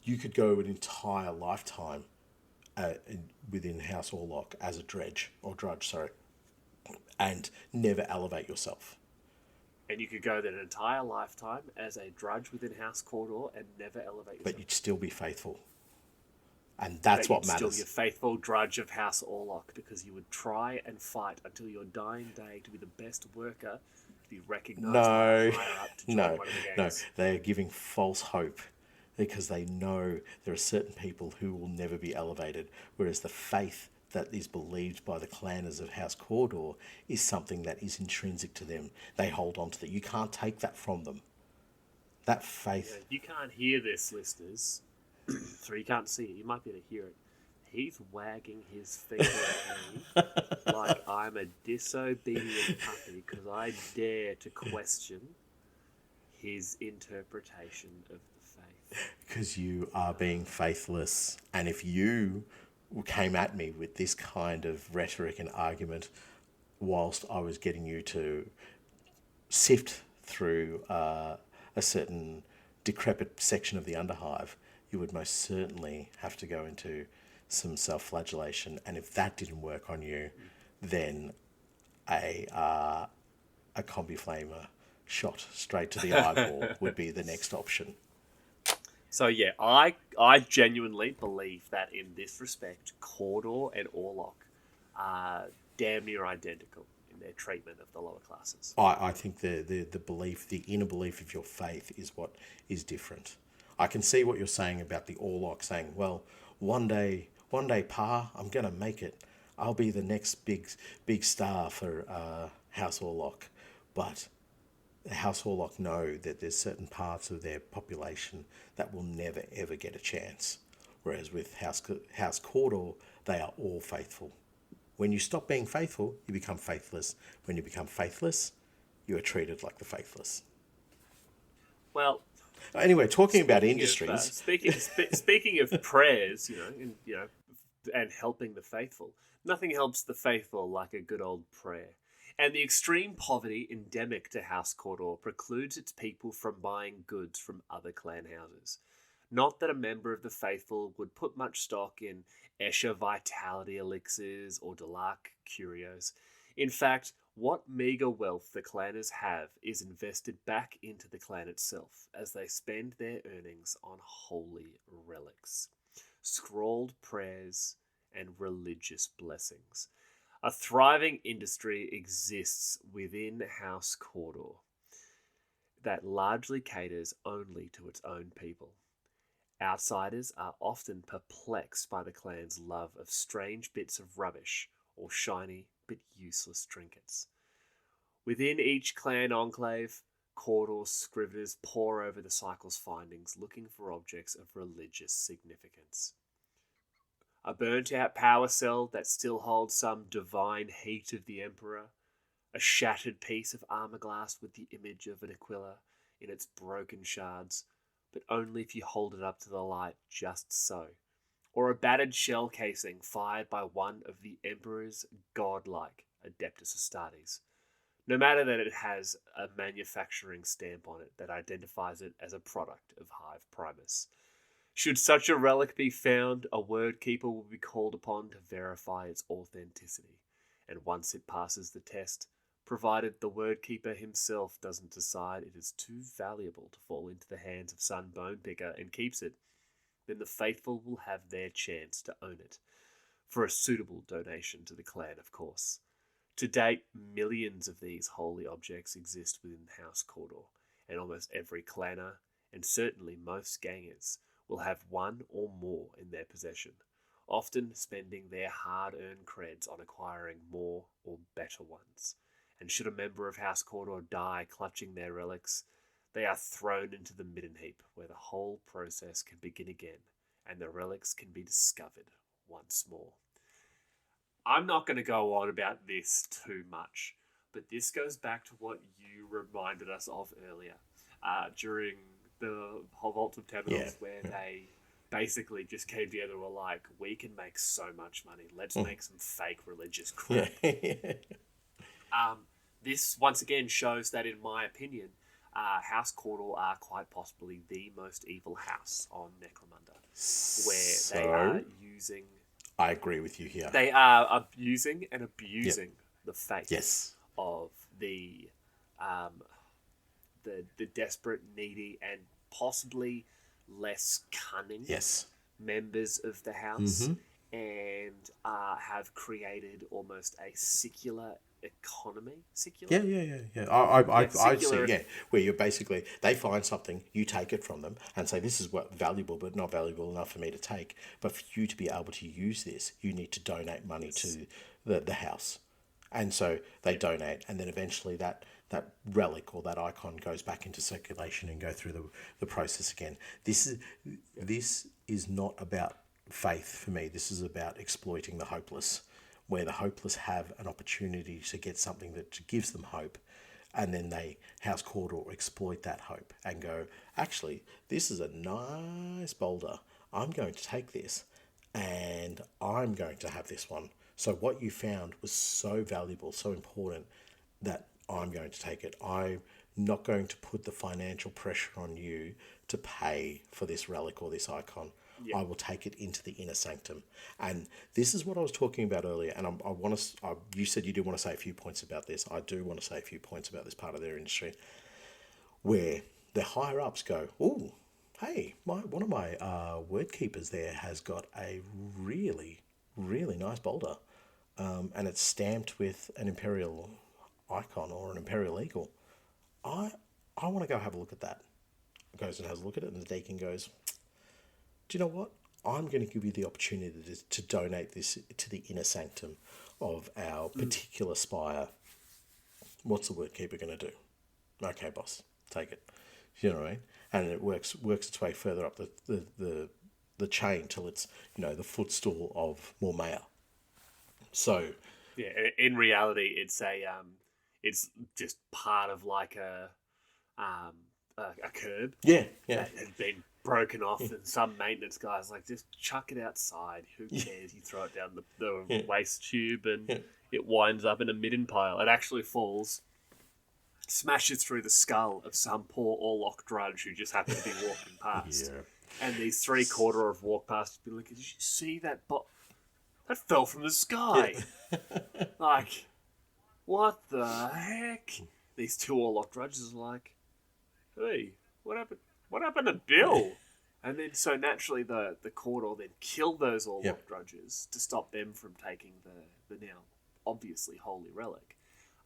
you could go an entire lifetime within House Orlok as a drudge, and never elevate yourself. And you could go that entire lifetime as a drudge within House Cawdor and never elevate yourself. But you'd still be faithful. And that's what matters. You'd still be a faithful drudge of House Orlok, because you would try and fight until your dying day to be the best worker, to be recognised by higher up to join one of the gangs. No, they're giving false hope because they know there are certain people who will never be elevated, whereas the faith that is believed by the clanners of House Cawdor is something that is intrinsic to them. They hold on to that. You can't take that from them. That faith... Yeah, you can't hear this, listeners. So you can't see it. You might be able to hear it. He's wagging his finger at me like I'm a disobedient puppy because I dare to question his interpretation of the faith. Because you are being faithless. And if you came at me with this kind of rhetoric and argument whilst I was getting you to sift through a certain decrepit section of the Underhive, you would most certainly have to go into some self-flagellation. And if that didn't work on you, then a combi flamer shot straight to the eyeball would be the next option. So yeah, I genuinely believe that in this respect, Cawdor and Orlok are damn near identical in their treatment of the lower classes. I think the belief, the inner belief of your faith is what is different. I can see what you're saying about the Orlok saying, well, one day, Pa, I'm going to make it. I'll be the next big star for House Orlok. But House Orlok know that there's certain parts of their population that will never, ever get a chance. Whereas with House Cawdor, they are all faithful. When you stop being faithful, you become faithless. When you become faithless, you are treated like the faithless. Well... Anyway, talking about industries... Speaking of prayers, and helping the faithful, nothing helps the faithful like a good old prayer. And the extreme poverty endemic to House Cawdor precludes its people from buying goods from other clan houses. Not that a member of the faithful would put much stock in Escher vitality elixirs or Delark curios. In fact, what meagre wealth the clanners have is invested back into the clan itself as they spend their earnings on holy relics, scrawled prayers, and religious blessings. A thriving industry exists within House Cawdor that largely caters only to its own people. Outsiders are often perplexed by the clan's love of strange bits of rubbish or shiny but useless trinkets. Within each clan enclave, Cawdor scriveners pore over the cycle's findings, looking for objects of religious significance. A burnt-out power cell that still holds some divine heat of the Emperor, a shattered piece of armor glass with the image of an Aquila in its broken shards, but only if you hold it up to the light just so, or a battered shell casing fired by one of the Emperor's godlike Adeptus Astartes. No matter that it has a manufacturing stamp on it that identifies it as a product of Hive Primus. Should such a relic be found, a word keeper will be called upon to verify its authenticity, and once it passes the test, provided the word keeper himself doesn't decide it is too valuable to fall into the hands of some bone picker and keeps it, then the faithful will have their chance to own it, for a suitable donation to the clan, of course. To date, millions of these holy objects exist within House Cawdor, and almost every clanner, and certainly most gangers, will have one or more in their possession, often spending their hard-earned creds on acquiring more or better ones. And should a member of House Cawdor die clutching their relics, they are thrown into the midden heap, where the whole process can begin again, and the relics can be discovered once more. I'm not going to go on about this too much, But this goes back to what you reminded us of earlier during the whole Vault of Temenos, where they basically just came together and were like, we can make so much money. Let's make some fake religious crap. This, once again, shows that, in my opinion, House Cawdor are quite possibly the most evil house on Necromunda, where they are using... I agree with you here. They are abusing and abusing the faith of the desperate, needy, and possibly less cunning members of the house, and have created almost a secular economy. Secular? Yeah. I see. Where you're basically, they find something, you take it from them and say, this is what valuable, but not valuable enough for me to take. But for you to be able to use this, you need to donate money to the house. And so they donate, and then eventually that relic or that icon goes back into circulation and go through the process again. This is not about faith for me. This is about exploiting the hopeless, where the hopeless have an opportunity to get something that gives them hope, and then House Cawdor exploit that hope and go, actually, this is a nice boulder. I'm going to take this, and I'm going to have this one. So what you found was so valuable, so important, that I'm going to take it. I'm not going to put the financial pressure on you to pay for this relic or this icon. I will take it into the inner sanctum. And this is what I was talking about earlier. And I want to. You said you do want to say a few points about this. I do want to say a few points about this part of their industry, where the higher ups go, "Oh, hey, one of my word keepers there has got a really, really nice boulder, and it's stamped with an imperial icon or an imperial eagle. I want to go have a look at that." Goes and has a look at it, and the deacon goes, "Do you know what? I'm going to give you the opportunity to donate this to the inner sanctum of our particular spire. What's the word keeper going to do? Okay, boss, take it." You know what I mean? And it works its way further up the chain till it's, the footstool of Mormea. So yeah, in reality, it's it's just part of like a curb. Yeah. That has been broken off, and some maintenance guy's like, just chuck it outside. Who cares? You throw it down the waste tube, and it winds up in a midden pile. It actually falls, smashes through the skull of some poor Orlok drudge who just happened to be walking past. And these 3/4 have walked past and be like, "Did you see that? That fell from the sky." Like, what the heck? These 2 Orlok drudges are like, "Hey, what happened? What happened to Bill?" And then, so naturally, the Cawdor then kill those Orlok drudges to stop them from taking the now obviously holy relic,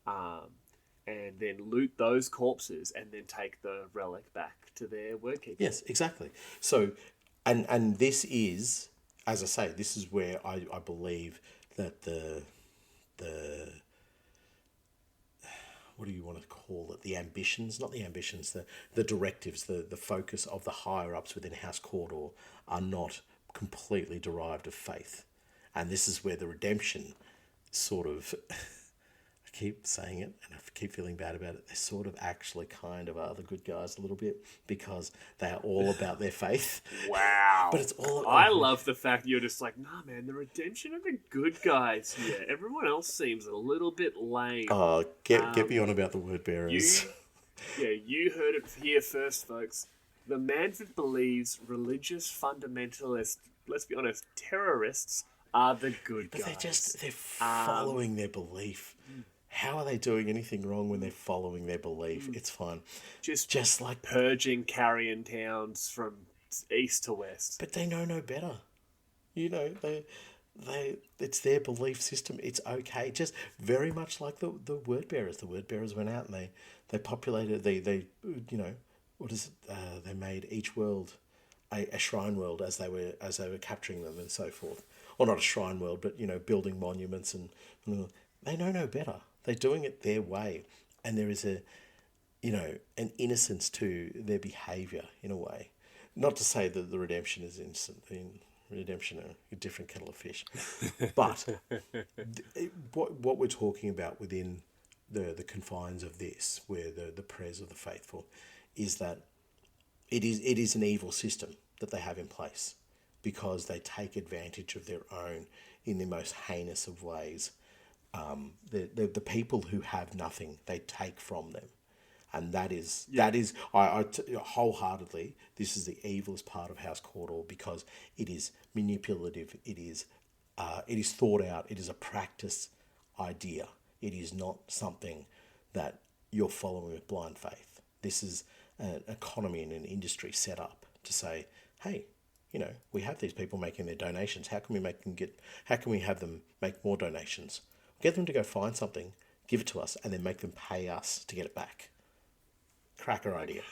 and then loot those corpses, and then take the relic back to their wordkeeper. Yes, exactly. So, and this is, as I say, this is where I believe that the what do you want to call it? The ambitions, not the ambitions, the directives, the focus of the higher ups within House Cawdor are not completely derived of faith. And this is where the redemption sort of, I keep saying it and I keep feeling bad about it, they sort of actually kind of are the good guys a little bit, because they are all about their faith. Wow. But it's all... I love the fact you're just like, nah, man, the redemption are the good guys here. Everyone else seems a little bit lame. Oh, get me on about the word bearers. You heard it here first, folks. The man that believes religious fundamentalist, let's be honest, terrorists are the good guys. But they're following their belief. How are they doing anything wrong when they're following their belief? It's fine. Just like purging carrion towns from east to west. But they know no better. They it's their belief system. It's okay. Just very much like the word bearers. The word bearers went out and they populated. They what is it? They made each world a shrine world as they were capturing them and so forth. Or not a shrine world, but building monuments and they know no better. They're doing it their way, and there is an innocence to their behaviour in a way. Not to say that the redemption is innocent. Redemption are a different kettle of fish. But what we're talking about within the confines of this, where the prayers of the faithful, is that it is an evil system that they have in place, because they take advantage of their own in the most heinous of ways. The people who have nothing, they take from them. And that is wholeheartedly, this is the evilest part of House Cawdor, because it is manipulative. It is thought out. It is a practice idea. It is not something that you're following with blind faith. This is an economy and an industry set up to say, hey, we have these people making their donations. How can we have them make more donations? Get them to go find something, give it to us, and then make them pay us to get it back. Cracker idea.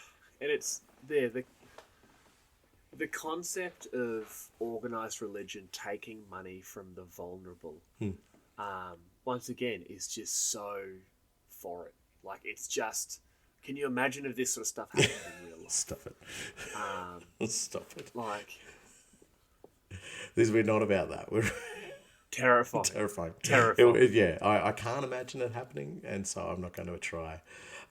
And it's there, the concept of organised religion taking money from the vulnerable, once again, is just so foreign. Like, it's just, can you imagine if this sort of stuff happened in real life? Stop it. Stop it. Like, we're not about that. We're terrifying. Yeah, I can't imagine it happening, and so I'm not going to try.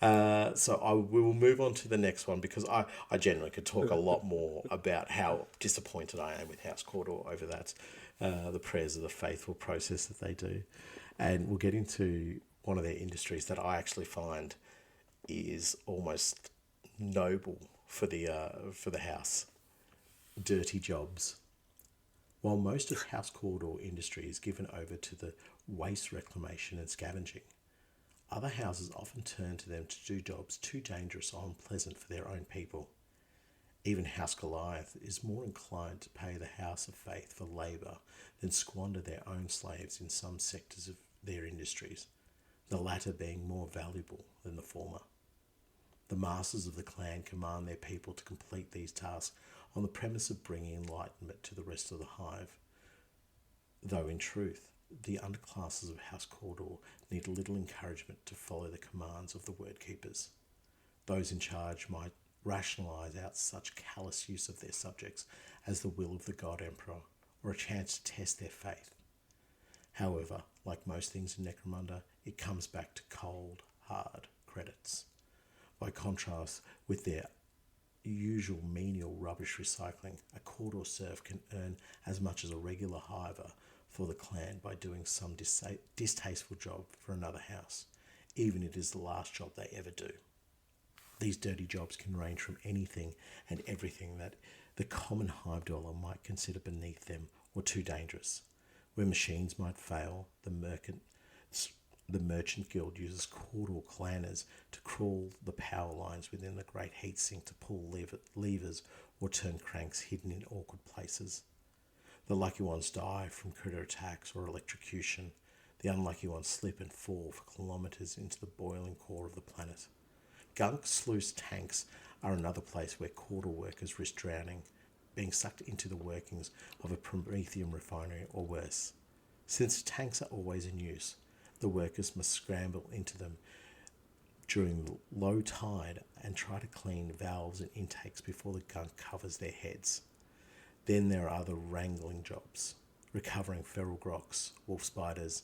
So we will move on to the next one, because I generally could talk a lot more about how disappointed I am with House Cawdor over that, the prayers of the faithful process that they do. And we'll get into one of their industries that I actually find is almost noble for the house: dirty jobs. While most of House Cawdor industry is given over to the waste reclamation and scavenging, other houses often turn to them to do jobs too dangerous or unpleasant for their own people. Even House Goliath is more inclined to pay the House of Faith for labour than squander their own slaves in some sectors of their industries, the latter being more valuable than the former. The masters of the clan command their people to complete these tasks on the premise of bringing enlightenment to the rest of the hive, though in truth, the underclasses of House Cawdor need little encouragement to follow the commands of the Wordkeepers. Those in charge might rationalise out such callous use of their subjects as the will of the God Emperor, or a chance to test their faith. However, like most things in Necromunda, it comes back to cold, hard credits. By contrast with their usual menial rubbish recycling, a Cawdor serf can earn as much as a regular hiver for the clan by doing some distasteful job for another house, even if it is the last job they ever do. These dirty jobs can range from anything and everything that the common hive dweller might consider beneath them or too dangerous. Where machines might fail, the Merchant Guild uses Cawdor clanners to crawl the power lines within the great heat sink to pull levers or turn cranks hidden in awkward places. The lucky ones die from critter attacks or electrocution. The unlucky ones slip and fall for kilometres into the boiling core of the planet. Gunk sluice tanks are another place where Cawdor workers risk drowning, being sucked into the workings of a Prometheum refinery or worse. Since tanks are always in use, the workers must scramble into them during low tide and try to clean valves and intakes before the gunk covers their heads. Then there are other wrangling jobs, recovering feral groks, wolf spiders,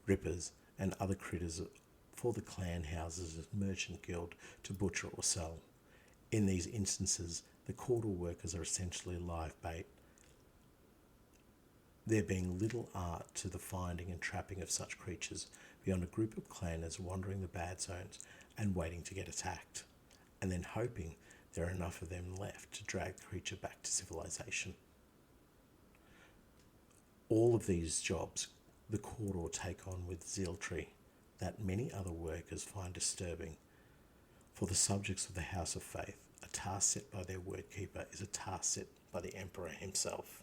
rippers, and other critters for the clan houses of Merchant Guild to butcher or sell. In these instances, the Cawdor workers are essentially live bait, there being little art to the finding and trapping of such creatures beyond a group of clanners wandering the bad zones and waiting to get attacked, and then hoping there are enough of them left to drag the creature back to civilization. All of these jobs the Cawdor take on with zealotry that many other workers find disturbing. For the subjects of the House of Faith, a task set by their Wordkeeper is a task set by the Emperor himself.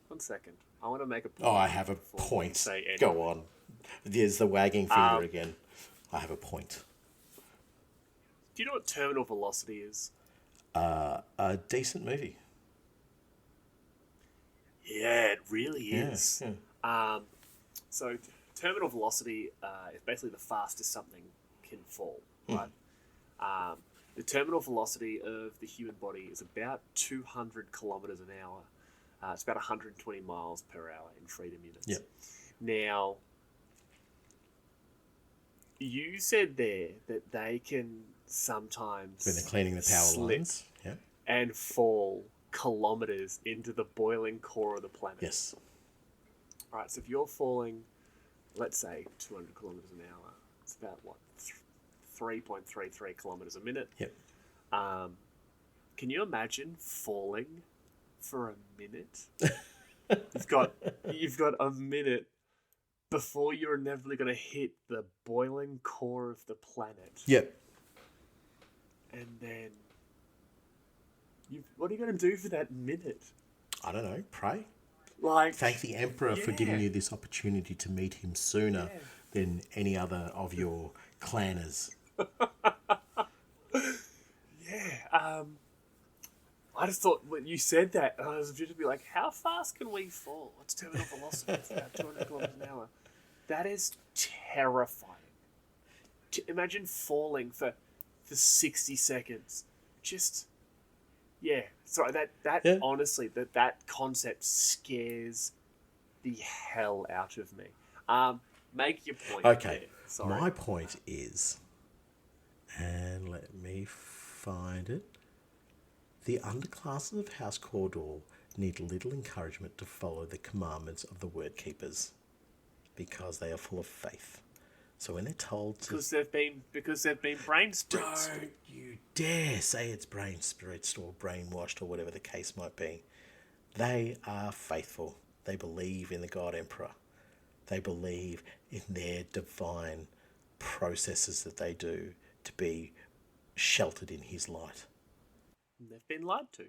1 second. I want to make a point. Oh, I have a point. Go on. There's the wagging finger again. I have a point. Do you know what terminal velocity is? A decent movie. Yeah, it really is. Yeah. So terminal velocity is basically the fastest something can fall, right? The terminal velocity of the human body is about 200 kilometers an hour. It's about 120 miles per hour in freedom units. Yep. Now, You said there that they can sometimes When they're cleaning the power slip lines. Yeah. and fall kilometers into the boiling core of the planet. Yes. All right, so if you're falling, let's say 200 kilometers an hour, it's about what 3.33 kilometers a minute. Yep. Can you imagine falling for a minute? You've got a minute before you're inevitably going to hit the boiling core of the planet. Yep. And then, what are you going to do for that minute? I don't know. Pray. Like, thank the Emperor for giving you this opportunity to meet him sooner than any other of your clanners. I just thought when you said that, I was just be like, how fast can we fall? What's terminal velocity? It's about 200 kilometers an hour. That is terrifying. Imagine falling for 60 seconds. Just, sorry, honestly, that concept scares the hell out of me. Make your point. Okay, Sorry. my point is, and let me find it, the underclasses of House Cawdor need little encouragement to follow the commandments of the Wordkeepers, because they are full of faith. So when they're told to... Because they've been brain spritzed. Don't you dare say it's brain spritzed or brainwashed or whatever the case might be. They are faithful. They believe in the God Emperor. They believe in their divine processes that they do to be sheltered in his light. They've been lied to.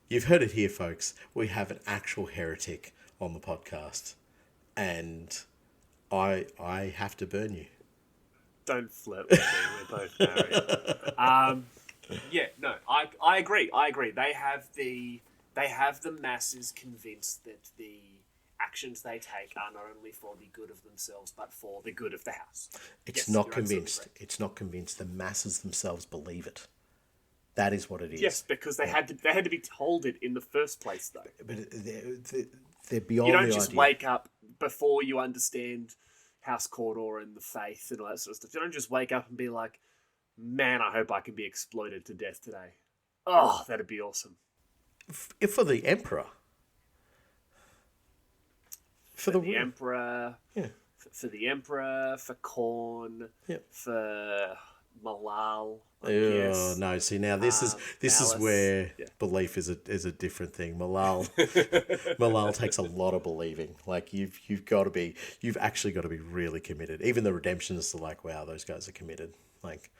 You've heard it here, folks. We have an actual heretic on the podcast. And I have to burn you. Don't flirt with me. We're both married. I agree. They have the masses convinced that the actions they take are not only for the good of themselves, but for the good of the house. It's not convinced. It's not convinced. The masses themselves believe it. That is what it is. Yes, because they had to be told it in the first place, though. But they're beyond. You don't just wake up before you understand House Cawdor and the faith and all that sort of stuff. You don't just wake up and be like, "Man, I hope I can be exploited to death today." Oh, that'd be awesome. For the Emperor. For the Emperor. Yeah. For the Emperor. For Khorne. Yeah. For Malal. Oh no! See now, this is where belief is a different thing. Malal takes a lot of believing. Like you've actually got to be really committed. Even the redemptionists are like, wow, those guys are committed. Like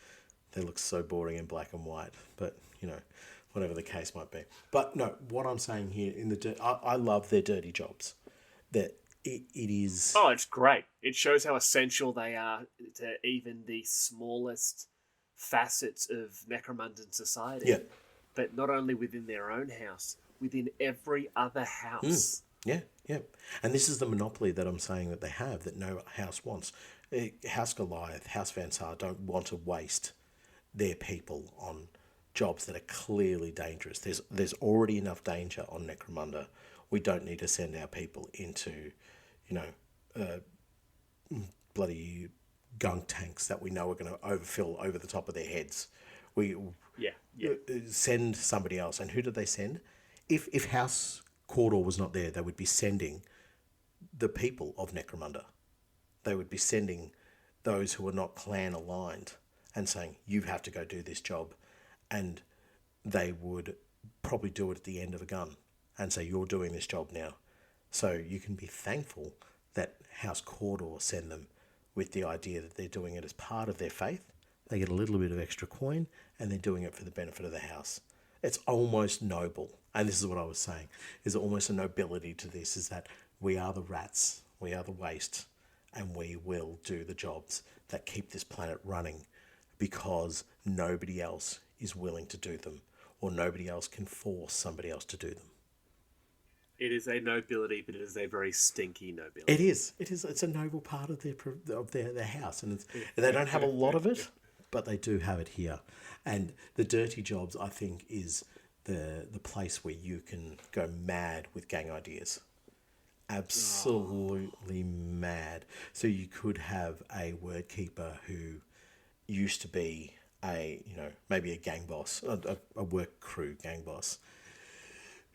they look so boring in black and white. But whatever the case might be. But no, what I'm saying here I love their dirty jobs. That it is. Oh, it's great. It shows how essential they are to even the smallest facets of Necromundan society. Yeah. But not only within their own house, within every other house. Yeah. And this is the monopoly that I'm saying that they have, that no house wants. House Goliath, House Van Sar don't want to waste their people on jobs that are clearly dangerous. There's already enough danger on Necromunda. We don't need to send our people into, bloody gunk tanks that we know are going to overfill over the top of their heads. We send somebody else. And who did they send? If House Cawdor was not there, they would be sending the people of Necromunda. They would be sending those who are not clan aligned and saying, you have to go do this job. And they would probably do it at the end of a gun and say, you're doing this job now. So you can be thankful that House Cawdor send them with the idea that they're doing it as part of their faith. They get a little bit of extra coin and they're doing it for the benefit of the house. It's almost noble. And this is what I was saying. There's almost a nobility to this, is that we are the rats, we are the waste, and we will do the jobs that keep this planet running because nobody else is willing to do them, or nobody else can force somebody else to do them. It is a nobility, but it is a very stinky nobility. It is. It's a noble part of their house, and they don't have a lot of it, but they do have it here. And the dirty jobs, I think, is the place where you can go mad with gang ideas, absolutely mad. So you could have a word keeper who used to be maybe a gang boss, a work crew gang boss,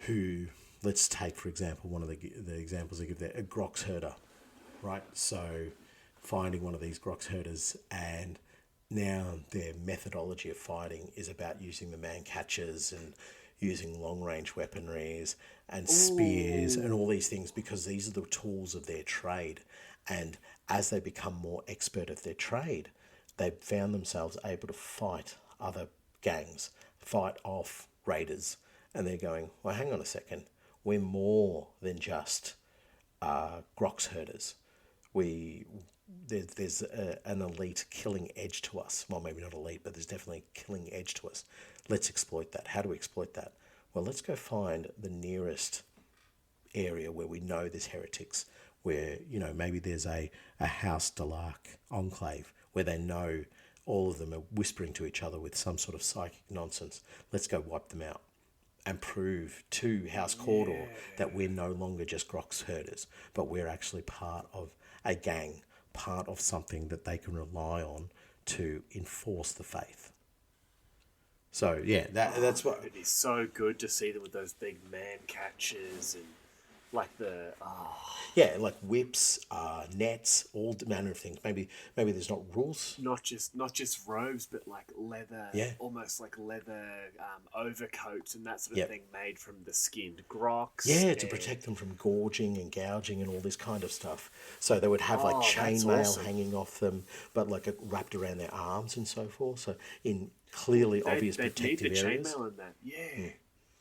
who, let's take for example one of the examples they give there, a grox herder, right? So finding one of these grox herders, and now their methodology of fighting is about using the man catchers and using long range weaponries and spears and all these things, because these are the tools of their trade. And as they become more expert at their trade, they've found themselves able to fight other gangs, fight off raiders, and they're going, well, hang on a second, we're more than just grox herders. There's an elite killing edge to us. Well, maybe not elite, but there's definitely a killing edge to us. Let's exploit that. How do we exploit that? Well, let's go find the nearest area where we know there's heretics, where, maybe there's a House d'Arc enclave where they know all of them are whispering to each other with some sort of psychic nonsense. Let's go wipe them out and prove to House Cawdor that we're no longer just grox herders, but we're actually part of a gang, part of something that they can rely on to enforce the faith. So yeah, that's what. It'd be so good to see them with those big man catchers and like the Yeah, like whips, nets, all manner of things. Maybe there's not rules. not just robes, but like leather, Yeah. almost like leather overcoats and that sort of Yep. thing made from the skinned grox. Yeah, to and- protect them from gorging and gouging and all this kind of stuff. So they would have like Oh, that's chainmail awesome. hanging off them, but like wrapped around their arms and so forth. So in clearly obvious they'd need protective the areas. chainmail in that, yeah,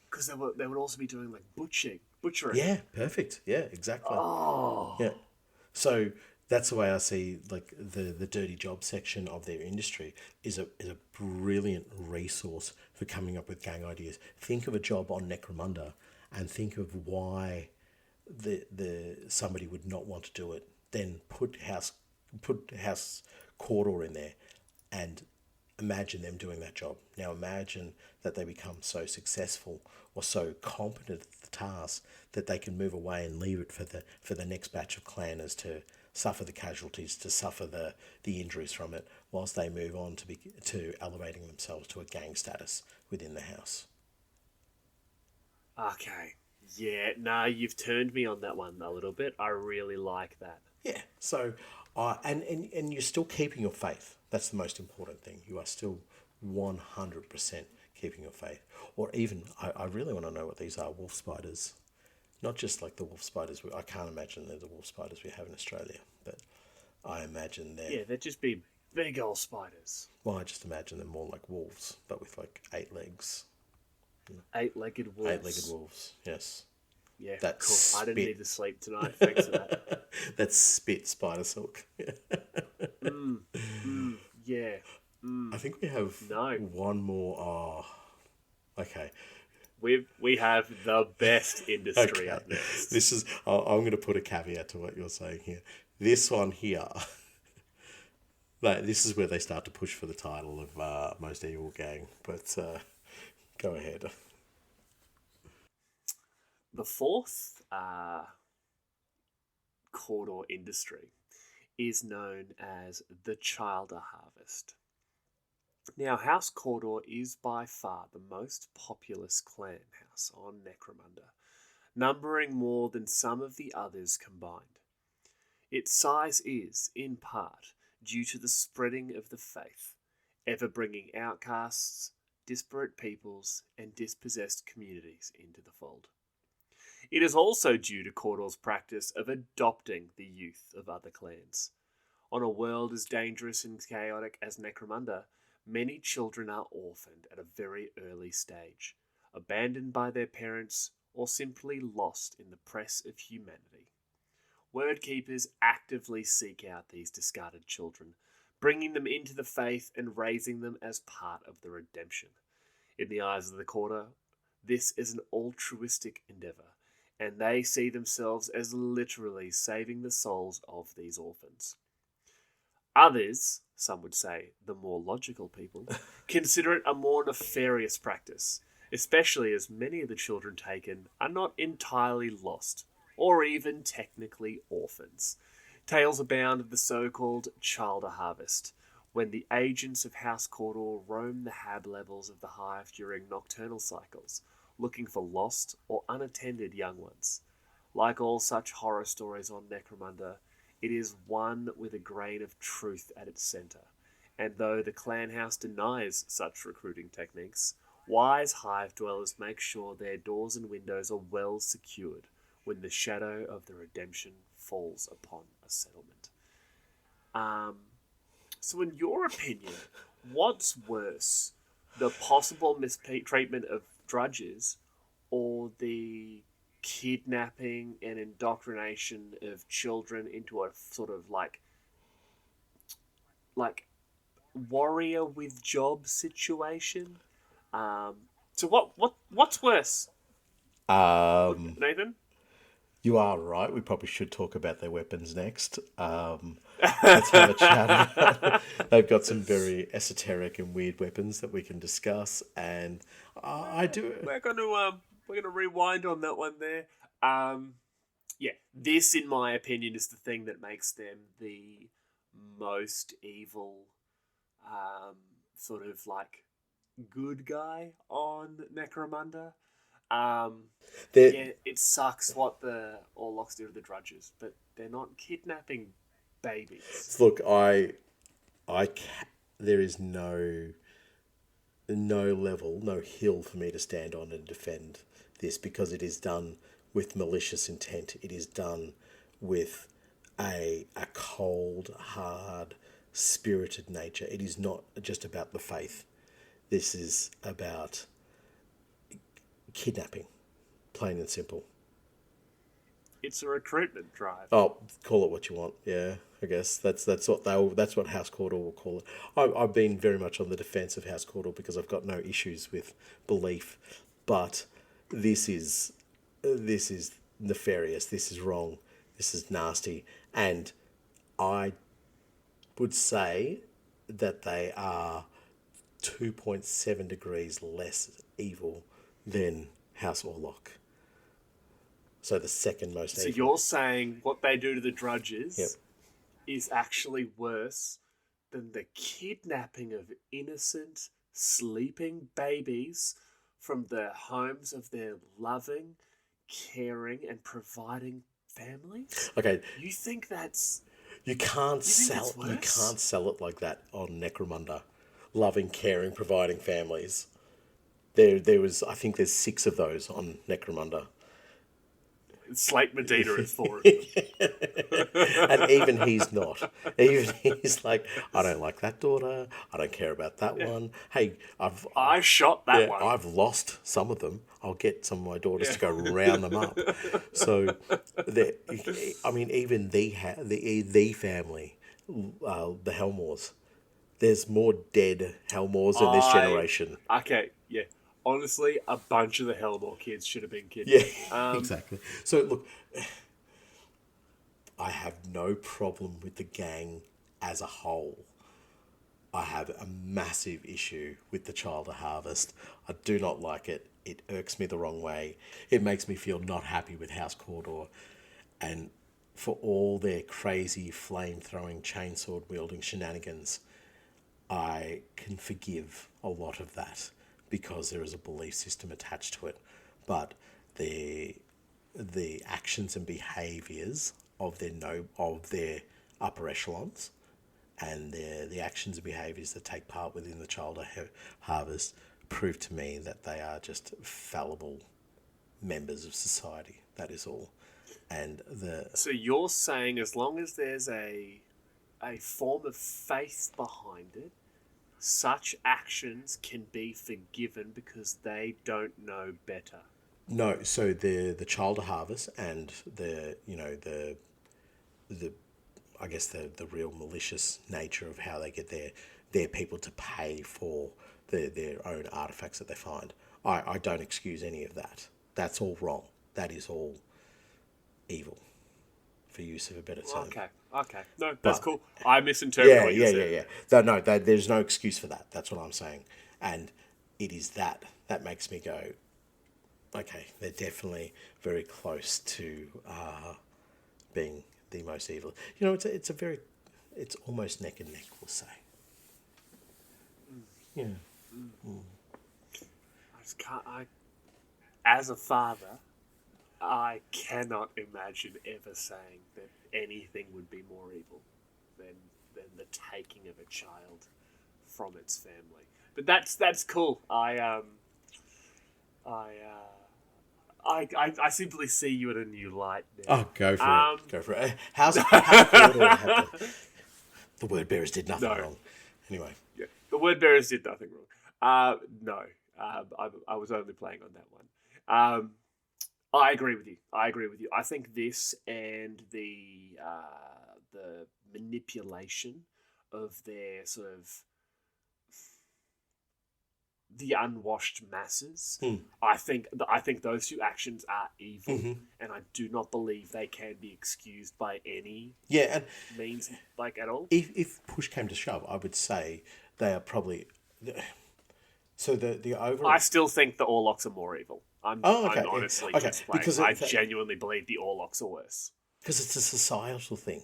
because they would also be doing like butchering. Yeah, perfect. Yeah, exactly. Oh, Yeah. So that's the way I see like the dirty job section of their industry is a brilliant resource for coming up with gang ideas. Think of a job on Necromunda and think of why the somebody would not want to do it. Then put House Cawdor in there and imagine them doing that job. Now imagine that they become so successful or so competent at the task that they can move away and leave it for the next batch of clanners to suffer the casualties, to suffer the injuries from it, whilst they move on to elevating themselves to a gang status within the house. okay, yeah. Nah, you've turned me on that one a little bit. I really like that. Yeah. So, and you're still keeping your faith. That's the most important thing. You are still 100% keeping your faith. Or even, I really want to know what these are, wolf spiders. Not just like the wolf spiders. I can't imagine they're the wolf spiders we have in Australia, but I imagine they're. Yeah, they'd just be big old spiders, Well, I just imagine them more like wolves, but with like 8 legs. eight-legged wolves. 8-legged wolves, yes. Yeah, That cool. I didn't spit. need to sleep tonight. Thanks for that. That spit spider silk. Yeah. I think we have No. one more. Oh, okay. We have the best industry Okay. up next. This is. I'm going to put a caveat to what you're saying here. This one here. Like, this is where they start to push for the title of most evil gang. But go ahead. The fourth Cawdor industry is known as the Childer Harvest. Now, House Cawdor is by far the most populous clan house on Necromunda, numbering more than some of the others combined. Its size is, in part, due to the spreading of the faith, ever bringing outcasts, disparate peoples, and dispossessed communities into the fold. It is also due to Cawdor's practice of adopting the youth of other clans. On a world as dangerous and chaotic as Necromunda, many children are orphaned at a very early stage, abandoned by their parents, or simply lost in the press of humanity. Wordkeepers actively seek out these discarded children, bringing them into the faith and raising them as part of the redemption. In the eyes of the Cawdor, this is an altruistic endeavour, and they see themselves as literally saving the souls of these orphans. Others, some would say the more logical people, consider it a more nefarious practice, especially as many of the children taken are not entirely lost, or even technically orphans. Tales abound of the so-called Cawdor harvest, when the agents of House Cawdor roam the hab levels of the hive during nocturnal cycles, looking for lost or unattended young ones. Like all such horror stories on Necromunda, it is one with a grain of truth at its centre, and though the clan house denies such recruiting techniques, wise hive dwellers make sure their doors and windows are well secured when the shadow of the redemption falls upon a settlement. So in your opinion, what's worse, the possible mistreatment of drudges or the kidnapping and indoctrination of children into a sort of like warrior with job situation? So what's worse, Nathan? You are right. We probably should talk about their weapons next. Let's have a chat. They've got some very esoteric and weird weapons that we can discuss, and I do. We're gonna rewind on that one there. Yeah, this, in my opinion, is the thing that makes them the most evil, sort of like good guy on Necromunda. Yeah, it sucks what the Orlocks do to the drudges, but they're not kidnapping babies. Look, there is no level, no hill for me to stand on and defend this, because it is done with malicious intent. It is done with a cold, hard, spirited nature. It is not just about the faith. This is about kidnapping, plain and simple. It's a recruitment drive. Oh, call it what you want. Yeah, I guess that's what House Cawdor will call it. I've been very much on the defense of House Cawdor because I've got no issues with belief, but this is nefarious. This is wrong. This is nasty, and I would say that they are 2.7 degrees less evil than House Orlok. So the second most evil. So you're saying what they do to the drudges is actually worse than the kidnapping of innocent, sleeping babies from the homes of their loving, caring, and providing families? Okay. You think that's... You can't sell it like that on Necromunda. Loving, caring, providing families. There was, I think there's 6 of those on Necromunda. Slate Medina is 4 of them. And even he's not. Even he's like, I don't like that daughter. I don't care about that one. Hey, I shot that one. I've lost some of them. I'll get some of my daughters to go round them up. So, I mean, even the family, the Helmors. There's more dead Helmors in this generation. Okay, yeah. Honestly, a bunch of the Helmor kids should have been kidnapped. Yeah, exactly. So, look, I have no problem with the gang as a whole. I have a massive issue with the Cawdor harvest. I do not like it. It irks me the wrong way. It makes me feel not happy with House Cawdor. And for all their crazy flame-throwing, chainsaw-wielding shenanigans, I can forgive a lot of that, because there is a belief system attached to it. But the actions and behaviours of their upper echelons, and the actions and behaviours that take part within the Cawdor harvest prove to me that they are just fallible members of society. That is all. And so you're saying as long as there's a form of faith behind it, such actions can be forgiven because they don't know better. No, so the Cawdor harvest and the I guess the real malicious nature of how they get their people to pay for their own artifacts that they find. I don't excuse any of that. That's all wrong. That is all evil, for use of a better term. Okay. No, that's cool. I misinterpreted what you said. No, there's no excuse for that. That's what I'm saying. And it is that makes me go, okay, they're definitely very close to being the most evil. You know, it's almost neck and neck, we'll say. Yeah. I just can't. As a father, I cannot imagine ever saying that anything would be more evil than the taking of a child from its family. But that's cool. I simply see you in a new light now. Oh, go for it. Go for it. House Cawdor had the word bearers did nothing wrong. Anyway. Yeah, the word bearers did nothing wrong. No. I was only playing on that one. I agree with you. I think this and the manipulation of their sort of the unwashed masses. I think those two actions are evil, and I do not believe they can be excused by any means, like at all. If push came to shove, I would say they are probably. So the overall. I still think the Orlocks are more evil. I'm honestly just playing. Because I genuinely believe the Orlocks are worse. Because it's a societal thing.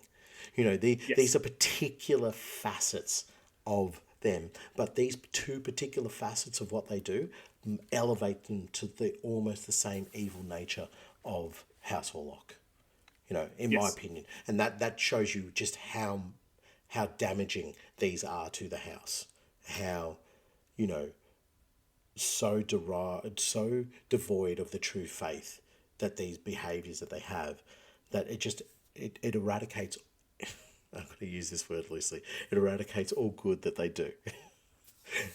You know, these are particular facets of them, but these two particular facets of what they do elevate them to almost the same evil nature of House Orlock. You know, in my opinion, and that shows you just how damaging these are to the house. How, you know, so devoid of the true faith that these behaviours that they have, that it eradicates. I'm going to use this word loosely. It eradicates all good that they do.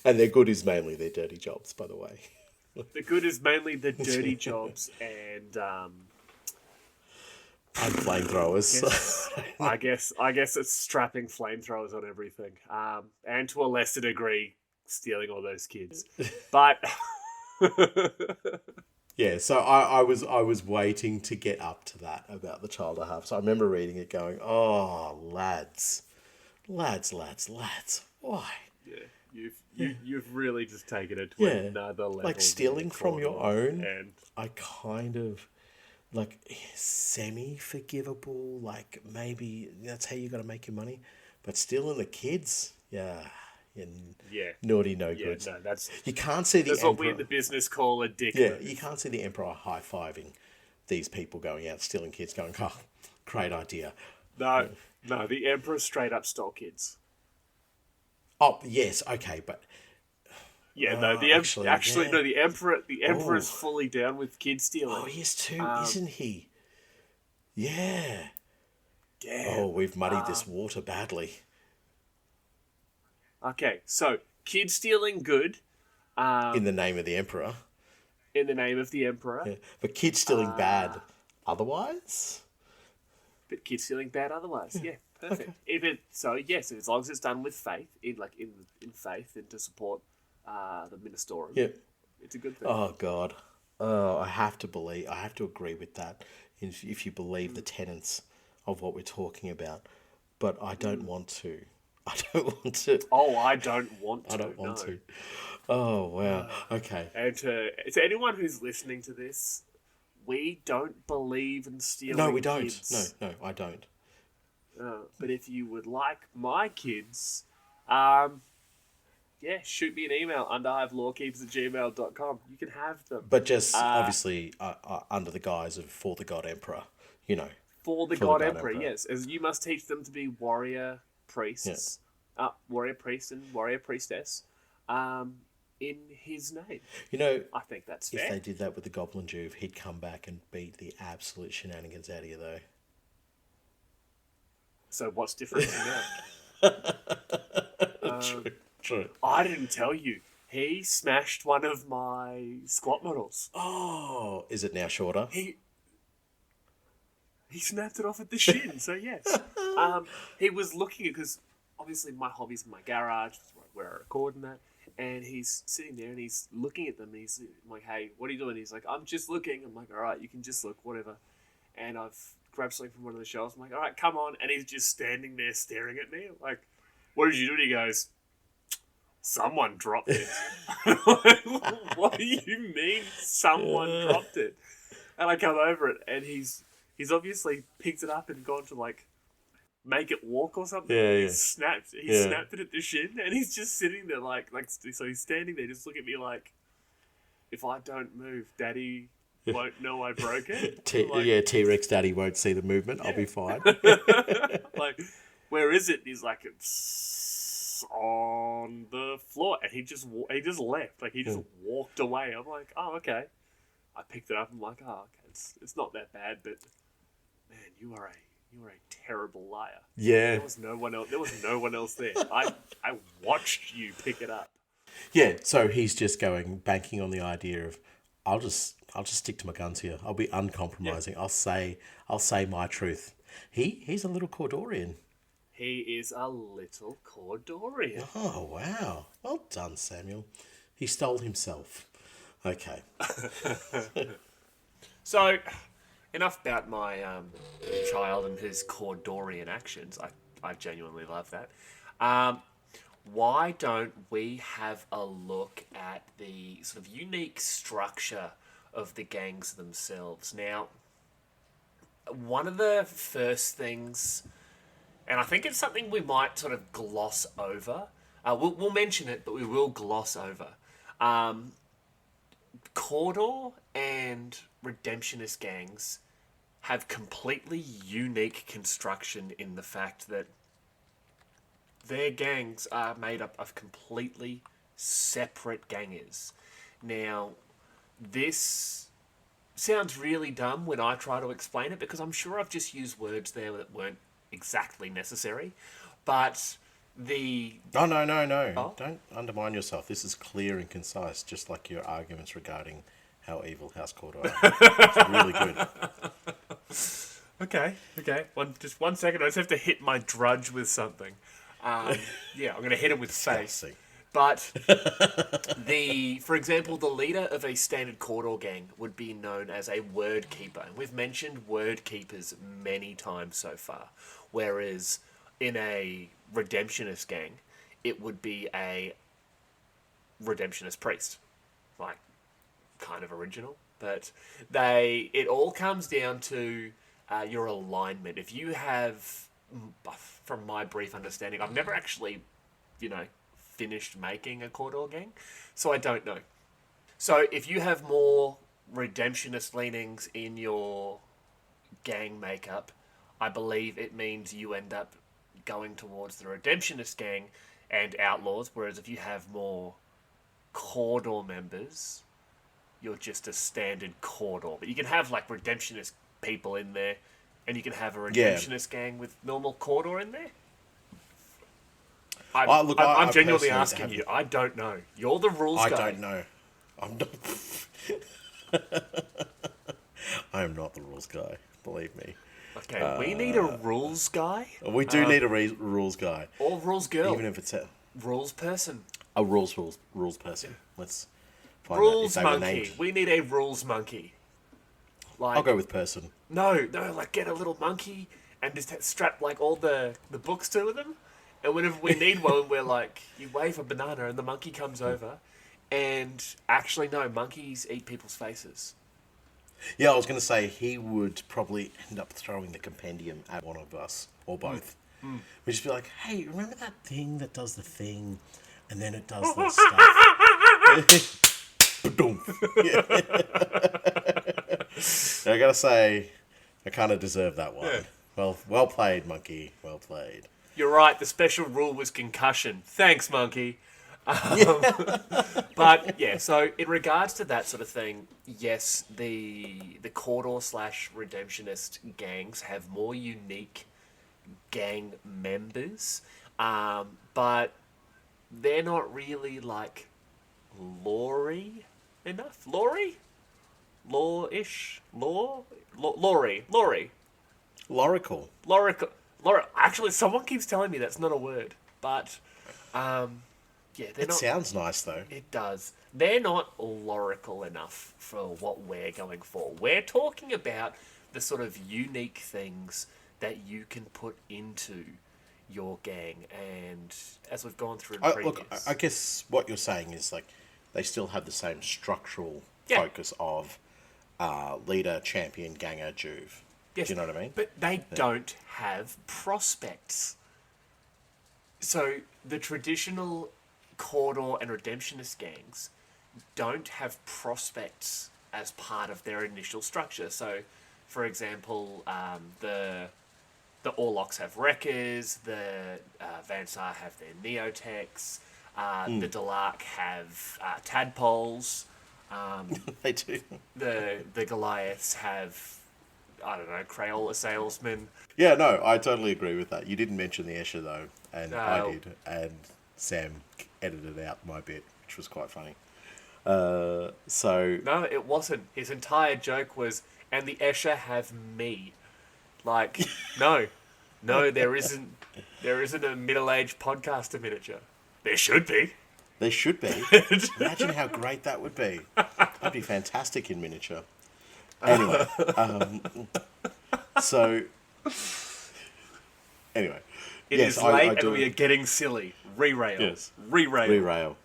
And their good is mainly their dirty jobs, by the way. The good is mainly the dirty jobs and flamethrowers. I guess it's strapping flamethrowers on everything. And to a lesser degree, stealing all those kids. But yeah, so I was waiting to get up to that about the child I have. So I remember reading it going, oh, lads, why? Yeah, you've really just taken it to another level. Like stealing from your own, and I kind of like semi-forgivable, like maybe that's how you got to make your money, but stealing the kids, naughty, no good. No, you can't see the. That's emperor, what we in the business call a dick. Yeah, you can't see the emperor high-fiving these people going out stealing kids, going, "Oh, great idea." No, the emperor straight up stole kids. Oh yes, okay, but the emperor is fully down with kid stealing. Oh, he is too, isn't he? Yeah. Damn. Oh, we've muddied this water badly. Okay, so kid stealing good. In the name of the emperor. In the name of the emperor. Yeah. But kid stealing bad otherwise? But kid stealing bad otherwise, yeah. Perfect. Okay. If as long as it's done with faith, in faith and to support the ministerium, it's a good thing. Oh God, I have to agree with that. If you believe the tenets of what we're talking about, but I don't want to. Oh, I don't want to. I don't want to. Oh wow. Okay. And to anyone who's listening to this, we don't believe in stealing. No, we don't. Kids. No, I don't. But if you would like my kids, shoot me an email, underhivelorekeepers@gmail.com. You can have them. But just obviously under the guise of for the God Emperor, you know. For the God Emperor, yes. As you must teach them to be warrior priests, warrior priest and warrior priestess, in his name. You know, I think that's fair. If they did that with the Goblin Juve, he'd come back and beat the absolute shenanigans out of you, though. So what's different now? True. I didn't tell you. He smashed one of my squat models. Oh, is it now shorter? He snapped it off at the shin, so yes. He was looking at, because obviously my hobby's in my garage, where I record and that, and he's sitting there and he's looking at them, and I'm like, hey, what are you doing? He's like, I'm just looking. I'm like, all right, you can just look, whatever. And I've grabbed something from one of the shelves. I'm like, all right, come on. And he's just standing there staring at me. I'm like, what did you do? And he goes, someone dropped it. Like, what do you mean someone dropped it? And I come over it, and he's obviously picked it up and gone to, like, make it walk or something. Yeah, He snapped it at the shin, and he's just sitting there like so he's standing there just looking at me like, if I don't move, Daddy won't know I broke it. T-Rex Daddy won't see the movement. I'll be fine. Like, where is it? And he's like, it's on the floor, and he just left. Like, he just walked away. I'm like, oh, okay. I picked it up. I'm like, oh, okay, it's not that bad, but man, you are a terrible liar. Yeah. There was no one else there. I watched you pick it up. Yeah, so he's just banking on the idea of, I'll just stick to my guns here. I'll be uncompromising. Yeah. I'll say my truth. He's a little Cawdorian. He is a little Cawdorian. Oh, wow. Well done, Samuel. He stole himself. Okay. So, enough about my child and his Cawdorian actions. I genuinely love that. Why don't we have a look at the sort of unique structure of the gangs themselves? Now, one of the first things, and I think it's something we might sort of gloss over. We'll mention it, but we will gloss over. Cawdor and Redemptionist gangs have completely unique construction in the fact that their gangs are made up of completely separate gangers. Now, this sounds really dumb when I try to explain it, because I'm sure I've just used words there that weren't exactly necessary, but No. Oh? Don't undermine yourself. This is clear and concise, just like your arguments regarding how evil House Cawdor are. It's really good. Okay. Just 1 second. I just have to hit my drudge with something. I'm going to hit him with face. But for example, the leader of a standard Cawdor gang would be known as a word keeper. And we've mentioned word keepers many times so far. Whereas in a Redemptionist gang, it would be a Redemptionist priest. Like, kind of original. But it all comes down to your alignment. If you have, from my brief understanding, I've never actually, finished making a Cawdor gang, so I don't know. So if you have more Redemptionist leanings in your gang makeup, I believe it means you end up going towards the Redemptionist gang and outlaws, whereas if you have more Cawdor members, you're just a standard Cawdor. But you can have, like, Redemptionist people in there, and you can have a Redemptionist gang with normal Cawdor in there. I'm genuinely asking you. I don't know. You're the rules guy. I don't know. I'm not. I am not the rules guy. Believe me. Okay, we need a rules guy. We do need a rules guy. Or rules girl. Even if it's a rules person. A rules person. Let's find rules monkey. We need a rules monkey. Like, I'll go with person. No, like, get a little monkey and just strap, like, all the books to them. And whenever we need one, we're like, you wave a banana and the monkey comes over. And actually, no, monkeys eat people's faces. Yeah, I was going to say, he would probably end up throwing the compendium at one of us, or both. We'd just be like, hey, remember that thing that does the thing, and then it does the stuff? I got to say, I kind of deserve that one. Yeah. Well played, monkey. Well played. You're right, the special rule was concussion. Thanks, monkey. But, yeah, so in regards to that sort of thing, yes, the Cawdor / Redemptionist gangs have more unique gang members, but they're not really, like, lore-y enough. Lore-y? Lore-ish? Lore-y. Lorical. Actually, someone keeps telling me that's not a word, but it sounds nice though. It does. They're not lorical enough for what we're going for. We're talking about the sort of unique things that you can put into your gang. And as we've gone through in Look, previous... I guess what you're saying is like they still have the same structural Yeah. focus of leader, champion, ganger, juve. Yes, Do you know what I mean? but they don't have prospects. So the traditional Cawdor and Redemptionist gangs don't have prospects as part of their initial structure. So, for example, the Orlocks have Wreckers, the Vansar have their Neotechs, the Delark have Tadpoles, They do. the Goliaths have, I don't know, Crayola Salesmen. Yeah, no, I totally agree with that. You didn't mention the Escher though, and No. I did, and Sam edited out my bit, which was quite funny. So No, it wasn't. His entire joke was, and the Escher have me. Like, no, there isn't a middle-aged podcaster miniature. There should be. there should be. Imagine how great that would be. That'd be fantastic in miniature. Anyway, so anyway, It yes, is late I do. and we are getting silly. Re-rail. Yes. Re-rail. Re-rail.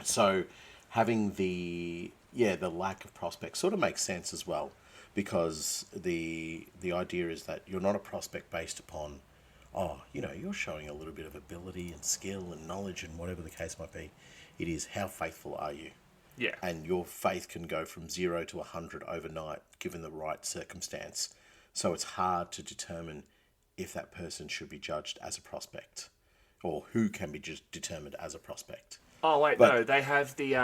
So having the lack of prospects sort of makes sense as well, because the idea is that you're not a prospect based upon, you're showing a little bit of ability and skill and knowledge and whatever the case might be. It is how faithful are you? Yeah. And your faith can go from 0 to 100 overnight, given the right circumstance. So it's hard to determine if that person should be judged as a prospect, or who can be just determined as a prospect. Oh wait, But- no, they have the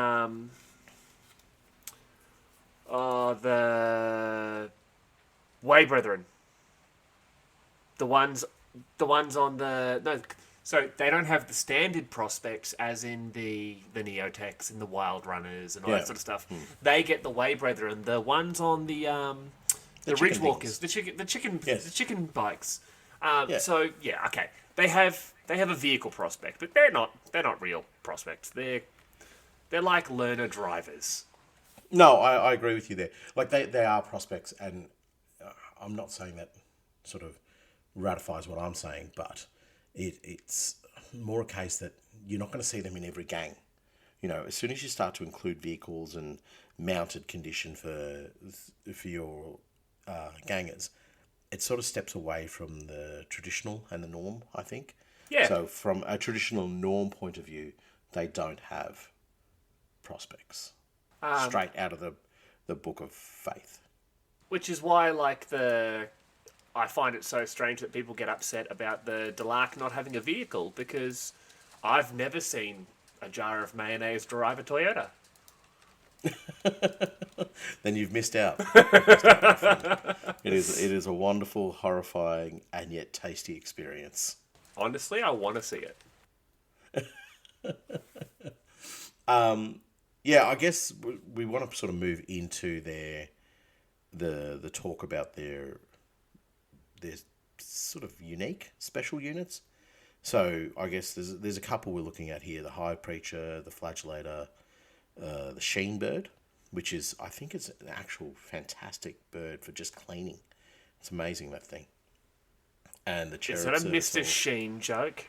the Way Brethren. The ones on the no. So they don't have the standard prospects, as in the Neotechs and the Wild Runners and all Yeah. that sort of stuff. They get the Way Brethren. The ones on the chicken Ridge Walkers, things. the Yes. chicken bikes. Yeah. So yeah, okay. They have a vehicle prospect, but they're not real prospects. They're like learner drivers. No, I agree with you there. Like they are prospects, and I'm not saying that sort of ratifies what I'm saying, but it's more a case that you're not going to see them in every gang. You know, as soon as you start to include vehicles and mounted condition for your gangers, it sort of steps away from the traditional and the norm, I think. Yeah. So from a traditional norm point of view, they don't have prospects straight out of the book of faith. Which is why, I find it so strange that people get upset about the Delark not having a vehicle, because I've never seen a jar of mayonnaise drive a Toyota. Then you've missed out. My friend. It is a wonderful, horrifying, and yet tasty experience. Honestly, I want to see it. Yeah, I guess we want to sort of move into the talk about their sort of unique special units. So I guess there's a couple we're looking at here: the High Preacher, the Flagellator, the Sheen Bird, which is, I think it's an actual fantastic bird for just cleaning. It's amazing, that thing. And the Cherub Is that a Service Mr. Sheen joke?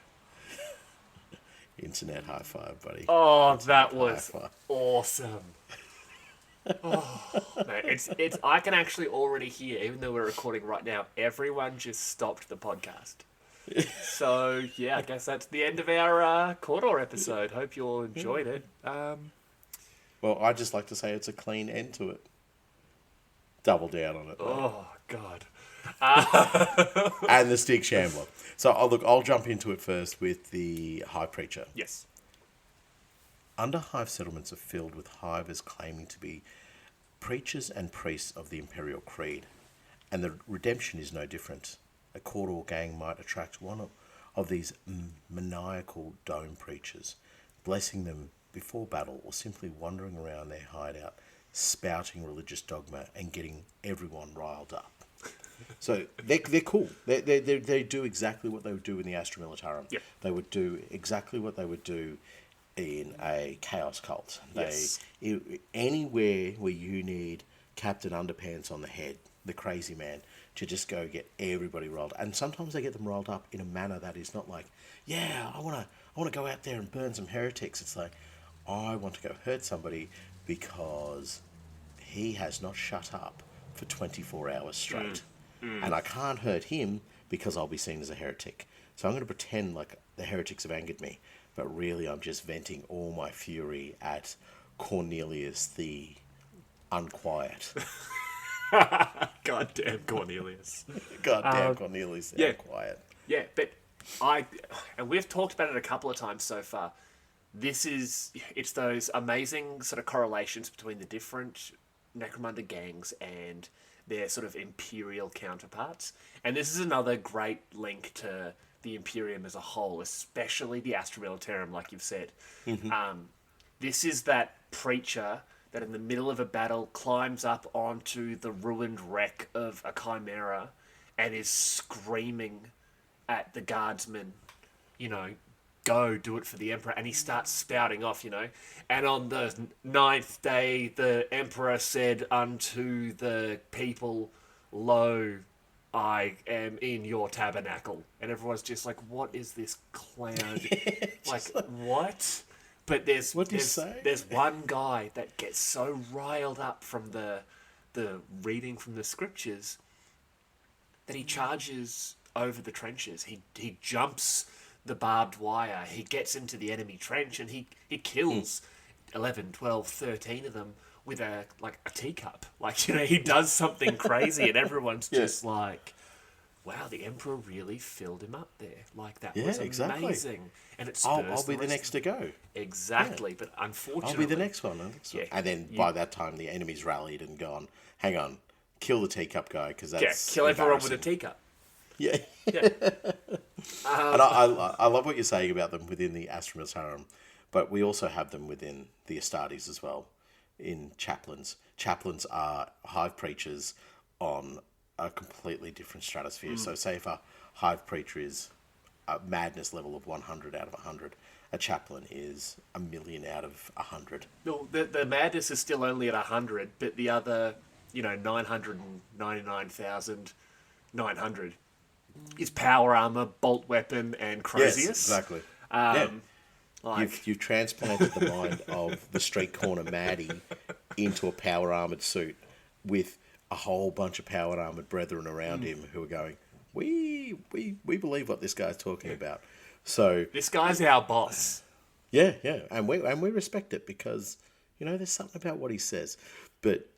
Internet high five, buddy. Oh, that was high five. awesome. Oh, no, it's. I can actually already hear, even though we're recording right now, everyone just stopped the podcast. So yeah, I guess that's the end of our Cawdor episode. Hope you all enjoyed it. Well, I just like to say it's a clean end to it. Double down on it. Mate. Oh God. And the Stick Shambler. So I'll jump into it first with the High Preacher. Yes. Underhive settlements are filled with hivers claiming to be preachers and priests of the Imperial Creed, and the Redemption is no different. A Cawdor gang might attract one of these maniacal dome preachers, blessing them before battle, or simply wandering around their hideout, spouting religious dogma and getting everyone riled up. So they're cool. They do exactly what they would do in the Astra Militarum. Yep. They would do exactly what they would do in a chaos cult. Yes. Anywhere where you need Captain Underpants on the head, the crazy man to just go get everybody rolled. And sometimes they get them rolled up in a manner that is not like, yeah, I want to go out there and burn some heretics. It's like, I want to go hurt somebody because he has not shut up for 24 hours straight. And I can't hurt him because I'll be seen as a heretic. So I'm going to pretend like the heretics have angered me, but really I'm just venting all my fury at Cornelius the Unquiet. Goddamn Cornelius. Goddamn Cornelius the Unquiet. Yeah, but and we've talked about it a couple of times so far. It's those amazing sort of correlations between the different Necromunda gangs and their sort of Imperial counterparts. And this is another great link to the Imperium as a whole, especially the Astra Militarum, like you've said. This is that preacher that in the middle of a battle climbs up onto the ruined wreck of a chimera and is screaming at the guardsmen, go do it for the Emperor. And he starts spouting off, and on the 9th day, the Emperor said unto the people, lo, I am in your tabernacle. And everyone's just like, what is this clown? What? But there's one guy that gets so riled up from the reading from the scriptures that he charges over the trenches. He jumps the barbed wire. He gets into the enemy trench and he kills 11, 12, 13 of them with a teacup. He does something crazy and everyone's just like, wow, the Emperor really filled him up there. That was amazing. And it spurs I'll be the next to go. Exactly, but unfortunately... I'll be the next one. And then by that time, the enemy's rallied and gone, hang on, kill the teacup guy, because that's kill everyone with a teacup. Yeah. And I love what you're saying about them within the Astra Militarum, but we also have them within the Astartes as well, in chaplains. Chaplains are hive preachers on a completely different stratosphere. So say if a hive preacher is a madness level of 100 out of 100, a chaplain is 1,000,000 out of 100. No, the madness is still only at 100, but the other, 999,900 is power armor, bolt weapon, and Crozius. Yes, exactly. You've transplanted the mind of the street corner Maddie into a power armored suit with a whole bunch of power armored brethren around him who are going, we believe what this guy's talking about. So this guy's our boss. Yeah, and we respect it because there's something about what he says. But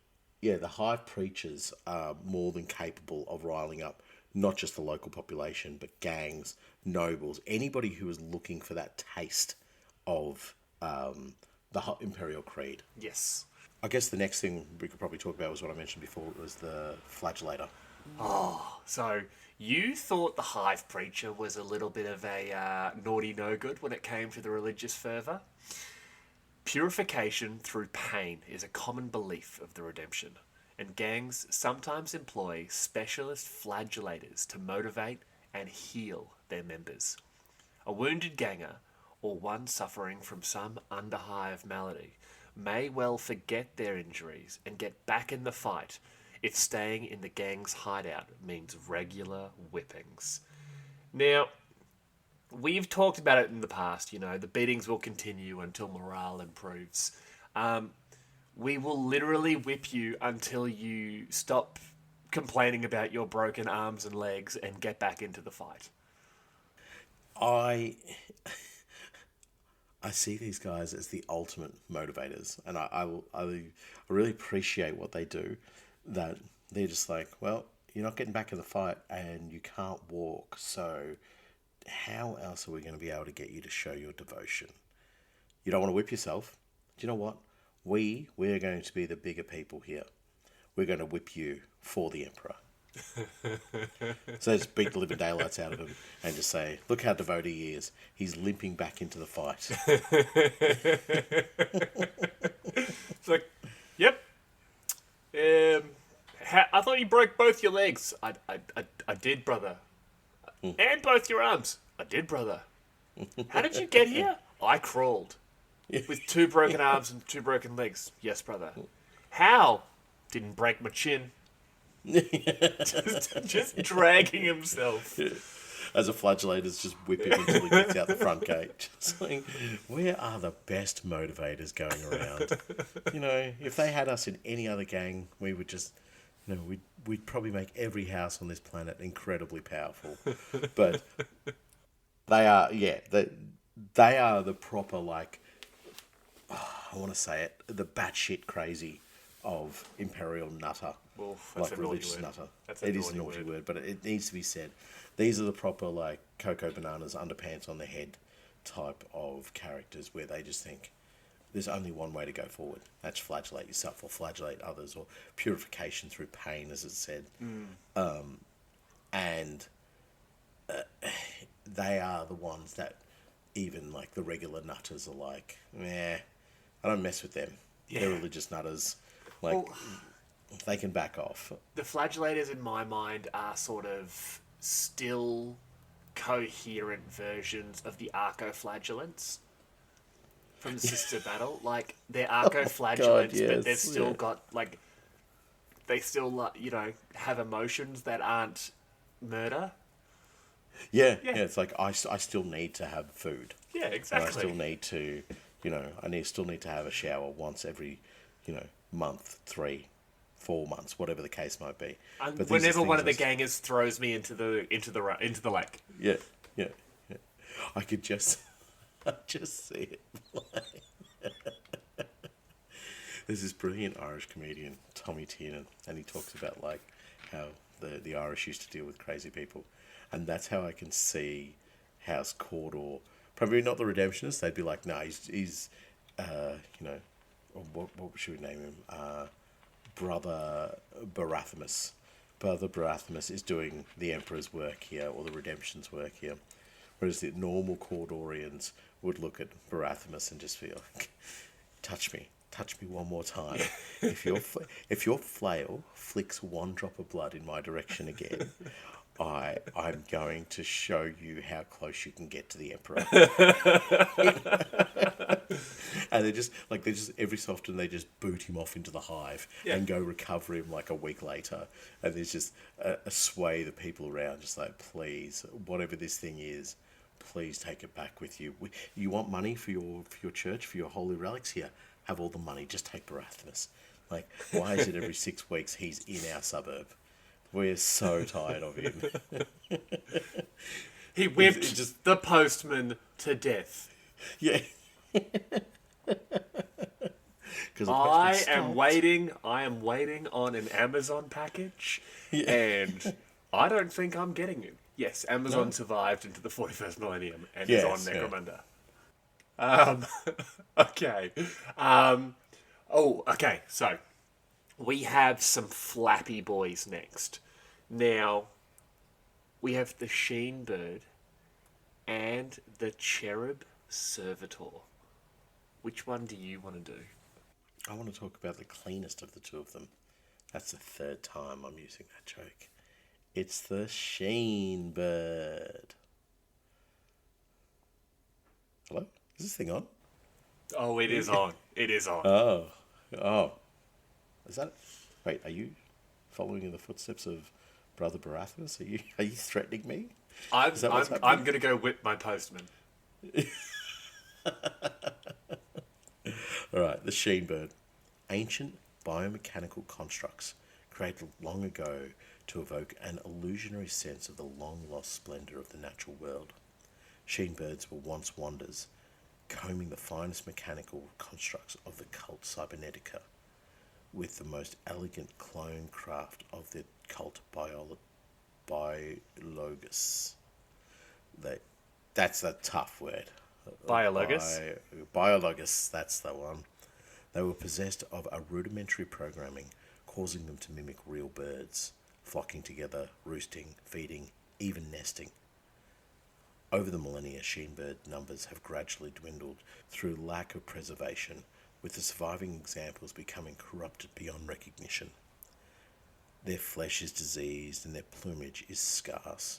yeah, the hive preachers are more than capable of riling up not just the local population, but gangs, nobles, anybody who is looking for that taste of the Imperial Creed. Yes. I guess the next thing we could probably talk about was what I mentioned before, was the flagellator. Oh, so you thought the hive preacher was a little bit of a naughty no-good when it came to the religious fervour? Purification through pain is a common belief of the redemption, and gangs sometimes employ specialist flagellators to motivate and heal their members. A wounded ganger, or one suffering from some underhive malady, may well forget their injuries and get back in the fight if staying in the gang's hideout means regular whippings. Now, we've talked about it in the past, the beatings will continue until morale improves. We will literally whip you until you stop complaining about your broken arms and legs and get back into the fight. I see these guys as the ultimate motivators, and I really appreciate what they do, that they're just like, well, you're not getting back in the fight and you can't walk, so how else are we going to be able to get you to show your devotion? You don't want to whip yourself. Do you know what? We're going to be the bigger people here. We're going to whip you for the Emperor. So just beat the living daylights out of him and just say, look how devoted he is. He's limping back into the fight. It's like, yep. I thought you broke both your legs. I did, brother. And both your arms. I did, brother. How did you get here? I crawled. With 2 broken arms and 2 broken legs. Yes, brother. How? Didn't break my chin. just dragging himself. As a flagellator's just whip him until he gets out the front gate. Just like, where are the best motivators going around? If they had us in any other gang, we would just, we'd probably make every house on this planet incredibly powerful. But they are, they are the proper, like, I want to say it, the batshit crazy of Imperial nutter. Well, that's like a religious naughty word. nutter. It is a naughty word, but it needs to be said. These are the proper, like, cocoa bananas, underpants on the head type of characters where they just think there's only one way to go forward. That's flagellate yourself or flagellate others, or purification through pain, as it's said. And they are the ones that even, like, the regular nutters are like, I don't mess with them. Yeah. They're religious nutters. Like, they can back off. The flagellators, in my mind, are sort of still coherent versions of the arco-flagellants from Sister Battle. Like, they're arco-flagellants, but they've still got, like, they still, have emotions that aren't murder. Yeah, it's like, I still need to have food. Yeah, exactly. And I still need to, still need to have a shower once every, month, 3-4 months, whatever the case might be. And but whenever one of the gangers throws me into the lake. Yeah. I could just see it. There's this brilliant Irish comedian, Tommy Tiernan, and he talks about, like, how the Irish used to deal with crazy people. And that's how I can see House Cawdor. Probably not the Redemptionists. They'd be like, no, he's what should we name him? Brother Barathemus. Brother Barathemus is doing the Emperor's work here, or the Redemption's work here. Whereas the normal Cawdorians would look at Barathemus and just feel like, touch me one more time. If your flail flicks one drop of blood in my direction again, I'm going to show you how close you can get to the Emperor. And they just every so often they just boot him off into the hive and go recover him like a week later. And there's just a sway the people around, just like, please, whatever this thing is, please take it back with you. You want money for your church, for your holy relics? Here, have all the money. Just take Barathemus. Like, why is it every 6 weeks he's in our suburb? We're so tired of him. He whipped the postman to death. Yeah. I am waiting on an Amazon package, and I don't think I'm getting it. Yes, Amazon survived into the 41st millennium and is on Necromunda. Okay. Okay, so we have some flappy boys next. Now, we have the Sheen Bird and the Cherub Servitor. Which one do you want to do? I want to talk about the cleanest of the two of them. That's the third time I'm using that joke. It's the Sheen Bird. Hello? Is this thing on? Oh, it is on. It is on. Oh. Is that... Wait, are you following in the footsteps of Brother Barathemus? Are you threatening me? I'm going to go whip my postman. Alright, the Sheen Bird. Ancient biomechanical constructs created long ago to evoke an illusionary sense of the long-lost splendour of the natural world. Sheen birds were once wonders, combing the finest mechanical constructs of the cult Cybernetica with the most elegant clone craft of the cult Biologus. That's a tough word. Biologus? Biologus, that's the one. They were possessed of a rudimentary programming, causing them to mimic real birds, flocking together, roosting, feeding, even nesting. Over the millennia, Sheen bird numbers have gradually dwindled through lack of preservation, with the surviving examples becoming corrupted beyond recognition. Their flesh is diseased and their plumage is scarce.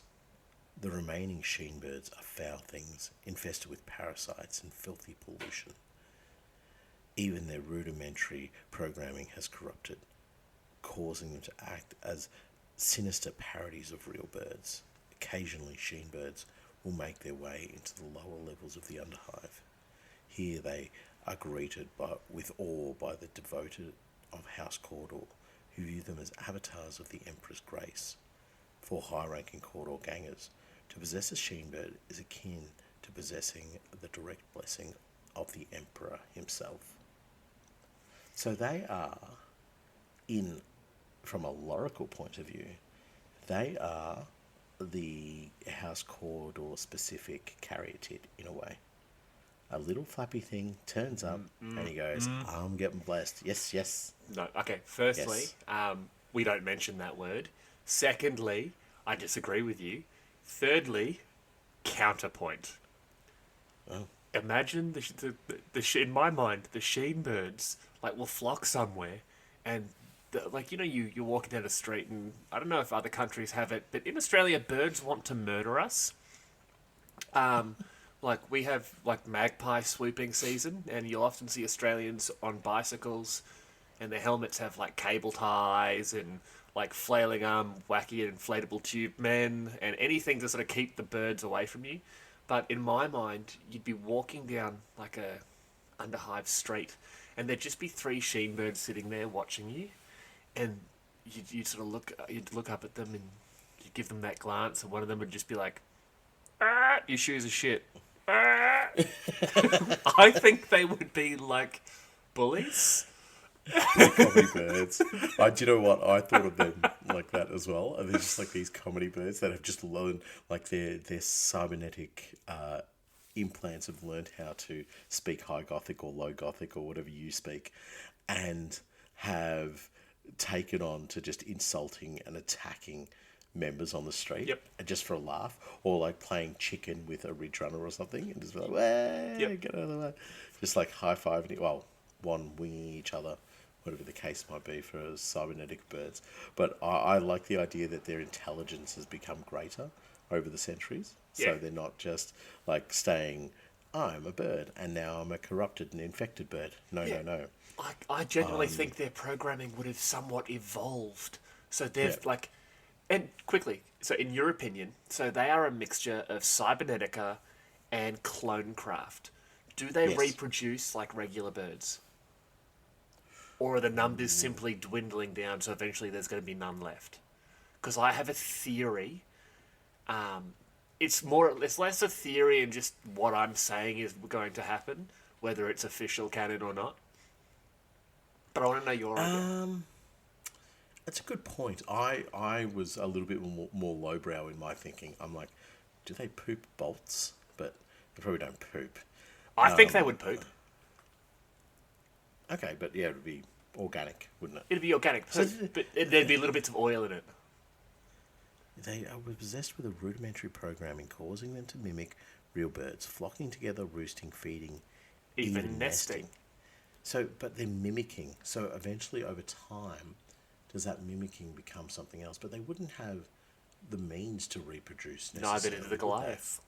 The remaining Sheen birds are foul things, infested with parasites and filthy pollution. Even their rudimentary programming has corrupted, causing them to act as sinister parodies of real birds. Occasionally, sheen birds will make their way into the lower levels of the Underhive. Here they are greeted with awe by the devoted of House Cawdor, who view them as avatars of the Emperor's grace. For high-ranking Cawdor gangers, to possess a sheen bird is akin to possessing the direct blessing of the Emperor himself. So they are, from a Lorekeeper point of view, they are the House Cawdor specific carrier tit in a way. A little flappy thing turns up and he goes, I'm getting blessed. Yes, yes. No, okay. Firstly, Yes. We don't mention that word. Secondly, I disagree with you. Thirdly, counterpoint. Oh. Imagine in my mind, the sheen birds will flock somewhere, and you're walking down the street, and I don't know if other countries have it, but in Australia, birds want to murder us. We have magpie swooping season, and you'll often see Australians on bicycles, and their helmets have cable ties and flailing arm, wacky inflatable tube men, and anything to sort of keep the birds away from you. But in my mind, you'd be walking down a Underhive street, and there'd just be 3 sheen birds sitting there watching you, and you'd sort of you'd look up at them, and you'd give them that glance, and one of them would just be like, "Ah, your shoes are shit." Ah. I think they would be bullies. Comedy birds. Do you know what? I thought of them like that as well. And they're just these comedy birds that have just learned, their cybernetic implants have learned how to speak high Gothic or low Gothic or whatever you speak, and have taken on to just insulting and attacking members on the street. Yep. Just for a laugh, or playing chicken with a ridge runner or something, and just be "Way, Yep. get out of the way," just high-fiving, one winging each other, whatever the case might be for cybernetic birds. But I like the idea that their intelligence has become greater over the centuries. Yeah. So they're not just staying, I'm a bird and now I'm a corrupted and infected bird. No. I genuinely think their programming would have somewhat evolved. So they've and quickly, so in your opinion, so they are a mixture of cybernetica and clonecraft. Do they Yes. reproduce like regular birds? Or are the numbers simply dwindling down so eventually there's going to be none left? Because I have a theory. It's less a theory and just what I'm saying is going to happen, whether it's official canon or not. But I want to know your idea. That's a good point. I was a little bit more lowbrow in my thinking. I'm like, do they poop bolts? But they probably don't poop. I think they would poop. Okay, but yeah, it would be organic, wouldn't it? It'd be organic poop, but there'd be little bits of oil in it. They were possessed with a rudimentary programming causing them to mimic real birds, flocking together, roosting, feeding, Even nesting. So, but they're mimicking. So eventually, over time, does that mimicking become something else? But they wouldn't have the means to reproduce necessarily. Neither did the Goliath.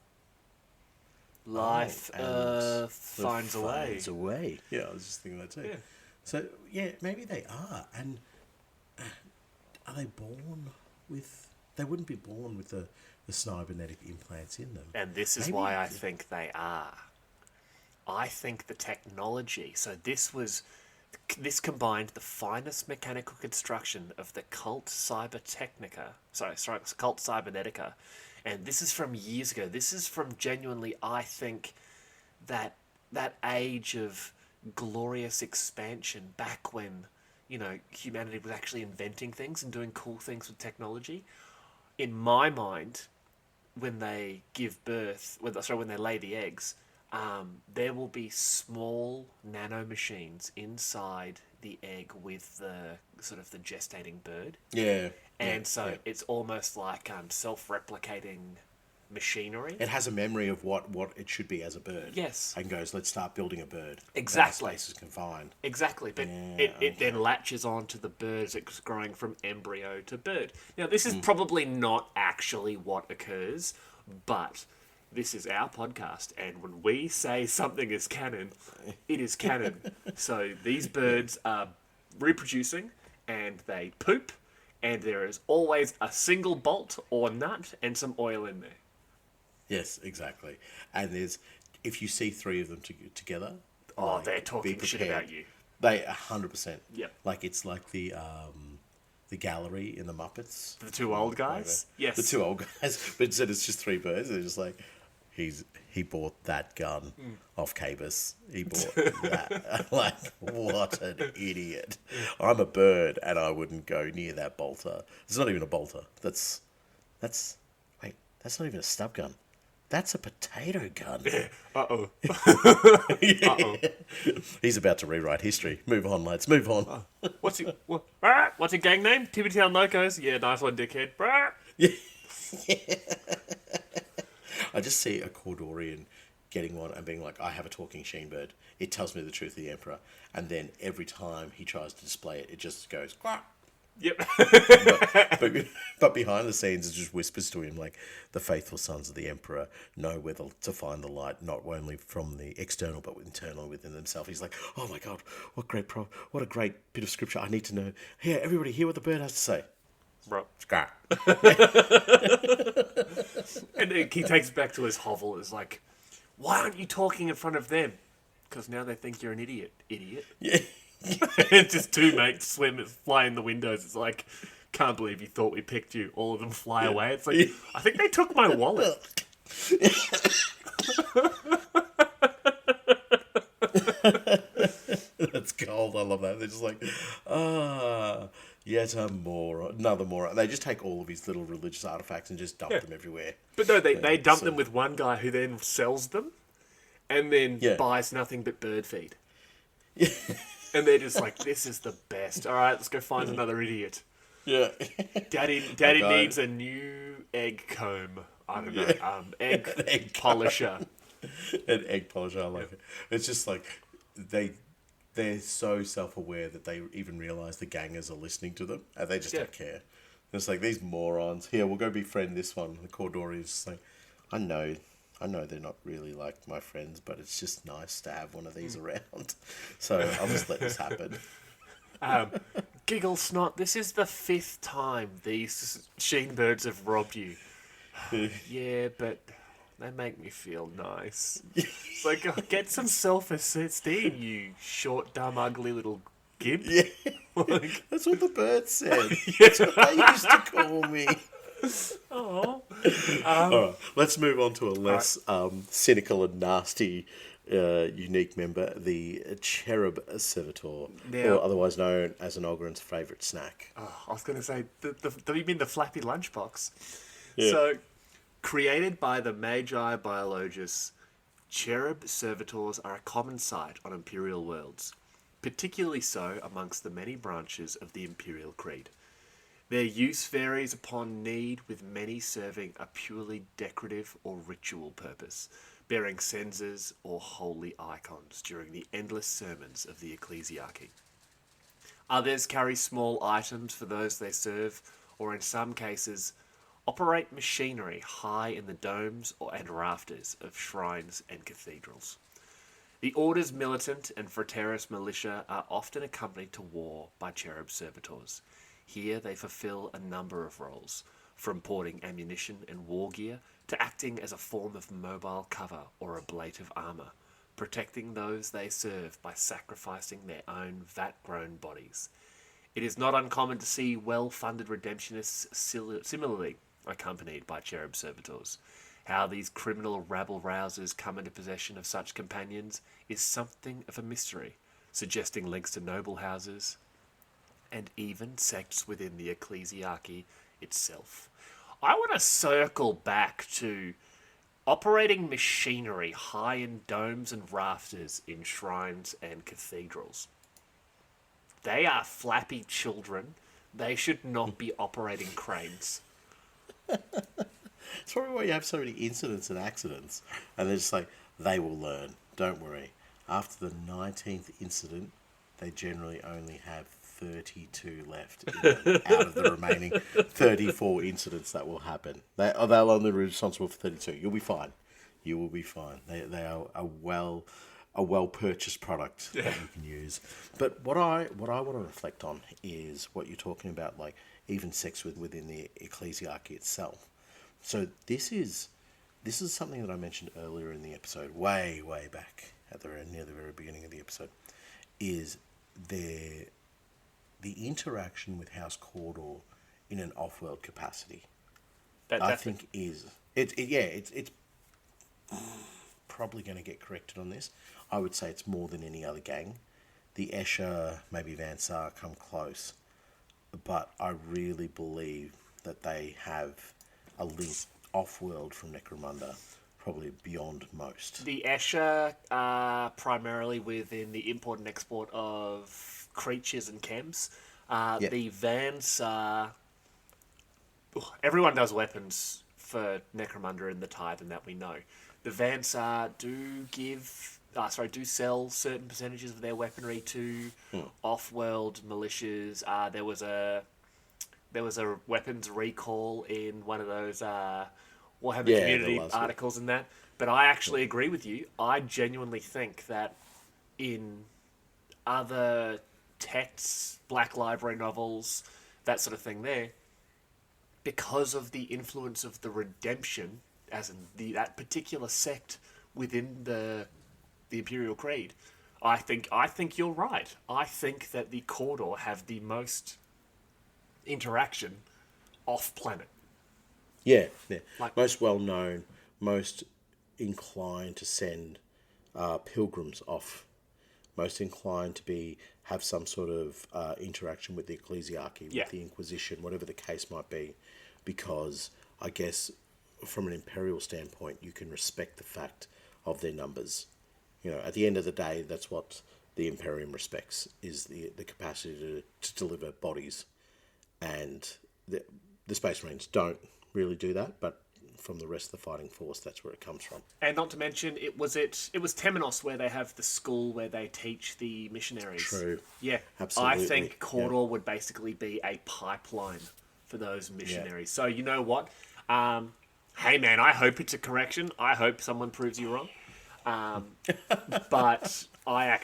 Life finds a way. Finds a way. Yeah, I was just thinking that too. Yeah. So, yeah, maybe they are. And are they born with... They wouldn't be born with the cybernetic implants in them. And this is Maybe why I think they are. I think the technology... So this combined the finest mechanical construction of the cult cybernetica. And this is from years ago. This is from genuinely, I think, that age of glorious expansion back when, humanity was actually inventing things and doing cool things with technology. In my mind, when they give birth, when they lay the eggs, there will be small nano machines inside the egg with the sort of the gestating bird. Yeah. And it's almost like self-replicating machinery. It has a memory of what it should be as a bird. Yes. And goes, let's start building a bird. Exactly. That space is confined. Exactly, but it then latches on to the bird as it's growing from embryo to bird. Now, this is probably not actually what occurs, but this is our podcast, and when we say something is canon, it is canon. So these birds are reproducing, and they poop, and there is always a single bolt or nut and some oil in there. Yes, exactly. And if you see three of them together, Oh, they're talking shit about you. They 100%. Yep. Like it's like the gallery in the Muppets. The two old guys? Yes. The two old guys. But instead it's just three birds. They're just like, he bought that gun off Cabus. He bought that. Like, what an idiot. I'm a bird and I wouldn't go near that bolter. It's not even a bolter. That's not even a stub gun. That's a potato gun. Uh-oh. He's about to rewrite history. Move on, lads. Move on. What's your gang name? Tippy Town Locos? Yeah, nice one, dickhead. I just see a Cawdorian getting one and being like, I have a talking sheen bird. It tells me the truth of the Emperor. And then every time he tries to display it, it just goes, quack. Yep. but behind the scenes, it just whispers to him like, the faithful sons of the Emperor know where to find the light, not only from the external, but internally within themselves. He's like, oh my God, what a great bit of scripture. I need to know. Here, everybody, hear what the bird has to say. Bro. Scar. And he takes it back to his hovel. It's like, why aren't you talking in front of them? Because now they think you're an idiot. Yeah. And just two mates fly in the windows. It's like, can't believe you thought we picked you. All of them fly away. It's like, I think they took my wallet. That's gold. I love that. They're just like, yet another moron. They just take all of his little religious artifacts and just dump them everywhere. But no, they dump them with one guy who then sells them and then buys nothing but bird feed. Yeah. And they're just like, this is the best. All right, let's go find another idiot. Yeah. Daddy needs a new egg comb. I don't know. Egg polisher. An egg polisher, I like it. It's just like they're so self-aware that they even realise the gangers are listening to them and they just don't care. It's like, these morons. Here, we'll go befriend this one. The Cawdor is like, I know they're not really like my friends, but it's just nice to have one of these around. So I'll just let this happen. Giggle Snot, this is the 5th time these sheen birds have robbed you. Yeah, but they make me feel nice. It's like, oh, get some self-esteem, you short, dumb, ugly little gimp. Yeah. Like, that's what the bird said. That's what they used to call me. Oh. All right, let's move on to a less cynical and nasty unique member, the cherub servitor, or otherwise known as an Ogryn's favourite snack. Oh, I was going to say, you mean the flappy lunchbox? Yeah. So, created by the Magi Biologus, cherub servitors are a common sight on Imperial worlds, particularly so amongst the many branches of the Imperial Creed. Their use varies upon need, with many serving a purely decorative or ritual purpose, bearing censers or holy icons during the endless sermons of the ecclesiarchy. Others carry small items for those they serve, or in some cases, operate machinery high in the domes and rafters of shrines and cathedrals. The Order's militant and fraternis militia are often accompanied to war by cherub servitors. Here they fulfill a number of roles, from porting ammunition and war gear to acting as a form of mobile cover or ablative armour, protecting those they serve by sacrificing their own vat-grown bodies. It is not uncommon to see well-funded redemptionists similarly accompanied by cherub servitors. How these criminal rabble-rousers come into possession of such companions is something of a mystery, suggesting links to noble houses and even sects within the ecclesiarchy itself. I want to circle back to operating machinery high in domes and rafters in shrines and cathedrals. They are flappy children. They should not be operating cranes. It's probably why you have so many incidents and accidents. And they're just like, they will learn. Don't worry. After the 19th incident, they generally only have 32 left out of the remaining 34 incidents that will happen. They'll only be responsible for 32. You'll be fine. You will be fine. They are a a well-purchased product that you can use. But what I want to reflect on is what you're talking about, like even sex within the ecclesiarchy itself. So this is something that I mentioned earlier in the episode, way back at near the very beginning of the episode, is the interaction with House Cawdor in an off-world capacity. I think it's probably going to get corrected on this. I would say it's more than any other gang. The Escher, maybe Van Sar come close, but I really believe that they have a link off-world from Necromunda, probably beyond most. The Escher are primarily within the import and export of creatures and chems. The Vans are... everyone does weapons for Necromunda in the Tithe, and that we know. The Vans do sell certain percentages of their weaponry to off-world militias. There was a weapons recall in one of those Warhammer community articles and that. But I actually agree with you. I genuinely think that in other texts, Black Library novels, that sort of thing there, because of the influence of the redemption, as in that particular sect within the Imperial Creed, I think you're right. I think that the Cawdor have the most interaction off-planet. Yeah. Most well-known, most inclined to send pilgrims off, most inclined to have some sort of interaction with the ecclesiarchy, with the Inquisition, whatever the case might be, because I guess from an imperial standpoint, you can respect the fact of their numbers. You know, at the end of the day, that's what the Imperium respects, is the capacity to deliver bodies. And the Space Marines don't really do that, but from the rest of the fighting force, that's where it comes from. And not to mention, it was Temenos where they have the school where they teach the missionaries. True. Yeah. Absolutely. I think Cawdor would basically be a pipeline for those missionaries. So you know what? Hey man, I hope it's a correction. I hope someone proves you wrong. But I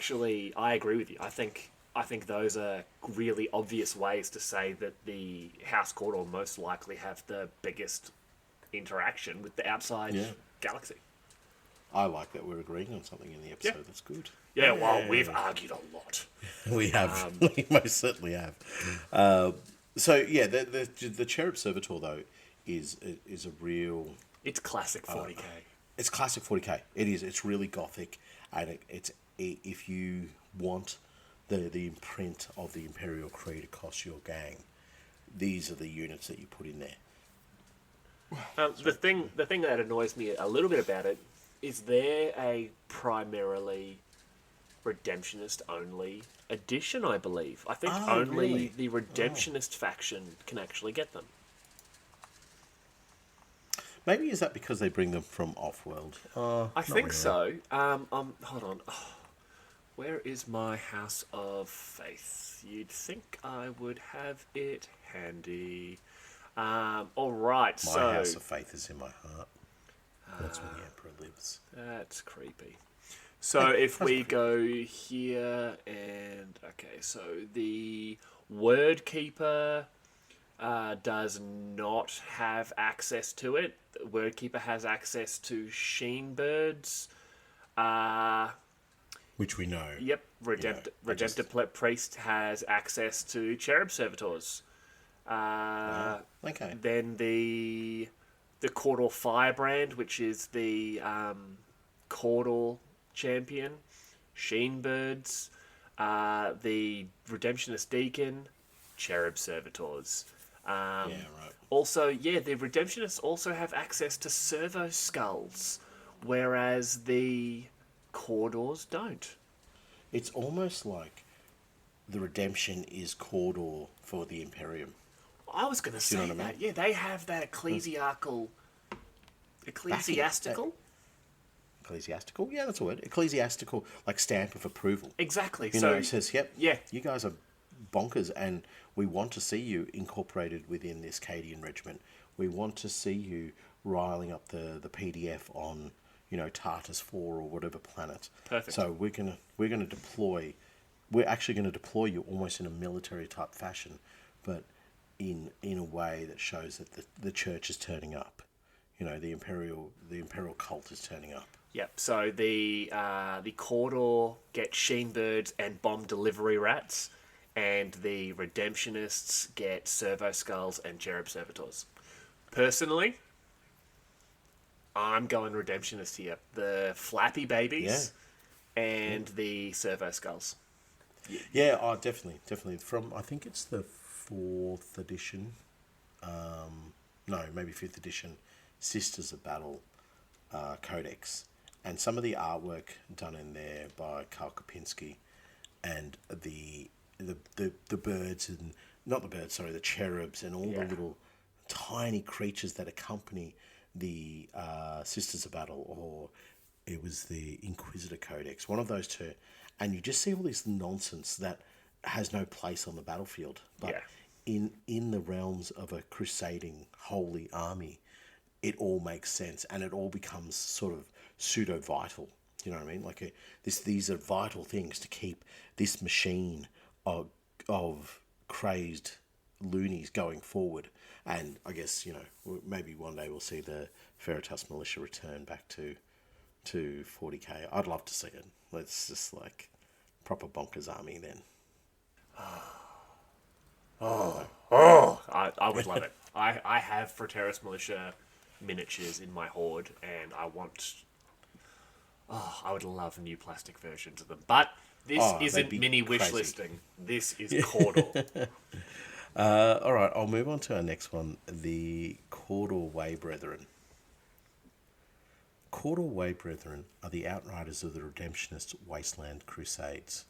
agree with you. I think those are really obvious ways to say that the House Cawdor most likely have the biggest interaction with the outside galaxy. I like that we're agreeing on something in the episode. Yeah. That's good. Yeah, well, we've argued a lot. We have. We most certainly have. So, yeah, the Cherub Servitor, though, is a real... It's classic 40k. It's classic 40k. It is. It's really gothic, and if you want the imprint of the Imperial Creed across your gang, these are the units that you put in there. The thing that annoys me a little bit about it is they're a primarily redemptionist only edition, I believe. I think only the redemptionist faction can actually get them. Maybe is that because they bring them from off-world? I think so. Hold on. Oh, where is my House of Faith? You'd think I would have it handy. All right. My House of Faith is in my heart. That's where the Emperor lives. That's creepy. So if we go here and... Okay, so the Word Keeper does not have access to it. The Word Keeper has access to Sheen Birds. Which we know. Yep. Redemptor Priest has access to Cherub Servitors. Okay. Then the Cawdor Firebrand, which is the Cawdor champion, Sheen Birds, the Redemptionist Deacon, Cherub Servitors. Right. Also, the Redemptionists also have access to Servo Skulls, whereas the Cawdors don't. It's almost like the Redemption is Cawdor for the Imperium. I was going to say that. I mean? Yeah, they have that ecclesiastical? Ecclesiastical? Yeah, that's a word. Ecclesiastical, like stamp of approval. Exactly. You know, it says, you guys are bonkers, and we want to see you incorporated within this Cadian regiment. We want to see you riling up the PDF on, Tartarus 4 or whatever planet. Perfect. So we're gonna deploy. We're actually going to deploy you almost in a military type fashion, but in a way that shows that the church is turning up. The imperial cult is turning up. Yep. So the Cawdor get sheen birds and bomb delivery rats, and the redemptionists get servo skulls and cherub servitors. Personally, I'm going redemptionist here. The flappy babies and the servo skulls. Yeah, oh, definitely. From I think it's the 4th edition, no, maybe 5th edition, Sisters of Battle Codex, and some of the artwork done in there by Karl Kopinski, and the birds and not the birds, sorry, the cherubs and all the little tiny creatures that accompany the Sisters of Battle, or it was the Inquisitor Codex, one of those two. And you just see all this nonsense that has no place on the battlefield. But in the realms of a crusading holy army, it all makes sense and it all becomes sort of pseudo-vital. You know what I mean? Like these are vital things to keep this machine of crazed loonies going forward. And I guess, maybe one day we'll see the Veritas Militia return back to 40k. I'd love to see it. Let's just proper bonkers army then. I would love it. I have Fraterras Militia miniatures in my horde, and I would love new plastic versions of them. But this isn't mini wish listing. This is Caw-Door. All right, I'll move on to our next one, the Caw-Door Way Brethren. Caw-Door Way Brethren are the outriders of the Redemptionist Wasteland Crusades.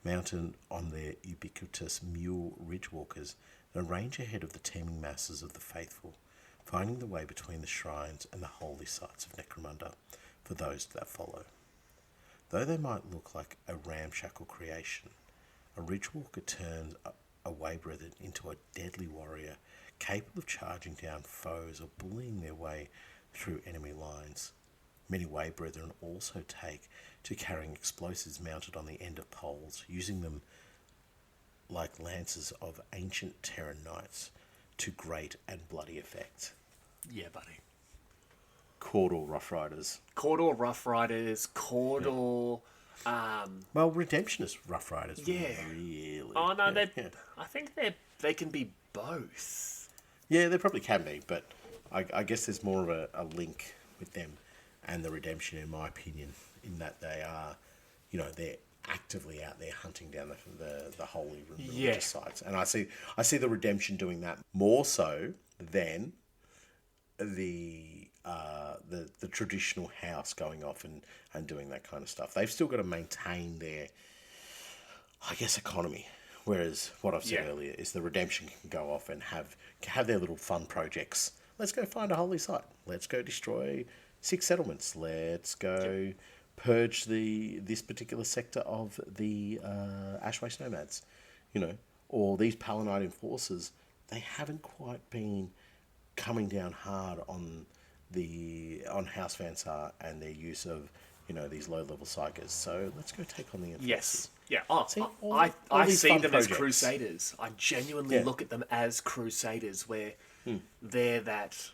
Mounted on their ubiquitous mule ridgewalkers, they range ahead of the teeming masses of the faithful, finding the way between the shrines and the holy sites of Necromunda for those that follow. Though they might look like a ramshackle creation, a ridgewalker turns a way brethren into a deadly warrior capable of charging down foes or bullying their way through enemy lines. Many way brethren also take to carrying explosives mounted on the end of poles, using them like lances of ancient Terran knights to great and bloody effect. Yeah, buddy. Caw-Door Rough Riders. Caw-Door Rough Riders, Caw-Door... Well, Redemptionist Rough Riders. Yeah. Really. Oh, no, I think they can be both. Yeah, they probably can be, but I guess there's more of a link with them and the Redemption, in my opinion, in that they are, they're actively out there hunting down the holy religious sites. And I see the Redemption doing that more so than the traditional house going off and doing that kind of stuff. They've still got to maintain their, I guess, economy. Whereas what I've said earlier is the Redemption can go off and have their little fun projects. Let's go find a holy site. Let's go destroy 6 settlements. Let's go purge this particular sector of the Ashwaste Nomads. Or these Palanite enforcers. They haven't quite been coming down hard on House Vansar and their use of these low level psychers. So let's go take on the enforcers. Yes. Yeah. Oh, See, I see them projects as crusaders. I genuinely look at them as crusaders, where they're that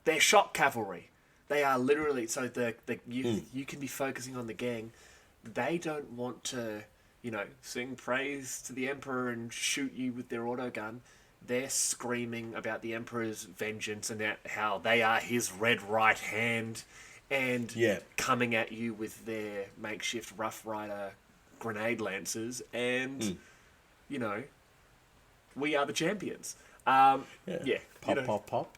they're shock cavalry. They are literally you can be focusing on the gang. They don't want to sing praise to the Emperor and shoot you with their autogun. They're screaming about the Emperor's vengeance and how they are his red right hand, and coming at you with their makeshift Rough Rider grenade lancers, and we are the champions. Pop,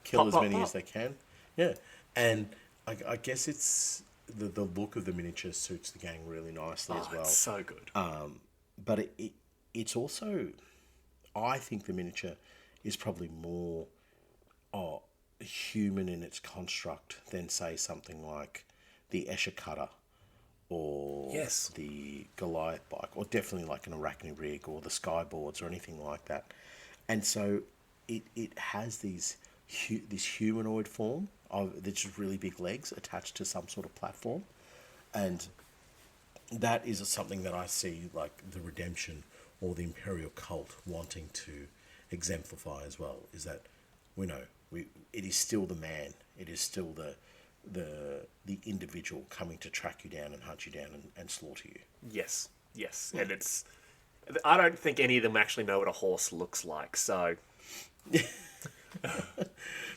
kill as many as they can. Yeah, and I guess it's the look of the miniature suits the gang really nicely as well. It's so good. But it's also, I think the miniature is probably more human in its construct than, say, something like the Escher Cutter or the Goliath bike, or definitely like an Arachne rig or the Skyboards or anything like that. And so it has this humanoid form, They're just really big legs attached to some sort of platform. And that is something that I see, like, the redemption or the imperial cult wanting to exemplify as well, is that it is still the man. It is still the individual coming to track you down and hunt you down and slaughter you. Yes. And I don't think any of them actually know what a horse looks like, so...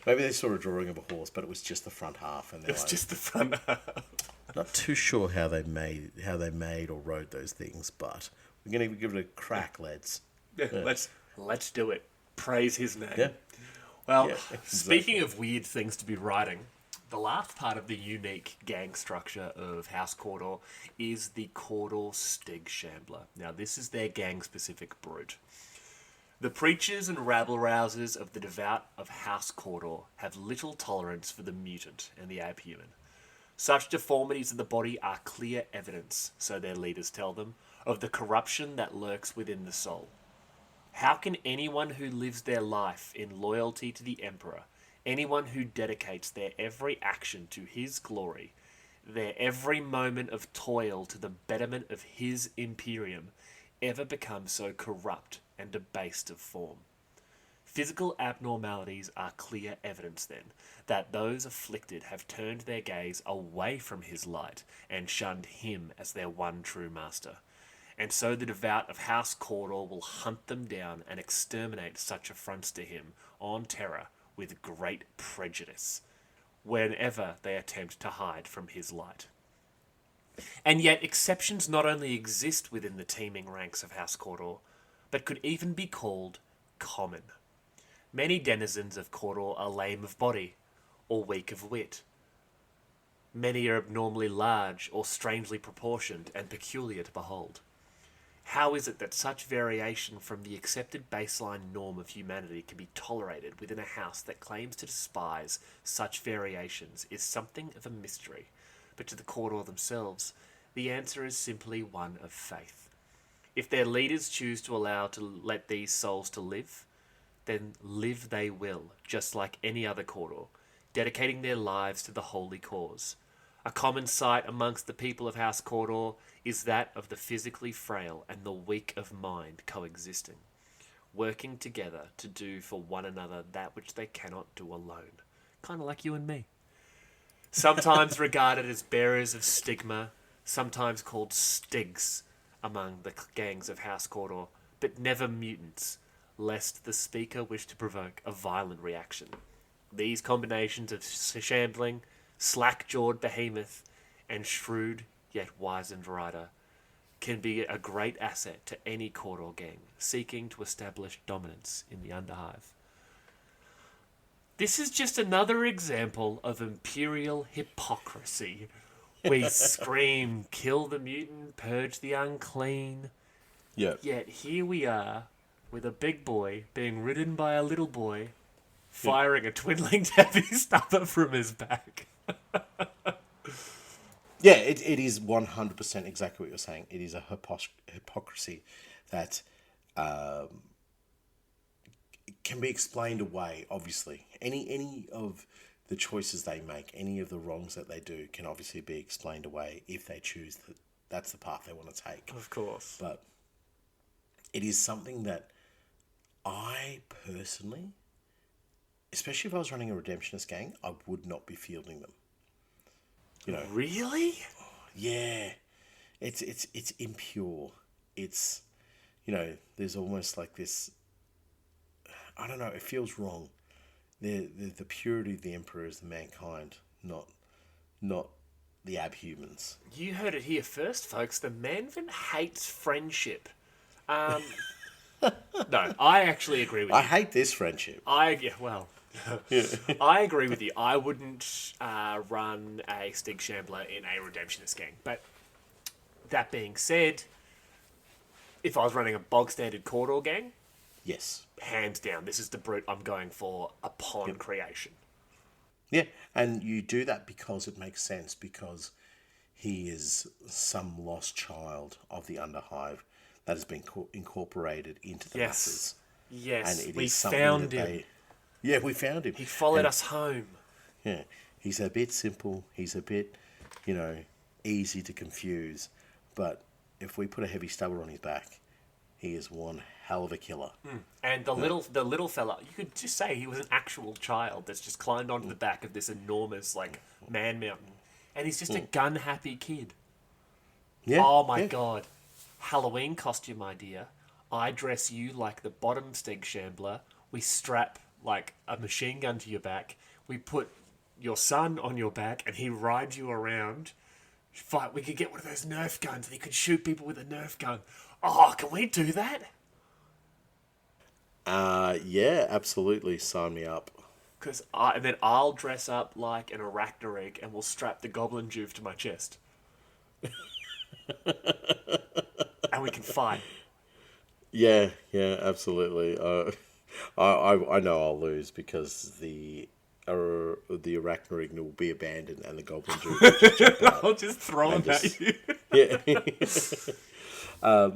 Maybe they saw a drawing of a horse, but it was just the front half, and it was just the front half. Not too sure how they made or rode those things, but we're going to give it a crack, lads. Yeah. Let's do it. Praise his name. Yeah. Well, speaking of weird things to be writing, the last part of the unique gang structure of House Cawdor is the Cawdor Stig Shambler. Now, this is their gang-specific brute. The preachers and rabble-rousers of the devout of House Cawdor have little tolerance for the mutant and the abhuman. Such deformities of the body are clear evidence, so their leaders tell them, of the corruption that lurks within the soul. How can anyone who lives their life in loyalty to the Emperor, anyone who dedicates their every action to his glory, their every moment of toil to the betterment of his imperium, ever become so corrupt and debased of form? Physical abnormalities are clear evidence, then, that those afflicted have turned their gaze away from his light and shunned him as their one true master. And so the devout of House Cawdor will hunt them down and exterminate such affronts to him on terror with great prejudice, whenever they attempt to hide from his light. And yet exceptions not only exist within the teeming ranks of House Cawdor, but could even be called common. Many denizens of Cawdor are lame of body, or weak of wit. Many are abnormally large, or strangely proportioned, and peculiar to behold. How is it that such variation from the accepted baseline norm of humanity can be tolerated within a house that claims to despise such variations is something of a mystery, but to the Cawdor themselves, the answer is simply one of faith. If their leaders choose to let these souls to live, then live they will, just like any other Cawdor, dedicating their lives to the holy cause. A common sight amongst the people of House Cawdor is that of the physically frail and the weak of mind coexisting, working together to do for one another that which they cannot do alone. Kind of like you and me. Sometimes regarded as bearers of stigma, sometimes called stigs among the gangs of House Cawdor, but never mutants, lest the speaker wish to provoke a violent reaction. These combinations of shambling, slack-jawed behemoth, and shrewd yet wizened rider can be a great asset to any Cawdor gang seeking to establish dominance in the Underhive. This is just another example of imperial hypocrisy. We scream, kill the mutant, purge the unclean. Yep. Yet here we are, with a big boy being ridden by a little boy, firing a twin-linked heavy stubber from his back. Yeah, it is 100% exactly what you're saying. It is a hypocrisy that can be explained away, obviously. Any of the choices they make, any of the wrongs that they do can obviously be explained away if they choose that that's the path they want to take. Of course. But it is something that I personally, especially if I was running a redemptionist gang, I would not be fielding them. You know, really? Yeah, it's impure. It's, you know, there's almost like this. I don't know. It feels wrong. The purity of the Emperor is the mankind, not the abhumans. You heard it here first, folks. The Manvin hates friendship. No, I actually agree with you. I hate this friendship. I agree with you. I wouldn't run a Stig Shambler in a Redemptionist gang. But that being said, if I was running a bog standard Cawdor gang, Yes. hands down, this is the brute I'm going for upon creation. Yeah, and you do that because it makes sense, because he is some lost child of the Underhive that has been incorporated into the masses. Yes, And it we is something found that him. Yeah, we found him. He followed us home. Yeah. He's a bit simple. He's a bit, easy to confuse. But if we put a heavy stubber on his back, he is one hell of a killer. And the little fella, you could just say he was an actual child that's just climbed onto the back of this enormous man mountain, and he's just a gun happy kid. Yeah. Oh my god, Halloween costume idea. I dress you like the bottom steg shambler. We strap a machine gun to your back. We put your son on your back, and he rides you around. Fight. We could get one of those Nerf guns, and he could shoot people with a Nerf gun. Oh, can we do that? Yeah, absolutely. Sign me up. And then I'll dress up like an arachnorig, and we'll strap the goblin juve to my chest, and we can fight. Yeah, absolutely. I know I'll lose because the arachnorig will be abandoned and the goblin juve will just jump out. I'll just throw him at you. Yeah.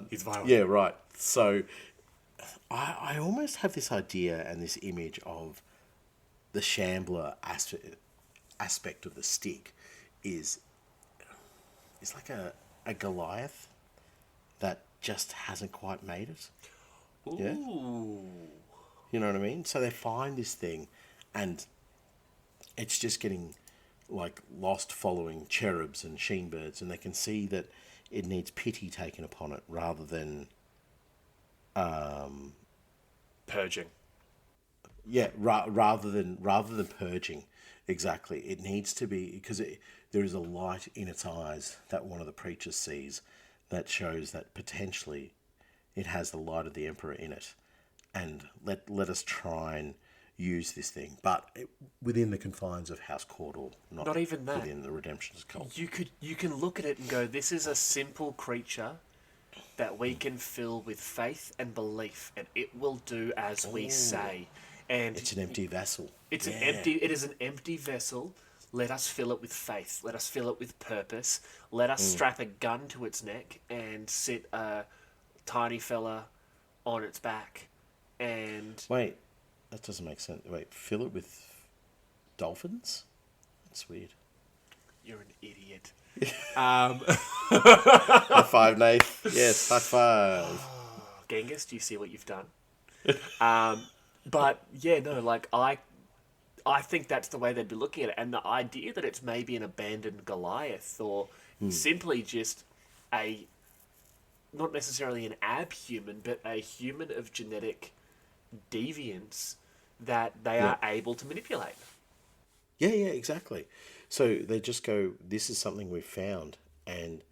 He's violent. Yeah, right. So I almost have this idea and this image of the shambler aspect of the stick is like a Goliath that just hasn't quite made it. Ooh. Yeah? You know what I mean? So they find this thing and it's just getting lost following cherubs and sheen birds, and they can see that it needs pity taken upon it rather than Purging. Yeah, rather than purging. Exactly. It needs to be, because there is a light in its eyes that one of the preachers sees that shows that potentially it has the light of the Emperor in it. And let us try and use this thing, but within the confines of House Cawdor, not even that. Within the Redemption's cult. You can look at it and go, this is a simple creature that we can fill with faith and belief, and it will do as we say. And it's an empty vessel. It is an empty vessel. Let us fill it with faith. Let us fill it with purpose. Let us strap a gun to its neck and sit a tiny fella on its back. And wait, that doesn't make sense. Wait, fill it with dolphins? That's weird. You're an idiot. High five, Nath. Yes, high five. Genghis, do you see what you've done? But yeah, no, I think that's the way they'd be looking at it. And the idea that it's maybe an abandoned Goliath or simply just not necessarily an abhuman, but a human of genetic deviance that they are able to manipulate. Yeah, exactly. So they just go, this is something we've found, and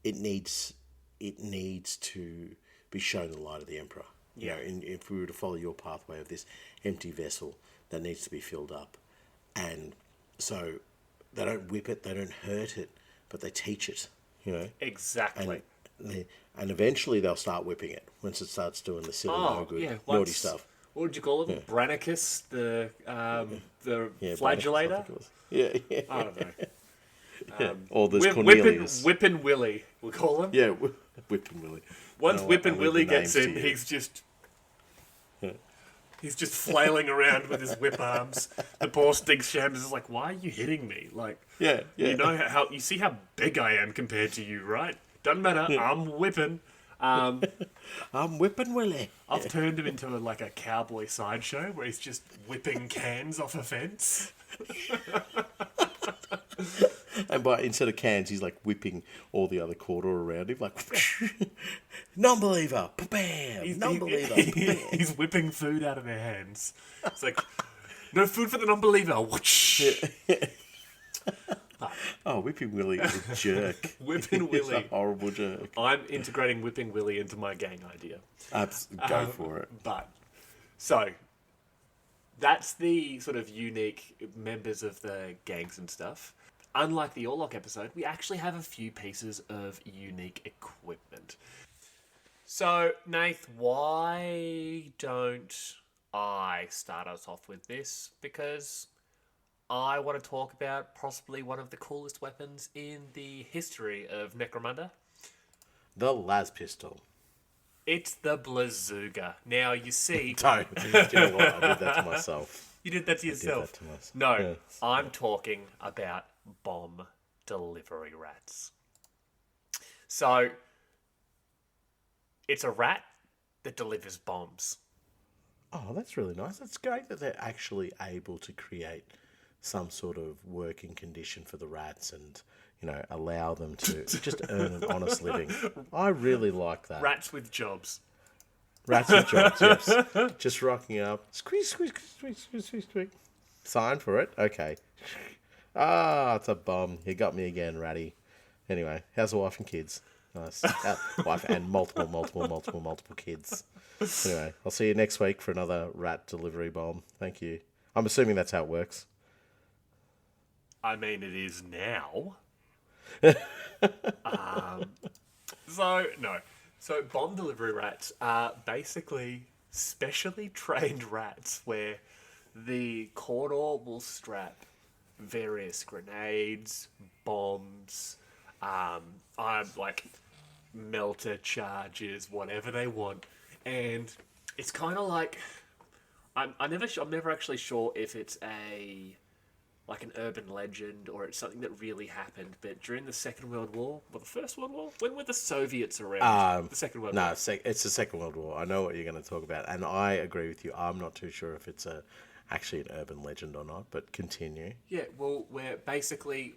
it needs to be shown the light of the Emperor. Yeah. If we were to follow your pathway of this empty vessel that needs to be filled up. And so they don't whip it, they don't hurt it, but they teach it, Exactly. And eventually they'll start whipping it once it starts doing the silly, no good, naughty stuff. What did you call him? Yeah. Brannicus, the flagellator? Yeah. I don't know. Or there's Cornelius. Whippin' Willie, we'll call him. Yeah, Whippin' Willie. Once Whippin' Willie gets in, he's just flailing around with his whip arms. The poor Stig Shams is like, why are you hitting me? Yeah. You know you see how big I am compared to you, right? Doesn't matter. Yeah. I'm whipping. I'm Whippin' Willie. I've turned him into a cowboy sideshow where he's just whipping cans off a fence. And instead of cans, he's whipping all the other Cawdor around him, non-believer, bam, non-believer, bam. He's whipping food out of their hands. It's like, no food for the non-believer. Whoosh. Oh, Whipping Willie is a jerk. Whipping Willie. He's a horrible jerk. I'm integrating Whipping Willie into my gang idea. Go for it. So, that's the sort of unique members of the gangs and stuff. Unlike the Orlok episode, we actually have a few pieces of unique equipment. So, Nath, why don't I start us off with this? Because I want to talk about possibly one of the coolest weapons in the history of Necromunda. The las pistol. It's the Blazooga. Now, you see... Don't. Do you know what? I did that to myself. You did that to I did yourself. that to myself. No, Yes. I'm talking about bomb delivery rats. So, it's a rat that delivers bombs. Oh, that's really nice. It's great that they're actually able to create some sort of working condition for the rats and, allow them to just earn an honest living. I really like that. Rats with jobs. Rats with jobs, yes. Just rocking up. Squeeze, squeeze, squeeze, squeeze, squeeze, squeeze. Sign for it? Okay. Ah, it's a bomb. You got me again, ratty. Anyway, how's the wife and kids? Nice. Wife and multiple kids. Anyway, I'll see you next week for another rat delivery bomb. Thank you. I'm assuming that's how it works. I mean, it is now. So bomb delivery rats are basically specially trained rats where the Cawdor will strap various grenades, bombs, like melter charges, whatever they want, and it's kind of like I'm never actually sure if it's like an urban legend or it's something that really happened. But during the Second World War, or the First World War, when were the Soviets around? The Second World War. It's the Second World War. I know what you're going to talk about, and I agree with you. I'm not too sure if it's actually an urban legend or not, but continue. Yeah, well, where basically,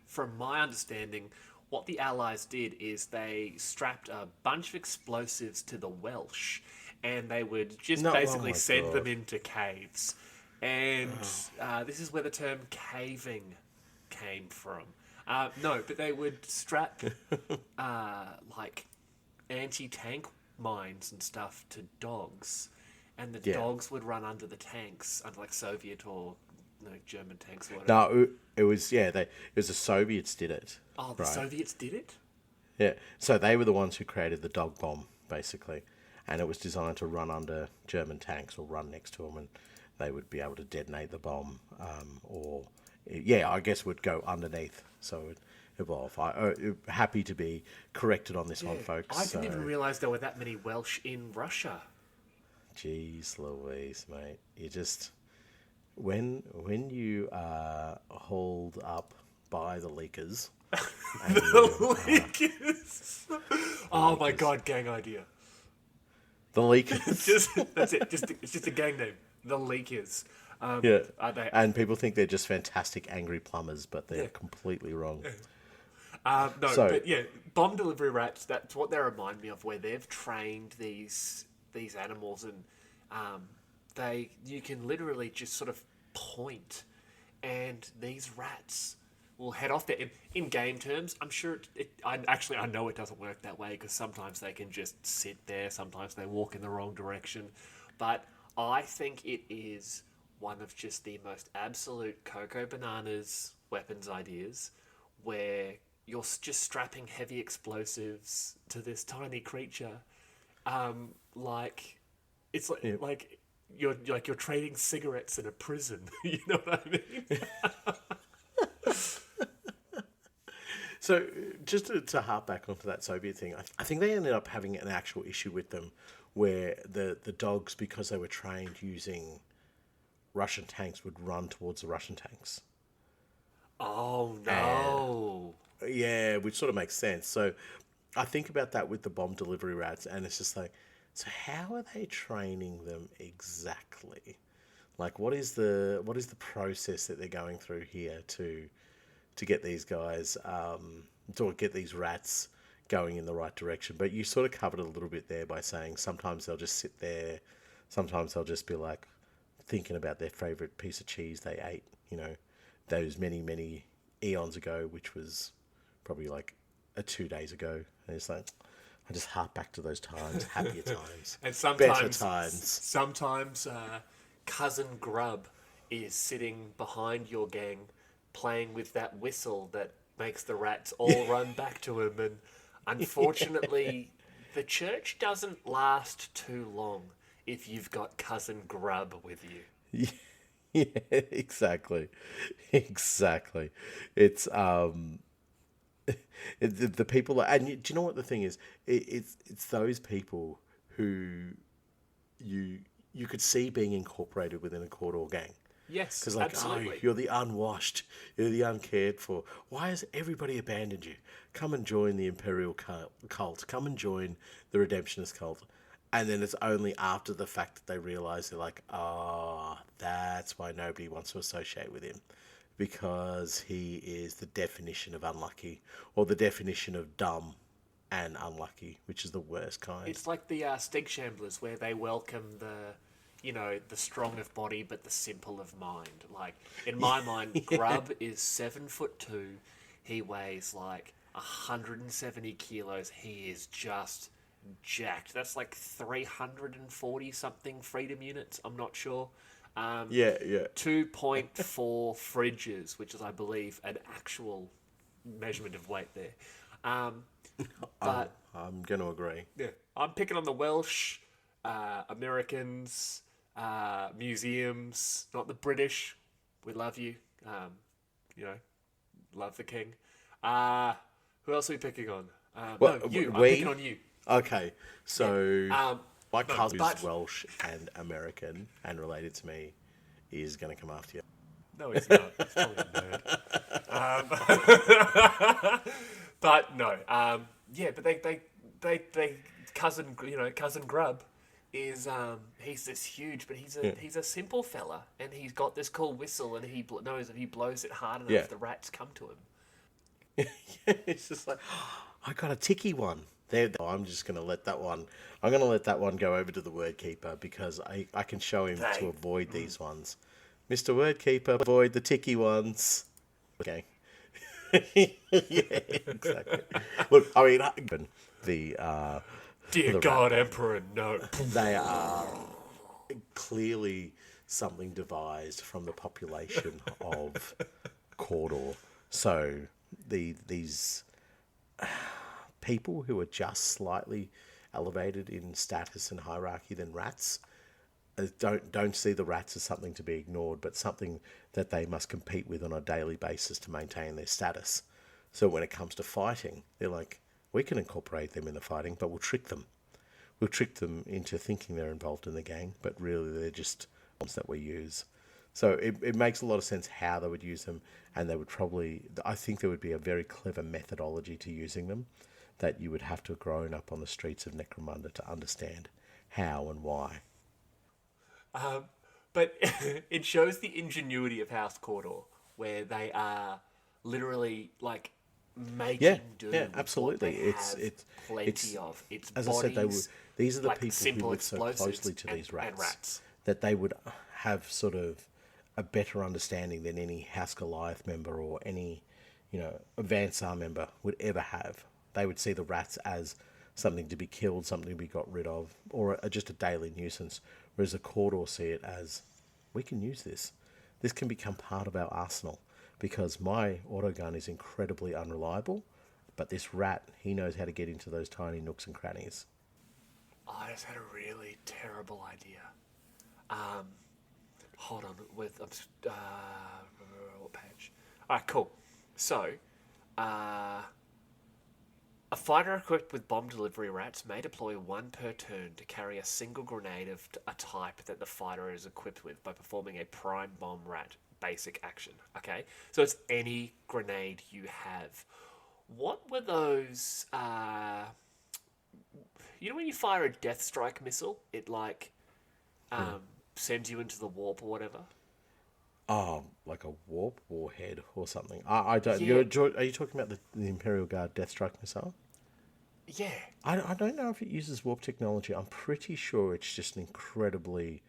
from my understanding, what the Allies did is they strapped a bunch of explosives to the Welsh, and they would just basically send them into caves. And this is where the term caving came from. No, but they would strap like anti-tank mines and stuff to dogs, and the dogs would run under the tanks, under like Soviet or German tanks or whatever. No, it was the Soviets did it. Oh, the Soviets did it? Yeah, so they were the ones who created the dog bomb, basically, and it was designed to run under German tanks or run next to them, and they would be able to detonate the bomb, I guess would go underneath, so it would evolve. I'm happy to be corrected on this one, folks. I didn't even realise there were that many Welsh in Russia. Jeez Louise, mate. You just... When you are hauled up by the leakers... The leakers! Oh my god, gang idea. The leakers. That's it. It's just a gang name. The Leakers. And people think they're just fantastic angry plumbers, but they're completely wrong. But bomb delivery rats, that's what they remind me of, where they've trained these animals and you can literally just sort of point and these rats will head off there. In game terms, I'm sure I know it doesn't work that way because sometimes they can just sit there, sometimes they walk in the wrong direction, but I think it is one of just the most absolute Cocoa Bananas weapons ideas where you're just strapping heavy explosives to this tiny creature. It's like you're trading cigarettes in a prison. You know what I mean? So, just to harp back onto that Soviet thing, I think they ended up having an actual issue with them where the dogs, because they were trained using Russian tanks, would run towards the Russian tanks. Oh, no. And, which sort of makes sense. So, I think about that with the bomb delivery rats, and it's just like, so how are they training them exactly? Like, what is the process that they're going through here to get these guys, to get these rats going in the right direction? But you sort of covered it a little bit there by saying sometimes they'll just sit there, sometimes they'll just be like thinking about their favourite piece of cheese they ate, those many eons ago, which was probably like 2 days ago. And it's like, I just hark back to those times, happier times, and sometimes, better times. Sometimes cousin Grub is sitting behind your gang playing with that whistle that makes the rats all run back to him. And unfortunately, the church doesn't last too long if you've got cousin Grub with you. Yeah, exactly. It's the people, and do you know what the thing is? It's those people who you could see being incorporated within a Cawdor gang. Yes, Because, like, absolutely. oh, you're the unwashed, you're the uncared for. Why has everybody abandoned you? Come and join the Imperial cult. Come and join the Redemptionist cult. And then it's only after the fact that they realise they're like, that's why nobody wants to associate with him. Because he is the definition of unlucky, or the definition of dumb and unlucky, which is the worst kind. It's like the Stig Shamblers, where they welcome the strong of body but the simple of mind. Like, in my mind, Grub is 7'2". He weighs like 170 kilos. He is just jacked. That's like 340 something freedom units. I'm not sure. Yeah. 2.4 fridges, which is, I believe, an actual measurement of weight there. But I'm going to agree. yeah, I'm picking on the Welsh, Americans, museums, not the British. We love you. Love the king. Who else are we picking on? Well, no, you. we? I'm picking on you. Okay, so my cousin but- is Welsh and American and related to me is going to come after you. No, he's not. He's probably a nerd. But no. But they cousin Grub is he's this huge, but he's a simple fella, and he's got this cool whistle, and he knows if he blows it hard enough, the rats come to him. It's just like, I got a ticky one. I'm just going to let that one. I'm going to let that one go over to the word keeper because I can show him to avoid these ones. Mr. Word Keeper, avoid the ticky ones. Okay. Yeah, exactly. Look, I mean, Dear God, Emperor, no. They are clearly something devised from the population of Cawdor. So these people who are just slightly elevated in status and hierarchy than rats don't see the rats as something to be ignored, but something that they must compete with on a daily basis to maintain their status. So when it comes to fighting, they're like, we can incorporate them in the fighting, but we'll trick them. We'll trick them into thinking they're involved in the gang, but really they're just ones that we use. So it makes a lot of sense how they would use them, and they would probably, I think there would be a very clever methodology to using them that you would have to have grown up on the streets of Necromunda to understand how and why. But it shows the ingenuity of House Cawdor, where they are literally like making do. Yeah, absolutely. It's plenty of. It's as bodies, I said, these are the like people who live so closely to these rats that they would have sort of a better understanding than any House Goliath member or any, Avansar member would ever have. They would see the rats as something to be killed, something to be got rid of, or just a daily nuisance. Whereas the Cawdor see it as, we can use this. This can become part of our arsenal because my autogun is incredibly unreliable, but this rat, he knows how to get into those tiny nooks and crannies. I just had a really terrible idea. Hold on, what page? Alright, cool. So, a fighter equipped with bomb delivery rats may deploy one per turn to carry a single grenade of a type that the fighter is equipped with by performing a prime bomb rat basic action. Okay, so it's any grenade you have. What were those? When you fire a death strike missile, it sends you into the warp or whatever. Oh, like a warp warhead or something. I don't. Yeah. Are you talking about the Imperial Guard Death Strike missile? Yeah. I don't know if it uses warp technology. I'm pretty sure it's just an incredibly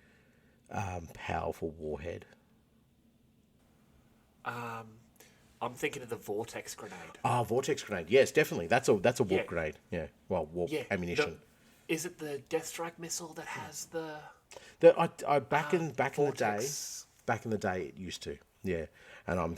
powerful warhead. I'm thinking of the vortex grenade. Ah, vortex grenade. Yes, definitely. That's a warp grenade. Yeah. Well, warp ammunition. Is it the death strike missile that has the? Back in vortex? the day, it used to. Yeah, and I'm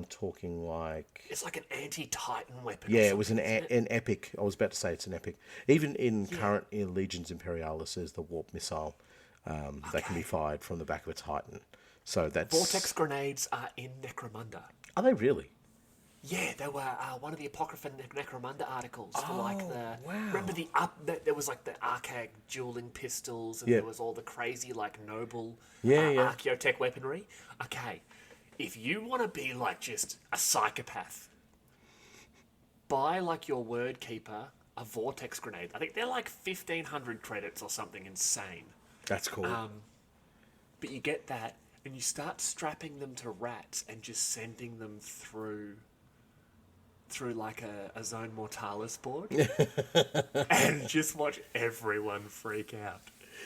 talking like... It's like an anti-Titan weapon. Yeah, it was an epic. I was about to say it's an epic. Even in current Legions Imperialis, there's the warp missile that can be fired from the back of a Titan. So that's... Vortex grenades are in Necromunda. Are they really? Yeah, they were one of the Apocrypha Necromunda articles for like the. wow. Remember there was like the archaic dueling pistols, and Yeah. there was all the crazy like noble Yeah, yeah. archaeotech weaponry. Okay, if you want to be like just a psychopath, buy like your word keeper a vortex grenade. I think they're like 1,500 credits or something insane. That's cool. But you get that, and you start strapping them to rats and just sending them through like a zone mortalis board, and just watch everyone freak out.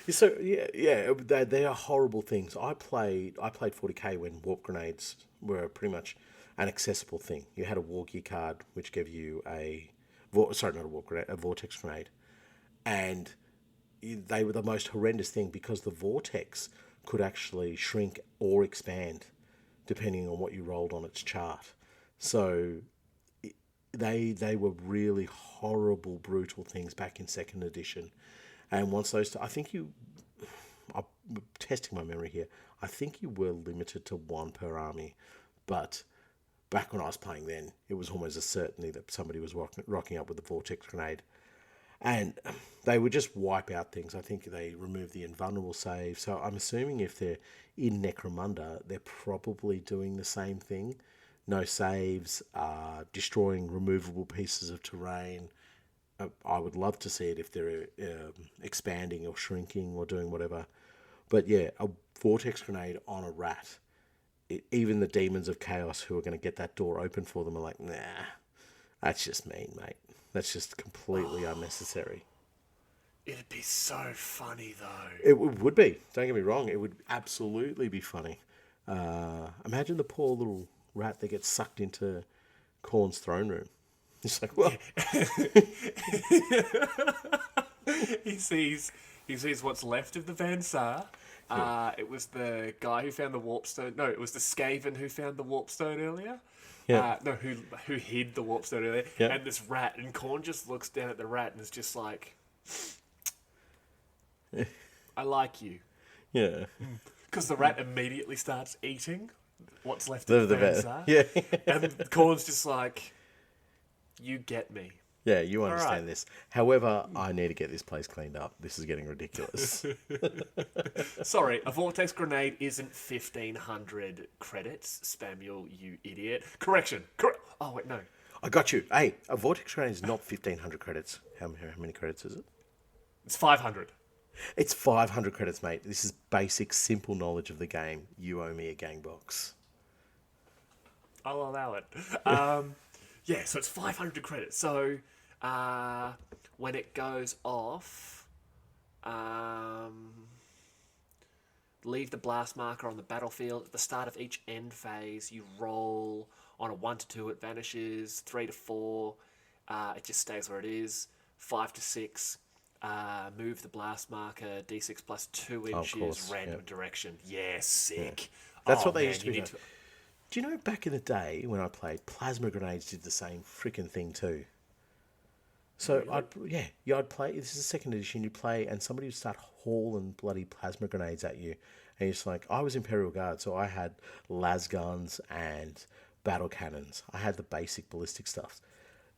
So yeah, they are horrible things. I played 40k when warp grenades were pretty much an accessible thing. You had a war gear card which gave you a vortex grenade, and they were the most horrendous thing because the vortex could actually shrink or expand depending on what you rolled on its chart. So they were really horrible, brutal things back in second edition. And once those, I'm testing my memory here. I think you were limited to one per army, but back when I was playing then, it was almost a certainty that somebody was rocking up with a vortex grenade. And they would just wipe out things. I think they removed the invulnerable save. So I'm assuming if they're in Necromunda, they're probably doing the same thing. No saves, destroying removable pieces of terrain. I would love to see it if they're expanding or shrinking or doing whatever. But yeah, a vortex grenade on a rat. Even the demons of chaos who are going to get that door open for them are like, nah, that's just mean, mate. That's just completely unnecessary. It'd be so funny, though. It would be. Don't get me wrong. It would absolutely be funny. Imagine the poor little rat that gets sucked into Khorne's throne room. It's like, well... He sees what's left of the Van Sar. It was the guy who found the warpstone. No, it was the Skaven who found the warpstone earlier. Yeah. Who hid the warpstone earlier. Yeah. And this rat, and Khorne just looks down at the rat and is just like, I like you. Yeah. Because the rat immediately starts eating what's left of the Van Sar. Yeah. And Khorne's just like, you get me. Yeah, you understand right. this. However, I need to get this place cleaned up. This is getting ridiculous. Sorry, a vortex grenade isn't 1,500 credits, Spamuel, you idiot. Correction. Oh, wait, no. I got you. Hey, a vortex grenade is not 1,500 credits. How many credits is it? It's 500. It's 500 credits, mate. This is basic, simple knowledge of the game. You owe me a gang box. I'll allow it. Yeah, so it's 500 credits. So when it goes off, leave the blast marker on the battlefield. At the start of each end phase, you roll on a 1 to 2, it vanishes. 3 to 4, it just stays where it is. 5 to 6, move the blast marker D6 plus 2 inches, random direction. Yeah, sick. Yeah. That's what they used to be. Do you know back in the day when I played, plasma grenades did the same freaking thing too? So really? I'd play. This is the second edition. You play, and somebody would start hauling bloody plasma grenades at you, and it's like, I was Imperial Guard, so I had las guns and battle cannons. I had the basic ballistic stuff,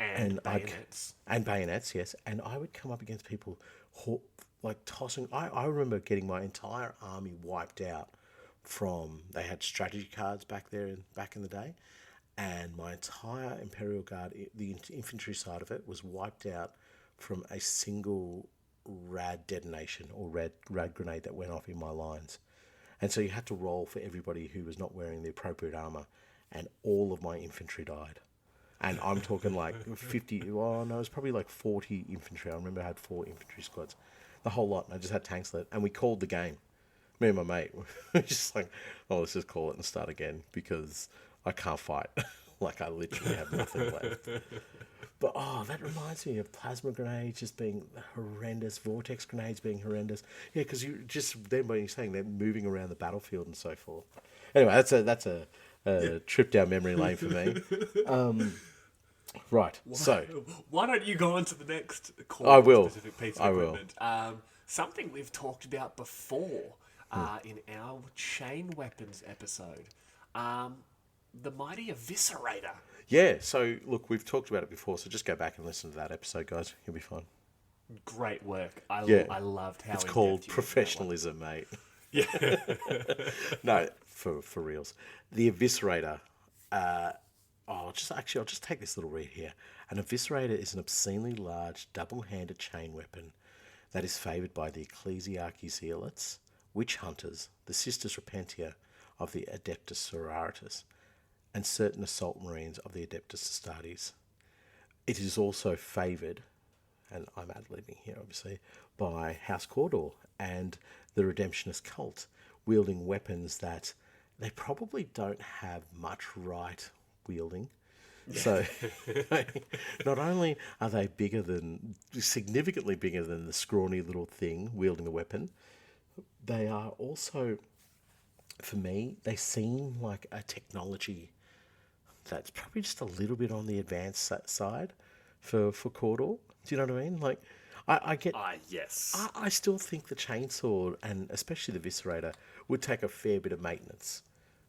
and bayonets. And bayonets, yes. And I would come up against people like tossing. I remember getting my entire army wiped out. They had strategy cards back in the day, and my entire Imperial Guard, the infantry side of it, was wiped out from a single rad detonation or rad grenade that went off in my lines. And so you had to roll for everybody who was not wearing the appropriate armor, and all of my infantry died. And I'm talking like 50, well, no, it was probably like 40 infantry. I remember I had 4 infantry squads, the whole lot, and I just had tanks left, and we called the game. Me and my mate were just like, oh, let's just call it and start again because I can't fight. Like, I literally have nothing left. But, that reminds me of plasma grenades just being horrendous, vortex grenades being horrendous. Yeah, because you just, then when you're saying they're moving around the battlefield and so forth. Anyway, that's a trip down memory lane for me. Right, so. Why don't you go on to the next specific piece of equipment? Something we've talked about before. In our chain weapons episode, the mighty Eviscerator. Yeah, so look, we've talked about it before, so just go back and listen to that episode, guys. You'll be fine. Great work. Yeah. I loved how It's in-depth called you went into professionalism, mate. that one. Yeah. No, for reals. The Eviscerator. I'll just take this little read here. An Eviscerator is an obscenely large, double-handed chain weapon that is favoured by the Ecclesiarchy Zealots, witch hunters, the Sisters Repentia of the Adeptus Sororitas, and certain assault marines of the Adeptus Astartes. It is also favoured, and I'm ad-libbing here obviously, by House Cawdor and the Redemptionist cult, wielding weapons that they probably don't have much right wielding. So not only are they significantly bigger than the scrawny little thing wielding the weapon, they are also, for me, they seem like a technology that's probably just a little bit on the advanced side for Cawdor. Do you know what I mean? Like, I get... Yes. I still think the chainsaw, and especially the Eviscerator, would take a fair bit of maintenance.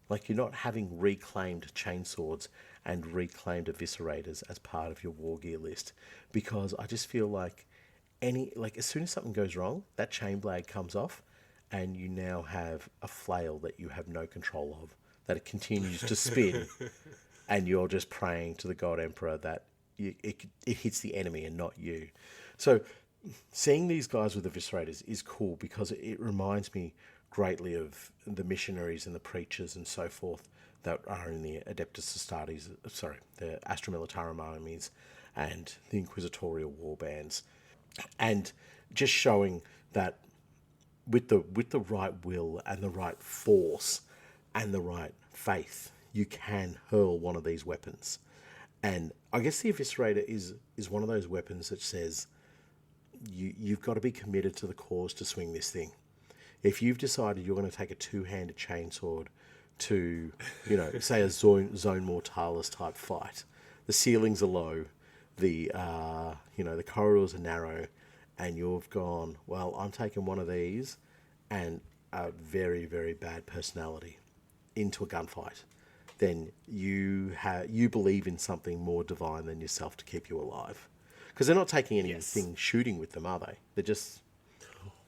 Like, you're not having reclaimed chainswords and reclaimed Eviscerators as part of your war gear list. Because I just feel like as soon as something goes wrong, that chain blade comes off, and you now have a flail that you have no control of, that it continues to spin, and you're just praying to the God Emperor that it hits the enemy and not you. So seeing these guys with Eviscerators is cool because it reminds me greatly of the missionaries and the preachers and so forth that are in the Adeptus Astartes, the Astra Militarum armies and the Inquisitorial war bands. And just showing that with the right will and the right force and the right faith, you can hurl one of these weapons. And I guess the Eviscerator is one of those weapons that says you've got to be committed to the cause to swing this thing. If you've decided you're going to take a two-handed chainsword to, say a zone mortalis type fight, the ceilings are low, the corridors are narrow, and you've gone, well, I'm taking one of these and a very, very bad personality into a gunfight, then you believe in something more divine than yourself to keep you alive. Because they're not taking anything shooting with them, are they? They're just...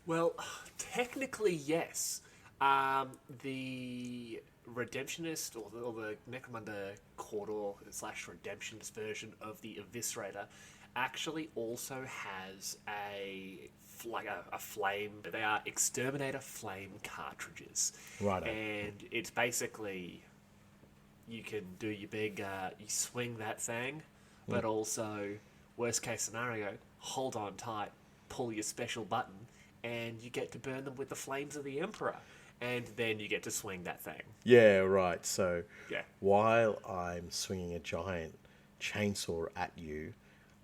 Well, technically, yes. The Redemptionist or the Necromunda Caw-Door / Redemptionist version of the Eviscerator actually also has a flame. They are Exterminator flame cartridges. Right. And it's basically, you can do your big, you swing that thing, but also, worst case scenario, hold on tight, pull your special button, and you get to burn them with the flames of the Emperor. And then you get to swing that thing. Yeah, right. So Yeah. while I'm swinging a giant chainsaw at you,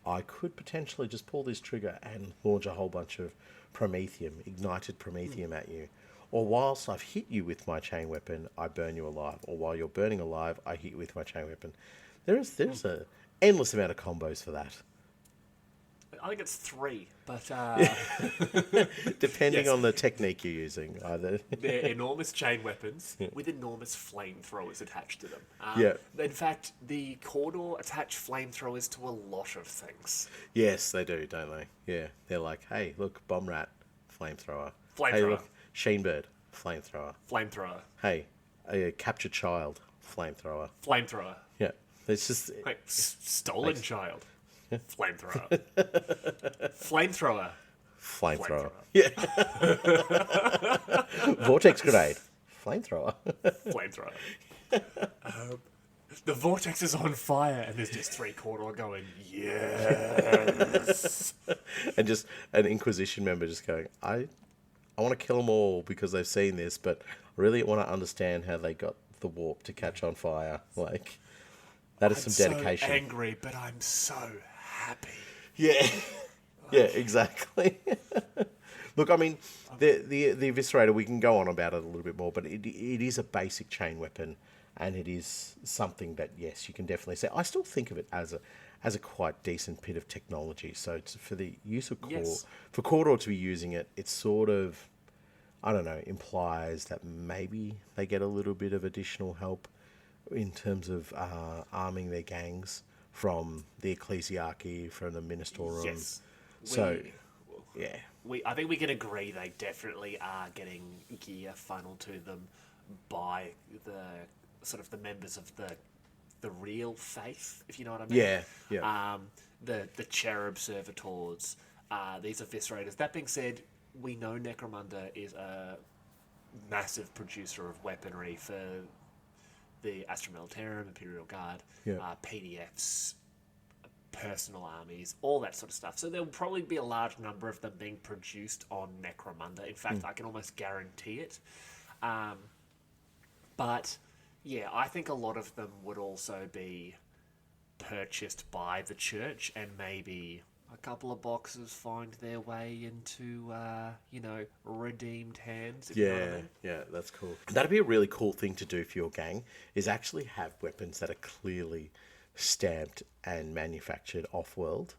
I could potentially just pull this trigger and launch a whole bunch of ignited promethium at you. Or whilst I've hit you with my chain weapon, I burn you alive. Or while you're burning alive, I hit you with my chain weapon. There's a endless amount of combos for that. I think it's 3, but... Depending on the technique you're using. Either. They're enormous chain weapons with enormous flamethrowers attached to them. Yeah. In fact, the Caw-Door attach flamethrowers to a lot of things. Yes, they do, don't they? Yeah. They're like, hey, look, bomb rat, flamethrower. Flamethrower. Hey, look, Sheenbird, flamethrower. Flamethrower. Hey, a captured child, flamethrower. Flamethrower. Yeah. It's just... Like, stolen child. Flamethrower. Flamethrower. Flamethrower. Yeah. Vortex grenade. Flamethrower. Flamethrower. The vortex is on fire, and there's just 3 Caw-Door going, yes. And just an Inquisition member just going, I want to kill them all because they've seen this, but I really want to understand how they got the warp to catch on fire. Like, that is some dedication. I'm so angry, but I'm so happy. Yeah. Yeah, exactly. Look, I mean, the Eviscerator, we can go on about it a little bit more, but it is a basic chain weapon, and it is something that, yes, you can definitely say. I still think of it as a quite decent bit of technology. So it's for the use of for Cawdor to be using it, it's sort of, I don't know, implies that maybe they get a little bit of additional help in terms of arming their gangs from the ecclesiarchy, from the ministorum. Yes. So, yeah. I think we can agree they definitely are getting gear funneled to them by the sort of the members of the real faith, if you know what I mean. Yeah, yeah. The cherub servitors, these eviscerators. That being said, we know Necromunda is a massive producer of weaponry for the Astra Militarum, Imperial Guard, PDFs, personal armies, all that sort of stuff. So there will probably be a large number of them being produced on Necromunda. In fact, I can almost guarantee it. But yeah, I think a lot of them would also be purchased by the church, and maybe a couple of boxes find their way into, redeemed hands. If you know what I mean. Yeah, that's cool. That'd be a really cool thing to do for your gang, is actually have weapons that are clearly stamped and manufactured off-world,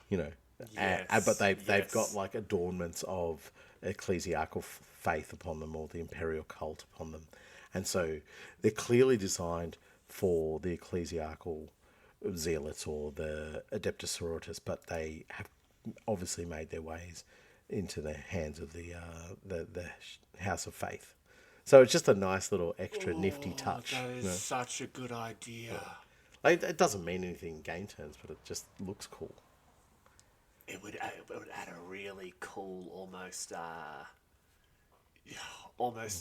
Yes, but they've got like adornments of ecclesiarchal faith upon them, or the imperial cult upon them, and so they're clearly designed for the ecclesiarchal zealots or the adeptus sororitas, but they have obviously made their ways into the hands of the House of Faith. So it's just a nice little extra nifty touch. That is such a good idea. Like, it doesn't mean anything in game terms, but it just looks cool. It would add a really cool, almost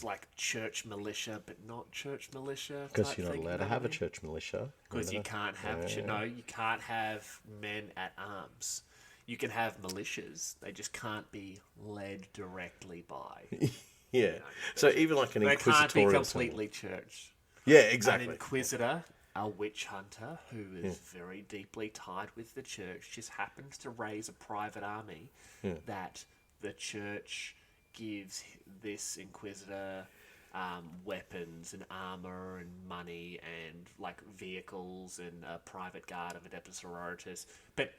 like church militia, but not church militia. Because you're not allowed to have a church militia. Because you can't have you can't have men at arms. You can have militias. They just can't be led directly by. Yeah. So even like an inquisitorial... They can't be completely church. Yeah, exactly. An inquisitor, a witch hunter who is very deeply tied with the church, just happens to raise a private army that the church gives this inquisitor weapons and armor and money and like vehicles and a private guard of Adeptus Sororitas, but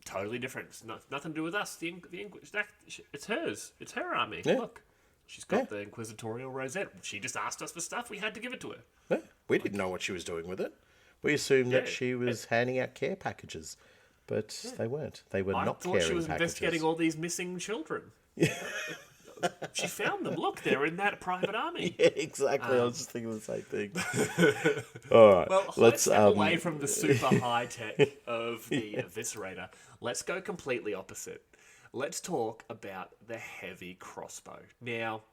totally different. It's nothing to do with us. It's hers. It's her army. Yeah. Look, she's got the inquisitorial rosette. She just asked us for stuff. We had to give it to her. Yeah. We didn't know what she was doing with it. We assumed that she was handing out care packages, but they weren't. They were not caring packages. I thought she was investigating all these missing children. She found them. Look, they're in that private army. Yeah, exactly. I was just thinking the same thing. All right. Well, let's step away from the super high tech of the eviscerator. Let's go completely opposite. Let's talk about the heavy crossbow. Now,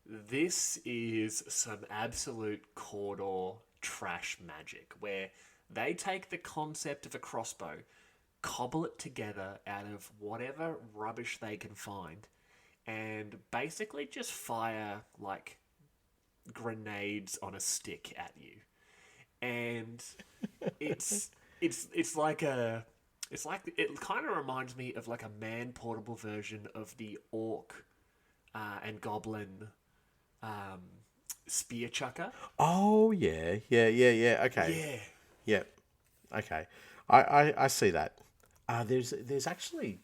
this is some absolute Cawdor trash magic, where they take the concept of a crossbow, cobble it together out of whatever rubbish they can find, and basically just fire like grenades on a stick at you. And it kind of reminds me of like a man portable version of the orc and goblin spear chucker. Oh yeah. Okay. Yeah. Okay. I see that. There's actually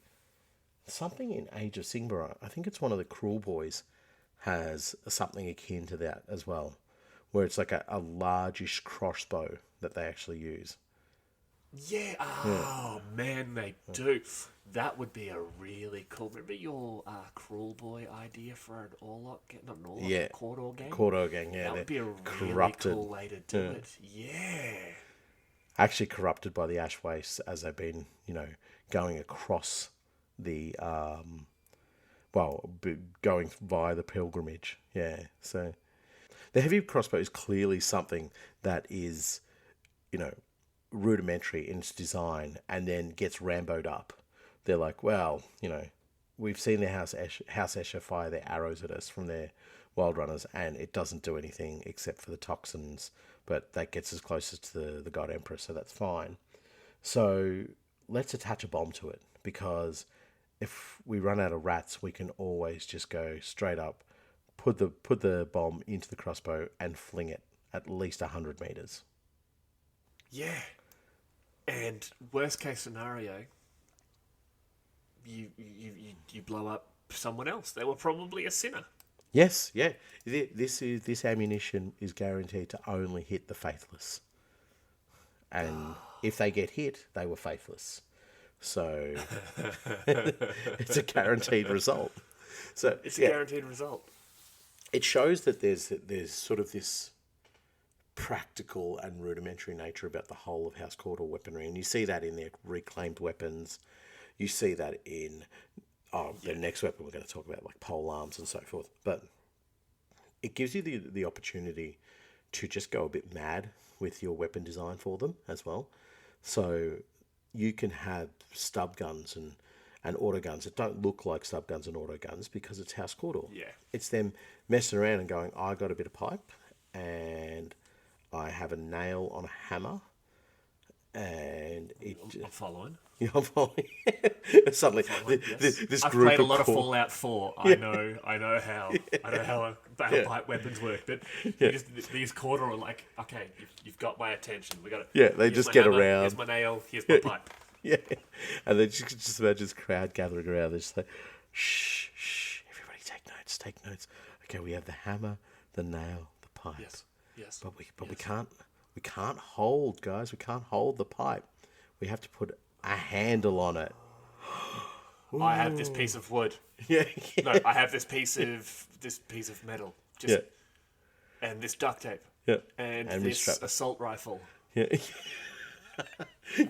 something in Age of Sigmar. I think it's one of the Cruel Boys has something akin to that as well, where it's like a largish crossbow that they actually use. Yeah. Oh man, they do. That would be a really cool. Remember your Cruel Boy idea for an Orlok? Not an Orlok, a Cawdor gang. Cawdor gang. Yeah, that would be a really corrupted. Cool way to do it. Yeah. Actually corrupted by the ash wastes as they've been, going across the going via the pilgrimage. Yeah. So the heavy crossbow is clearly something that is, rudimentary in its design and then gets Rambo'd up. They're like, well, we've seen the House Escher fire their arrows at us from their Wild Runners, and it doesn't do anything except for the toxins, but that gets us closer to the God Emperor, so that's fine. So let's attach a bomb to it, because if we run out of rats, we can always just go straight up, put the bomb into the crossbow and fling it at least 100 meters. Yeah. And worst case scenario, you blow up someone else. They were probably a sinner. Yes, yeah. This ammunition is guaranteed to only hit the faithless, and if they get hit, they were faithless. So it's a guaranteed result. So It's a guaranteed result. it shows that there's sort of this practical and rudimentary nature about the whole of House Cawdor weaponry, and you see that in their reclaimed weapons. You see that in the next weapon we're going to talk about, like pole arms and so forth. But it gives you the opportunity to just go a bit mad with your weapon design for them as well. So you can have stub guns and auto guns that don't look like stub guns and auto guns because it's House Cawdor. Yeah. It's them messing around and going, I got a bit of pipe and I have a nail on a hammer, and I'm following. I'm following. Suddenly, this I've group played a lot of cool- Fallout 4. I know how battle pipe weapons work, but these Cawdor are like, okay, you've got my attention. We got it. Yeah, they Here's just my get hammer, around. Here's my nail. Here's my pipe. Yeah, and then just imagine this crowd gathering around. They're just like, shh, shh, everybody take notes. Okay, we have the hammer, the nail, the pipe. Yes. But we can't hold, guys. We can't hold the pipe. We have to put a handle on it. I have this piece of wood. Yeah. No, I have this piece of metal. And this duct tape. Yeah. And And this strap. assault rifle. Yeah.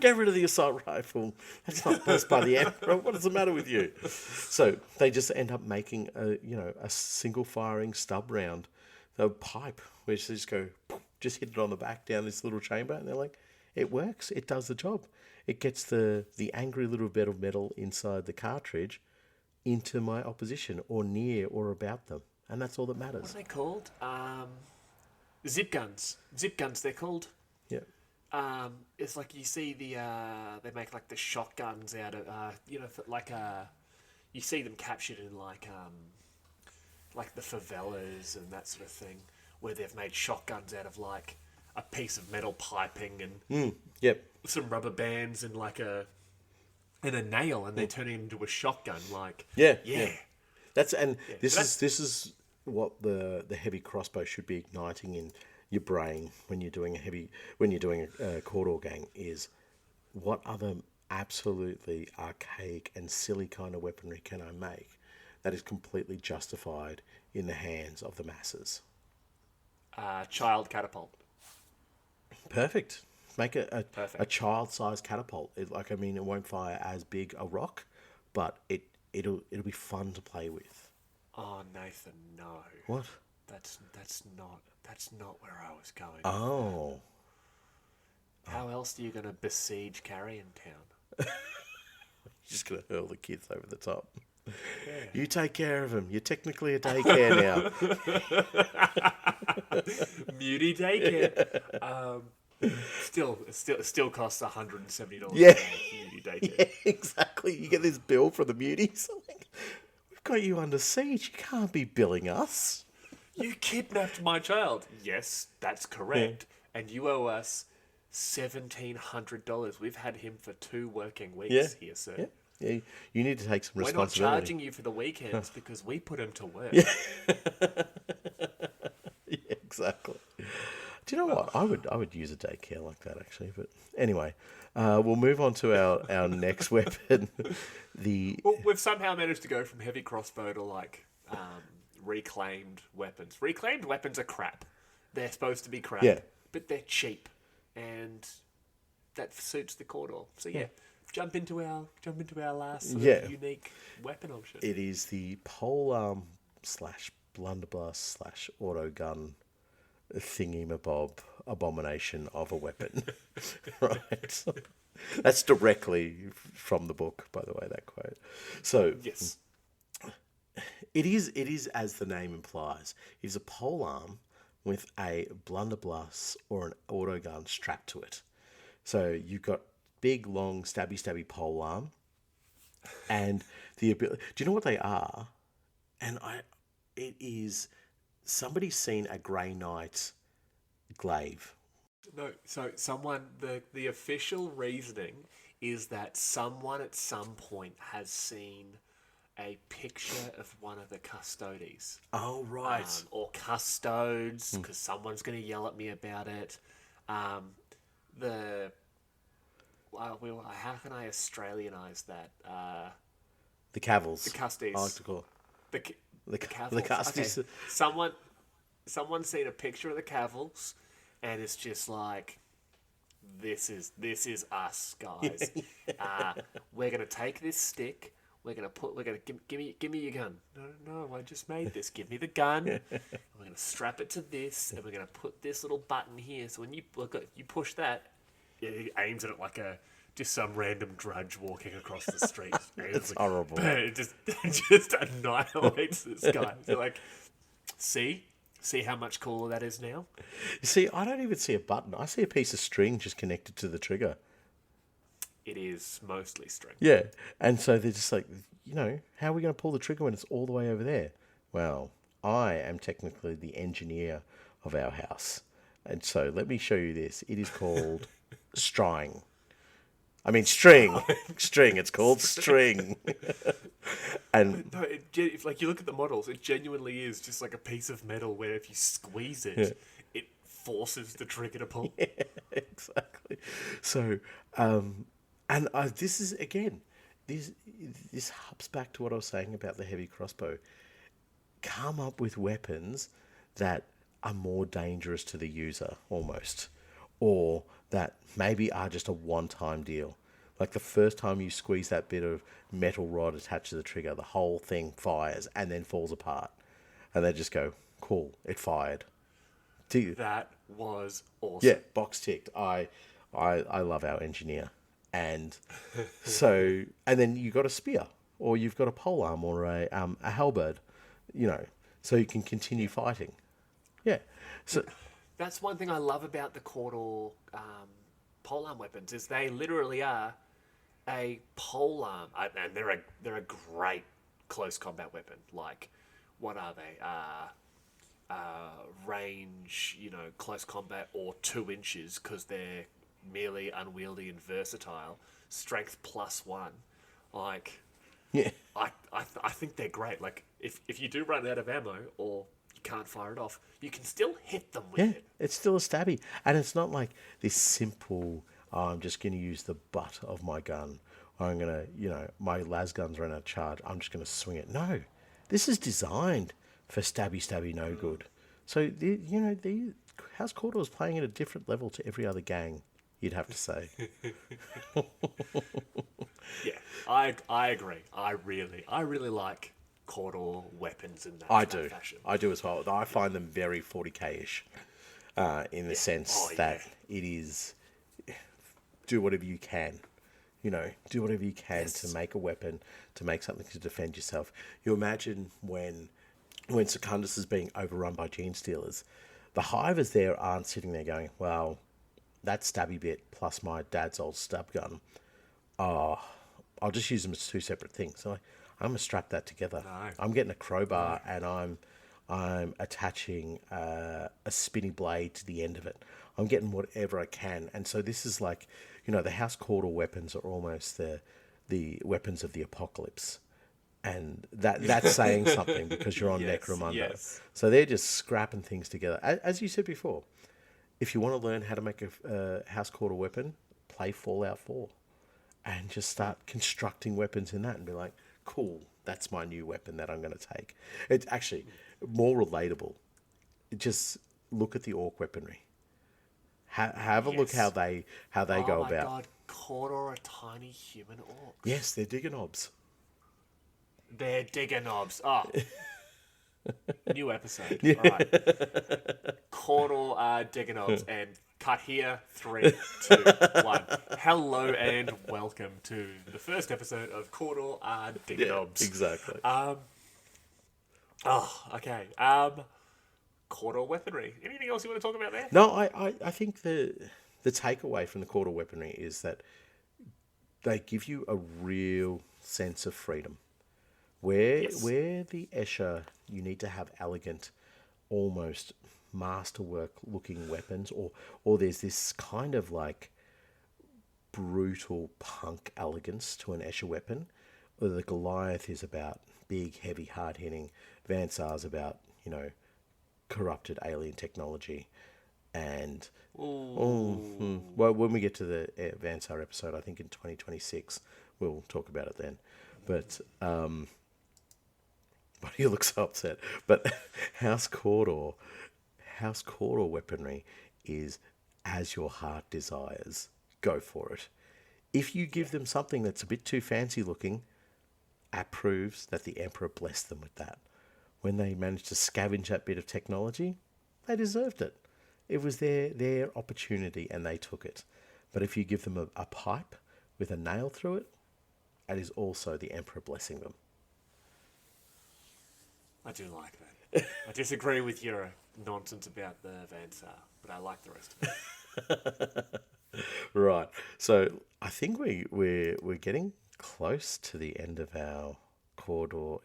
Get rid of the assault rifle. That's not blessed by the emperor. What is the matter with you? So they just end up making a single firing stub round, the pipe, which they just go, just hit it on the back down this little chamber, and they're like, it works. It does the job. It gets the angry little bit of metal inside the cartridge into my opposition or near or about them, and that's all that What matters. are they called? Zip guns. Zip guns, they're called. Yeah. It's like you see they make like the shotguns out of you see them captured in like the favelas and that sort of thing, where they've made shotguns out of like a piece of metal piping and Yep. some rubber bands and a nail, and they turn it into a shotgun. Like Yeah. yeah. This so this is what the heavy crossbow should be igniting in your brain when you're doing a Cawdor gang is, what other absolutely archaic and silly kind of weaponry can I make that is completely justified in the hands of the masses? Child catapult. Perfect. Make a Perfect. child-sized catapult. It won't fire as big a rock, but it'll be fun to play with. Oh, Nathan, no. What? That's not where I was going. Oh. How else are you going to besiege Carrion Town? You're just going to hurl the kids over the top. Yeah. You take care of them. You're technically a daycare now. Muty daycare. Still costs $170. Yeah. Muty daycare. Yeah, exactly. You get this bill from the muties. Like, we've got you under siege. You can't be billing us. You kidnapped my child. Yes, that's correct. Yeah. And you owe us $1,700. We've had him for 2 working weeks here, sir. Yeah. Yeah, you need to take some responsibility. We're not charging you for the weekends because we put him to work. Yeah. Yeah, exactly. Do you know what? I would use a daycare like that actually. But anyway, we'll move on to our next weapon. Well, we've somehow managed to go from heavy crossbow to like reclaimed weapons. Reclaimed weapons are crap. They're supposed to be crap, but they're cheap, and that suits the Cawdor. So jump into our last sort of unique weapon option. It is the polearm / blunderbuss / auto gun thingy-mabob abomination of a weapon. Right. That's directly from the book, by the way, that quote. So yes. It is as the name implies. It is a polearm with a blunderbuss or an auto gun strapped to it. So you've got big, long, stabby polearm, and the ability. Do you know what they are? And it is somebody's seen a Grey Knight glaive. No, so the official reasoning is that someone at some point has seen a picture of one of the custodies. Oh, right. Or custodes, because someone's going to yell at me about it. How can I Australianize that? The cavils. The custies. I like to call it. The cavils. The custies. Okay. Someone's seen a picture of the cavils, and it's just like, this is us, guys. We're gonna take this stick. We're gonna give me your gun. No, I just made this. Give me the gun. We're gonna strap it to this, and we're gonna put this little button here. So when you push that, it aims at it like just some random drudge walking across the street. It's horrible. It just annihilates this guy. You're like, see how much cooler that is now? You see, I don't even see a button. I see a piece of string just connected to the trigger. It is mostly string. Yeah. And so they're just like, how are we going to pull the trigger when it's all the way over there? Well, I am technically the engineer of our house. And so let me show you this. It is called string. String. It's called string. And no, if you look at the models, it genuinely is just like a piece of metal where if you squeeze it, it forces the trigger to pull. Yeah, exactly. So, this is again, this hops back to what I was saying about the heavy crossbow. Come up with weapons that are more dangerous to the user, almost, or that maybe are just a one-time deal. Like the first time you squeeze that bit of metal rod attached to the trigger, the whole thing fires and then falls apart. And they just go, cool, it fired. That was awesome. Yeah, box ticked. I love our engineer. And so, and then you got a spear, or you've got a polearm, or a halberd, so you can continue fighting. Yeah. So that's one thing I love about the Cawdor polearm weapons is they literally are a polearm, and they're a great close combat weapon. Like, what are they? Range, close combat, or 2 inches because they're merely unwieldy and versatile. Strength +1. Like, yeah, I think they're great. Like, if you do run out of ammo or you can't fire it off, you can still hit them with it. It's still a stabby. And it's not like this simple, I'm just going to use the butt of my gun. Or I'm going to, my las guns run out of charge. I'm just going to swing it. No, this is designed for stabby, no good. So, the House Cawdor is playing at a different level to every other gang, you'd have to say. Yeah, I agree. I really like Cawdor weapons in that fashion. I do as well. I find them very 40k-ish in the sense that it is do whatever you can. Do whatever you can to make a weapon, to make something to defend yourself. You imagine when Secundus is being overrun by gene stealers, the hivers there aren't sitting there going, well, that stabby bit plus my dad's old stab gun, I'll just use them as 2 separate things. So I'm going to strap that together. No. I'm getting a crowbar and I'm attaching a spinny blade to the end of it. I'm getting whatever I can. And so this is like, the House Cawdor weapons are almost the weapons of the apocalypse. And that's saying something because you're on Necromunda. Yes. So they're just scrapping things together. As you said before, if you want to learn how to make a House Cawdor weapon, play Fallout 4 and just start constructing weapons in that and be like, cool, that's my new weapon that I'm going to take. It's actually more relatable. Just look at the orc weaponry. Have a look how they go about. Oh my god, Cawdor are tiny human orcs. Yes, they're digger knobs. They're digger knobs. Oh. New episode. Yeah. All right. Cawdor are digger knobs, and cut here. 3, 2, 1. Hello and welcome to the first episode of Cawdor are digger knobs. Exactly. Okay. Cawdor weaponry. Anything else you want to talk about there? No, I think the takeaway from the Cawdor weaponry is that they give you a real sense of freedom. Where the Escher, you need to have elegant, almost masterwork looking weapons, or there's this kind of like brutal punk elegance to an Escher weapon. The Goliath is about big, heavy, hard-hitting. Vansar's about, corrupted alien technology. And, well, when we get to the Vansar episode, I think in 2026, we'll talk about it then. But, but he looks so upset. But House Cawdor weaponry is as your heart desires. Go for it. If you give them something that's a bit too fancy looking, that proves that the Emperor blessed them with that. When they managed to scavenge that bit of technology, they deserved it. It was their opportunity and they took it. But if you give them a pipe with a nail through it, that is also the Emperor blessing them. I do like that. I disagree with your nonsense about the Vansar, but I like the rest of it. Right. So I think we're getting close to the end of our Cawdor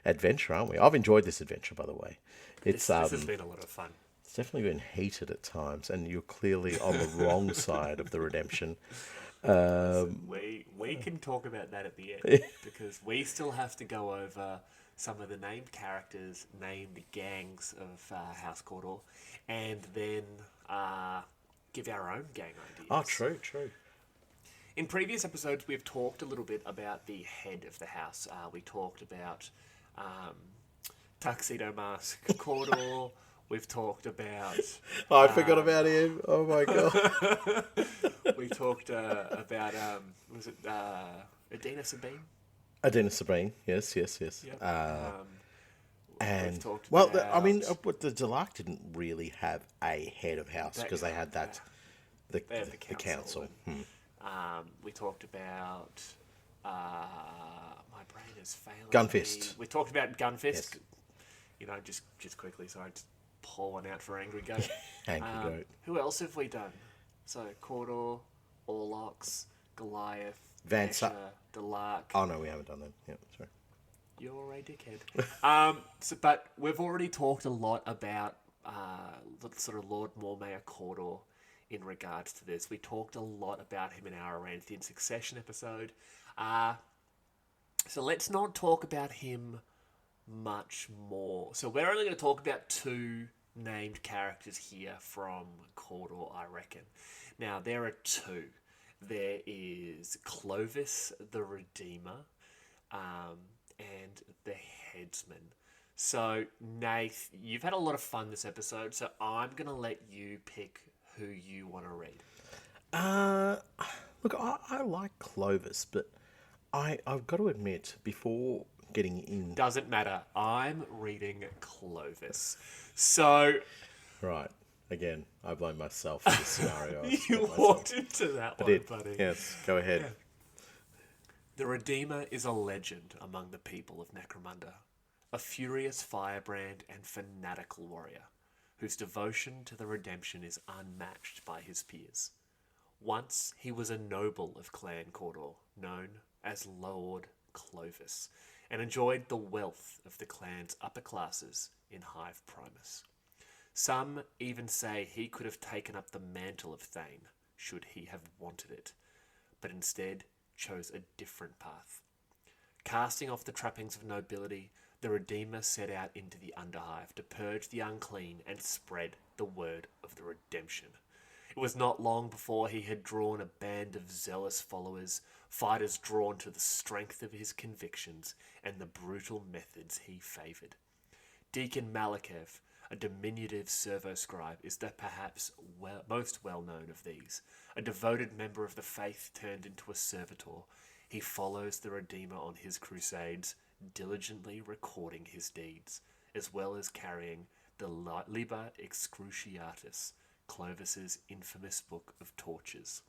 adventure, aren't we? I've enjoyed this adventure, by the way. This has been a lot of fun. It's definitely been heated at times, and you're clearly on the wrong side of the redemption. We can talk about that at the end, because we still have to go over some of the named characters, named gangs of House Cawdor, and then give our own gang ideas. Oh, true. In previous episodes, we've talked a little bit about the head of the house. We talked about Tuxedo Mask Cawdor. We've talked about... I forgot about him. Oh, my God. We talked about... was it Adina Sabine? Adina Sabine, yes. Yep. And we've talked well, about... but the Delark didn't really have a head of house because they had that the council. We talked about my brain is failing. Gunfist. We talked about Gunfist. Yes. Just quickly, sorry, just pour one out for Angry Goat. Angry Goat. Who else have we done? So Cawdor, Orlox, Goliath, Vansar, Delark. Oh no, we haven't done them. Yeah, sorry. You're a dickhead. But we've already talked a lot about sort of Lord Mormaer Cawdor in regards to this. We talked a lot about him in our Aranthian Succession episode. So let's not talk about him much more. So we're only going to talk about two named characters here from Cawdor, I reckon. Now, there are two. There is Clovis the Redeemer and the Headsman. So, Nath, you've had a lot of fun this episode, so I'm going to let you pick who you want to read. Look, I like Clovis, but I've got to admit, before getting in... Doesn't matter. I'm reading Clovis. So... Right. Again, I blame myself for this scenario. You walked into that one, buddy. Yes, go ahead. Yeah. The Redeemer is a legend among the people of Necromunda, a furious firebrand and fanatical warrior, whose devotion to the redemption is unmatched by his peers. Once he was a noble of Clan Cawdor, known as Lord Clovis, and enjoyed the wealth of the clan's upper classes in Hive Primus. Some even say he could have taken up the mantle of Thane, should he have wanted it, but instead chose a different path. Casting off the trappings of nobility, the Redeemer set out into the Underhive to purge the unclean and spread the word of the redemption. It was not long before he had drawn a band of zealous followers, fighters drawn to the strength of his convictions and the brutal methods he favoured. Deacon Malikev, a diminutive servo-scribe, is the perhaps most well-known of these. A devoted member of the faith turned into a servitor, he follows the Redeemer on his crusades, diligently recording his deeds, as well as carrying the Liber Excruciatus, Clovis's infamous book of tortures.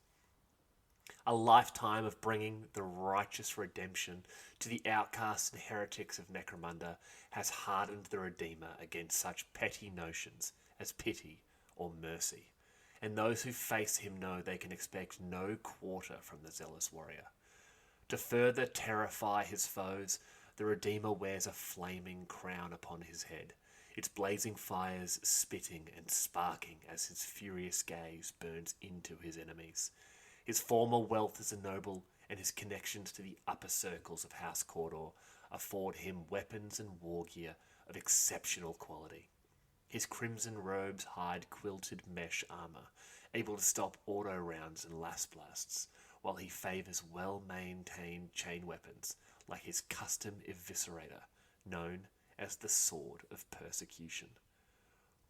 A lifetime of bringing the righteous redemption to the outcasts and heretics of Necromunda has hardened the Redeemer against such petty notions as pity or mercy, and those who face him know they can expect no quarter from the zealous warrior. To further terrify his foes, the Redeemer wears a flaming crown upon his head, its blazing fires spitting and sparking as his furious gaze burns into his enemies. His former wealth as a noble and his connections to the upper circles of House Cawdor afford him weapons and war gear of exceptional quality. His crimson robes hide quilted mesh armour, able to stop auto rounds and las blasts, while he favours well-maintained chain weapons like his custom eviscerator, known as the Sword of Persecution.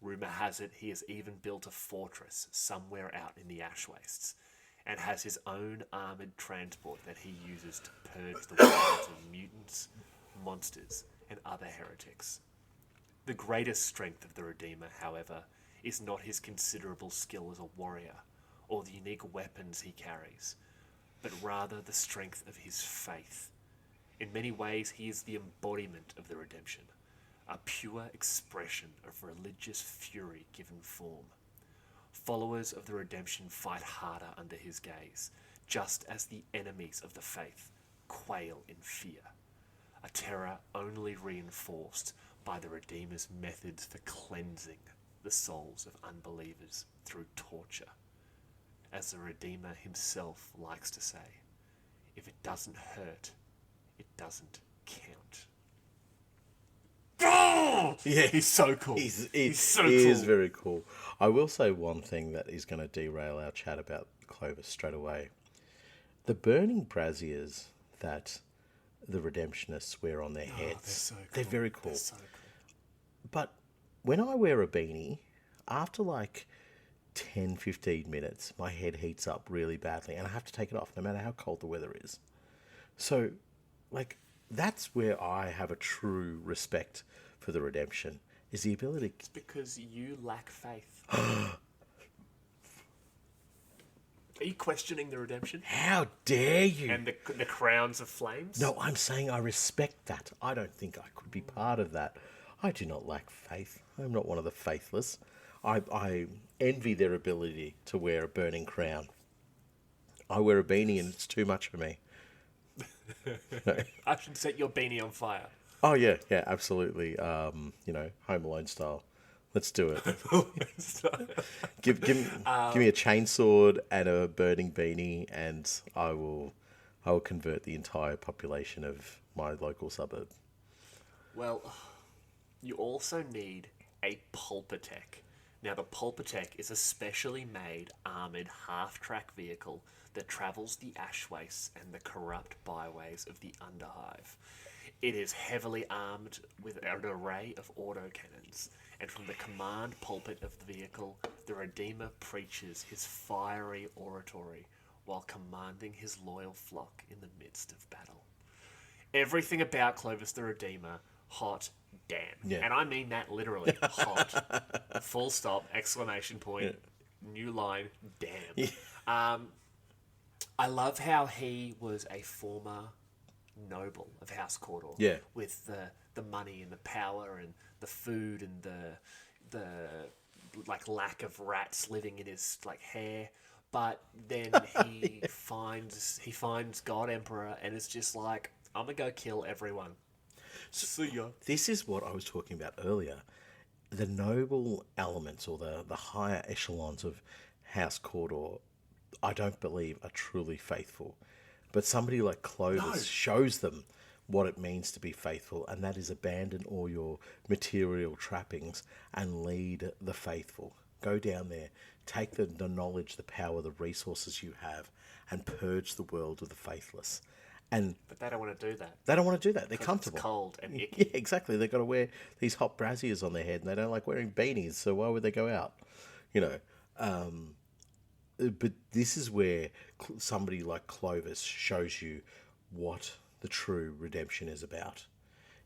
Rumour has it he has even built a fortress somewhere out in the ash wastes, and has his own armoured transport that he uses to purge the worlds of mutants, monsters, and other heretics. The greatest strength of the Redeemer, however, is not his considerable skill as a warrior, or the unique weapons he carries, but rather the strength of his faith. In many ways, he is the embodiment of the redemption, a pure expression of religious fury given form. Followers of the redemption fight harder under his gaze, just as the enemies of the faith quail in fear, a terror only reinforced by the Redeemer's methods for cleansing the souls of unbelievers through torture. As the Redeemer himself likes to say, if it doesn't hurt, it doesn't count. Oh! Yeah, He's so cool. He's so he cool. is very cool. I will say one thing that is going to derail our chat about Clovis straight away. The burning braziers that the Redemptionists wear on their heads, they're so cool. they're very cool. They're so cool. But when I wear a beanie, after like 10, 15 minutes, my head heats up really badly and I have to take it off no matter how cold the weather is. So, like, that's where I have a true respect for the redemption, is the ability... It's because you lack faith. Are you questioning the redemption? How dare you? And the crowns of flames? No, I'm saying I respect that. I don't think I could be part of that. I do not lack faith. I'm not one of the faithless. I envy their ability to wear a burning crown. I wear a beanie and it's too much for me. No. I should set your beanie on fire. Oh, yeah, absolutely. Home Alone style. Let's do it. give me a chainsword and a burning beanie, and I will convert the entire population of my local suburb. Well, you also need a pulpitech. Now, the pulpitech is a specially made armoured half-track vehicle that travels the ash wastes and the corrupt byways of the Underhive. It is heavily armed with an array of autocannons, and from the command pulpit of the vehicle, the Redeemer preaches his fiery oratory while commanding his loyal flock in the midst of battle. Everything about Clovis the Redeemer, hot damn. Yeah. And I mean that literally, hot. Full stop, exclamation point, new line, damn. Yeah. I love how he was a former noble of House Cawdor. Yeah. With the money and the power and the food and the like lack of rats living in his like hair. But then he finds God Emperor and it's just like, I'm gonna go kill everyone. See ya. This is what I was talking about earlier. The noble elements or the higher echelons of House Cawdor, I don't believe are truly faithful. But somebody like Clovis shows them what it means to be faithful, and that is abandon all your material trappings and lead the faithful. Go down there, take the knowledge, the power, the resources you have, and purge the world of the faithless. But they don't want to do that. They don't want to do that. They're comfortable. It's cold and icky. Yeah, exactly. They've got to wear these hot braziers on their head, and they don't like wearing beanies, so why would they go out? But this is where somebody like Clovis shows you what the true redemption is about.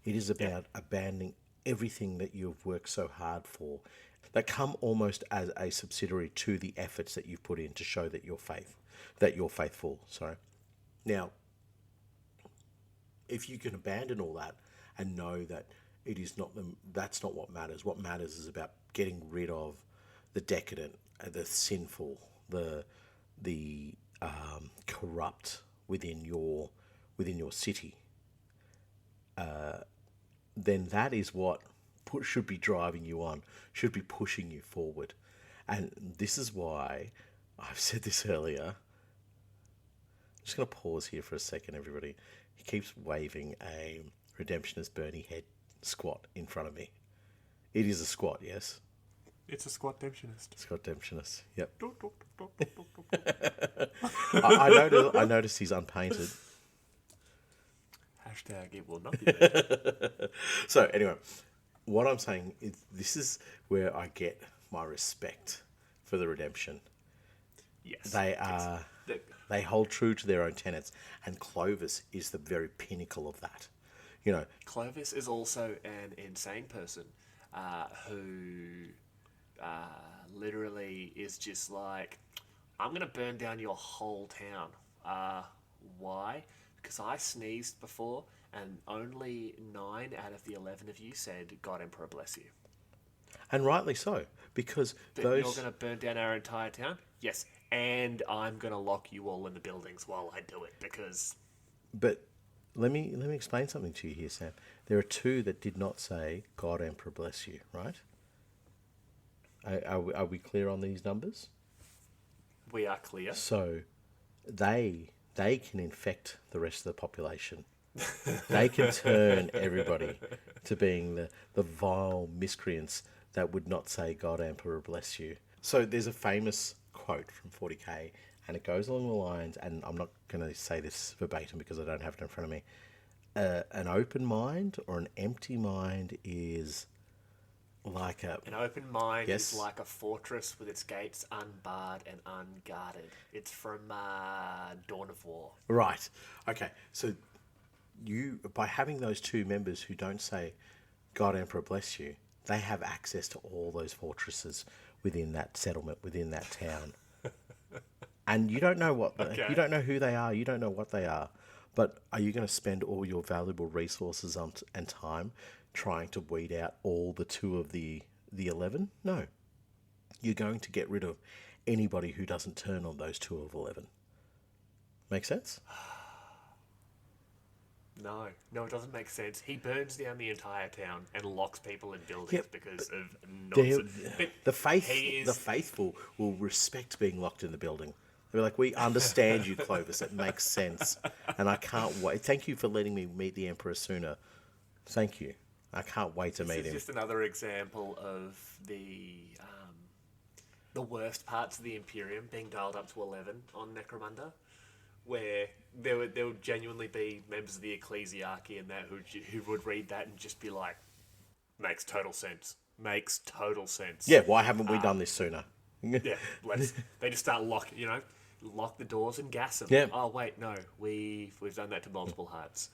It is about abandoning everything that you've worked so hard for, that come almost as a subsidiary to the efforts that you've put in to show that you're faithful. Sorry. Now, if you can abandon all that and know that it is not that's not what matters. What matters is about getting rid of the decadent, the sinful, the corrupt within your city. Then that is what should be driving you on, should be pushing you forward. And this is why I've said this earlier. just going to pause here for a second, everybody. He keeps waving a Redemptionist Bernie head squat in front of me. It is a squat, yes? It's a squat redemptionist. Squat Redemptionist, yep. I noticed he's unpainted. Hashtag it will not be paid. So, anyway, what I'm saying is this is where I get my respect for the Redemption. Yes. They hold true to their own tenets, and Clovis is the very pinnacle of that. You know, Clovis is also an insane person who literally is just like, I'm going to burn down your whole town. Why? Because I sneezed before, and only 9 out of the 11 of you said, God Emperor bless you. and rightly so, because You're going to burn down our entire town? Yes. And I'm going to lock you all in the buildings while I do it, because... But let me explain something to you here, Sam. There are 2 that did not say, God Emperor bless you, right? Are we clear on these numbers? We are clear. So they can infect the rest of the population. They can turn everybody to being the vile miscreants that would not say, God Emperor bless you. So there's a famous quote from 40k, and it goes along the lines, and I'm not going to say this verbatim because I don't have it in front of me. An open mind or an empty mind is like An open mind Yes. is like a fortress with its gates unbarred and unguarded. It's from Dawn of War. Right. Okay. So you, by having those 2 members who don't say, God Emperor bless you, they have access to all those fortresses within that settlement, within that town. And you don't know you don't know who they are, you don't know what they are. But are you going to spend all your valuable resources and time trying to weed out all the 2 of the 11? No. You're going to get rid of anybody who doesn't turn on those 2 of 11. Make sense? No, it doesn't make sense. He burns down the entire town and locks people in buildings because of nonsense. The faithful will respect being locked in the building. They're like, we understand you, Clovis. It makes sense. And I can't wait. Thank you for letting me meet the Emperor sooner. Thank you. I can't wait to meet him. This is just another example of the worst parts of the Imperium being dialed up to 11 on Necromunda, where there would genuinely be members of the ecclesiarchy and that who would read that and just be like, makes total sense. Makes total sense. Yeah, why haven't we done this sooner? Yeah, they just start lock the doors and gas them. Yeah. Oh wait, no, we've done that to multiple hearts.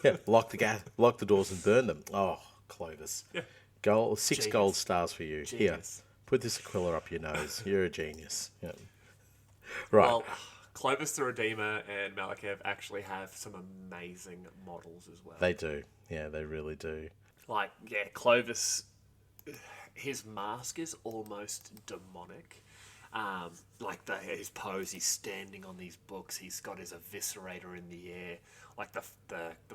Yeah, lock the doors and burn them. Oh, Clovis. Yeah. 6 Genius. gold stars for you. Genius. Here, put this Aquila up your nose. You're a genius. Yeah. Right. Well, Clovis the Redeemer and Malakev actually have some amazing models as well. They do. Yeah, they really do. Like, yeah, Clovis, his mask is almost demonic. Like his pose, he's standing on these books. He's got his eviscerator in the air, like the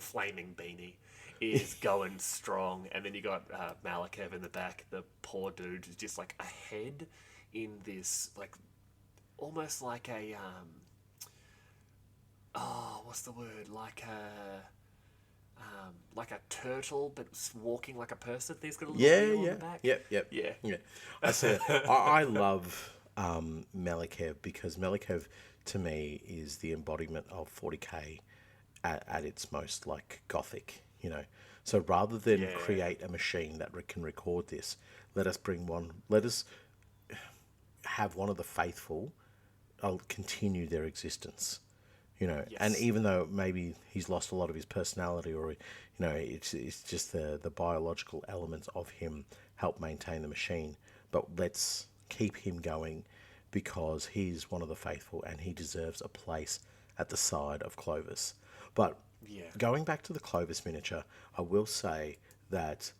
flaming beanie is going strong. And then you got Malakev in the back. The poor dude is just like a head in this, like almost like a what's the word? Like a turtle, but walking like a person. He's got a little wheel on the back. Yeah. I said I love Malakev because Malakev to me is the embodiment of 40k at its most like gothic, you know. So rather than create a machine that can record this, let us have one of the faithful continue their existence. You know, and even though maybe he's lost a lot of his personality, or you know, it's just the biological elements of him help maintain the machine. But let's keep him going because he's one of the faithful and he deserves a place at the side of Clovis. But going back to the Clovis miniature, I will say that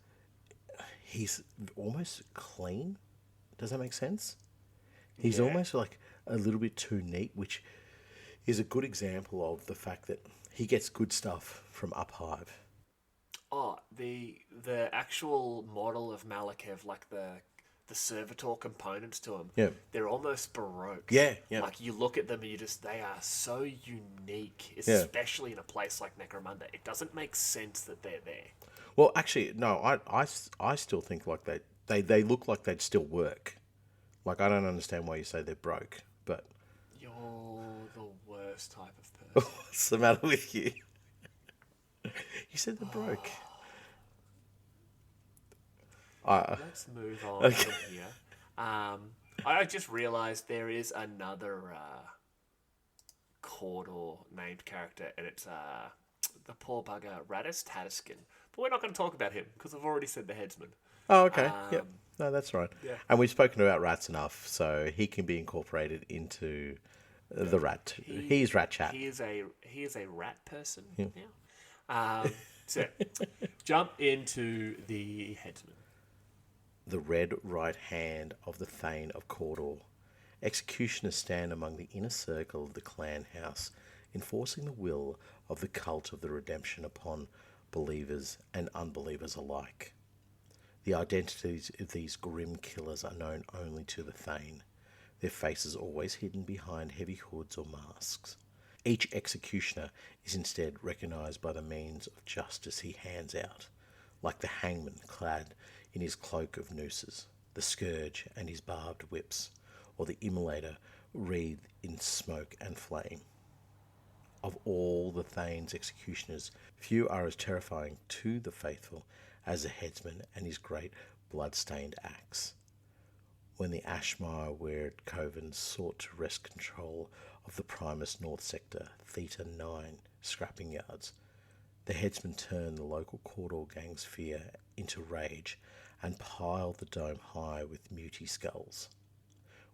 he's almost clean. Does that make sense? He's almost like a little bit too neat, which is a good example of the fact that he gets good stuff from Underhive. Oh, the actual model of Malakev, like the the servitor components to them. Yeah. They're almost baroque. Yeah, yeah. Like, you look at them and they are so unique, especially in a place like Necromunda. It doesn't make sense that they're there. Well, actually, no, I still think like they look like they'd still work. Like, I don't understand why you say they're broke, but... You're the worst type of person. What's the matter with you? You said they're broke. Let's move on from here. I just realised there is another Cawdor named character, and it's the poor bugger Radis Tatterskin. But we're not going to talk about him because I've already said the headsman. Oh, okay. Yep. No, that's right. Yeah. And we've spoken about rats enough, so he can be incorporated into the rat. He's Rat Chat. He is a rat person now. So jump into the headsman. The red right hand of the Thane of Caw-Door. Executioners stand among the inner circle of the clan house, enforcing the will of the cult of the redemption upon believers and unbelievers alike. The identities of these grim killers are known only to the Thane, their faces always hidden behind heavy hoods or masks. Each executioner is instead recognised by the means of justice he hands out, like the hangman clad in his cloak of nooses, the scourge and his barbed whips, or the immolator wreathed in smoke and flame. Of all the Thane's executioners, few are as terrifying to the faithful as the headsman and his great blood-stained axe. When the Ashmire-weird Coven sought to wrest control of the Primus North Sector, Theta 9 scrapping yards, the headsman turned the local Cawdor gang's fear into rage and piled the dome high with muty skulls.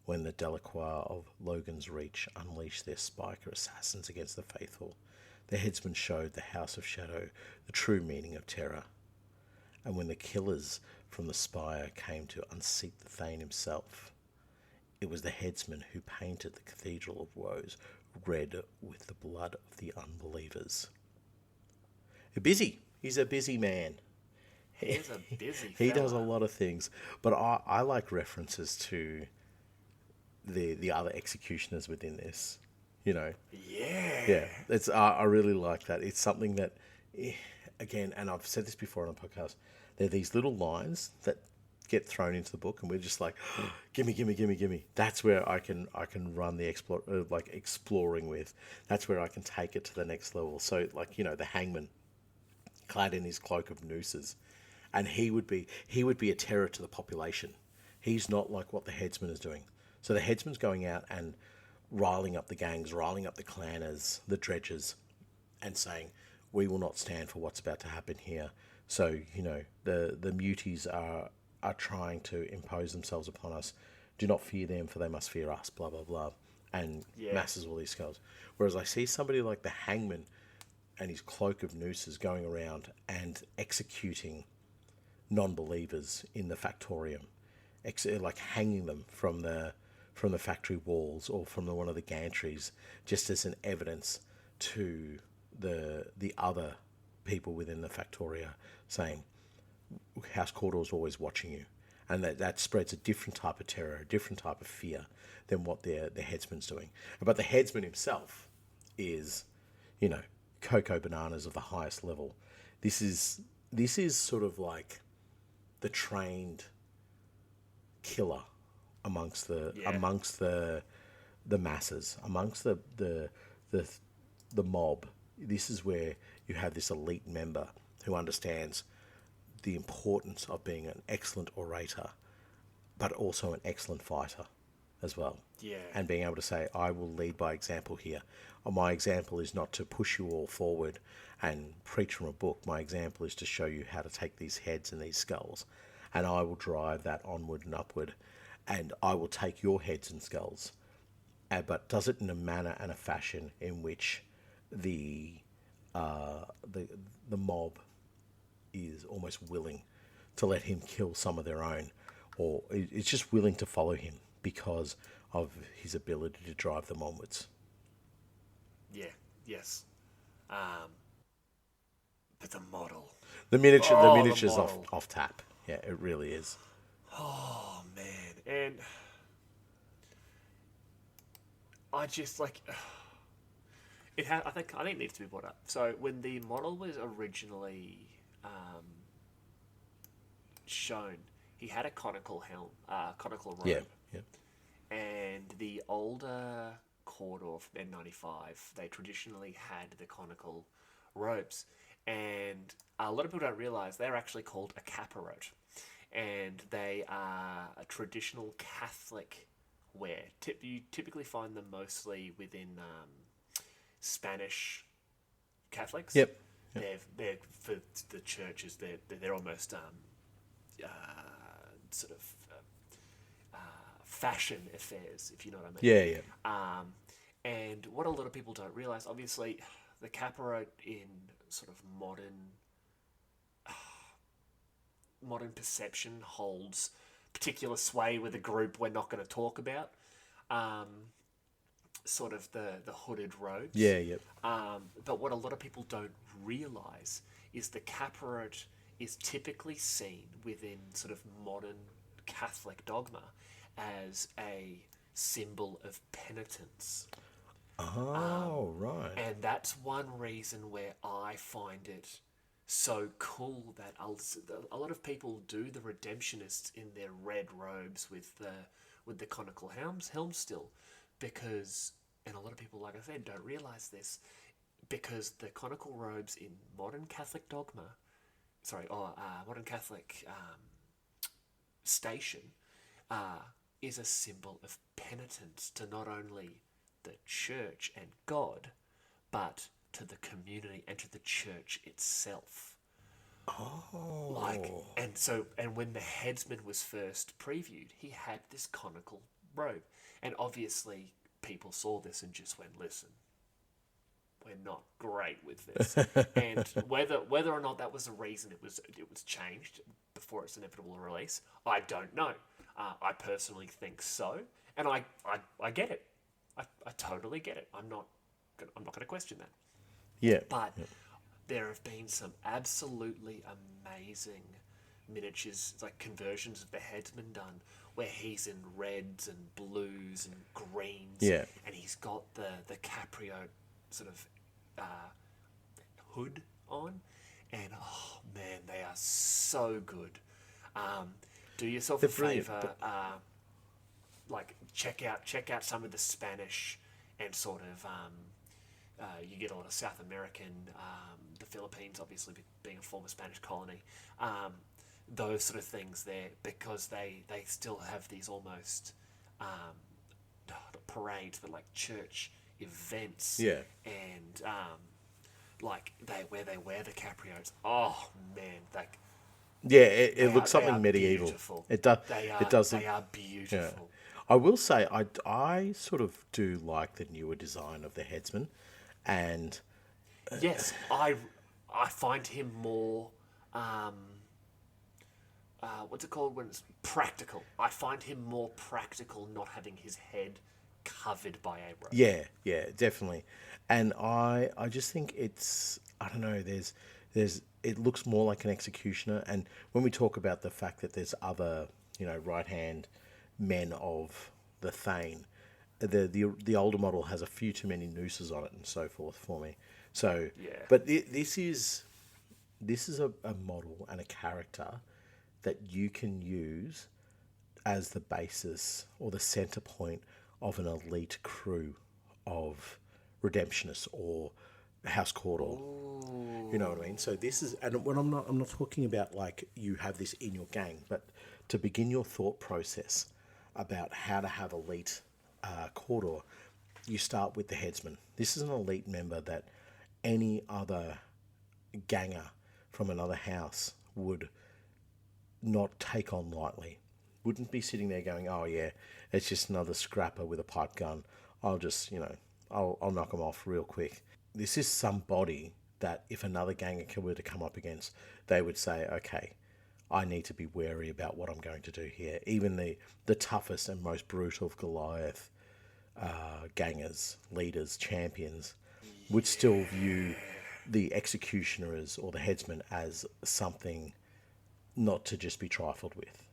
When the Delacroix of Logan's Reach unleashed their spiker assassins against the faithful, the headsman showed the House of Shadow the true meaning of terror. And when the killers from the spire came to unseat the Thane himself, it was the headsman who painted the Cathedral of Woes red with the blood of the unbelievers. He's a busy man. He is a busy He fella. does a lot of things, but I like references to the other executioners within this. You know. Yeah. It's I really like that. It's something that, again, and I've said this before on a podcast. There are these little lines that get thrown into the book, and we're just like, gimme. That's where I can run the exploring with. That's where I can take it to the next level. So, like, you know, the hangman, clad in his cloak of nooses, and he would be a terror to the population. He's not like what the headsman is doing. So the headsman's going out and riling up the gangs, riling up the clanners, the dredgers, and saying, we will not stand for what's about to happen here. So, you know, the muties are trying to impose themselves upon us. Do not fear them, for they must fear us, blah, blah, blah. And masses all these skulls. Whereas I see somebody like the hangman and his cloak of nooses going around and executing non-believers in the factorium, like hanging them from the factory walls or from one of the gantries, just as an evidence to the other people within the Factoria, saying House Cawdor is always watching you, and that spreads a different type of terror, a different type of fear than what the headsman's doing. But the headsman himself is, you know, cocoa bananas of the highest level. This is sort of like the trained killer amongst the masses, amongst the mob. This is where you have this elite member who understands the importance of being an excellent orator, but also an excellent fighter as well. Yeah. And being able to say, I will lead by example here. My example is not to push you all forward and preach from a book. My example is to show you how to take these heads and these skulls, and I will drive that onward and upward, and I will take your heads and skulls, but does it in a manner and a fashion in which the mob is almost willing to let him kill some of their own, or it's just willing to follow him because of his ability to drive them onwards. Yeah. Yes. But the model. The miniature's the off model. tap. Yeah, it really is. Oh man, and I just like I think it needs to be brought up. So when the model was originally shown, he had a conical helm, conical robe. Yeah, yeah. And the older Cawdor from N95, they traditionally had the conical robes. And a lot of people don't realise they're actually called a caparot. And they are a traditional Catholic wear. You typically find them mostly within Spanish Catholics. Yep. They're for the churches. They're almost sort of fashion affairs, if you know what I mean. Yeah. And what a lot of people don't realise, obviously, the caparot in sort of modern perception holds particular sway with a group we're not going to talk about. Sort of the hooded robes. Yeah, yep. But what a lot of people don't realise is the caparot is typically seen within sort of modern Catholic dogma as a symbol of penitence. Oh, right. And that's one reason where I find it so cool that a lot of people do the redemptionists in their red robes with the conical helm still, because, and a lot of people, like I said, don't realise this, because the conical robes in modern Catholic dogma, modern Catholic station, is a symbol of penitence to not only the church and God, but to the community and to the church itself. Oh. And when the headsman was first previewed, he had this conical robe. And obviously people saw this and just went, listen, we're not great with this. And whether or not that was the reason it was changed before its inevitable release, I don't know. I personally think so, and I get it. I totally get it. I'm not going to question that. Yeah. But there have been some absolutely amazing miniatures, like conversions of the headsman done, where he's in reds and blues and greens. Yeah. And he's got the Caprio sort of hood on. And, oh, man, they are so good. Do yourself a favour, check out some of the Spanish and sort of... you get a lot of South American, the Philippines obviously being a former Spanish colony, those sort of things there, because they still have these almost not parades, but like church events. Yeah. And where they wear the caprios. Oh man, it looks something medieval. Beautiful. It does. They are beautiful. Yeah. I will say I sort of do like the newer design of the headsman, and yes, I find him more what's it called when it's practical. I find him more practical, not having his head covered by a robe. Yeah, definitely. And I just think it's, I don't know, there's it looks more like an executioner. And when we talk about the fact that there's other, right hand men of the Thane, the older model has a few too many nooses on it and so forth for me. So yeah. But this is a model and a character that you can use as the basis or the center point of an elite crew of redemptionists or House Cawdor. You know what I mean? So this is, and when I'm not talking about like you have this in your gang, but to begin your thought process about how to have elite Cawdor, you start with the headsman. This is an elite member that any other ganger from another house would not take on lightly. Wouldn't be sitting there going, oh yeah, it's just another scrapper with a pipe gun. I'll just, I'll knock him off real quick. This is somebody that if another ganger were to come up against, they would say, okay, I need to be wary about what I'm going to do here. Even the toughest and most brutal of Goliath gangers, leaders, champions, would still view the executioners or the headsman as something not to just be trifled with,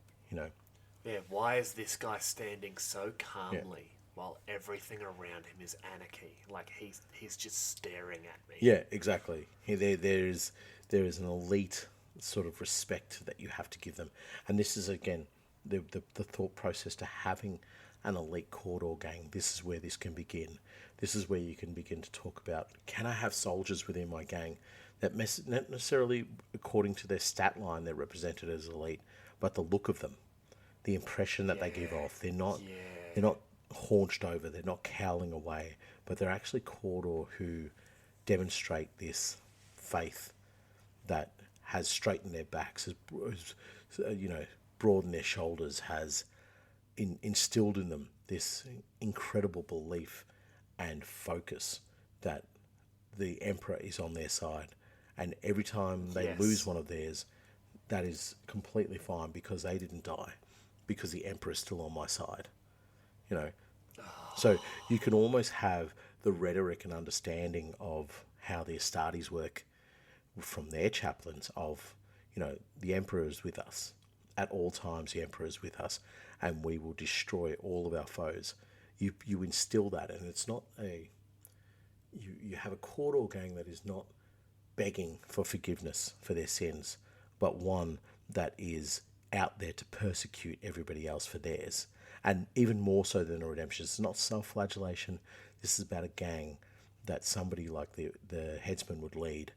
Yeah, why is this guy standing so calmly while everything around him is anarchy? Like he's just staring at me. Yeah, exactly. There is an elite sort of respect that you have to give them, and this is again the thought process to having an elite Cawdor gang. This is where this can begin. This is where you can begin to talk about: can I have soldiers within my gang that not necessarily according to their stat line they're represented as elite, but the look of them, the impression that they give off. They're not haunched over. They're not cowling away, but they're actually Cawdor who demonstrate this faith that has straightened their backs, has broadened their shoulders, has instilled in them this incredible belief and focus that the Emperor is on their side. And every time they lose one of theirs, that is completely fine because they didn't die, because the Emperor is still on my side. You know, so you can almost have the rhetoric and understanding of how the Astartes work from their chaplains of, the Emperor is with us. At all times, the Emperor is with us, and we will destroy all of our foes. You instill that, and it's not you have a Cawdor gang that is not begging for forgiveness for their sins, but one that is out there to persecute everybody else for theirs. And even more so than a redemption, it's not self-flagellation. This is about a gang that somebody like the headsman would lead,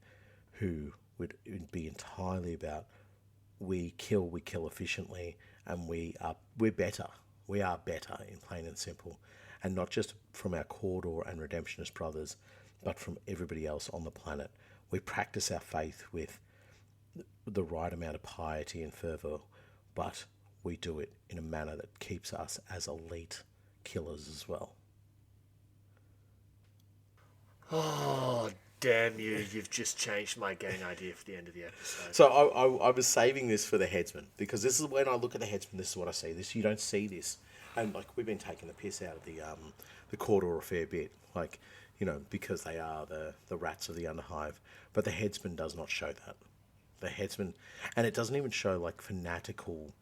who would be entirely about we kill efficiently, and we're better. We are better, in plain and simple, and not just from our Cawdor and redemptionist brothers, but from everybody else on the planet. We practice our faith with the right amount of piety and fervour, but we do it in a manner that keeps us as elite killers as well. Oh, damn you. You've just changed my gang idea for the end of the episode. So I was saving this for the headsman, because this is when I look at the headsman, this is what I see. You don't see this. And like, we've been taking the piss out of the Cawdor a fair bit, like, because they are the rats of the Underhive. But the headsman does not show that. The headsman, and it doesn't even show like fanatical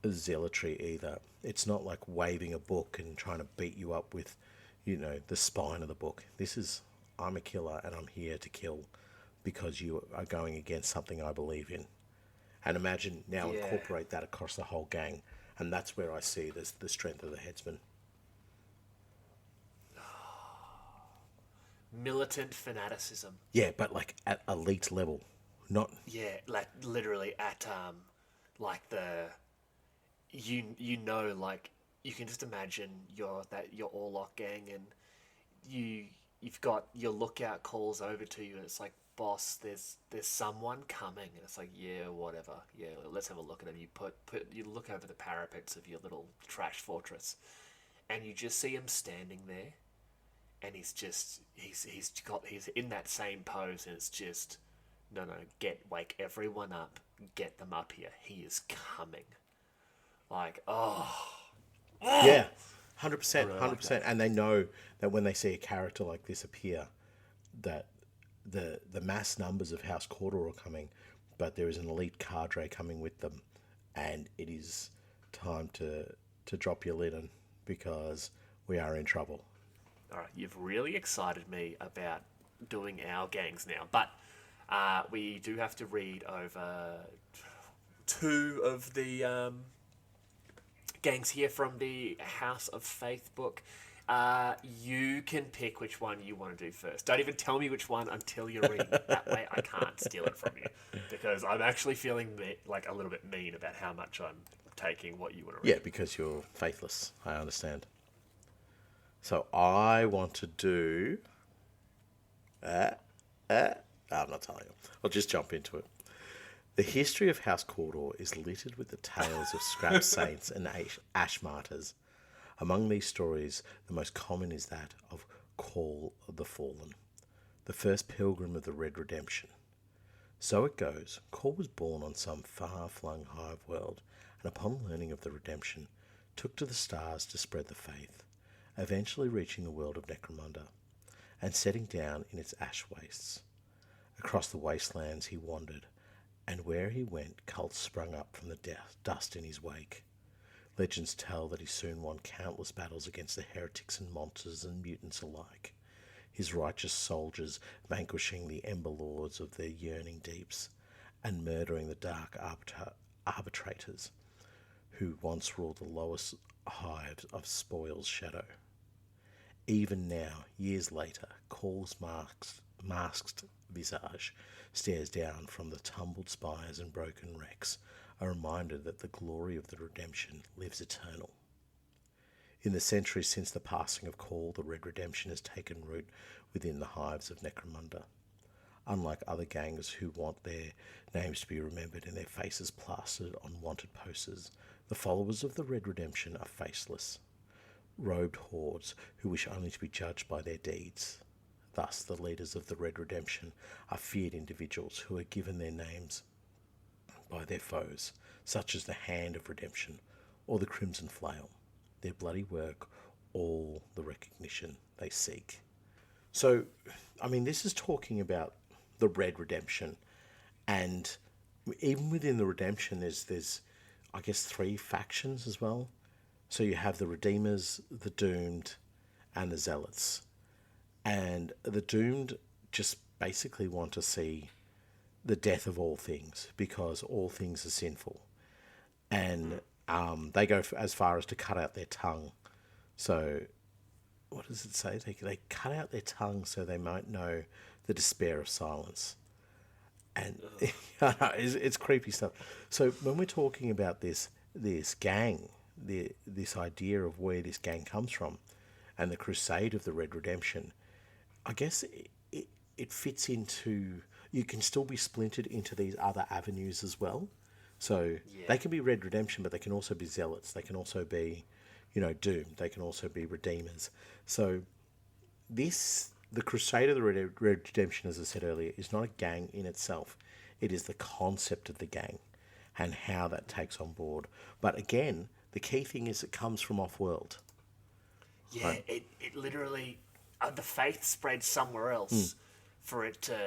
zealotry either. It's not like waving a book and trying to beat you up with, the spine of the book. This is, I'm a killer and I'm here to kill because you are going against something I believe in. And imagine now incorporate that across the whole gang, and that's where I see the strength of the headsman. Militant fanaticism. Yeah, but like at elite level, not. Yeah, like literally at like the like you can just imagine your Orlok gang, and you've got your lookout calls over to you, and it's like, boss, there's someone coming, and it's like, yeah, whatever, yeah, let's have a look at him. You look over the parapets of your little trash fortress, and you just see him standing there, and he's in that same pose, and it's just no, wake everyone up, get them up here, he is coming. Like, Yeah, 100%, 100%. And they know that when they see a character like this appear, that the mass numbers of House Cawdor are coming, but there is an elite cadre coming with them, and it is time to drop your linen, because we are in trouble. All right, you've really excited me about doing our gangs now, but we do have to read over 2 of the gangs here from the House of Faith book. You can pick which one you want to do first. Don't even tell me which one until you're reading it. That way I can't steal it from you, because I'm actually feeling like a little bit mean about how much I'm taking what you want to read. Yeah, because you're faithless. I understand. So I want to do... I'm not telling you. I'll just jump into it. The history of House Cawdor is littered with the tales of scrap saints and ash martyrs. Among these stories, the most common is that of Call of the Fallen, the first pilgrim of the Red Redemption. So it goes, Call was born on some far-flung hive world, and upon learning of the redemption, took to the stars to spread the faith, eventually reaching the world of Necromunda, and setting down in its ash wastes. Across the wastelands he wandered, and where he went, cults sprung up from the dust in his wake. Legends tell that he soon won countless battles against the heretics and monsters and mutants alike, his righteous soldiers vanquishing the ember lords of their yearning deeps and murdering the dark arbitrators who once ruled the lowest hives of Spoil's shadow. Even now, years later, Caw's masked visage stares down from the tumbled spires and broken wrecks, a reminder that the glory of the redemption lives eternal. In the centuries since the passing of Caw, the Red Redemption has taken root within the hives of Necromunda. Unlike other gangs who want their names to be remembered and their faces plastered on wanted posters, the followers of the Red Redemption are faceless, robed hordes who wish only to be judged by their deeds. Thus, the leaders of the Red Redemption are feared individuals who are given their names by their foes, such as the Hand of Redemption or the Crimson Flail. Their bloody work, all the recognition they seek. So, I mean, this is talking about the Red Redemption, and even within the Redemption, there's I guess 3 factions as well. So you have the Redeemers, the Doomed, and the Zealots. And the Doomed just basically want to see the death of all things, because all things are sinful. And they go as far as to cut out their tongue. So, what does it say? They cut out their tongue so they might know the despair of silence. And it's creepy stuff. So when we're talking about this gang, this idea of where this gang comes from, and the crusade of the Red Redemption, I guess it fits into... You can still be splintered into these other avenues as well. So they can be Red Redemption, but they can also be Zealots. They can also be, Doomed. They can also be Redeemers. So the Crusade of the Red Redemption, as I said earlier, is not a gang in itself. It is the concept of the gang and how that takes on board. But again, the key thing is it comes from off-world. Yeah, right? It literally... the faith spreads somewhere else for it to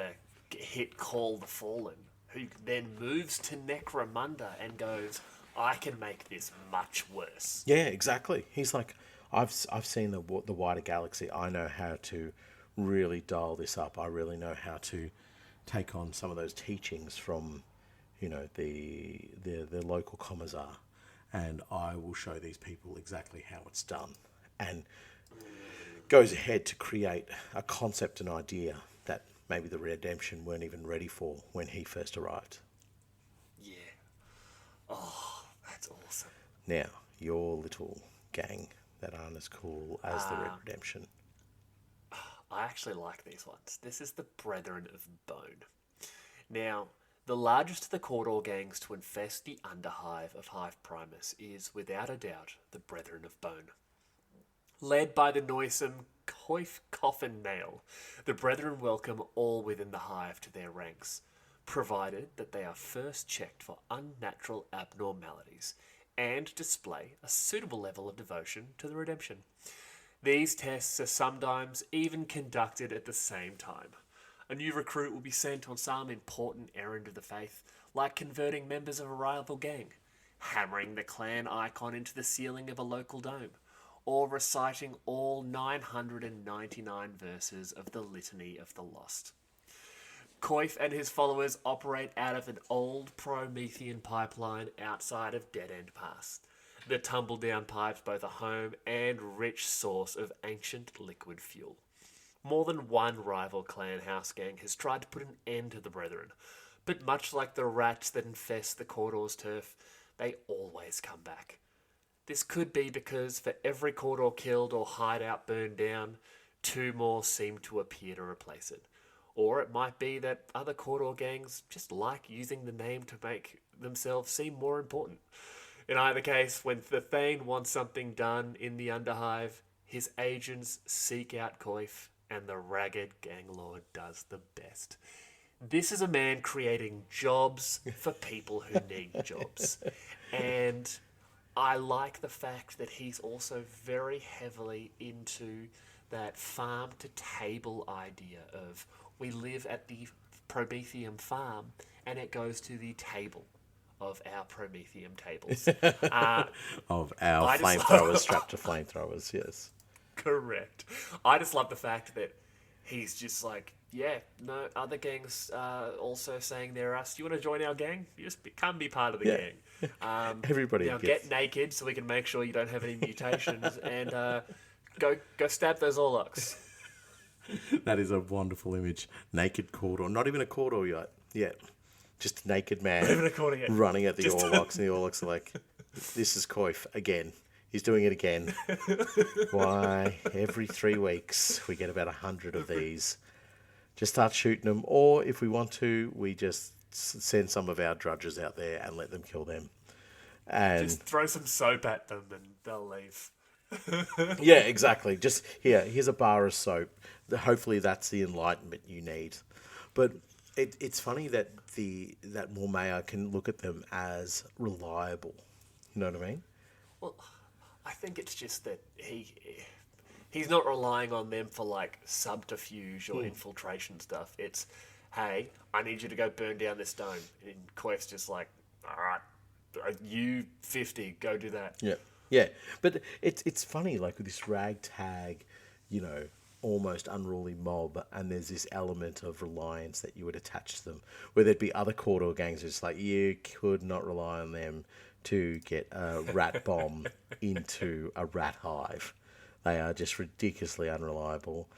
hit Caw the Fallen, who then moves to Necromunda and goes, I can make this much worse. Yeah, exactly. He's like, I've seen the wider galaxy. I know how to really dial this up. I really know how to take on some of those teachings from, the local commissar, and I will show these people exactly how it's done. And goes ahead to create a concept and idea that maybe the Redemption weren't even ready for when he first arrived. Yeah. Oh, that's awesome. Now, your little gang that aren't as cool as the Red Redemption. I actually like these ones. This is the Brethren of Bone. Now, the largest of the Cawdor gangs to infest the Underhive of Hive Primus is, without a doubt, the Brethren of Bone. Led by the noisome Coffin Nail, the Brethren welcome all within the hive to their ranks, provided that they are first checked for unnatural abnormalities and display a suitable level of devotion to the Redemption. These tests are sometimes even conducted at the same time. A new recruit will be sent on some important errand of the faith, like converting members of a rival gang, hammering the clan icon into the ceiling of a local dome, or reciting all 999 verses of the Litany of the Lost. Coif and his followers operate out of an old Promethean pipeline outside of Dead End Pass. The tumble-down pipe's both a home and rich source of ancient liquid fuel. More than one rival clan house gang has tried to put an end to the Brethren, but much like the rats that infest the Cawdor's turf, they always come back. This could be because for every Cawdor killed or hideout burned down, 2 more seem to appear to replace it. Or it might be that other Cawdor gangs just like using the name to make themselves seem more important. In either case, when the Thane wants something done in the Underhive, his agents seek out Coif, and the ragged gang lord does the best. This is a man creating jobs for people who need jobs. And I like the fact that he's also very heavily into that farm to table idea of we live at the Prometheum farm and it goes to the table of our Prometheum tables. Of our I just- flamethrowers strapped to flamethrowers, yes. Correct. I just love the fact that he's just like, yeah, no, other gangs also saying they're us. You want to join our gang? You just come be part of the gang. Everybody Now gets... get naked so we can make sure you don't have any mutations and go stab those Orlocks. That is a wonderful image. Naked Cawdor. Not even a Cawdor yet. Just a naked man Not even a Cawdor yet. running at the Orlocks, and the Orlocks are like, this is Coif again. He's doing it again. Why? Every 3 weeks we get about 100 of these. Just start shooting them, or if we want to, we just send some of our drudges out there and let them kill them. And Just throw some soap at them and they'll leave. yeah, exactly. Just here's a bar of soap. Hopefully that's the enlightenment you need. But it's funny that that Mormea can look at them as reliable. You know what I mean? Well, I think it's just that he's not relying on them for like subterfuge or infiltration stuff. It's, hey, I need you to go burn down this dome. And Quest's just like, all right, you 50, go do that. Yeah. But it's funny, like with this ragtag, almost unruly mob, and there's this element of reliance that you would attach to them, where there'd be other Cawdor gangs who's like, you could not rely on them to get a rat bomb into a rat hive. They are just ridiculously unreliable.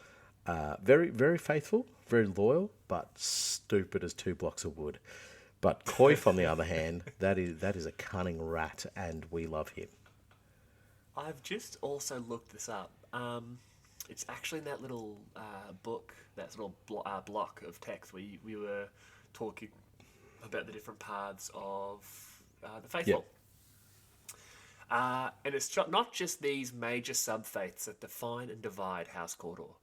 Very, very faithful, very loyal, but stupid as 2 blocks of wood. But Coif, on the other hand, that is a cunning rat, and we love him. I've just also looked this up. It's actually in that little book, that little block of text where we were talking about the different paths of the faithful. And it's not just these major sub-faiths that define and divide House Cawdor.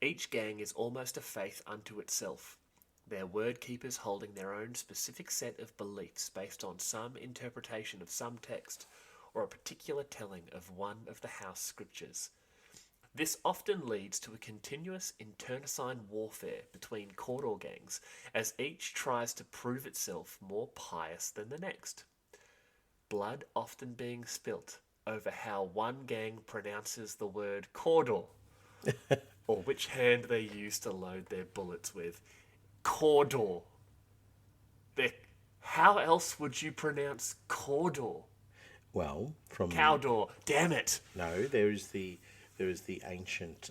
Each gang is almost a faith unto itself. Their word keepers holding their own specific set of beliefs based on some interpretation of some text or a particular telling of one of the house scriptures. This often leads to a continuous internecine warfare between Cawdor gangs as each tries to prove itself more pious than the next. Blood often being spilt over how one gang pronounces the word Cawdor, or which hand they use to load their bullets with. Cawdor. How else would you pronounce Cawdor? Well, from Cawdor. Damn it. No, there is the ancient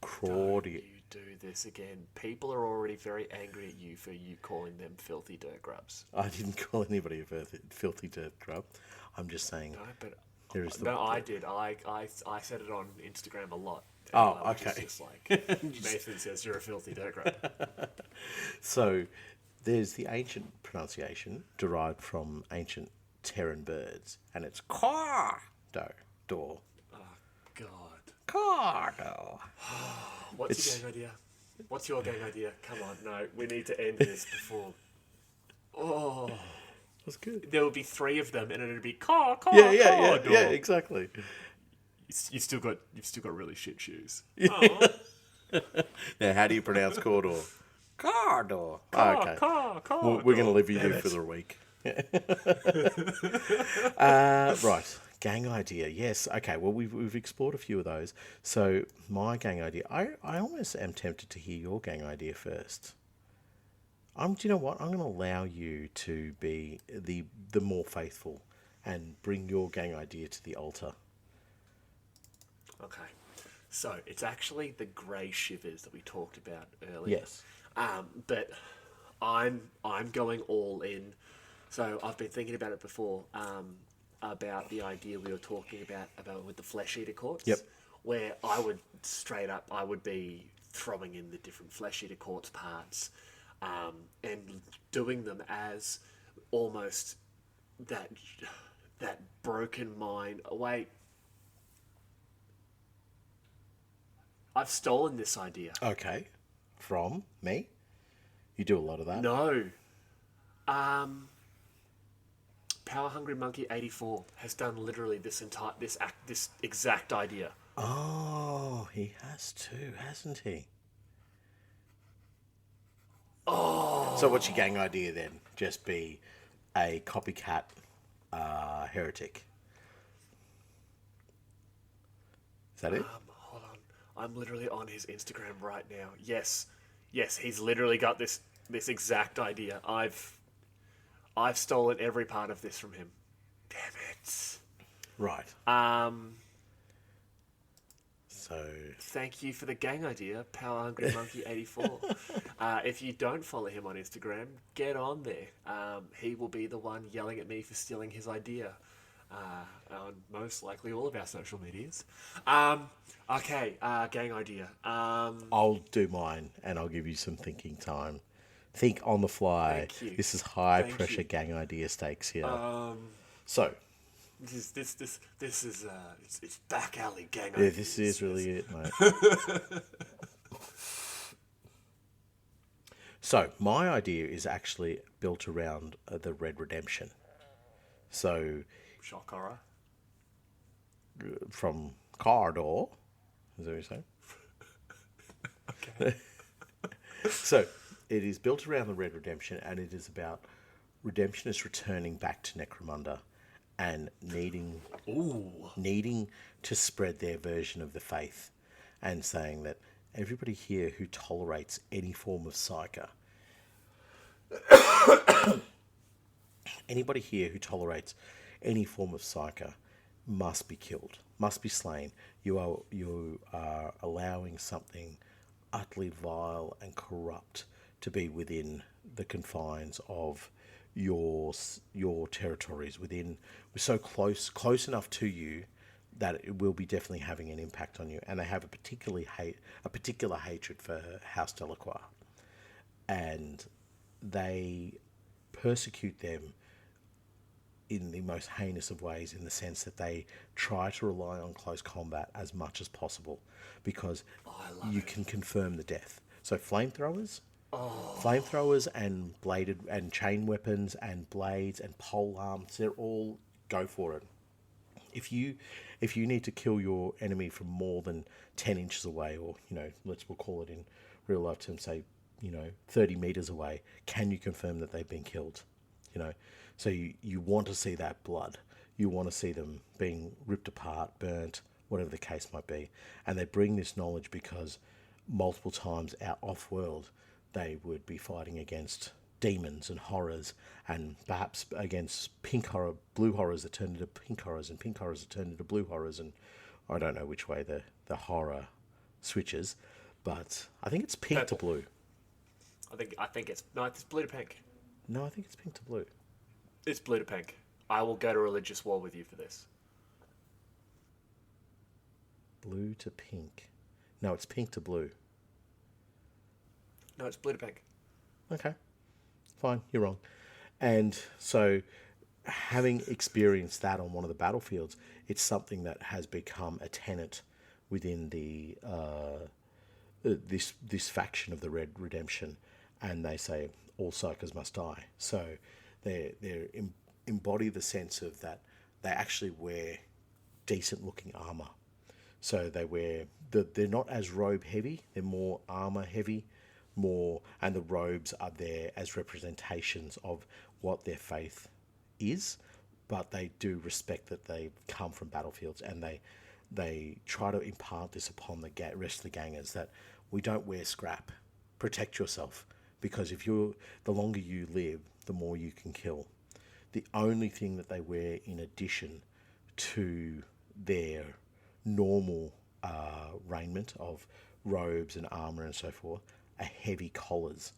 Crawdor. You do this again. People are already very angry at you for you calling them filthy dirt grubs. I didn't call anybody a filthy dirt grub. I'm just saying. No, but there is I did. I said it on Instagram a lot. Oh, which is okay. just like Nathan says you're a filthy dirt grub. So there's the ancient pronunciation derived from ancient Terran birds, and it's Caw-Door. Oh God. Caw-Door. What's your gang idea? What's your gang idea? Come on, no, we need to end this before. Oh, That's good. there will be 3 of them, and it'll be caw. Yeah, exactly. You've still got really shit shoes. Now, how do you pronounce Cawdor? Caw-Door. Okay. Caw. We're going to live with you for the week. Right. Gang idea. Yes. Okay. Well, we've explored a few of those. So my gang idea, I almost am tempted to hear your gang idea first. Do you know what? I'm going to allow you to be the more faithful and bring your gang idea to the altar. Okay. So it's actually the grey shivers that we talked about earlier. Yes. But I'm going all in. So I've been thinking about it before. About the idea we were talking about with the flesh eater courts. Yep. Where I would be throwing in the different flesh eater courts parts, and doing them as almost that broken mind. Wait, I've stolen this idea. Okay. From me? You do a lot of that? No. Power Hungry Monkey 84 has done literally this exact idea. Oh, he has too, hasn't he? Oh. So what's your gang idea then? just be a copycat heretic. Is that it? Hold on. I'm literally on his Instagram right now. Yes, he's literally got this exact idea. I've stolen every part of this from him. Damn it. Right. Um. So Thank you for the gang idea, Power Hungry Monkey 84. If you don't follow him on Instagram, get on there. He will be the one yelling at me for stealing his idea. On most likely all of our social medias. Okay, gang idea. I'll do mine, and I'll give you some thinking time. Think on the fly. Thank you. This is high Thank pressure you. gang idea stakes here. So This is it's back alley gang yeah, idea. this is really it, mate. So my idea is actually built around the Red Redemption. So Shock horror. from Caw-Door, is that what you say? Okay. So it is built around the Red Redemption, and it is about redemptionists returning back to Necromunda and needing to spread their version of the faith, and saying that everybody here who tolerates any form of psyker, anybody here who tolerates any form of psyker must be killed, must be slain. You are allowing something utterly vile and corrupt to be within the confines of your territories. We're so close enough to you that it will be definitely having an impact on you. And they have a particular hatred for House Delacroix, and they persecute them in the most heinous of ways, in the sense that they try to rely on close combat as much as possible, because you can confirm the death. So flamethrowers and bladed and chain weapons and blades and pole arms, they're all go for it. If you need to kill your enemy from more than 10 inches away, or we'll call it in real life terms, say 30 meters away, can you confirm that they've been killed? So you want to see that blood. You want to see them being ripped apart, burnt, whatever the case might be. And they bring this knowledge because multiple times out off-world, they would be fighting against demons and horrors, and perhaps against blue horrors that turned into pink horrors, and pink horrors that turned into blue horrors, and I don't know which way the horror switches, but I think it's pink to blue. I think it's blue to pink. No, I think it's pink to blue. It's blue to pink. I will go to religious war with you for this. Blue to pink. No, it's pink to blue. No, it's blue to pink. Okay. Fine, you're wrong. And so, having experienced that on one of the battlefields, it's something that has become a tenet within the this faction of the Red Redemption, and they say all psychers must die. So they embody the sense of that they actually wear decent looking armor. So they wear they're not as robe heavy; they're more armor heavy. And the robes are there as representations of what their faith is, but they do respect that they come from battlefields, and they try to impart this upon the rest of the gangers, that we don't wear scrap. Protect yourself, because the longer you live, the more you can kill. The only thing that they wear in addition to their normal raiment of robes and armor and so forth are heavy collars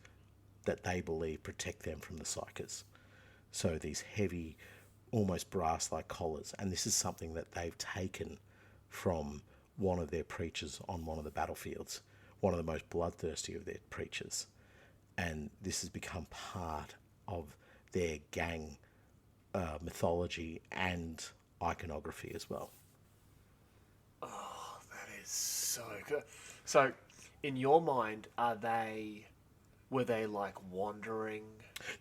that they believe protect them from the psychers. So these heavy, almost brass-like collars, and this is something that they've taken from one of their preachers on one of the battlefields, one of the most bloodthirsty of their preachers, and this has become part of their gang mythology and iconography as well. Oh, that is so good. So, in your mind, were they like wandering?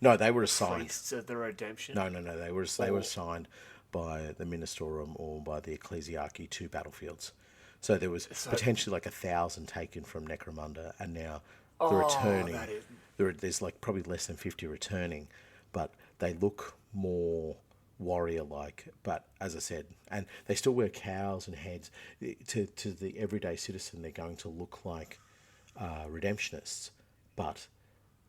No, they were assigned. Priests of the Redemption? No. They were assigned by the Ministorum or by the Ecclesiarchy to battlefields. So there was potentially like 1,000 taken from Necromunda, and now the returning. There's like probably less than 50 returning, but they look more warrior-like. But as I said, and they still wear cows and heads. To the everyday citizen, they're going to look like redemptionists, but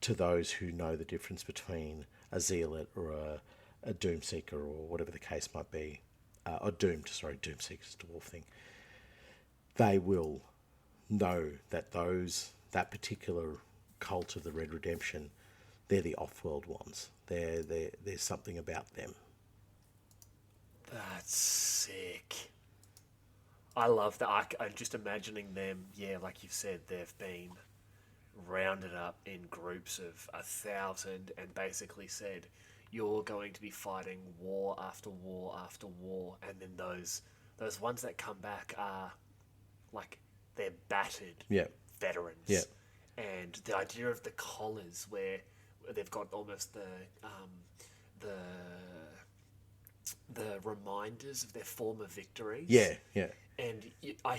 to those who know the difference between a zealot or a doomseeker or whatever the case might be, or doomseeker's a dwarf thing, they will know that that particular cult of the Red Redemption, they're the off-world ones. There's something about them. That's sick. I love that. I'm just imagining them, like you've said, they've been rounded up in groups of 1,000 and basically said, you're going to be fighting war after war after war, and then those ones that come back are like they're battered veterans. Yeah. And the idea of the collars where they've got almost the reminders of their former victories. Yeah, yeah. And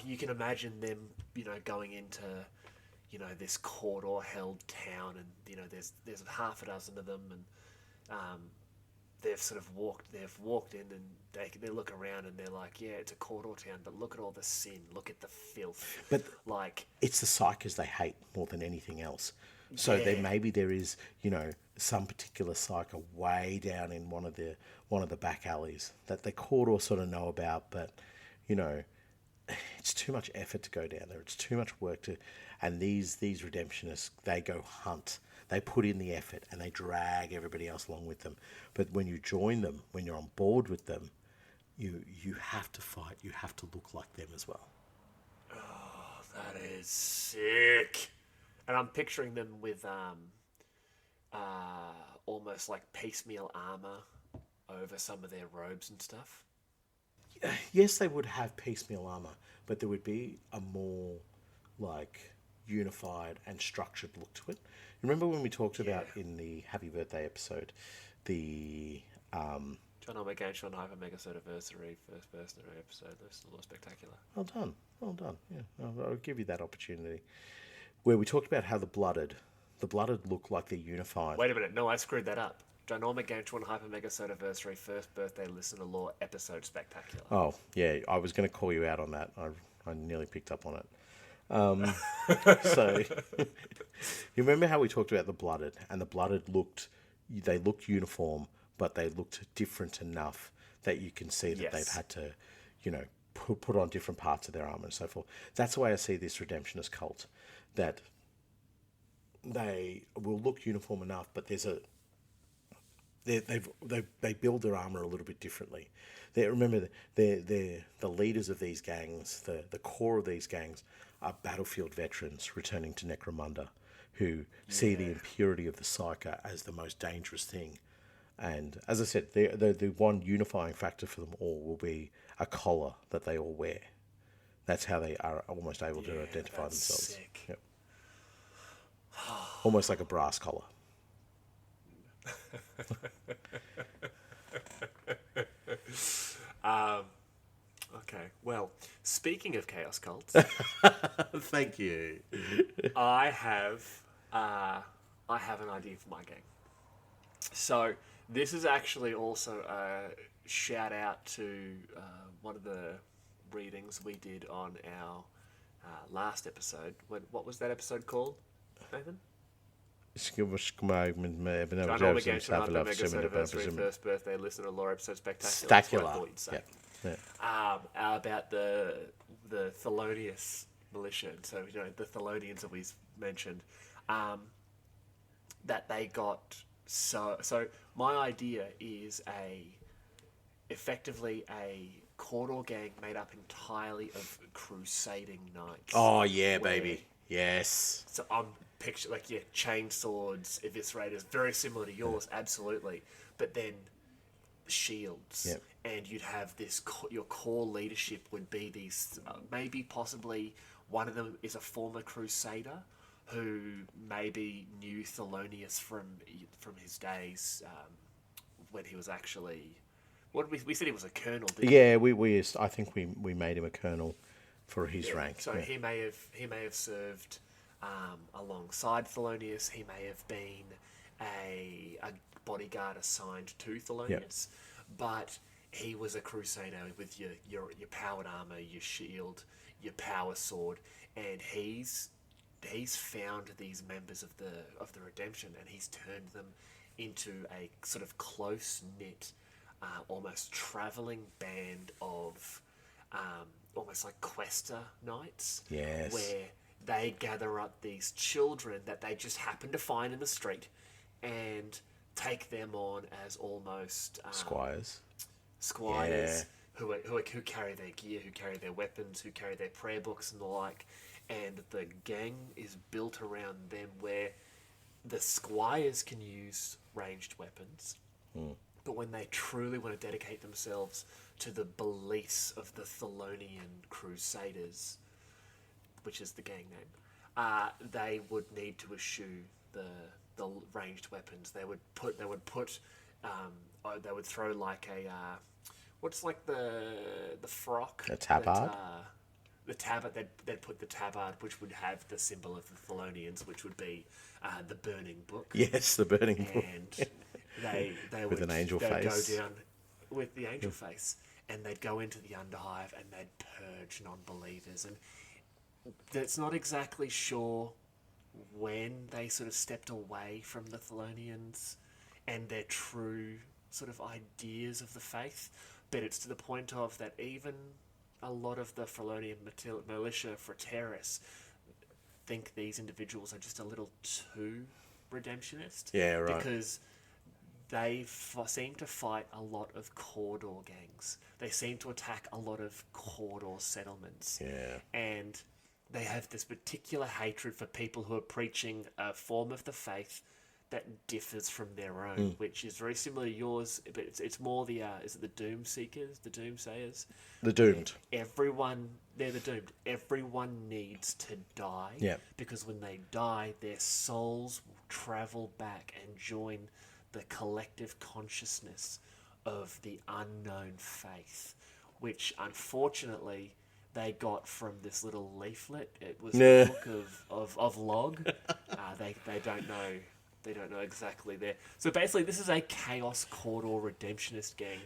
you can imagine them, going into, this Cawdor held town, and there's half a dozen of them, and they've walked in, and they look around and they're like, yeah, it's a Cawdor town, but look at all the sin, look at the filth. But like, it's the psychers they hate more than anything else. So there is, some particular psyker way down in one of the back alleys that the Cawdor sort of know about, but it's too much effort to go down there. It's too much work and these redemptionists, they go hunt. They put in the effort and they drag everybody else along with them. But when you join them, when you're on board with them, you have to fight. You have to look like them as well. Oh, that is sick. And I'm picturing them with almost like piecemeal armor over some of their robes and stuff. Yes, they would have piecemeal armor, but there would be a more like unified and structured look to it. Remember when we talked about in the Happy Birthday episode, the John Omega on Hyper Mega Anniversary first birthday episode. That's a little spectacular. Well done. Yeah, I'll give you that opportunity. Where we talked about how the blooded look like they're unified. Wait a minute, no, I screwed that up. Dynamic Game 1 Hyper Mega Anniversary first birthday listener lore episode spectacular. Oh yeah, I was going to call you out on that. I nearly picked up on it. So you remember how we talked about the blooded, and the blooded looked uniform, but they looked different enough that you can see that they've had to, put on different parts of their armor and so forth. That's the way I see this redemptionist cult, that they will look uniform enough, but they build their armor a little bit differently. Remember, they're the leaders of these gangs. The core of these gangs are battlefield veterans returning to Necromunda, who see the impurity of the psyker as the most dangerous thing. And as I said, the one unifying factor for them all will be a collar that they all wear. That's how they are almost able to identify themselves. Sick. Yep. Almost like a brass collar. Okay, well, speaking of chaos cults, Thank you. I have an idea for my gang. So this is actually also a shout out to one of the readings we did on our last episode. What was that episode called, Nathan? First birthday listener lore episode spectacular. Stacular. About the Thelonious militia. So the Thelonians that we mentioned, that they got so my idea is effectively a Cawdor gang made up entirely of crusading knights. Oh yeah, baby. Yes. So I'm picturing chain swords, eviscerators, very similar to yours, absolutely. But then shields, and you'd have this. Your core leadership would be these. Maybe possibly one of them is a former crusader who maybe knew Thelonious from his days when he was actually. What did we said he was a colonel. I think we made him a colonel for his rank. So he may have served alongside Thelonious. He may have been a bodyguard assigned to Thelonious, but he was a crusader with your powered armor, your shield, your power sword, and he's found these members of the Redemption, and he's turned them into a sort of close knit, almost traveling band of almost like quester knights. Yes. Where they gather up these children that they just happen to find in the street and take them on as almost Squires. Who carry their gear, who carry their weapons, who carry their prayer books and the like. And the gang is built around them, where the squires can use ranged weapons, but when they truly want to dedicate themselves to the beliefs of the Thelonian Crusaders, which is the gang name, they would need to eschew the ranged weapons. They would throw like a what's like the frock, a tabard. The tabard, they'd put the tabard, which would have the symbol of the Thelonians, which would be the burning book. Yes, the burning book. And they with would an angel they'd face. go down with the angel face, and they'd go into the Underhive and they'd purge non-believers. And it's not exactly sure when they sort of stepped away from the Thelonians and their true sort of ideas of the faith, but it's to the point of that even a lot of the Thelonian militia fraternis think these individuals are just a little too redemptionist. Yeah, right. Because they seem to fight a lot of Cawdor gangs. They seem to attack a lot of Cawdor settlements. Yeah. And they have this particular hatred for people who are preaching a form of the faith that differs from their own, which is very similar to yours, but it's more the, is it the Doom Seekers, the Doomsayers? The Doomed. They're the Doomed. Everyone needs to die, because when they die, their souls will travel back and join the collective consciousness of the unknown faith, which unfortunately they got from this little leaflet. It was a book of log. They don't know. They don't know exactly there. So basically, this is a Chaos Cawdor redemptionist gang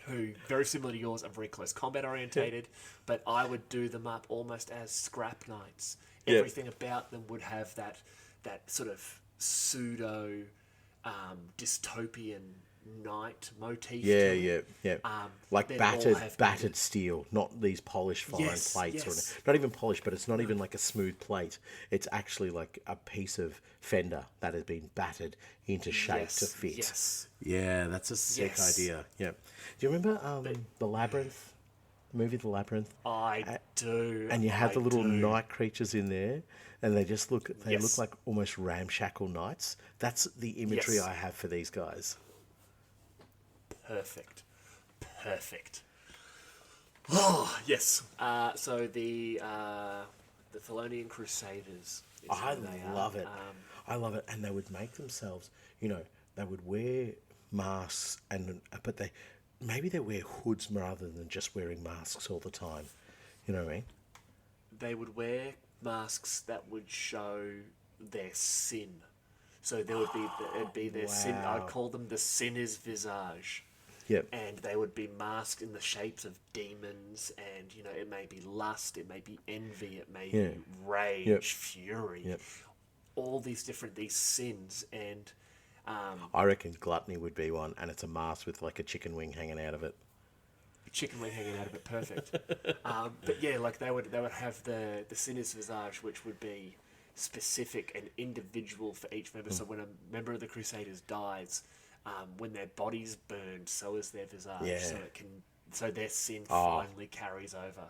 who, very similar to yours, are very close combat orientated, but I would do them up almost as scrap knights. Everything about them would have that sort of pseudo dystopian knight motif. Like battered steel, not these polished fine plates. Or not even polished, but it's not even like a smooth plate. It's actually like a piece of fender that has been battered into shape to fit. Yes. Yeah, that's a sick idea. Yeah. Do you remember The Labyrinth? The movie The Labyrinth? I do. And you had the little night creatures in there, and they just look like almost ramshackle knights. That's the imagery I have for these guys. Perfect. Oh, yes. So the Thelonian Crusaders. I love it. I love it. And they would make themselves, they would wear masks, but they wear hoods rather than just wearing masks all the time. You know what I mean? They would wear masks that would show their sin. So there would be their sin. I'd call them the sinner's visage. Yep. And they would be masked in the shapes of demons, and it may be lust, it may be envy, it may be rage, fury, all these sins. And I reckon gluttony would be one, and it's a mask with like a chicken wing hanging out of it. Perfect. But yeah, like they would have the sinner's visage, which would be specific and individual for each member. So when a member of the Crusaders dies, when their body's burned, so is their visage. So their sin finally carries over.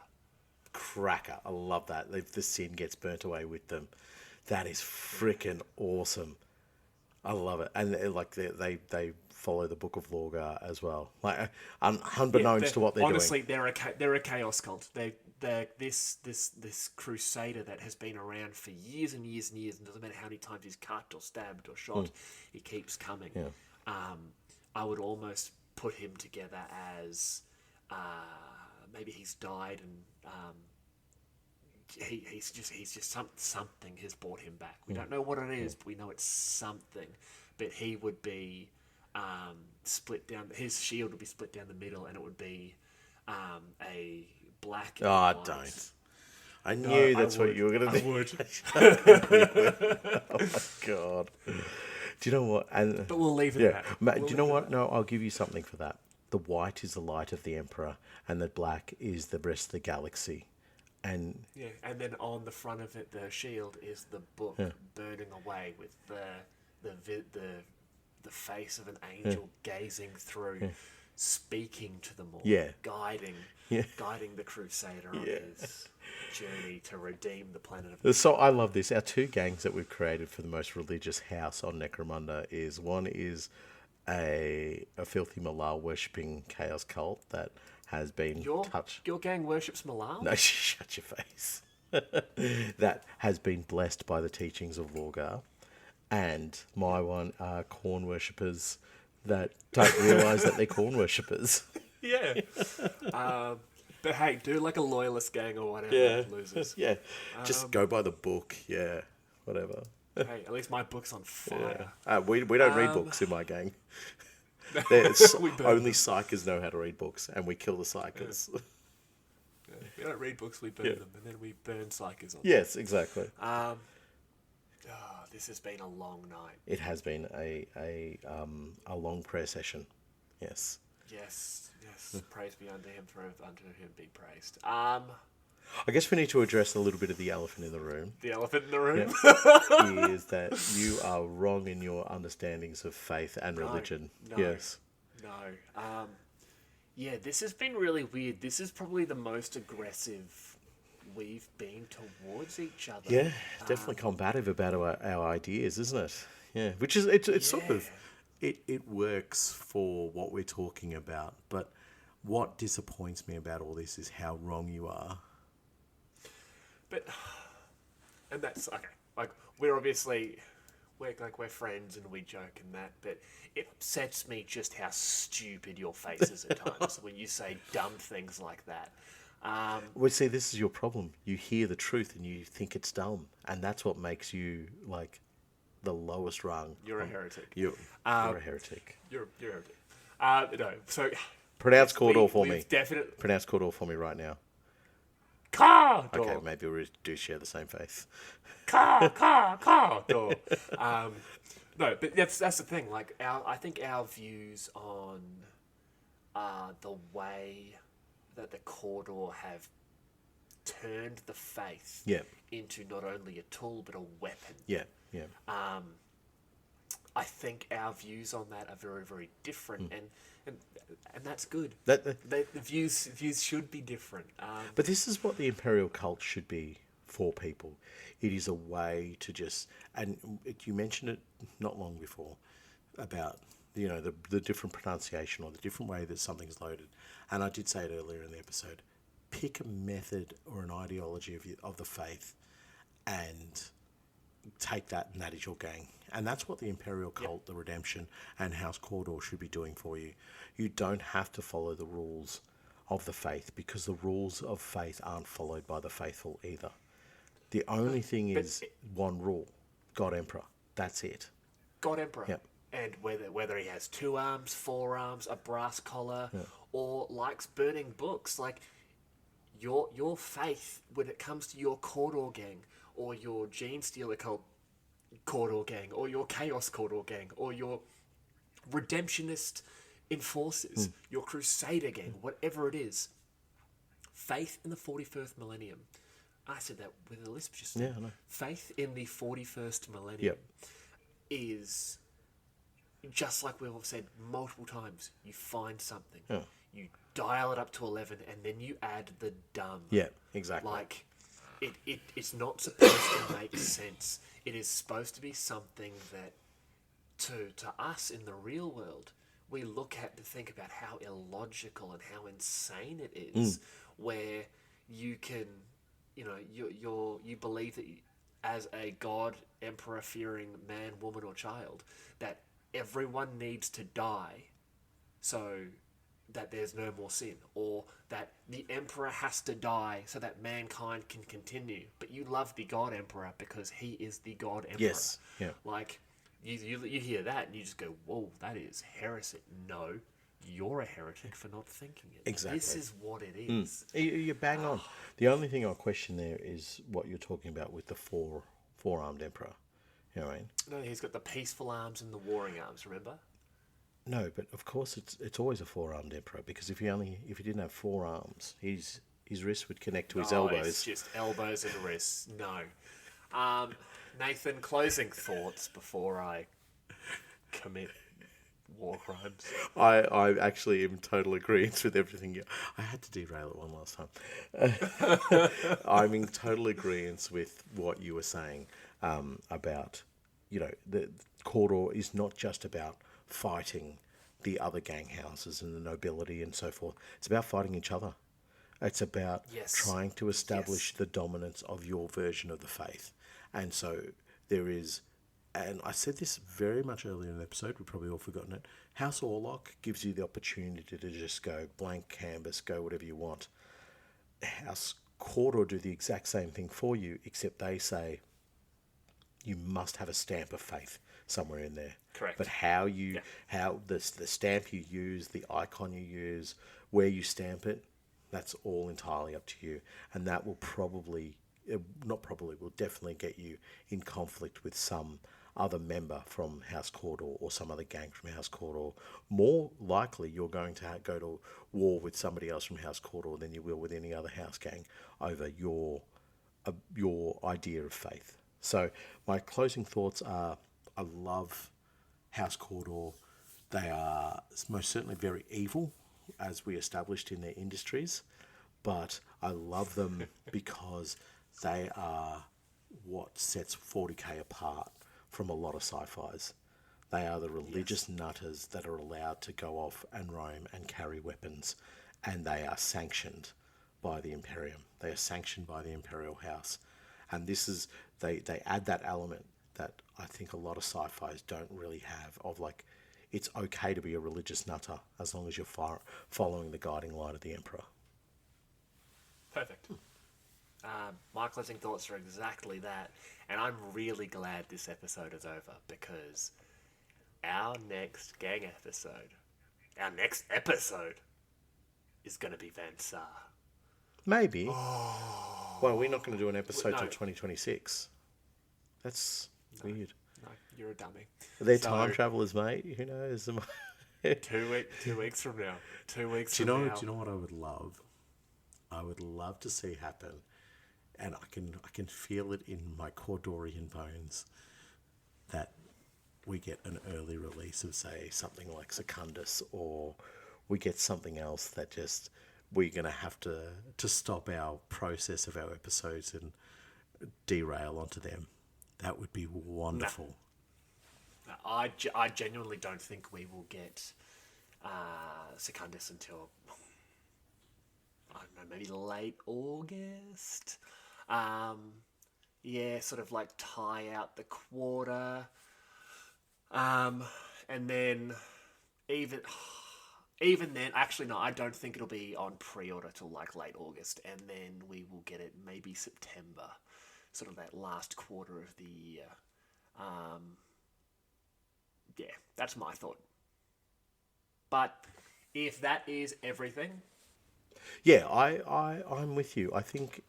Cracker! I love that. The sin gets burnt away with them. That is freaking awesome. I love it, and they follow the Book of Lorgar as well. Like unbeknownst to what they're honestly, doing. Honestly, they're a chaos cult. They're this crusader that has been around for years and years and years, and doesn't matter how many times he's cut or stabbed or shot, he keeps coming. Yeah. I would almost put him together as maybe he's died and he's just something has brought him back. We don't know what it is, but we know it's something. but he would be split down. His shield would be split down the middle, and it would be a black. And white. Don't. I knew that's what you were going to do. I would. Oh my god. Do you know what? But we'll leave it at that. Do you know what? No, I'll give you something for that. The white is the light of the Emperor, and the black is the rest of the galaxy. And and then on the front of it, the shield is the book burning away with the face of an angel gazing through, speaking to them all, guiding the Crusader on his journey to redeem the planet of. So I love this. Our two gangs that we've created for the most religious house on Necromunda is one is a filthy Malal worshipping chaos cult that has been touched. Your gang worships Malal? No, shut your face. That has been blessed by the teachings of Lorgar. And my one are corn worshippers that don't realise that they're corn worshippers. Yeah. But hey, do like a loyalist gang or whatever. Losers. Yeah. Just go by the book. Yeah. Whatever. Hey, at least my book's on fire. Yeah. We don't read books in my gang. Only psychers know how to read books, and we kill the psychers. Yeah. We don't read books, we burn them, and then we burn psychers on Yes, exactly. This has been a long night. It has been a long prayer session. Yes. Yes. Praise be unto him, for unto him be praised. I guess we need to address a little bit of the elephant in the room. The elephant in the room? Is that you are wrong in your understandings of faith and religion. No. Yes. No. This has been really weird. This is probably the most aggressive we've been towards each other. Yeah, definitely combative about our ideas, isn't it? Yeah, which is, it's sort of, it works for what we're talking about, but what disappoints me about all this is how wrong you are. But, and that's, okay, like, we're obviously, we're friends and we joke and that, but it upsets me just how stupid your face is at times when you say dumb things like that. Well, see, this is your problem. You hear the truth and you think it's dumb, and that's what makes you, like, the lowest rung. You're a heretic. You're a heretic. You're a heretic. No, so... Pronounce Cawdor for me. Definitely... Pronounce Cawdor for me right now. Caw-Door. Okay, maybe we do share the same faith. Caw-Door. No, but that's the thing. Like, I think our views on the way that the Cawdor have turned the faith into not only a tool but a weapon. Yeah. I think our views on that are very, very different, and that's good. The views should be different. But this is what the imperial cult should be for people. It is a way to just, and you mentioned it not long before about the different pronunciation or the different way that something's loaded. And I did say it earlier in the episode. Pick a method or an ideology of the faith and take that, and that is your gang. And that's what the Imperial Cult, the Redemption, and House Cawdor should be doing for you. You don't have to follow the rules of the faith, because the rules of faith aren't followed by the faithful either. The only thing is one rule. God Emperor. That's it. God Emperor. Yep. And whether he has 2 arms, 4 arms, a brass collar, or likes burning books, like your faith when it comes to your Cawdor gang, or your Gene Stealer cult Cawdor gang, or your Chaos Cawdor gang, or your Redemptionist Enforcers, your Crusader gang, whatever it is, faith in the 41st millennium. I said that with a lisp just now. Yeah, I know. Faith in the 41st millennium is... just like we've said multiple times, you find something, you dial it up to 11, and then you add the dumb. Yeah, exactly. Like, it's not supposed to make sense. It is supposed to be something that, to us in the real world, we look at to think about how illogical and how insane it is, where you can, you believe that as a god, emperor-fearing man, woman, or child, that everyone needs to die so that there's no more sin, or that the emperor has to die so that mankind can continue. But you love the god emperor because he is the god emperor. Yes. Yeah. Like, you hear that and you just go, whoa, that is heresy. No, you're a heretic for not thinking it. Exactly. This is what it is. You bang on. The only thing I'll question there is what you're talking about with the four-armed emperor. You know what I mean? No, he's got the peaceful arms and the warring arms, remember? No, but of course it's always a four-armed emperor, because if he didn't have four arms, his wrists would connect to his elbows. It's just elbows and wrists. No. Nathan, closing thoughts before I commit war crimes. I actually am in total agreement with everything. I had to derail it one last time. I'm in total agreement with what you were saying about, the Cawdor is not just about fighting the other gang houses and the nobility and so forth. It's about fighting each other. It's about trying to establish the dominance of your version of the faith. And so there is, and I said this very much earlier in the episode, we've probably all forgotten it, House Orlock gives you the opportunity to just go blank canvas, go whatever you want. House Cawdor do the exact same thing for you, except they say you must have a stamp of faith somewhere in there. Correct. But how the stamp you use, the icon you use, where you stamp it, that's all entirely up to you. And that will will definitely get you in conflict with some other member from House Cawdor or some other gang from House Cawdor. More likely you're going to go to war with somebody else from House Cawdor than you will with any other house gang over your idea of faith. So my closing thoughts are, I love House Cawdor. They are most certainly very evil, as we established in their industries, but I love them because they are what sets 40k apart from a lot of sci-fis. They are the religious nutters that are allowed to go off and roam and carry weapons, and they are sanctioned by the Imperium. They are sanctioned by the Imperial House. And this is, they add that element that I think a lot of sci-fis don't really have, of like, it's okay to be a religious nutter as long as you're following the guiding light of the Emperor. Perfect. My closing thoughts are exactly that, and I'm really glad this episode is over, because our next episode is going to be Van Sar. Maybe. Oh. Well, we're not going to do an episode till 2026. That's weird. No, you're a dummy. They're time travelers, mate. Who knows? 2 weeks from now. 2 weeks do from you know, now. Do you know what I would love? I would love to see happen, and I can feel it in my Cawdorian bones, that we get an early release of, say, something like Secundus, or we get something else that just we're going to have to stop our process of our episodes and derail onto them. That would be wonderful. No, I genuinely don't think we will get Secundus until, I don't know, maybe late August. Sort of like tie out the quarter. And then even then, actually no, I don't think it'll be on pre-order till like late August, and then we will get it maybe September, sort of that last quarter of the year. That's my thought. But if that is everything... Yeah, I'm with you. I think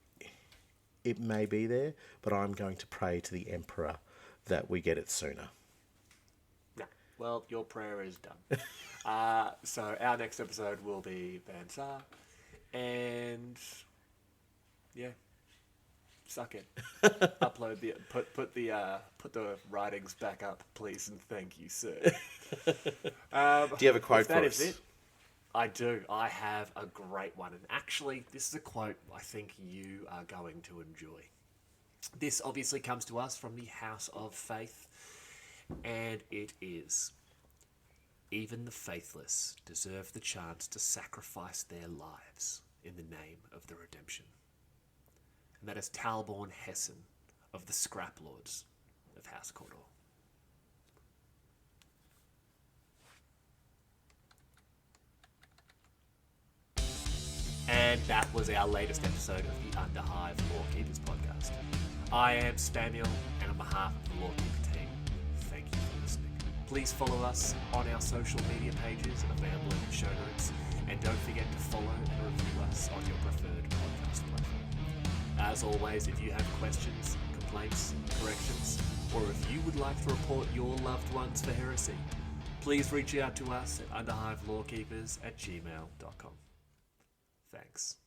it may be there, but I'm going to pray to the Emperor that we get it sooner. No. Well, your prayer is done. So our next episode will be Van Sar, and suck it. Upload the put the writings back up, please, and thank you, sir. Do you have a quote for us? That is it. I do. I have a great one, and actually, this is a quote I think you are going to enjoy. This obviously comes to us from the House of Faith, and it is: even the faithless deserve the chance to sacrifice their lives in the name of the redemption. And that is Talborn Hessen of the Scrap Lords of House Cawdor. And that was our latest episode of the Underhive Lorekeepers podcast. I am Spamuel, and on behalf of the Lorekeeper team, thank you for listening. Please follow us on our social media pages available in the show notes, and don't forget to follow and review us on your preferred podcast platform. As always, if you have questions, complaints, corrections, or if you would like to report your loved ones for heresy, please reach out to us at underhivelorekeepers@gmail.com. Thanks.